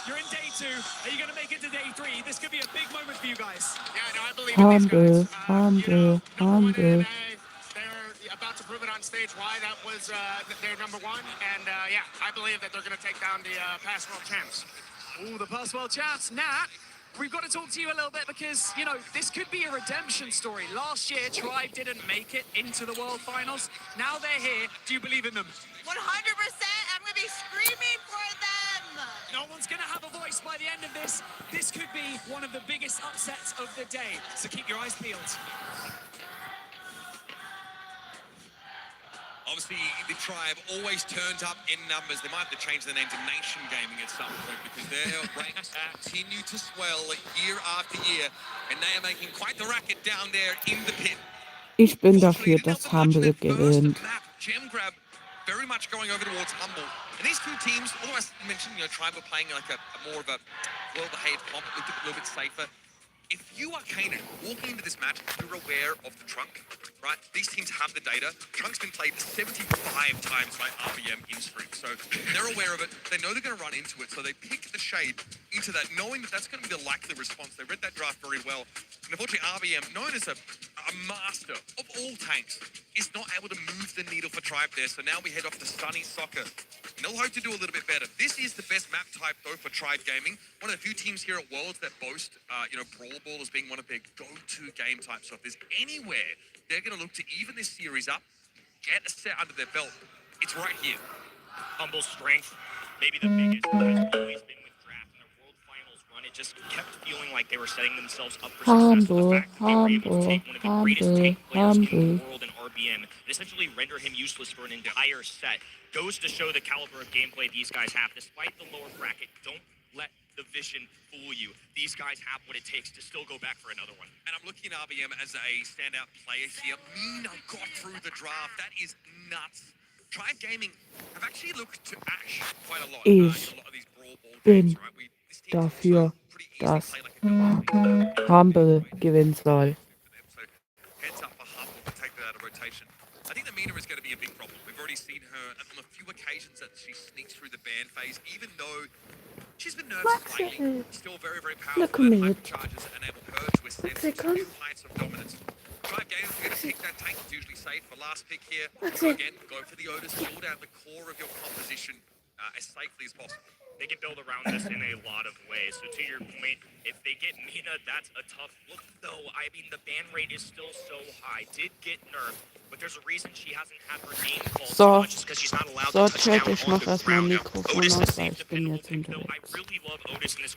You're in day 2. Are you going to make it to day 3? This could be a big moment for you guys. Yeah, no, I believe Humble, in these guys. humble. They're about to prove it on stage why that was their number 1. And yeah, I believe that they're going to take down the past world champs. Ooh, the past world champs. Nat, we've got to talk to you a little bit because, you know, this could be a redemption story. Last year, Tribe didn't make it into the World Finals. Now they're here. Do you believe in them? 100%. I'm going to be screaming for them. No one's going to have a voice by the end of this. This could be one of the biggest upsets of the day. So keep your eyes peeled. Obviously, the Tribe always turns up in numbers. They might have to change their name to Nation Gaming at some point because their ranks continue to swell year after year, and they are making quite the racket down there in the pit. Ich bin dafür, dass Humble gewinnt. Gem grab very much going over towards Humble. And these two teams, although I mentioned, you know, Tribe were playing like a more of a well-behaved comp, looked a little bit safer. If you are Kanan walking into this match, you're aware of the trunk, right? These teams have the data. Trunk's been played 75 times by RBM in streak, so they're aware of it. They know they're going to run into it, so they pick the shade into that, knowing that that's going to be the likely response. They read that draft very well. And unfortunately, RBM, known as a master of all tanks, is not able to move the needle for Tribe there. So now we head off to Sunny Soccer. And they'll hope to do a little bit better. This is the best map type, though, for Tribe Gaming. One of the few teams here at Worlds that boast, you know, Brawl Ball as being one of their go-to game types. So if there's anywhere they're going to look to even this series up, get a set under their belt, it's right here. Humble strength, maybe the biggest has always been with draft in their World Finals run. It just kept feeling like they were setting themselves up for success. The fact that they were able to take one of the greatest tank players in the world in RBM and essentially render him useless for an entire set goes to show the caliber of gameplay these guys have. Despite the lower bracket, don't let the vision fool you. These guys have what it takes to still go back for another one. And I'm looking at RBM as a standout player here. Mina got through the draft. That is nuts. Tribe Gaming have actually looked to Ash quite a lot. Ich bin dafür, dass Humble gewinnen soll. Heads up for Humble to take that out of rotation. I think the Mina is going to be a big problem. We've already seen her on a few occasions that she sneaks through the ban phase, even though she's been nervous lately. Still very, very powerful. Hyper charges enable her to ascend to new heights of dominance. Tribe Gaming, if you're going to pick that tank, it's usually safe. For last pick here, again, go for the Otis, build out the core of your composition as safely as possible. They can build around this in a lot of ways. So to your point, if they get Mina, that's a tough look, though. I mean, the ban rate is still so high. Did get nerfed, but there's a reason she hasn't had her name called so much, just because she's not allowed to touch down ich mach on the erstmal ground. Mikrofon Otis aus, is weil safe, ich bin jetzt dependable pick, though. I unterwegs. really love Otis in this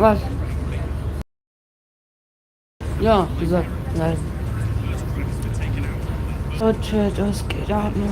Was? Ja, gesagt, nein. Oh, Chat, was geht ab, ne?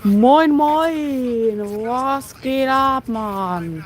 Moin, moin. Was geht ab, Mann?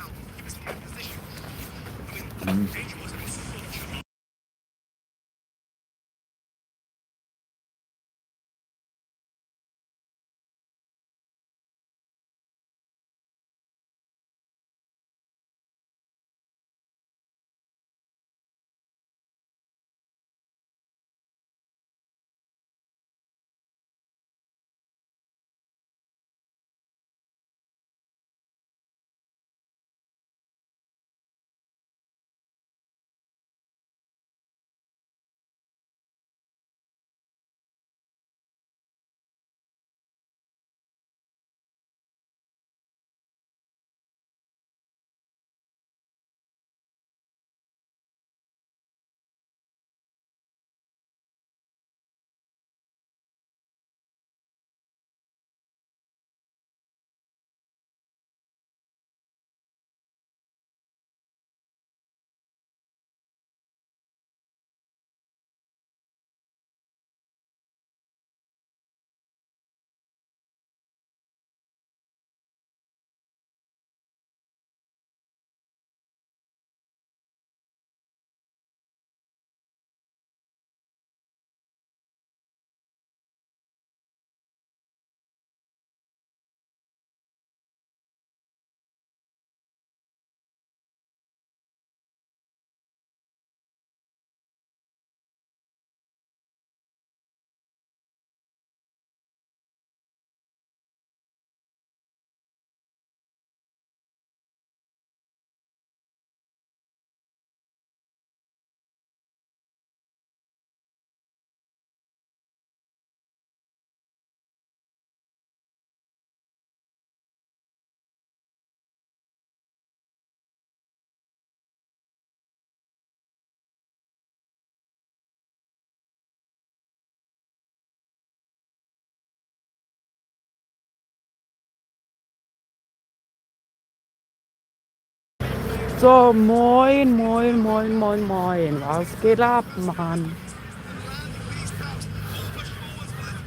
So, moin, moin, moin, moin, moin. Was geht ab, Mann?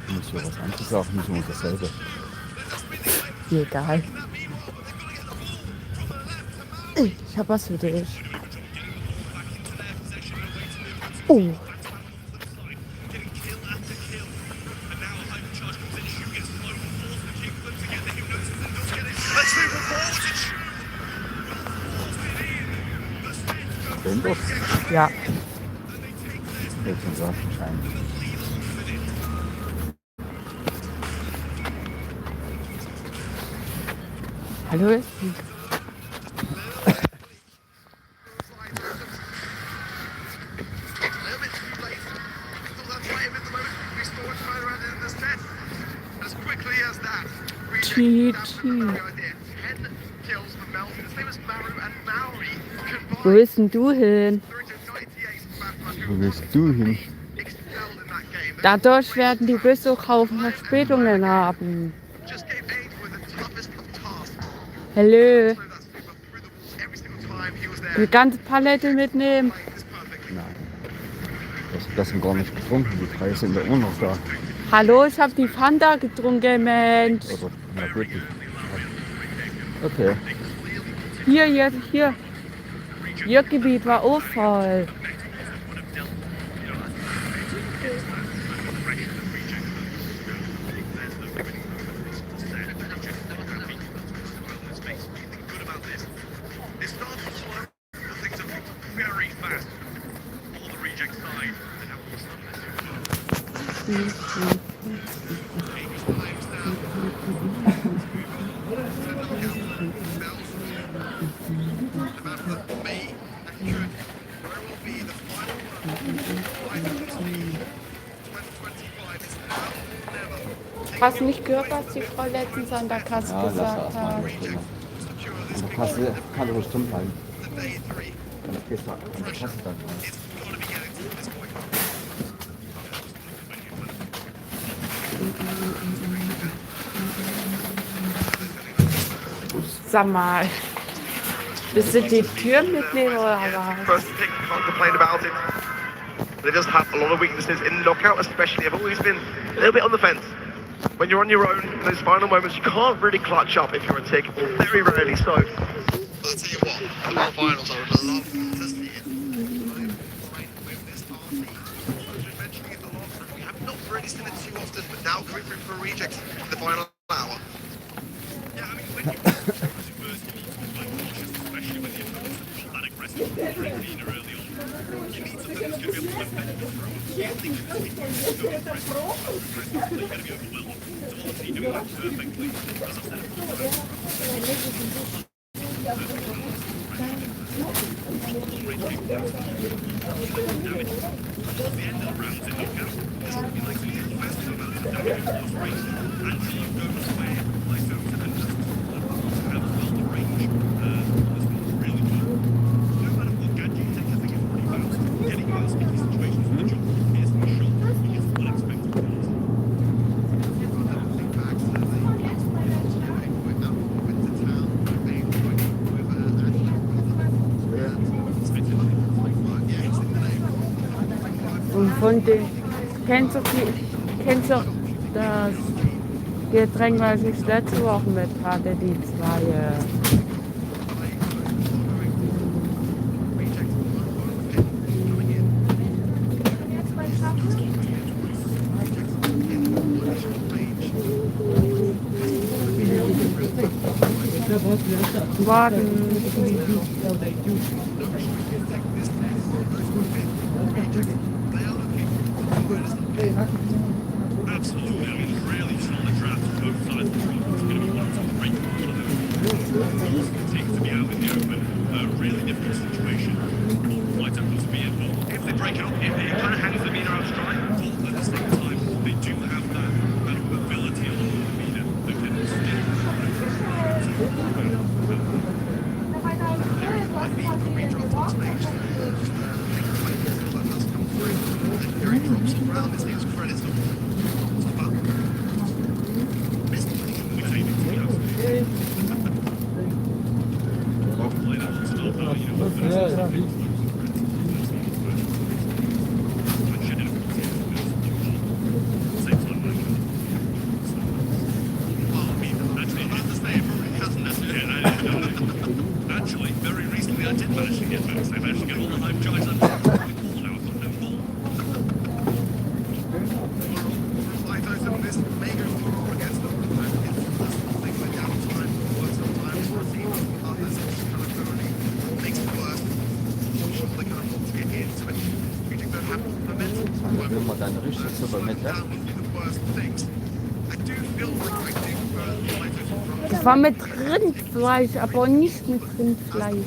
Muss ja was anderes sagen, nicht nur dasselbe. Egal. Ich hab was für dich. Oh. Windows? Ja. Jetzt sind wir wahrscheinlich. Hallo? Wo willst denn du hin? Wo willst du hin? Dadurch werden die Busse auch Haufen Verspätungen haben. Hallo? Die ganze Palette mitnehmen? Nein. Das sind gar nicht getrunken, die Preise sind ja immer noch da. Hallo, ich habe die Fanta getrunken, Mensch. Also, na gut. Okay. Hier. Ihr Gebiet war auch voll. Hast du nicht gehört, was die Frau letztens an der Kasse gesagt hat? An der Kasse kann aber bestimmt bleiben. Dann gehst du an der Kasse dann rein. Sag mal, willst du die Tür mitnehmen oder was? First thing, can't complain about it. They just have a lot of weaknesses in knockout, especially. I've always been a little bit on the fence. when you're on your own, in those final moments, you can't really clutch up if you're a tick, or very rarely so. But I tell you what, the World Finals, I would love to see it. With this RT, as we mentioned in the last room, we have not really seen it too often, but now coming through for a reject in the final hour. Yeah, I mean, when you first, you need to be quite cautious, especially when the opponents have got that aggressive arena early on. You need something that's going to be able to defend the throw. You only can take so aggressive, you're going to be overwhelmed. So RT doing that perfectly. As I said, towards the end of the rounds in knockout, this will be like the best amount of damage at close range. Actually goes where Lysosa and Justice have as well the range on this one really well. No matter what gadget you take, I think it's pretty balanced. Getting you out of sticky situations with the jump is for sure. It's unexpected kills. Und von den, kennst du das Getränk, was ich letzte Woche mit hatte, die zwei, Warten. Absolutely, I mean, really solid drafts from both sides of the road. It's going to be one to break one of those. Take to be out in the open, really difficult situation. Light up to be in, but if they break out, it kind of hangs the meter out stride, but at the same time, they do have that ability along the meter that can still Actually, very recently I did manage to get max. I managed to get all the hype jars up. Wenn man dann richtig super mit hat. Das war mit Rindfleisch, aber nicht mit Rindfleisch.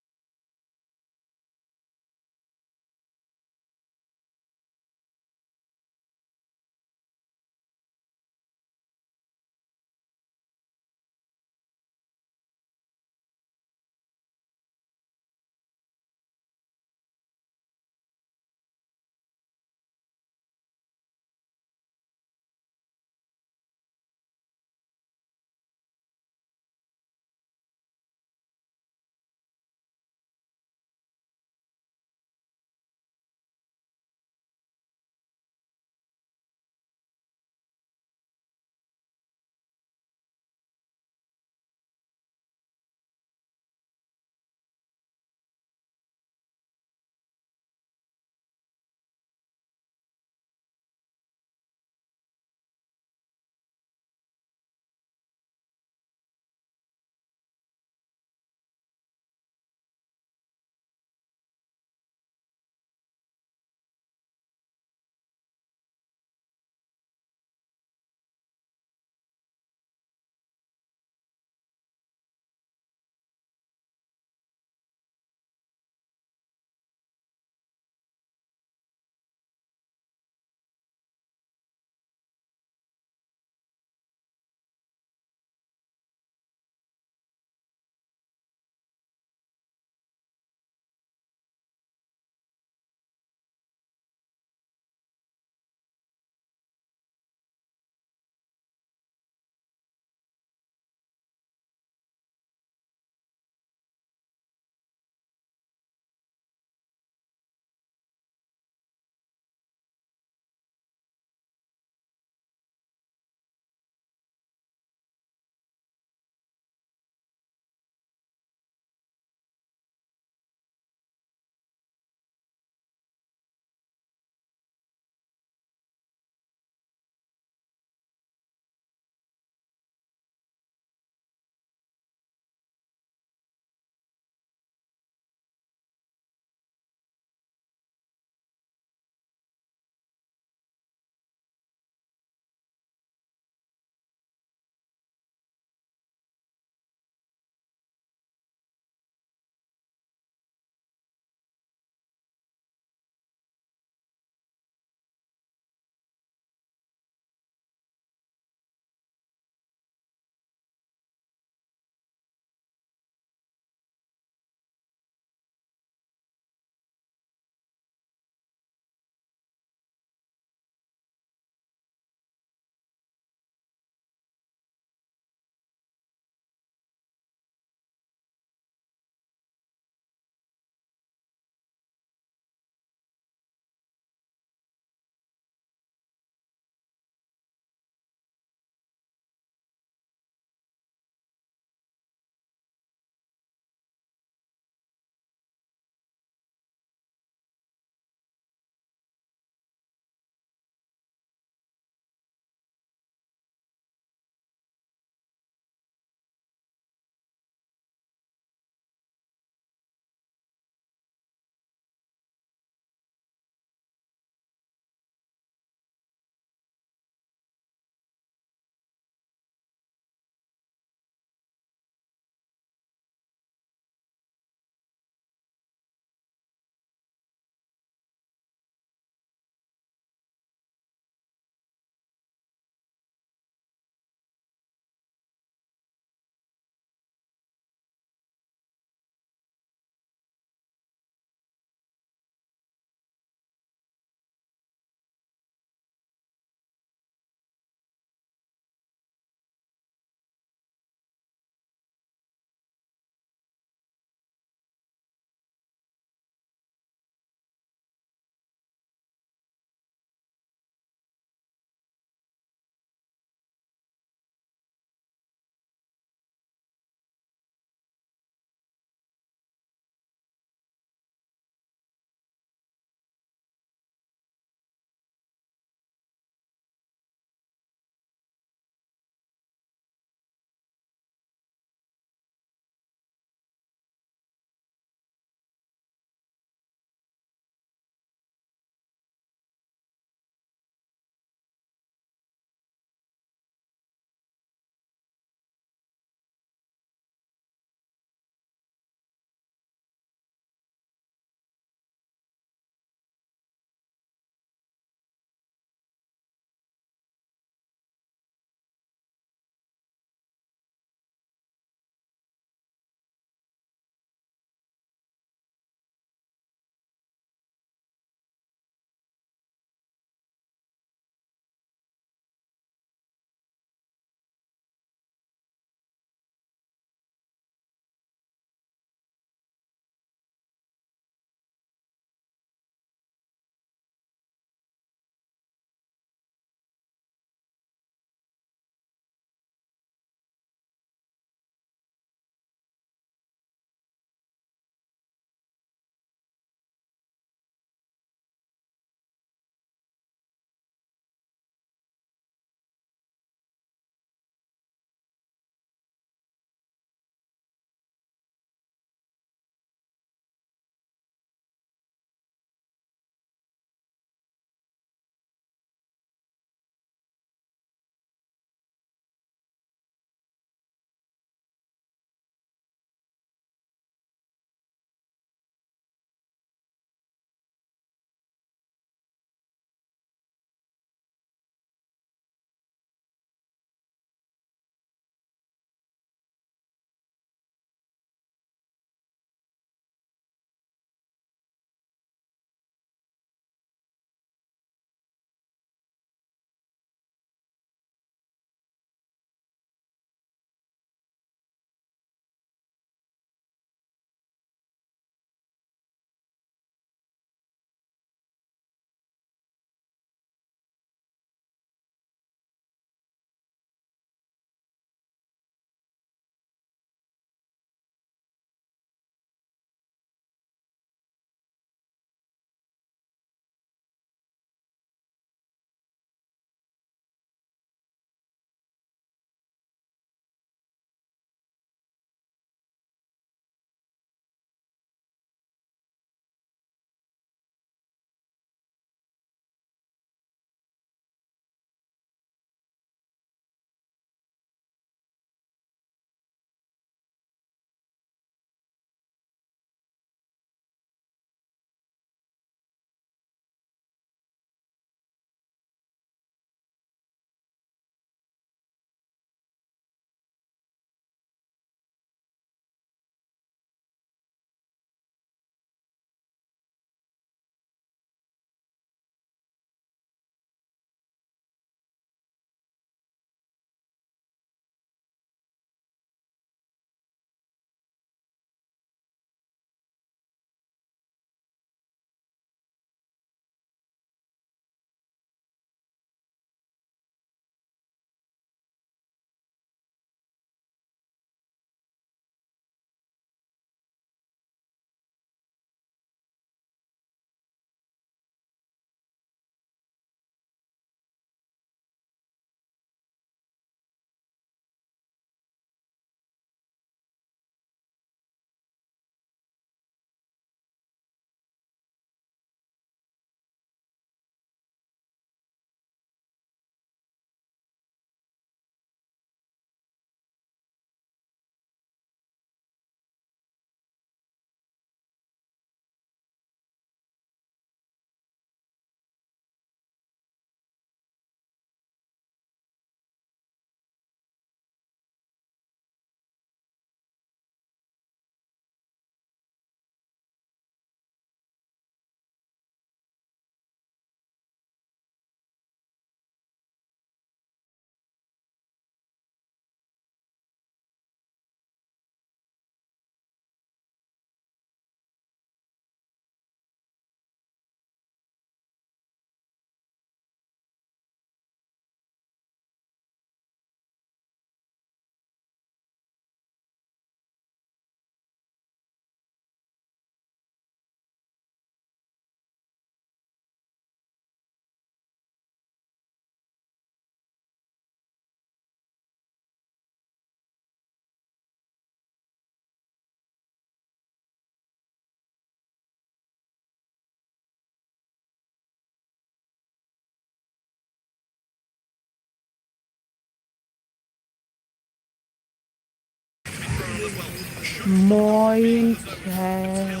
Moin, Cat,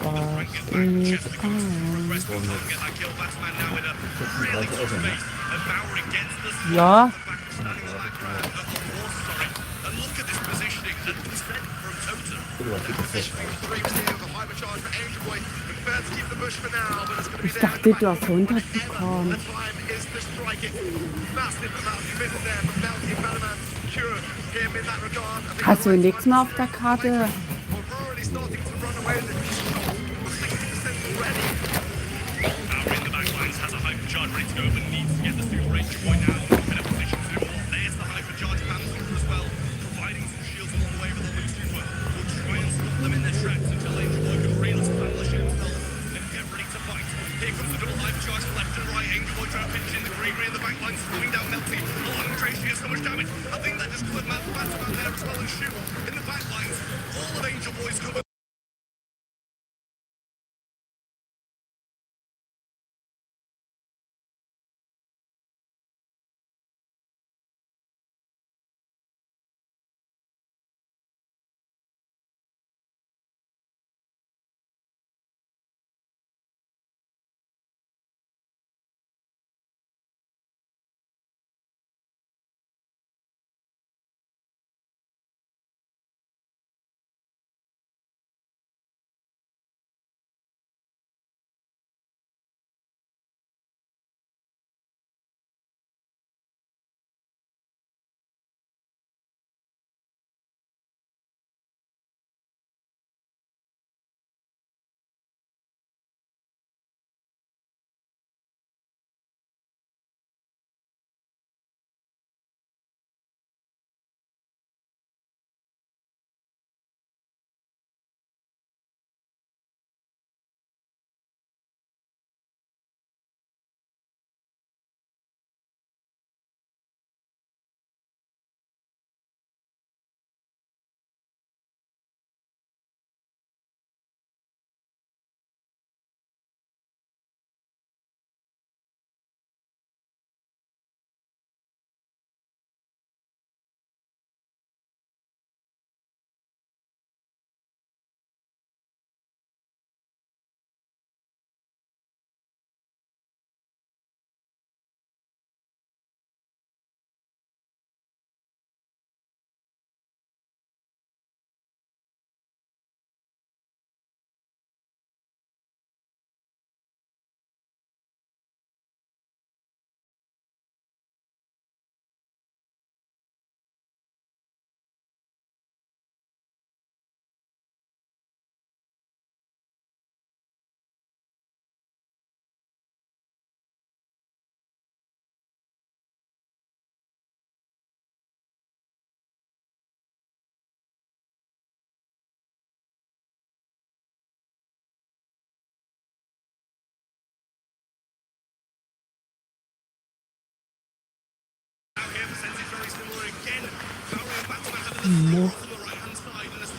was geht an? Ja. Ich dachte, du hast 100 bekommen. Hast du nichts mehr auf der Karte?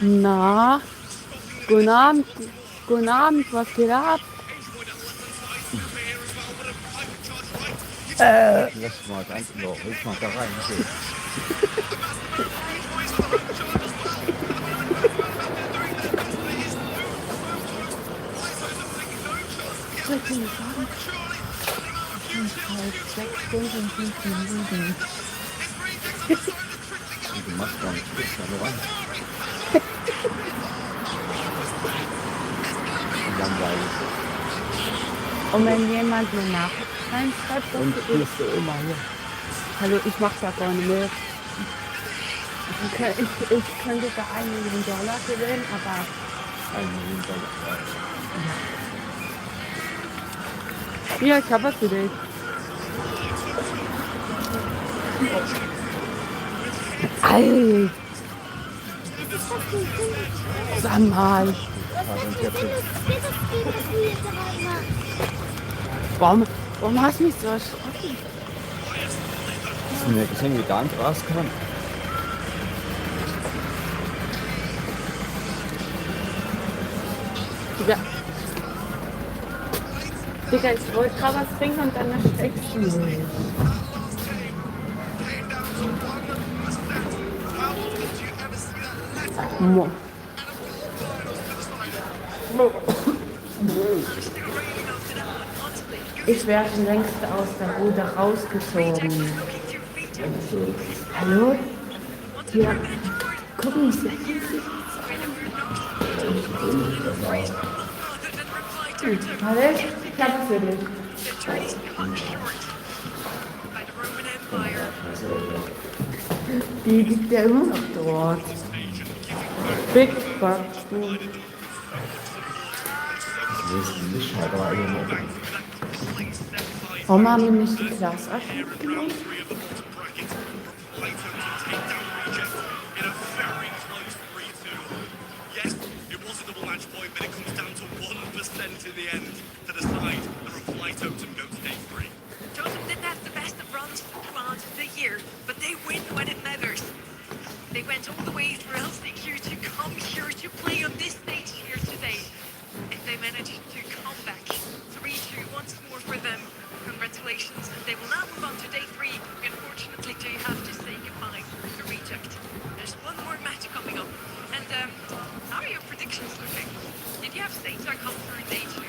Na, guten Abend, was geht ab? Lass mal ganz noch, willst mal da rein. Was soll ich denn sagen? Ich bin halt 6 Stunden und 15 Minuten. Du machst gar nichts, bist da rein. Langweilig. Und wenn jemand mir reinschreibt, Und bist du immer hier. hallo, ich mach da gar nicht mit. Ich könnte da 1 Million Dollar gewinnen, aber 1 Million Dollar. ja, ich hab was für dich. Alter. Sag mal. Warum hast du mich so erschrocken? Hast du mir gesehen, wie der andere rauskam? Ja. Digga, ich wollte gerade was trinken und dann erschreckst du mich. Mo. Ich werde schon längst aus der Bude rausgezogen. Hallo? Hier, gucken Sie. Warte, ich habe es für dich. Die liegt ja immer noch dort. Big Boxen. Warum haben wir nicht die Klasse gemacht? Yes, it was a double match point, but it comes down to 1% in the end to decide the reply totem goes to day 3. Totem didn't have the best of runs throughout the year, but they win when it matters. They went all the way through LCQ to come here to play on this stage here today. And they managed to come back 3-2 once more for them. Congratulations. And they will now move on to day 3. Unfortunately, do you have to say goodbye to Reject. There's one more match coming up. And how are your predictions looking? Did you have Sata come through day 2?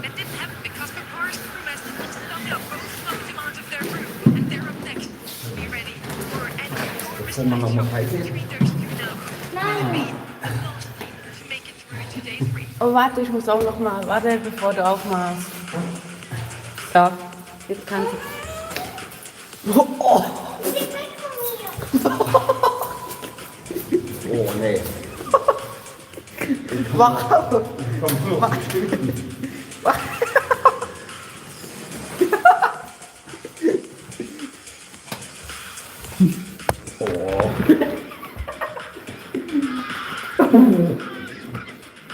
That didn't happen because the Pars Supermassive and Stamina both knocked him out of their group. And they're up next. Be ready for an enormous matchup between those two now. Will be the last team to make it through to day 3. Oh, warte, ich muss auch noch mal. Warte, bevor du aufmachst. So, jetzt kannst du. Oh. Oh, nee. Wow.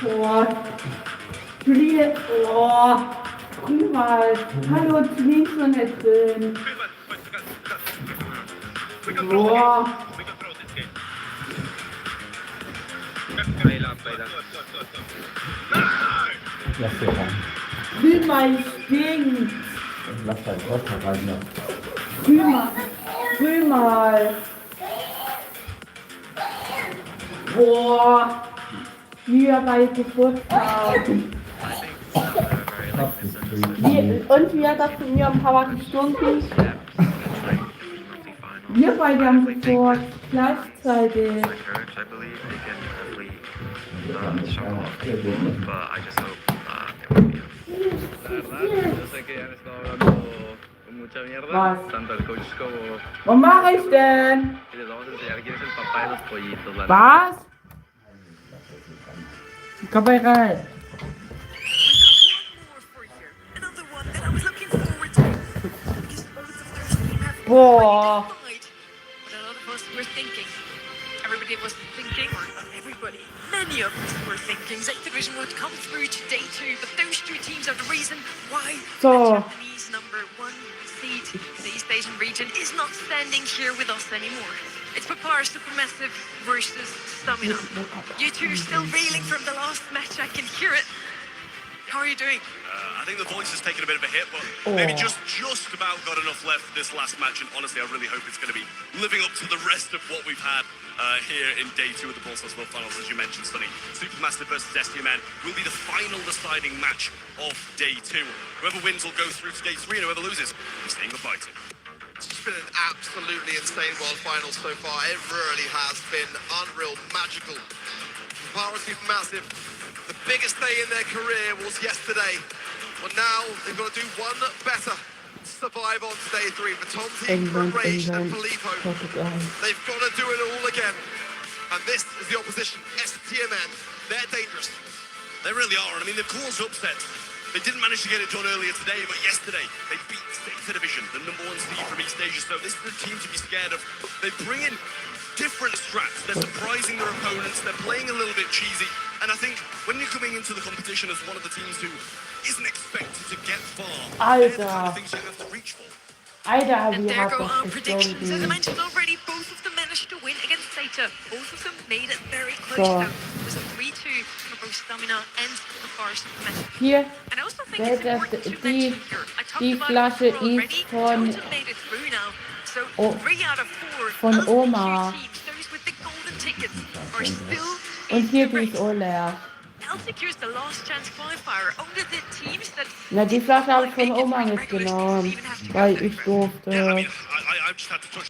Boah. Julie, oh. Guck mal. Hallo, links und nicht drin. Boah. Lass dir rein. Fühl mal, stinkt. Lass dein Wort rein, ja. Fühl mal. Fühl mal. Boah. Wie er bei Geburtstag. Und wie hat das von mir am Power gestunken? Wir beide haben sofort gleichzeitig. Was? Was mache ich denn? Was? Komm mal rein. Boah. What a lot of us were thinking. Everybody was thinking, or not everybody, many of us were thinking that division would come through to day 2, but those two teams are the reason why the Japanese #1 seed in the East Asian region is not standing here with us anymore. It's Papar Supermassive versus Stamina. You two are still reeling from the last match, I can hear it. How are you doing? I think the voice has taken a bit of a hit, but maybe just about got enough left for this last match. And honestly, I really hope it's going to be living up to the rest of what we've had here in day 2 of the Brawl Stars World Finals, as you mentioned, Sonny. Supermassive versus STMN will be the final deciding match of day 2. Whoever wins will go through to day 3, and whoever loses, we're saying goodbye to. It's just been an absolutely insane World Finals so far. It really has been unreal, magical. Power Supermassive, the biggest day in their career was yesterday. But now they've got to do one better to survive on to day 3. For Tom Team, for Rage and Filippo, they've got to do it all again. And this is the opposition, STMN. They're dangerous. They really are. And I mean, the cause upset. They didn't manage to get it done earlier today, but yesterday they beat State Division, the #1 seed from East Asia. So this is a team to be scared of. They bring in different strats. They're surprising their opponents. They're playing a little bit cheesy. And I think when you're coming into the competition as one of the teams who isn't expected to get far, they're the kind of things you have to reach for. Alter, And wie there hat go our das predictions. As I gestunken? mentioned already, both of them managed to win against Theta. Both of them made it very close So. though. It was a 3-2 for both Stamina and the Forest Supermassive. Hier, And I also think it's important to die mention here, I talked die about Flasche it before ist already, von, Totem made it through now. So Oh, 3 out of 4 von of the Oma. two teams, those with the golden tickets, are still Und in hier the die ist race. auch leer. Celtic here's the last chance qualifier. Only the teams that Na, die Flasche habe ich von make it Oma through the regular season mitgenommen, even have to go weil to ich the durfte. Yeah, I mean, I just had to touch.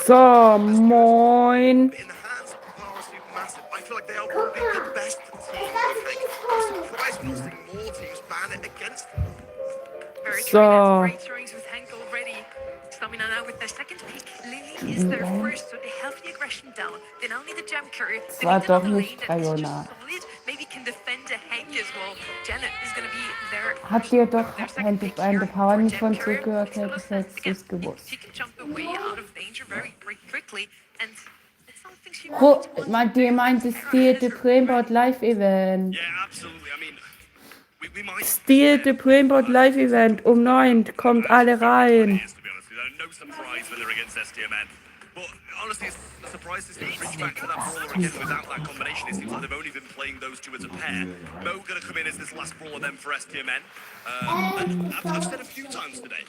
So, moin. I feel like they are probably the best team. I'm surprised we're not seeing more teams ban it against them. Very true. So. That's great throwings with Hank already. Stamina now with their second pick. Lily is their first, so they have the aggression down. Then only the jump curry. Es They war need doch another lane nicht that is just Kayona. solid. Maybe can defend a Hank as well. Janet is going to be their Habt ihr doch Hände Power nicht von zugehört, hättest du es gewusst. she can jump away out of danger very quickly, and it's something she Die meint das Steel the Brainboard Live Event. Steel the Brainboard Live Event um 9 kommt alle rein. No surprise when they're against STMN. But honestly, it's a surprise to see them reach back to that brawler again without that combination. It seems like they've only been playing those two as a pair. Mo going to come in as this last brawler then for STMN. And I've said a few times today,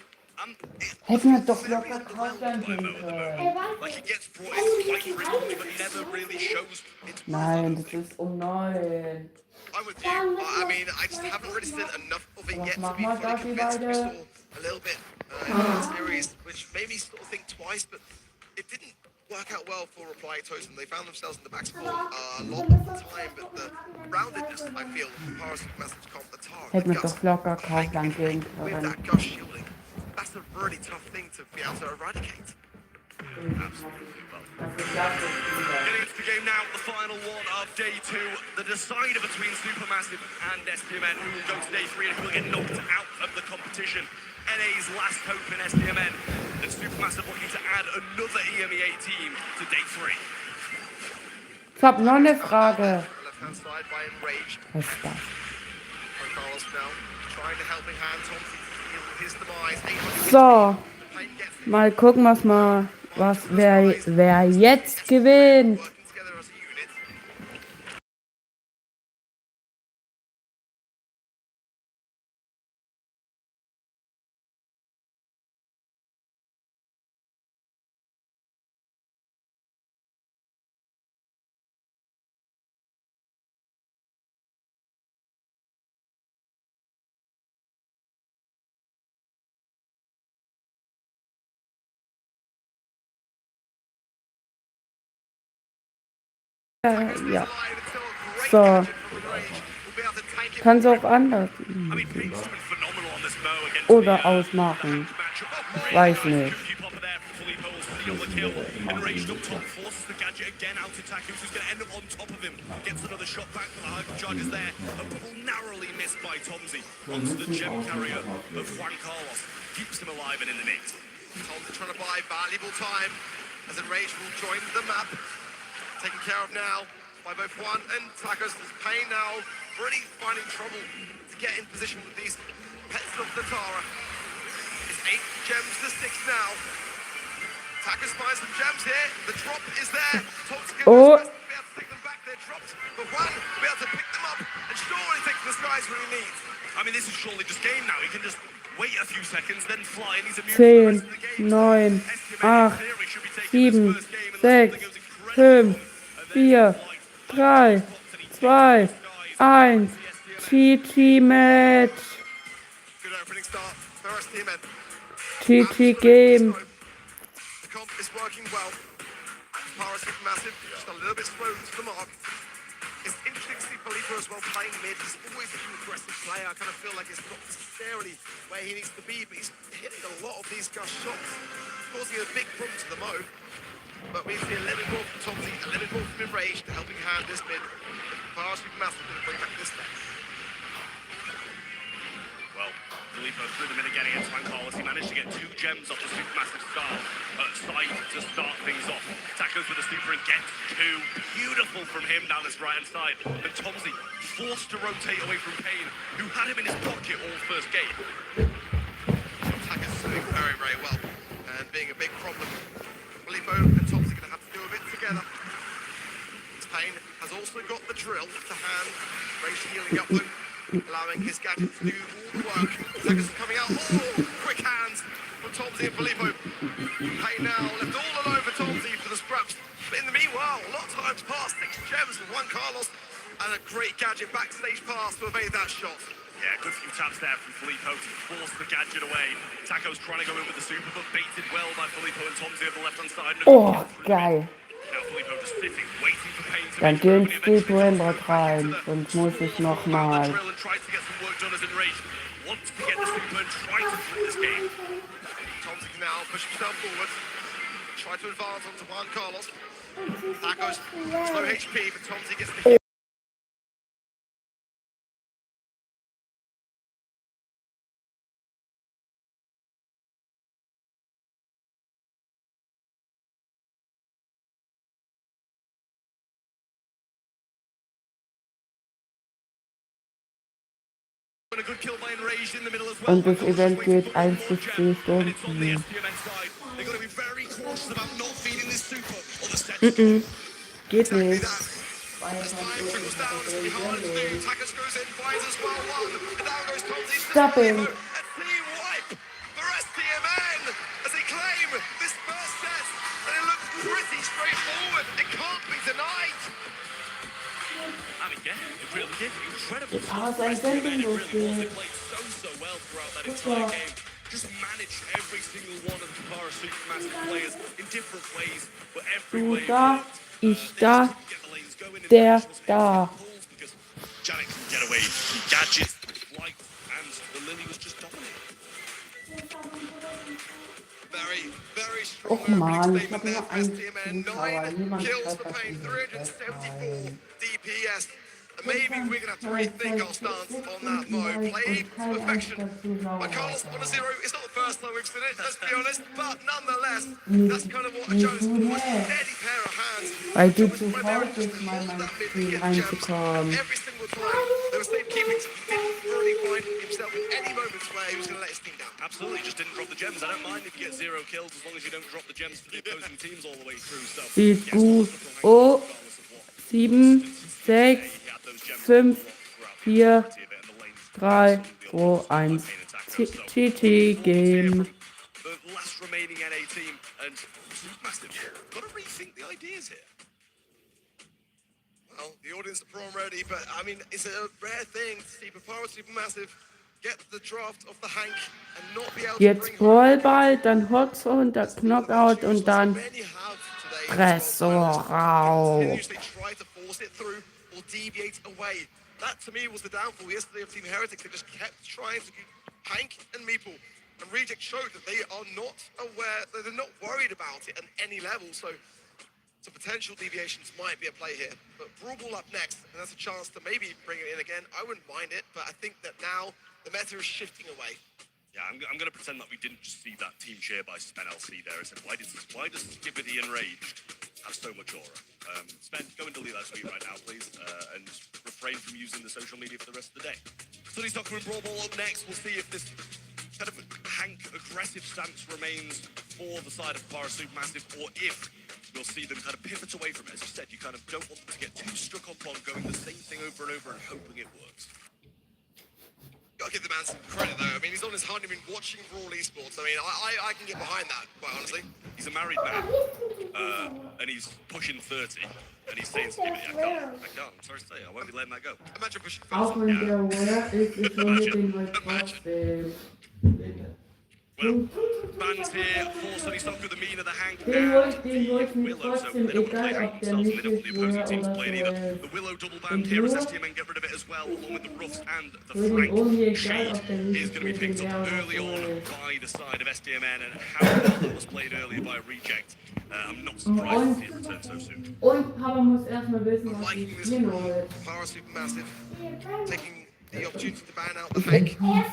Hätten wir doch locker Countdown gehen können. like he gets brought in quite frequently, but he never really shows its Nein, das ist um 9. I'm with you. I mean, I just haven't really seen enough of it yet to be fully convinced. We saw a little bit in the series, which made me sort of think twice, but it didn't work out well for Reply Totem. They found themselves in the back sport a lot of the time, but the roundedness, I feel, of the Paris Message comp, the tar, Hätten the wir guts, doch locker Countdown gehen with können. that gush shielding, that's a really tough thing to be able to eradicate. Absolutely. Getting into the game now, the final one of day 2, the decider between Supermassive and STMN, who will go to day 3 and who will get knocked out of the competition. NA's last hope in STMN, and Supermassive looking to add another EMEA team to day 3. Ich hab noch eine Frage. Left-hand side by Enraged. Was ist das? Carlos now trying to helping hand Thompson heal his demise. So, mal gucken, wer jetzt gewinnt. Ja. So. Kannst auch anders. Oder ausmachen. Ich weiß nicht. Enraged up top, forces the gadget again out to Takus, who's going to end up on top of him. Gets another shot back, but the hypercharge is there. A bubble narrowly missed by Tomsy onto the gem carrier of Juan Carlos. Keeps him alive and in the mix. Tomsy trying to buy valuable time as Enraged will join the map. Taken care of now by both Juan and Takos. There's Pain now really finding trouble to get in position with these pets of the Tara. It's 8 gems to 6 now. Takos finds some gems here. The drop is there. Tom's going to be able to take them back. They're dropped. But Juan will be able to pick them up and surely take the skies when he needs. I mean, this is surely just game now. He can just wait a few seconds, then fly, and he's immune to the rest of the 10, game. 9, 8, 7, 6, 5, 4, 3, 2, 1. GG Match. Good opening start for STMN. GG Game. The comp is working well. Para Supermassive, just a little bit slow to the mark. It's interesting to see Filippo as well playing mid. He's always an aggressive player. I kind of feel like it's not necessarily where he needs to be, but he's hitting a lot of these gush shots, causing a big problem to the Mo. But we see a little bit more from Tomsy, a little bit more from Enraged, helping hand this mid. Para Supermassive going to bring back this match. Well, Filippo threw them in again against Juan Carlos. He managed to get 2 gems off the Supermassive side to start things off. Tackles with a super and gets 2. Beautiful from him down this right-hand side. But Tomsy forced to rotate away from Payne, who had him in his pocket all first game. Tackers doing very, very well and being a big problem. Filippo and Tomsy going to have to do a bit together. Payne has also got the drill to hand. Rage healing up them, allowing his gadget to do all the work. Tackers coming out. Oh, quick hands from Tomsy and Filippo. Payne now left all alone for Tomsy for the scraps. But in the meanwhile, a lot of times past 6 gems from Juan Carlos and a great gadget backstage pass to evade that shot. Yeah, good few taps there from Filippo to force the gadget away. Taco's trying to go in with the super, but baited well by Filippo and Tomsy on the left-hand side. Oh, geil. Now Filippo just sitting, waiting for Payne to Dann geh ins Deep Rainbow rein, sonst muss ich nochmal. and tries to get some work done as Enraged. Wants to get the super and try to flip this game. Tomsy can now push himself forward. Try to advance onto Juan Carlos. Taco's slow HP, but Tomsy gets the hit. Und das Event geht 1 bis 10 Stunden. Geht nicht. Stopping. Pretty straightforward. It can't be denied. I mean, yeah, it really did. Incredible. Sein Sending losgeht. So well throughout that entire game. Just managed every single one of the Para Supermassive players in different ways, but every Du way. da, ich da, der da. Janet can get away from gadgets, flight, and the Lily was just dominating. Very, very strong. Och man, ich hab nur einen Zuschauer. Niemand Kills schreibt for das pain, in die 374 DPS. And maybe we're going to have to rethink our stance on that mode. Play to perfection. But Carlos on a 0, it's not the first time we've seen it, let's be honest. But nonetheless, that's kind of what a Jones was. Steady pair of hands. Weil du zu faul bist, mal in mein Spiel reinzukommen. Every single time, there was safekeeping. He didn't really find himself in any moments where he was going to let his team down. Absolutely, just didn't drop the gems. I don't mind if you get 0 kills as long as you don't drop the gems for the opposing teams all the way through. So, Sieht gut. Oh, 7, 6, 5, 4, 3, 2, 1. GG Game. the last remaining NA team, and Supermassive got to rethink the ideas here. Well, the audience are prom ready, but I mean, it's a rare thing to see Papara Supermassive get the draft of the Hank and not be able to Jetzt Brawlball, dann Hotzone, dann Knockout und dann Tresor. continuously try to force it through or deviate away. That to me was the downfall yesterday of Team Heretics. They just kept trying to keep Hank and Meeple. And Reject showed that they are not aware, they're not worried about it at any level. So potential deviations might be a play here. But Brawl Ball up next, and that's a chance to maybe bring it in again. I wouldn't mind it, but I think that now the meta is shifting away. Yeah, I'm going to pretend that we didn't just see that team share by Spen LC there. I said, why does Skibbity Enraged have so much aura? Spen, go and delete that tweet right now, please, and refrain from using the social media for the rest of the day. Sunny Soccer and Brawl Ball up next. We'll see if this kind of Hank aggressive stance remains for the side of Para Supermassive, or if we'll see them kind of pivot away from it. As you said, you kind of don't want them to get too stuck up on going the same thing over and over and hoping it works. Gotta give the man some credit though. I mean, he's on his honeymoon watching Brawl Esports. I mean, I can get behind that, quite honestly. He's a married man, and he's pushing 30, and he's saying to me, I can't, I'm sorry to say, I won't be letting that go. Imagine pushing 30. Auch wenn der aware ist, ist unbedingt halt trotzdem. Well, fans here for Sunny Soccer, the mean of the Hank, Den wollte ich mir Willow, so trotzdem, they don't play egal Hank ob der themselves, and nicht they don't want the opposing ist teams oder playing so either. ist. The Willow double band here as STMN get rid of it as well, along with the Ruffs and the Würde Frank irgendwie egal Shade ob der is nicht going to be picked ist, up der early oder on so ist. by the side of STMN, and how well that was played earlier by Reject. I'm not surprised to see it return so soon. Und Papa muss erstmal wissen, was die Spiele holt. Para Supermassive taking the opportunity to ban out the Hank. Going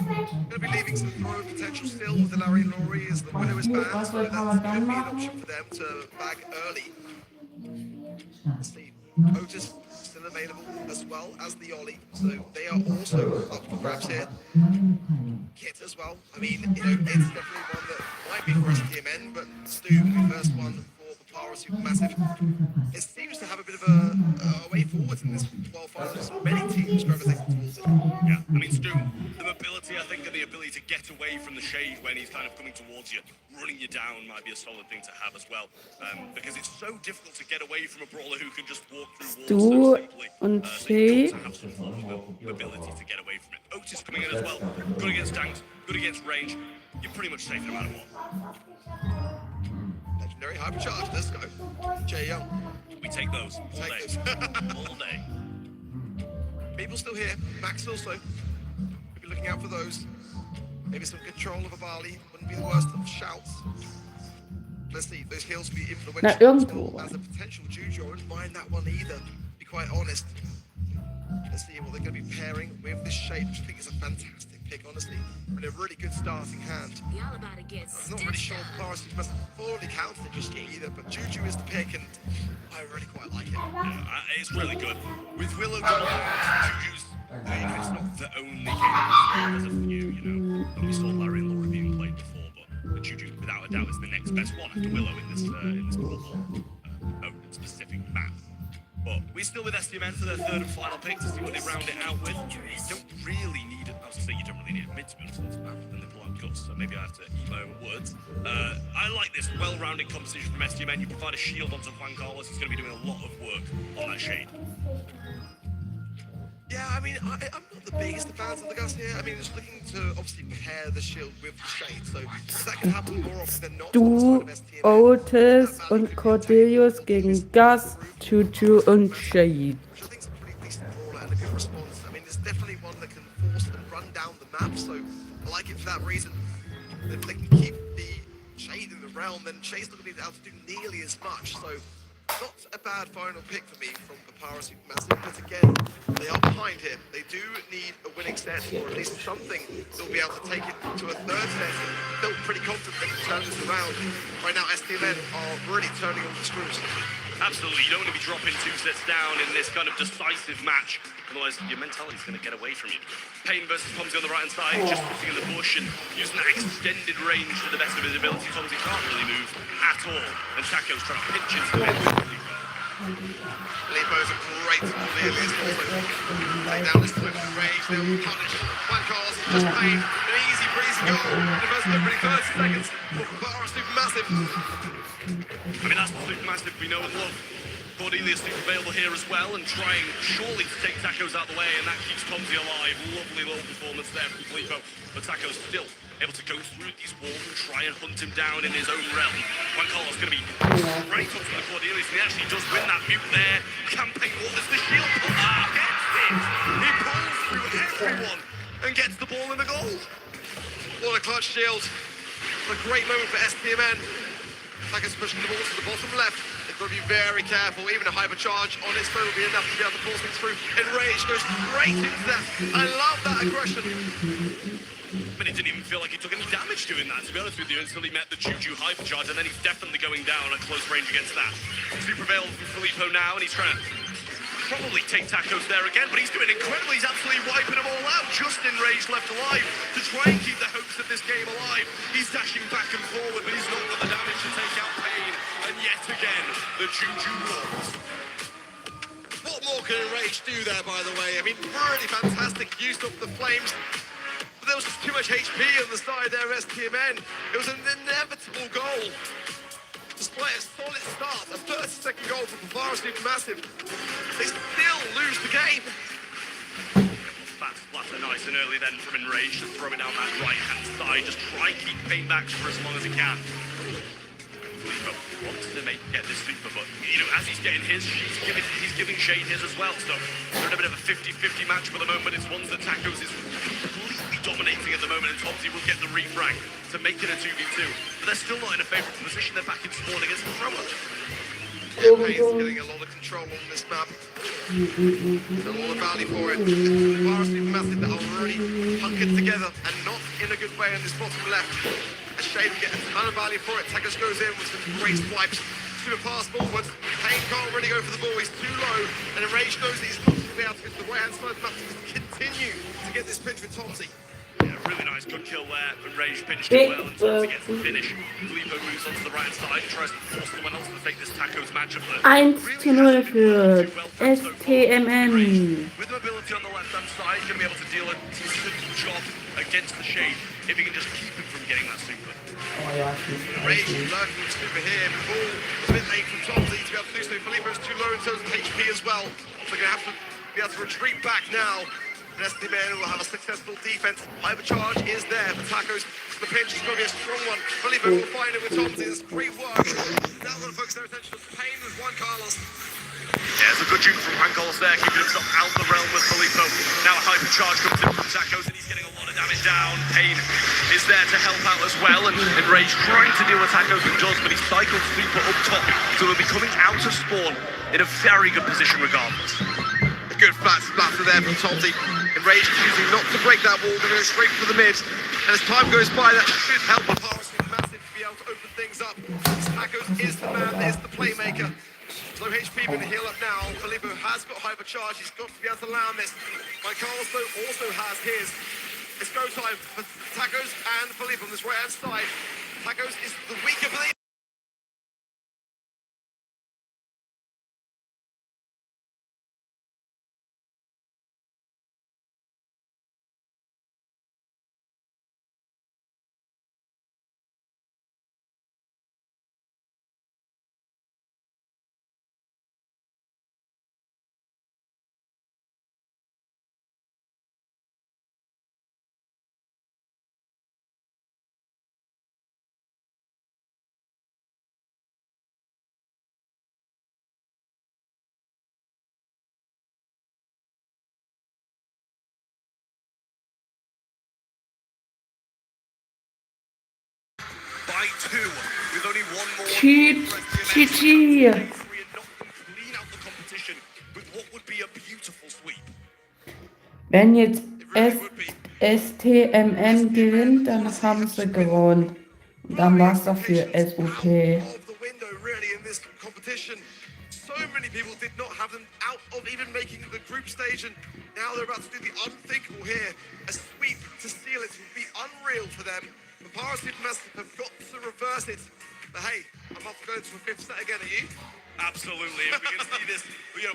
to be leaving some throw potential still with the Larry Laurie as the winner is banned, so that's going to be an option for them to bag early. Let's see. Otis still available as well as the Ollie, so they are also up for grabs here. Kit as well. I mean, you know, it's definitely one that might be for STMN, but Stu, the first one for the Para Supermassive. It seems to have a bit of a way forward in this qualifiers. Many teams gravitating towards it. Yeah, I mean, Stu, the mobility, I think, and the ability to get away from the shade when he's kind of coming towards you, running you down might be a solid thing to have as well. Because it's so difficult to get away from a brawler who can just walk through walls so simply. Und So you've got Shade. to have some form of mobility to get away from it. Otis coming in as well. Good against tanks, good against range. You're pretty much safe no matter what. Legendary hypercharge, let's go. Jay Young. We take those all day. All day. People still here. Max also. We'll be looking out for those. Maybe some control of a Bali wouldn't be the worst of shouts. Let's see, those heals will be influential. Na, irgendwo. As a potential Juju, I wouldn't mind that one either, to be quite honest. Let's see what they're going to be pairing with this Shade, which I think is a fantastic pick, honestly. And a really good starting hand. Y'all about to get I'm not really sure if Paris must have fully counted it just yet either, but Juju is the pick, and I really quite like it. Yeah, it's really good. With Willow, Juju's, it's not the only game as of you know, we saw Larry and Laura being played before, but the Juju, without a doubt, is the next best one after Willow in this specific map. But we're still with STMN for their third and final pick to see what they round it out with. You don't really need it. I was to say you don't really need a mid to be honest, and they pull out guts, so maybe I have to eat my own words. I like this well-rounded composition from STMN. You provide a shield onto Juan Carlos, he's going to be doing a lot of work on that shade. Yeah, I mean, I'm not the biggest of fans of the Gus here. I mean, just looking to obviously pair the shield with the shade, so that can happen more often than not. Du, Otis und Cordelius gegen Gus, Juju und Shade. Response. I mean, there's definitely one that can force and run down the map, so I like it for that reason. If they can keep the Shade in the realm, then Shade's not going to be able to do nearly as much, so not a bad final pick for me from Papara Supermassive, but again, they are behind here. They do need a winning set, or at least something that will be able to take it to a third set, and felt pretty confident they can turn this around. Right now, STMN are really turning on the screws. Absolutely, you don't want to be dropping 2 sets down in this kind of decisive match, otherwise your mentality's going to get away from you. Payne versus Tomsy on the right hand side, just putting in the bush and using that extended range to the best of his ability. Tomsy can't really move at all, and Taco's trying to pinch into the middle. Filippo's a great Cornelius also. Take down this flip and rage, they'll punish Juan Carlos, just Payne, an easy breezy goal in the first opening 30 seconds for Papara Supermassive. I mean, that's the Supermassive we know and love. Cornelius is available here as well, and trying surely to take Tacos out of the way, and that keeps Tomsy alive. Lovely little performance there from Filippo, but Tacos still able to go through these walls and try and hunt him down in his own realm. Juan Carlos going to be right up to the Cornelius, and he actually does win that mute there. Campaign wall as the shield pull. Gets it! He pulls through everyone and gets the ball in the goal. What a clutch shield. What a great moment for STMN. Tacos pushing the ball to the bottom left. They've got to be very careful. Even a hypercharge on its phone will be enough to be able to force things through. Enrage goes straight into that. I love that aggression. But he didn't even feel like he took any damage doing that, to be honest with you, until he met the Juju hypercharge, and then he's definitely going down at close range against that. Super available from Filippo now, and he's trying to probably take Tacos there again, but he's doing incredible. He's absolutely wiping them all out. Just Enrage left alive to try and keep the hopes of this game alive. He's dashing back and forward, but he's not got the damage to take out Payne. And yet again, the Juju rolls. What more can Enrage do there, by the way? I mean, really fantastic use of the flames. But there was just too much HP on the side there of STMN. It was an inevitable goal. Despite a solid start, a 30-second goal from Papara Supermassive, they still lose the game. That splatter nice and early then from Enrage, just throw it down that right-hand side, just try and keep Payne back for as long as he can. Filippo wants to get this super, but you know, as he's getting his, he's giving Shade his as well. So they're in a bit of a 50-50 match for the moment. It's ones that Tacos is completely dominating at the moment, and Tomsy will get the refrag to make it a 2v2. But they're still not in a favourable position. They're back in spawn against the thrower. Yeah, Payne's getting a lot of control on this map. There's a lot of value for it. Papara Supermassive that are already hunkered together and not in a good way on this bottom left. A Shade will get a ton of value for it. Tacos goes in with some great swipes. Super pass forward. Payne can't really go for the ball. He's too low. And Enrage knows that he's not going to be able to get to the right-hand side of the map to continue to get this pinch with Tomsy. Yeah, really nice, good kill there. Enrage finished it well, and Tomsy gets the finish. Filippo moves onto the right-hand side, tries to force someone else to take this Tacos matchup. 1:0 für STMN. With mobility on the left-hand side, he's going to be able to deal a decent job against the Shade if he can just keep him from getting that super. Enrage lurking with super here. Ball was a bit late from Tomsy to be able to do so. Filippo's too low in terms of HP as well. So they're going to have to be able to retreat back now. And STMN will have a successful defense. Hypercharge is there for Tacos. The pinch is going to be a strong one. Filippo will find it with Tomsy. It's great work. Now going to focus their attention on Payne with Juan Carlos. Yeah, it's a good juke from Juan Carlos there, keeping himself out the realm with Filippo. Now a hypercharge comes in from Tacos, and he's getting a lot of damage down. Payne is there to help out as well, and Enrage trying to deal with Tacos and does, but he cycles super up top, so he'll be coming out of spawn in a very good position regardless. A good flat splatter there from Tomsy. Enrage choosing not to break that wall, they're going straight for the mid. And as time goes by, that should help Papara Supermassive to be able to open things up. Tacos is the man, is the playmaker. Low HP going to heal up now. Filippo has got hypercharge. He's got to be able to land this. Juan Carlos though also has his. It's go time for Tacos and Philippe on this right-hand side. Tacos is the weaker Philippe. By 2, with only one more. GG. Clean out the competition with what would be a beautiful sweep. Wenn jetzt STMN gewinnt, dann haben sie gewonnen. Und dann war es doch für SUP. Of the window, really, in this competition. So many people did not have them out of even making the group stage, and now they're about to do the unthinkable here. A sweep to seal it would be unreal for them. The Power Supermassive have got to reverse it. But hey, I'm off to go to a 5th set again, are you? Absolutely. If we can see this,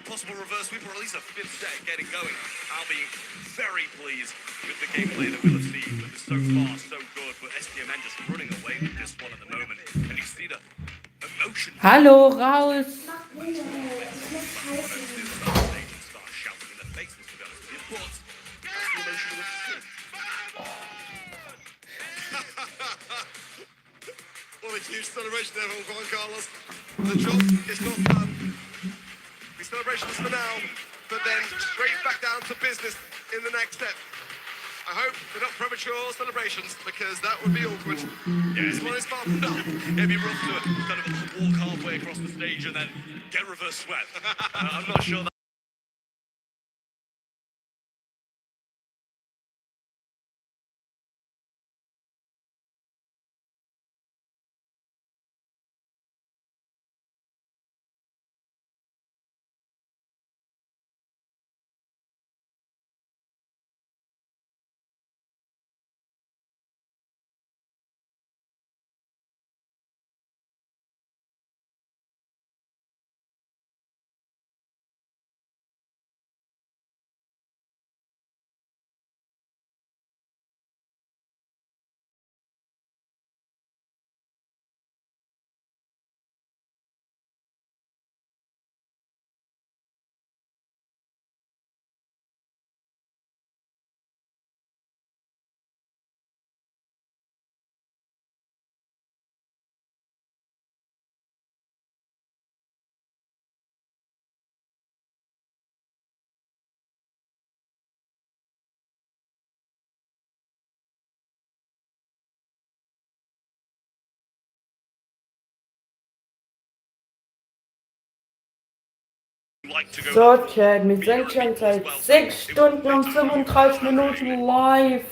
possible reverse sweep or at least a 5th set getting going, I'll be very pleased with the gameplay that we'll have seen. But so far, so good. But STMN just running away with this one at the moment. And you see the emotion. Hallo, raus! What a huge celebration there from Juan Carlos. The job is not done. The celebrations for now, but then straight back down to business in the next step. I hope they're not premature celebrations, because that would be awkward. Yeah, This one is fun. it'd be rough to kind of walk halfway across the stage and then get reverse swept. I'm not sure that. So, Chat, wir sind schon seit 6 Stunden und 35 Minuten live.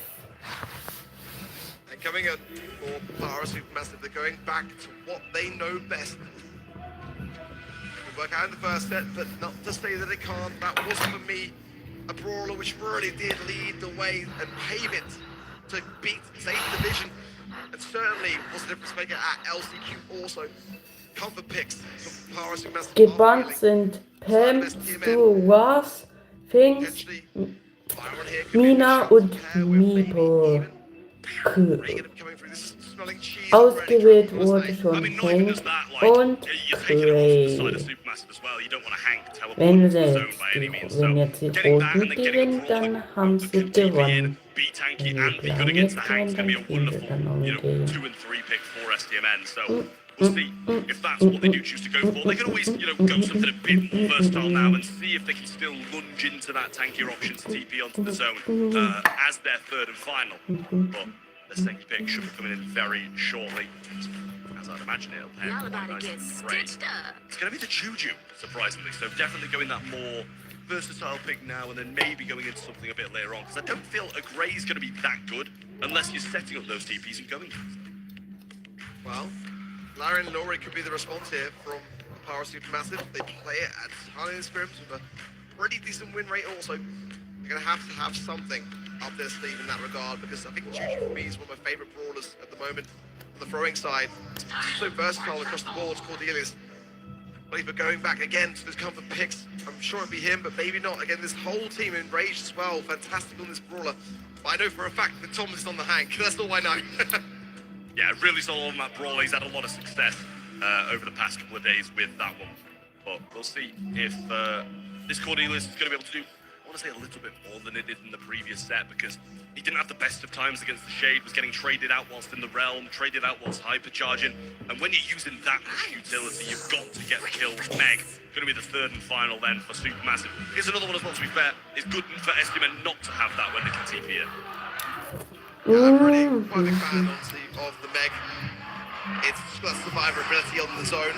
And coming up for Power Supermassive, they're going back to what they know best. We work out in the first set, but not to say that it can't. That was, for me, a brawler which really did lead the way and pave it to beat Safe Division. And certainly was a difference maker at LCQ also. Comfort picks from Power Supermassive. Gebannt sind Pam, Stu, Was, Finks, Mina und Meeple. Ausgewählt wurde schon Hank und Cray. Wenn jetzt die Roten gewinnen, dann haben sie gewonnen. Wenn die Blauen jetzt gewinnen, dann kriegen sie dann noch eine Idee. We'll see if that's what they do choose to go for. They can always, go something a bit more versatile now and see if they can still lunge into that tankier option to TP onto the zone as their third and final. But the second pick should be coming in very shortly. As I'd imagine it'll pay great. It's going to be the Juju, surprisingly. So definitely going that more versatile pick now and then maybe going into something a bit later on. Because I don't feel a Grey's going to be that good unless you're setting up those TPs and going. Well, Larry and Laurie could be the response here from Power Supermassive. They play it at ton of scrims with a pretty decent win rate also. They're going to have something up their sleeve in that regard, because I think Juju for me is one of my favourite brawlers at the moment on the throwing side. So versatile across the board, Cordelis. But going back again to those comfort picks, I'm sure it'd be him, but maybe not. Again, this whole team enraged as well. Fantastic on this brawler. But I know for a fact that Thomas is on the hank. That's all I know. Yeah, really solid on that brawler. He's had a lot of success over the past couple of days with that one. But we'll see if this Cordelis is going to be able to do, I want to say, a little bit more than it did in the previous set, because he didn't have the best of times against the Shade, was getting traded out whilst in the Realm, traded out whilst hypercharging. And when you're using that much utility, you've got to get the kills. Meg, going to be the third and final then for Supermassive. Here's another one as well, to be fair. It's good for SDMN not to have that when they can TP it. I'm really quite a big fan, honestly, of the Meg. It's got survivability on the zone.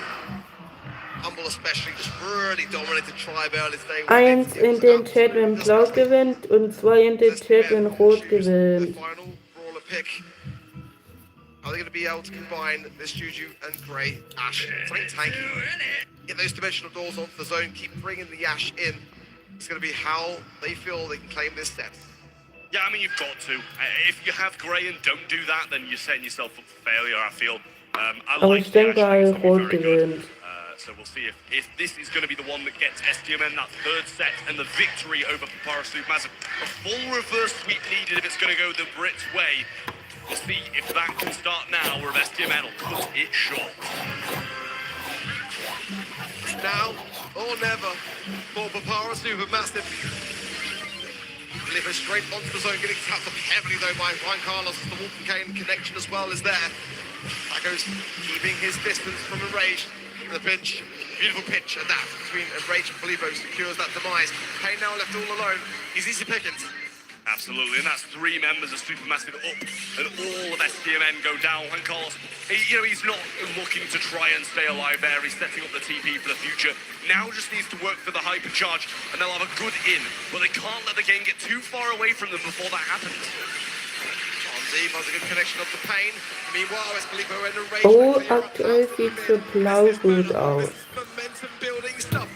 Humble especially, just really dominated Tribe early today. 1 in den Chat, wenn Blau gewinnt, und 2 in den Chat, wenn Rot gewinnt. Final brawler pick. Are they going to be able to combine this Juju and Grey Ashe? Something tanky. Get those dimensional doors onto the zone, keep bringing the Ashe in. It's going to be how they feel they can claim this set. Yeah, I mean, you've got to. If you have Grey and don't do that, then you're setting yourself up for failure, I feel. Aber ich denke, Rot gewinnt. So we'll see if this is going to be the one that gets SDMN that third set and the victory over Papyrus Supermassive. A full reverse sweep needed if it's going to go the Brits' way. We'll see if that can start now or if SDMN will cut it short. Now or never for Papyrus Supermassive. Deliver straight onto the zone, getting tapped up heavily though by Juan Carlos. The Wolf and Kane connection as well is there. Tacos keeping his distance from Enraged. The pinch, beautiful pitch at that between Enraged and Filippo secures that demise. Kane now left all alone. He's easy pickings. Absolutely, and that's 3 members of Supermassive up, and all of SDMN go down. Juan Carlos, he's not looking to try and stay alive there. He's setting up the TP for the future. Now just needs to work for the hypercharge, and they'll have a good in, but they can't let the game get too far away from them before that happens. Steve has a good connection up to Pain. Meanwhile, it's Filippo and Enraged. Oh, aktuell sieht für Blau gut aus. Momentum building stuff.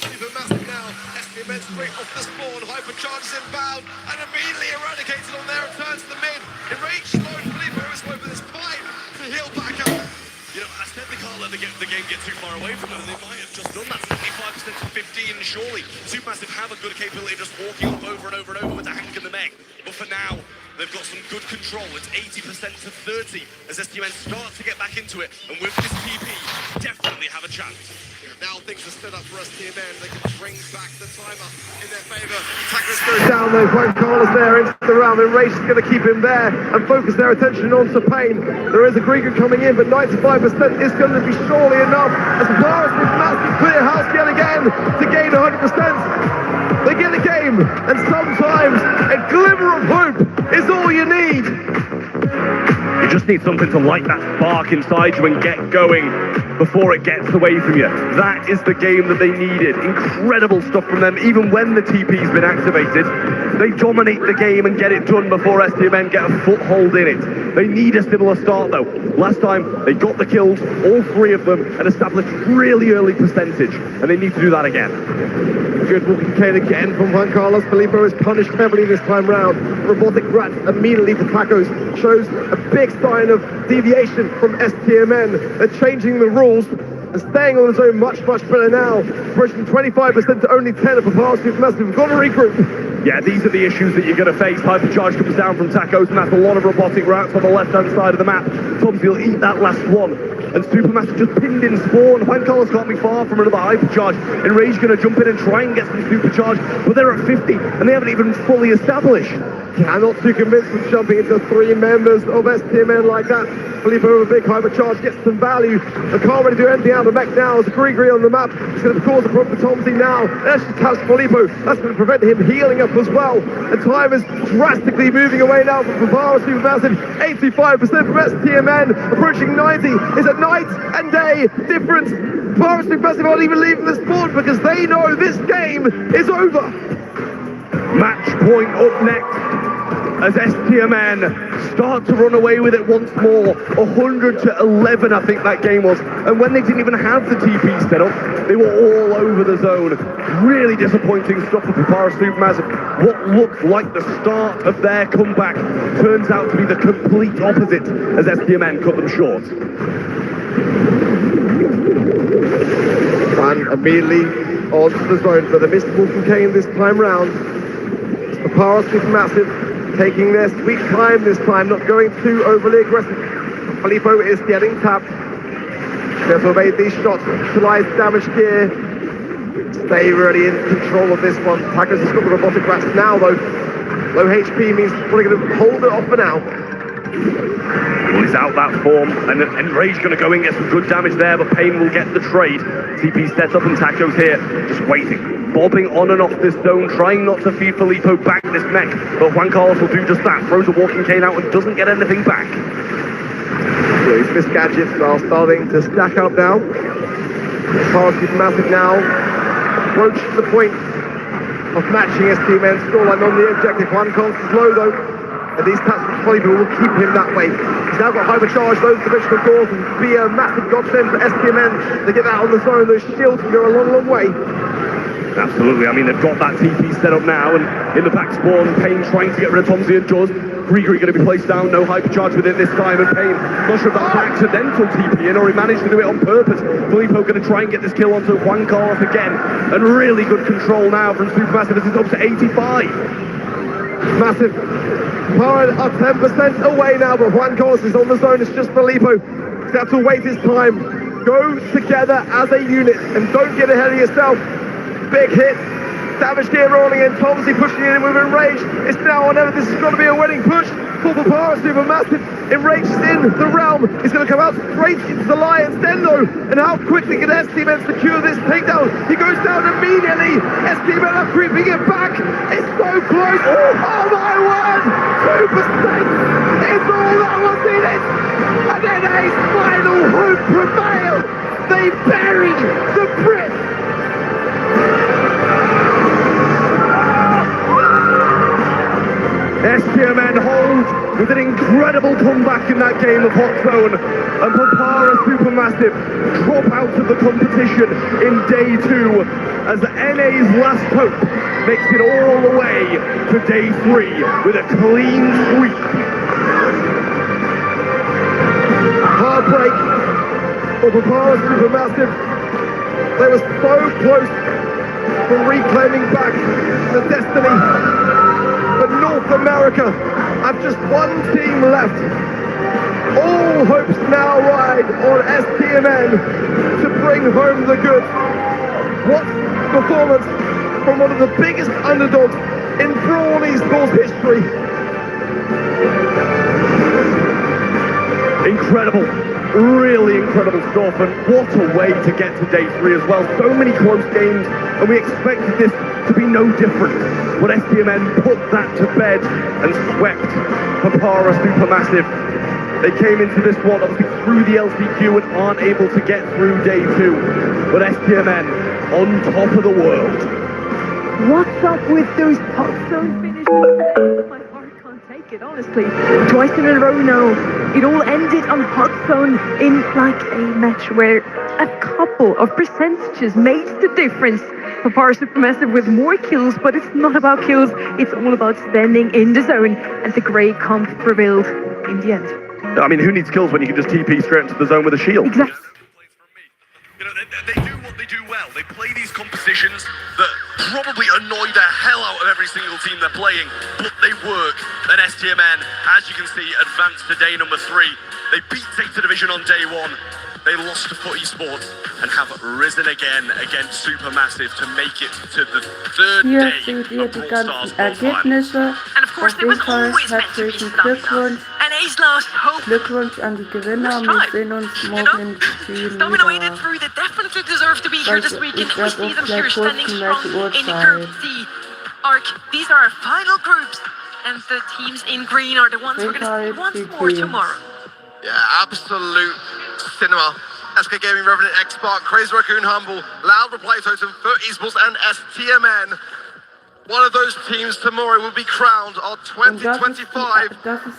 Supermassive now. SDMN straight off the spawn. Hypercharges inbound and immediately eradicated on their return to the mid. Enraged slow. Filippo is slow, but it's fine to heal back up. You know, I said they can't let the game get too far away from them. They might have just done that. 75% to 15, surely. Supermassive have a good capability of just walking up over and over and over with the Hank and the Meg. But for now, they've got some good control. It's 80% to 30 as SDMN start to get back into it. And with this TP, definitely have a chance. Now things are stood up for SDMN. They can bring back the timer in their favour. Attackers go down though. Juan Carlos there into the round. Enraged is going to keep him there and focus their attention on Pain. There is a Grieger coming in, but 95% is going to be surely enough as far as this massive clear house yet again to gain 100%. They get the game, and sometimes a glimmer of hope is all you need. You just need something to light that spark inside you and get going before it gets away from you. That is the game that they needed. Incredible stuff from them, even when the TP's been activated. They dominate the game and get it done before SDMN get a foothold in it. They need a similar start though. Last time they got the kills, all 3 of them, and established really early percentage, and they need to do that again. Good walking cane again from Juan Carlos. Filippo is punished heavily this time round. Robotic Rat immediately for Tacos shows a big sign of deviation from SDMN. They're changing the rules and staying on his own much better now. Approaching 25% to only 10 of Papyrus Supermassive. We've got to regroup. Yeah, these are the issues that you're going to face. Hypercharge comes down from Tacos, and that's a lot of robotic rats on the left-hand side of the map. Tomsy will eat that last one. And Supermassive just pinned in spawn. Juan Carlos can't be far from another hypercharge. Enraged going to jump in and try and get some supercharge, but they're at 50, and they haven't even fully established. Cannot too convinced from jumping into 3 members of SDMN like that. Filippo with a big hypercharge gets some value. They can't really do anything out of the mech now. As a Grigri on the map, it's going to cause a problem for Tomsy now. That's just has Filippo. That's going to prevent him healing up as well. And time is drastically moving away now from Papyrus Supermassive. 85% from SDMN, approaching 90. Is a night and day difference. Papyrus Supermassive aren't even leaving the sport because they know this game is over. Match point up next. as STMN start to run away with it once more. 100-11, I think that game was. And when they didn't even have the TP set up, they were all over the zone. Really disappointing stuff for Papara Supermassive. What looked like the start of their comeback turns out to be the complete opposite as STMN cut them short. And immediately onto the zone for the Mystical from Kane this time round. Papara Supermassive taking their sweet time this time, not going too overly aggressive. Filippo is getting tapped. Just evade these shots, utilize damage gear. Stay really in control of this one. Tackers has got the robotic rats now though. Low HP means probably going to hold it off for now. Well, he's out that form, and Rage going to go in, get some good damage there, but Payne will get the trade. TP sets up and Taco's here, just waiting. Bobbing on and off this zone, trying not to feed Filippo back this mech, but Juan Carlos will do just that. Throws a walking cane out and doesn't get anything back. So these Miss Gadgets are starting to stack up now. Papara Supermassive now approach the point of matching STMN's scoreline on the objective. Juan Carlos is low though. And these taps from Filippo will keep him that way. He's now got hypercharge, those dimensional doors will be a massive godsend for STMN to get that on the zone. Those shields can go a long, long way. Absolutely, I mean, they've got that TP set up now, and in the back spawn, Payne trying to get rid of Tomsy and Juz. Grigori going to be placed down, no hypercharge with it this time, and Payne, not sure if that's an accidental TP in or he managed to do it on purpose. Filippo going to try and get this kill onto Juan Carlos again, and really good control now from Supermassive as it's up to 85. Massive. Papara are 10% away now, but Juan Carlos is on the zone. It's just Filippo. He's got to wait his time. Go together as a unit and don't get ahead of yourself. Big hit. Damage gear rolling in. Tomsy pushing in with Enraged. It's now or never. This is going to be a winning push for Papara Supermassive. Enraged is in the realm. He's going to come out straight into the Lion's Den though. And how quickly can STMN secure this takedown? He goes down immediately. STMN are creeping it back. It's so close. Oh my word! 2% is all that was in it. And then a final hope prevailed. They bury the Brits. STMN hold with an incredible comeback in that game of Hot Zone, and Papara Supermassive drop out of the competition in day 2 as NA's last hope makes it all the way to day 3 with a clean sweep. Heartbreak for Papara Supermassive. They were so close to reclaiming back the destiny. But North America have just one team left. All hopes now ride on STMN to bring home the goods. What performance from one of the biggest underdogs in Brawl Esports history. Incredible, really incredible stuff, and what a way to get to day 3 as well. So many close games, and we expected this to be no different. But STMN put that to bed and swept Papara Supermassive. They came into this one obviously through the LCQ and aren't able to get through day 2. But STMN on top of the world. What's up with those Hot Zone finishes? My heart can't take it, honestly. Twice in a row now. It all ended on Hot Zone in like a match where a couple of percentages made the difference. Papara Supermassive with more kills, but it's not about kills. It's all about standing in the zone, and the grey comp prevailed in the end. I mean, who needs kills when you can just TP straight into the zone with a shield? Exactly. You know, they do what they do well. They play these compositions that probably annoy the hell out of every single team they're playing, but they work. And STMN, as you can see, advanced to day number 3. They beat Data Division on day 1. They lost to Foot Esports and have risen again against Supermassive to make it to the 3rd Hier day seht ihr of die Brawl ganzen Stars World Finals. Ergebnisse. And of course, Auf there was jeden Fall always meant to be herzlichen something Glückwunsch. And A's last hope. Glückwunsch an die Gewinner. Wir sehen uns morgen im Team Stamina made it wieder. through. They definitely deserve to be here this weekend. Ich We werde see auch them here gleich standing posten, strong welche in Uhrzeit. Group C. Arc, these are our final groups, and the teams in green are the ones we're going to see once more tomorrow. Yeah, absolute cinema. SK Gaming, Revenant, X-Spark, Crazy Raccoon, Humble, Loud Replay Totem, Foot Esports and STMN. One of those teams tomorrow will be crowned our 2025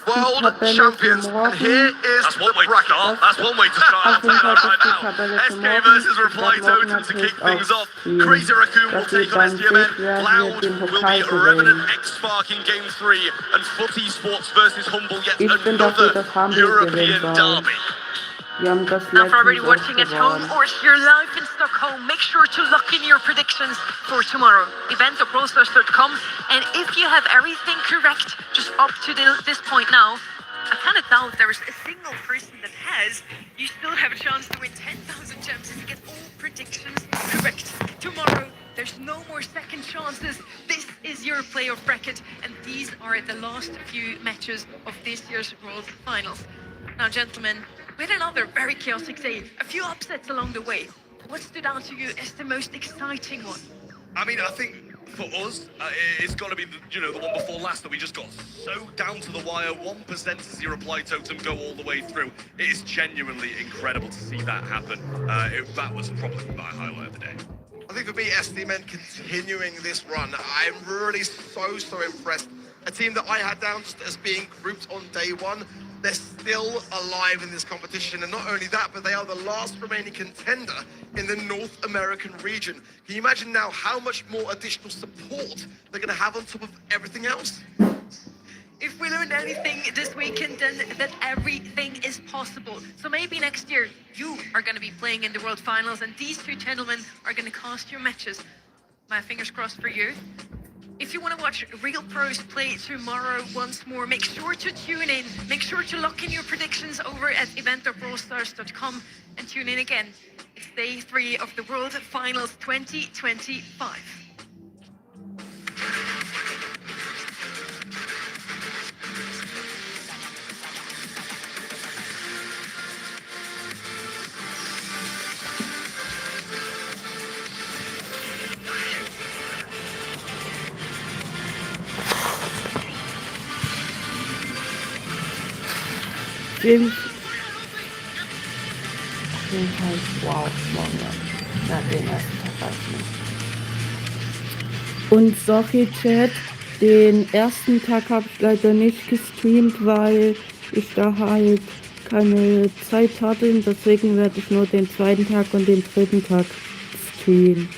World Champions. And here is the bracket. That's one way to start. I'll tell you that right now. SK versus Reply Totem to kick things off. Crazy Raccoon will take on SDMN. Loud will be Revenant X-Spark in Game 3. And Footy Sports versus Humble, yet another European derby. Now for everybody watching at home or here live in Stockholm, make sure to lock in your predictions for tomorrow. Event.brawlstars.com, and if you have everything correct, just up to this point now, I kind of doubt there's a single person that has. You still have a chance to win 10,000 gems if you get all predictions correct. Tomorrow, there's no more second chances. This is your playoff bracket, and these are the last few matches of this year's World Finals. Now, gentlemen, we had another very chaotic day. A few upsets along the way. What stood out to you as the most exciting one? I mean, I think for us, it's got to be the one before last that we just got so down to the wire. 1% to see Reply Totem go all the way through. It is genuinely incredible to see that happen. That was probably my highlight of the day. I think for me, SDMN continuing this run, I'm really so impressed. A team that I had down just as being grouped on day one, they're still alive in this competition, and not only that, but they are the last remaining contender in the North American region. Can you imagine now how much more additional support they're going to have on top of everything else? If we learned anything this weekend, then that everything is possible. So maybe next year, you are going to be playing in the World Finals, and these two gentlemen are going to cast your matches. My fingers crossed for you. If you want to watch real pros play tomorrow once more, make sure to tune in. Make sure to lock in your predictions over at event.brawlstars.com and tune in again. It's day 3 of the World Finals 2025. Wow, morgen ja, den ersten Tag reichen. Und sorry Chat, den ersten Tag habe ich leider nicht gestreamt, weil ich da halt keine Zeit hatte. Deswegen werde ich nur den zweiten Tag und den dritten Tag streamen.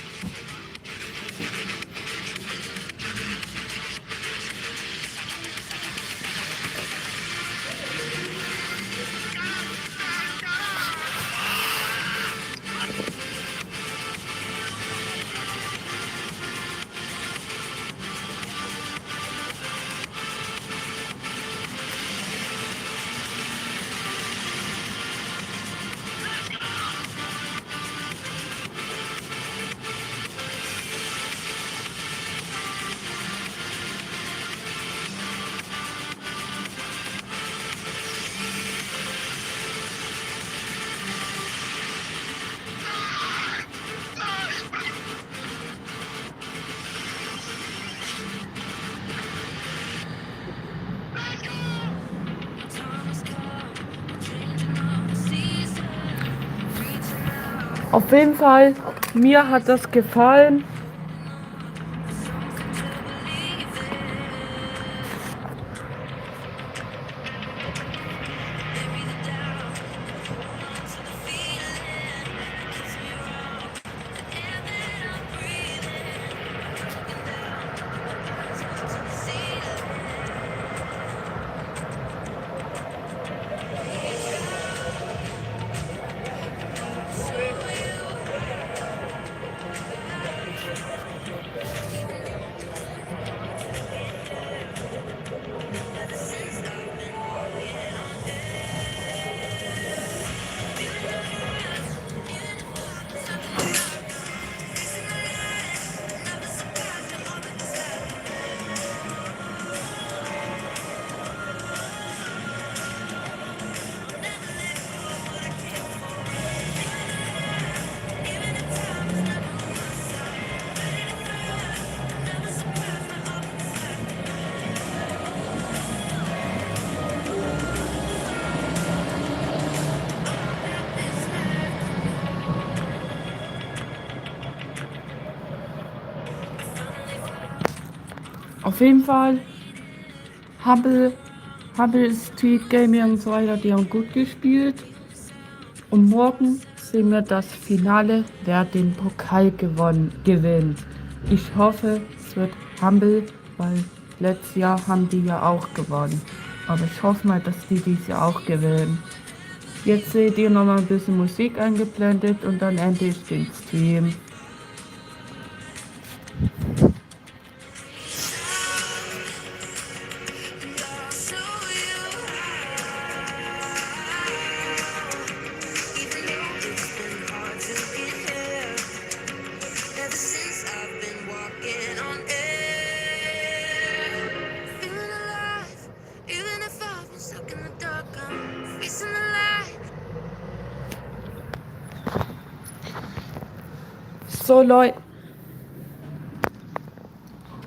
Auf jeden Fall, mir hat das gefallen. Auf jeden Fall, Hubble, Street Gaming und so weiter, die haben gut gespielt. Und morgen sehen wir das Finale, wer den Pokal gewinnt. Ich hoffe, es wird Humble, weil letztes Jahr haben die ja auch gewonnen. Aber ich hoffe mal, dass die dieses Jahr auch gewinnen. Jetzt seht ihr nochmal ein bisschen Musik eingeblendet und dann ende ich den Stream.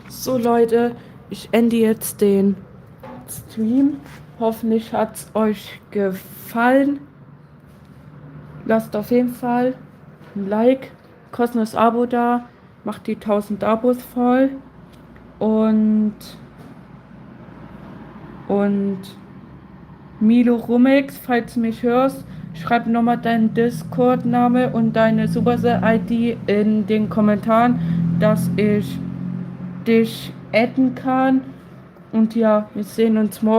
So Leute, ich ende jetzt den Stream. Hoffentlich hat es euch gefallen. Lasst auf jeden Fall ein Like, kostenloses Abo da. Macht die 1000 Abos voll. Und Milo Rumix, falls du mich hörst, schreib nochmal deinen Discord-Name und deine Supercell-ID in den Kommentaren, dass ich dich adden kann. Und ja, wir sehen uns morgen.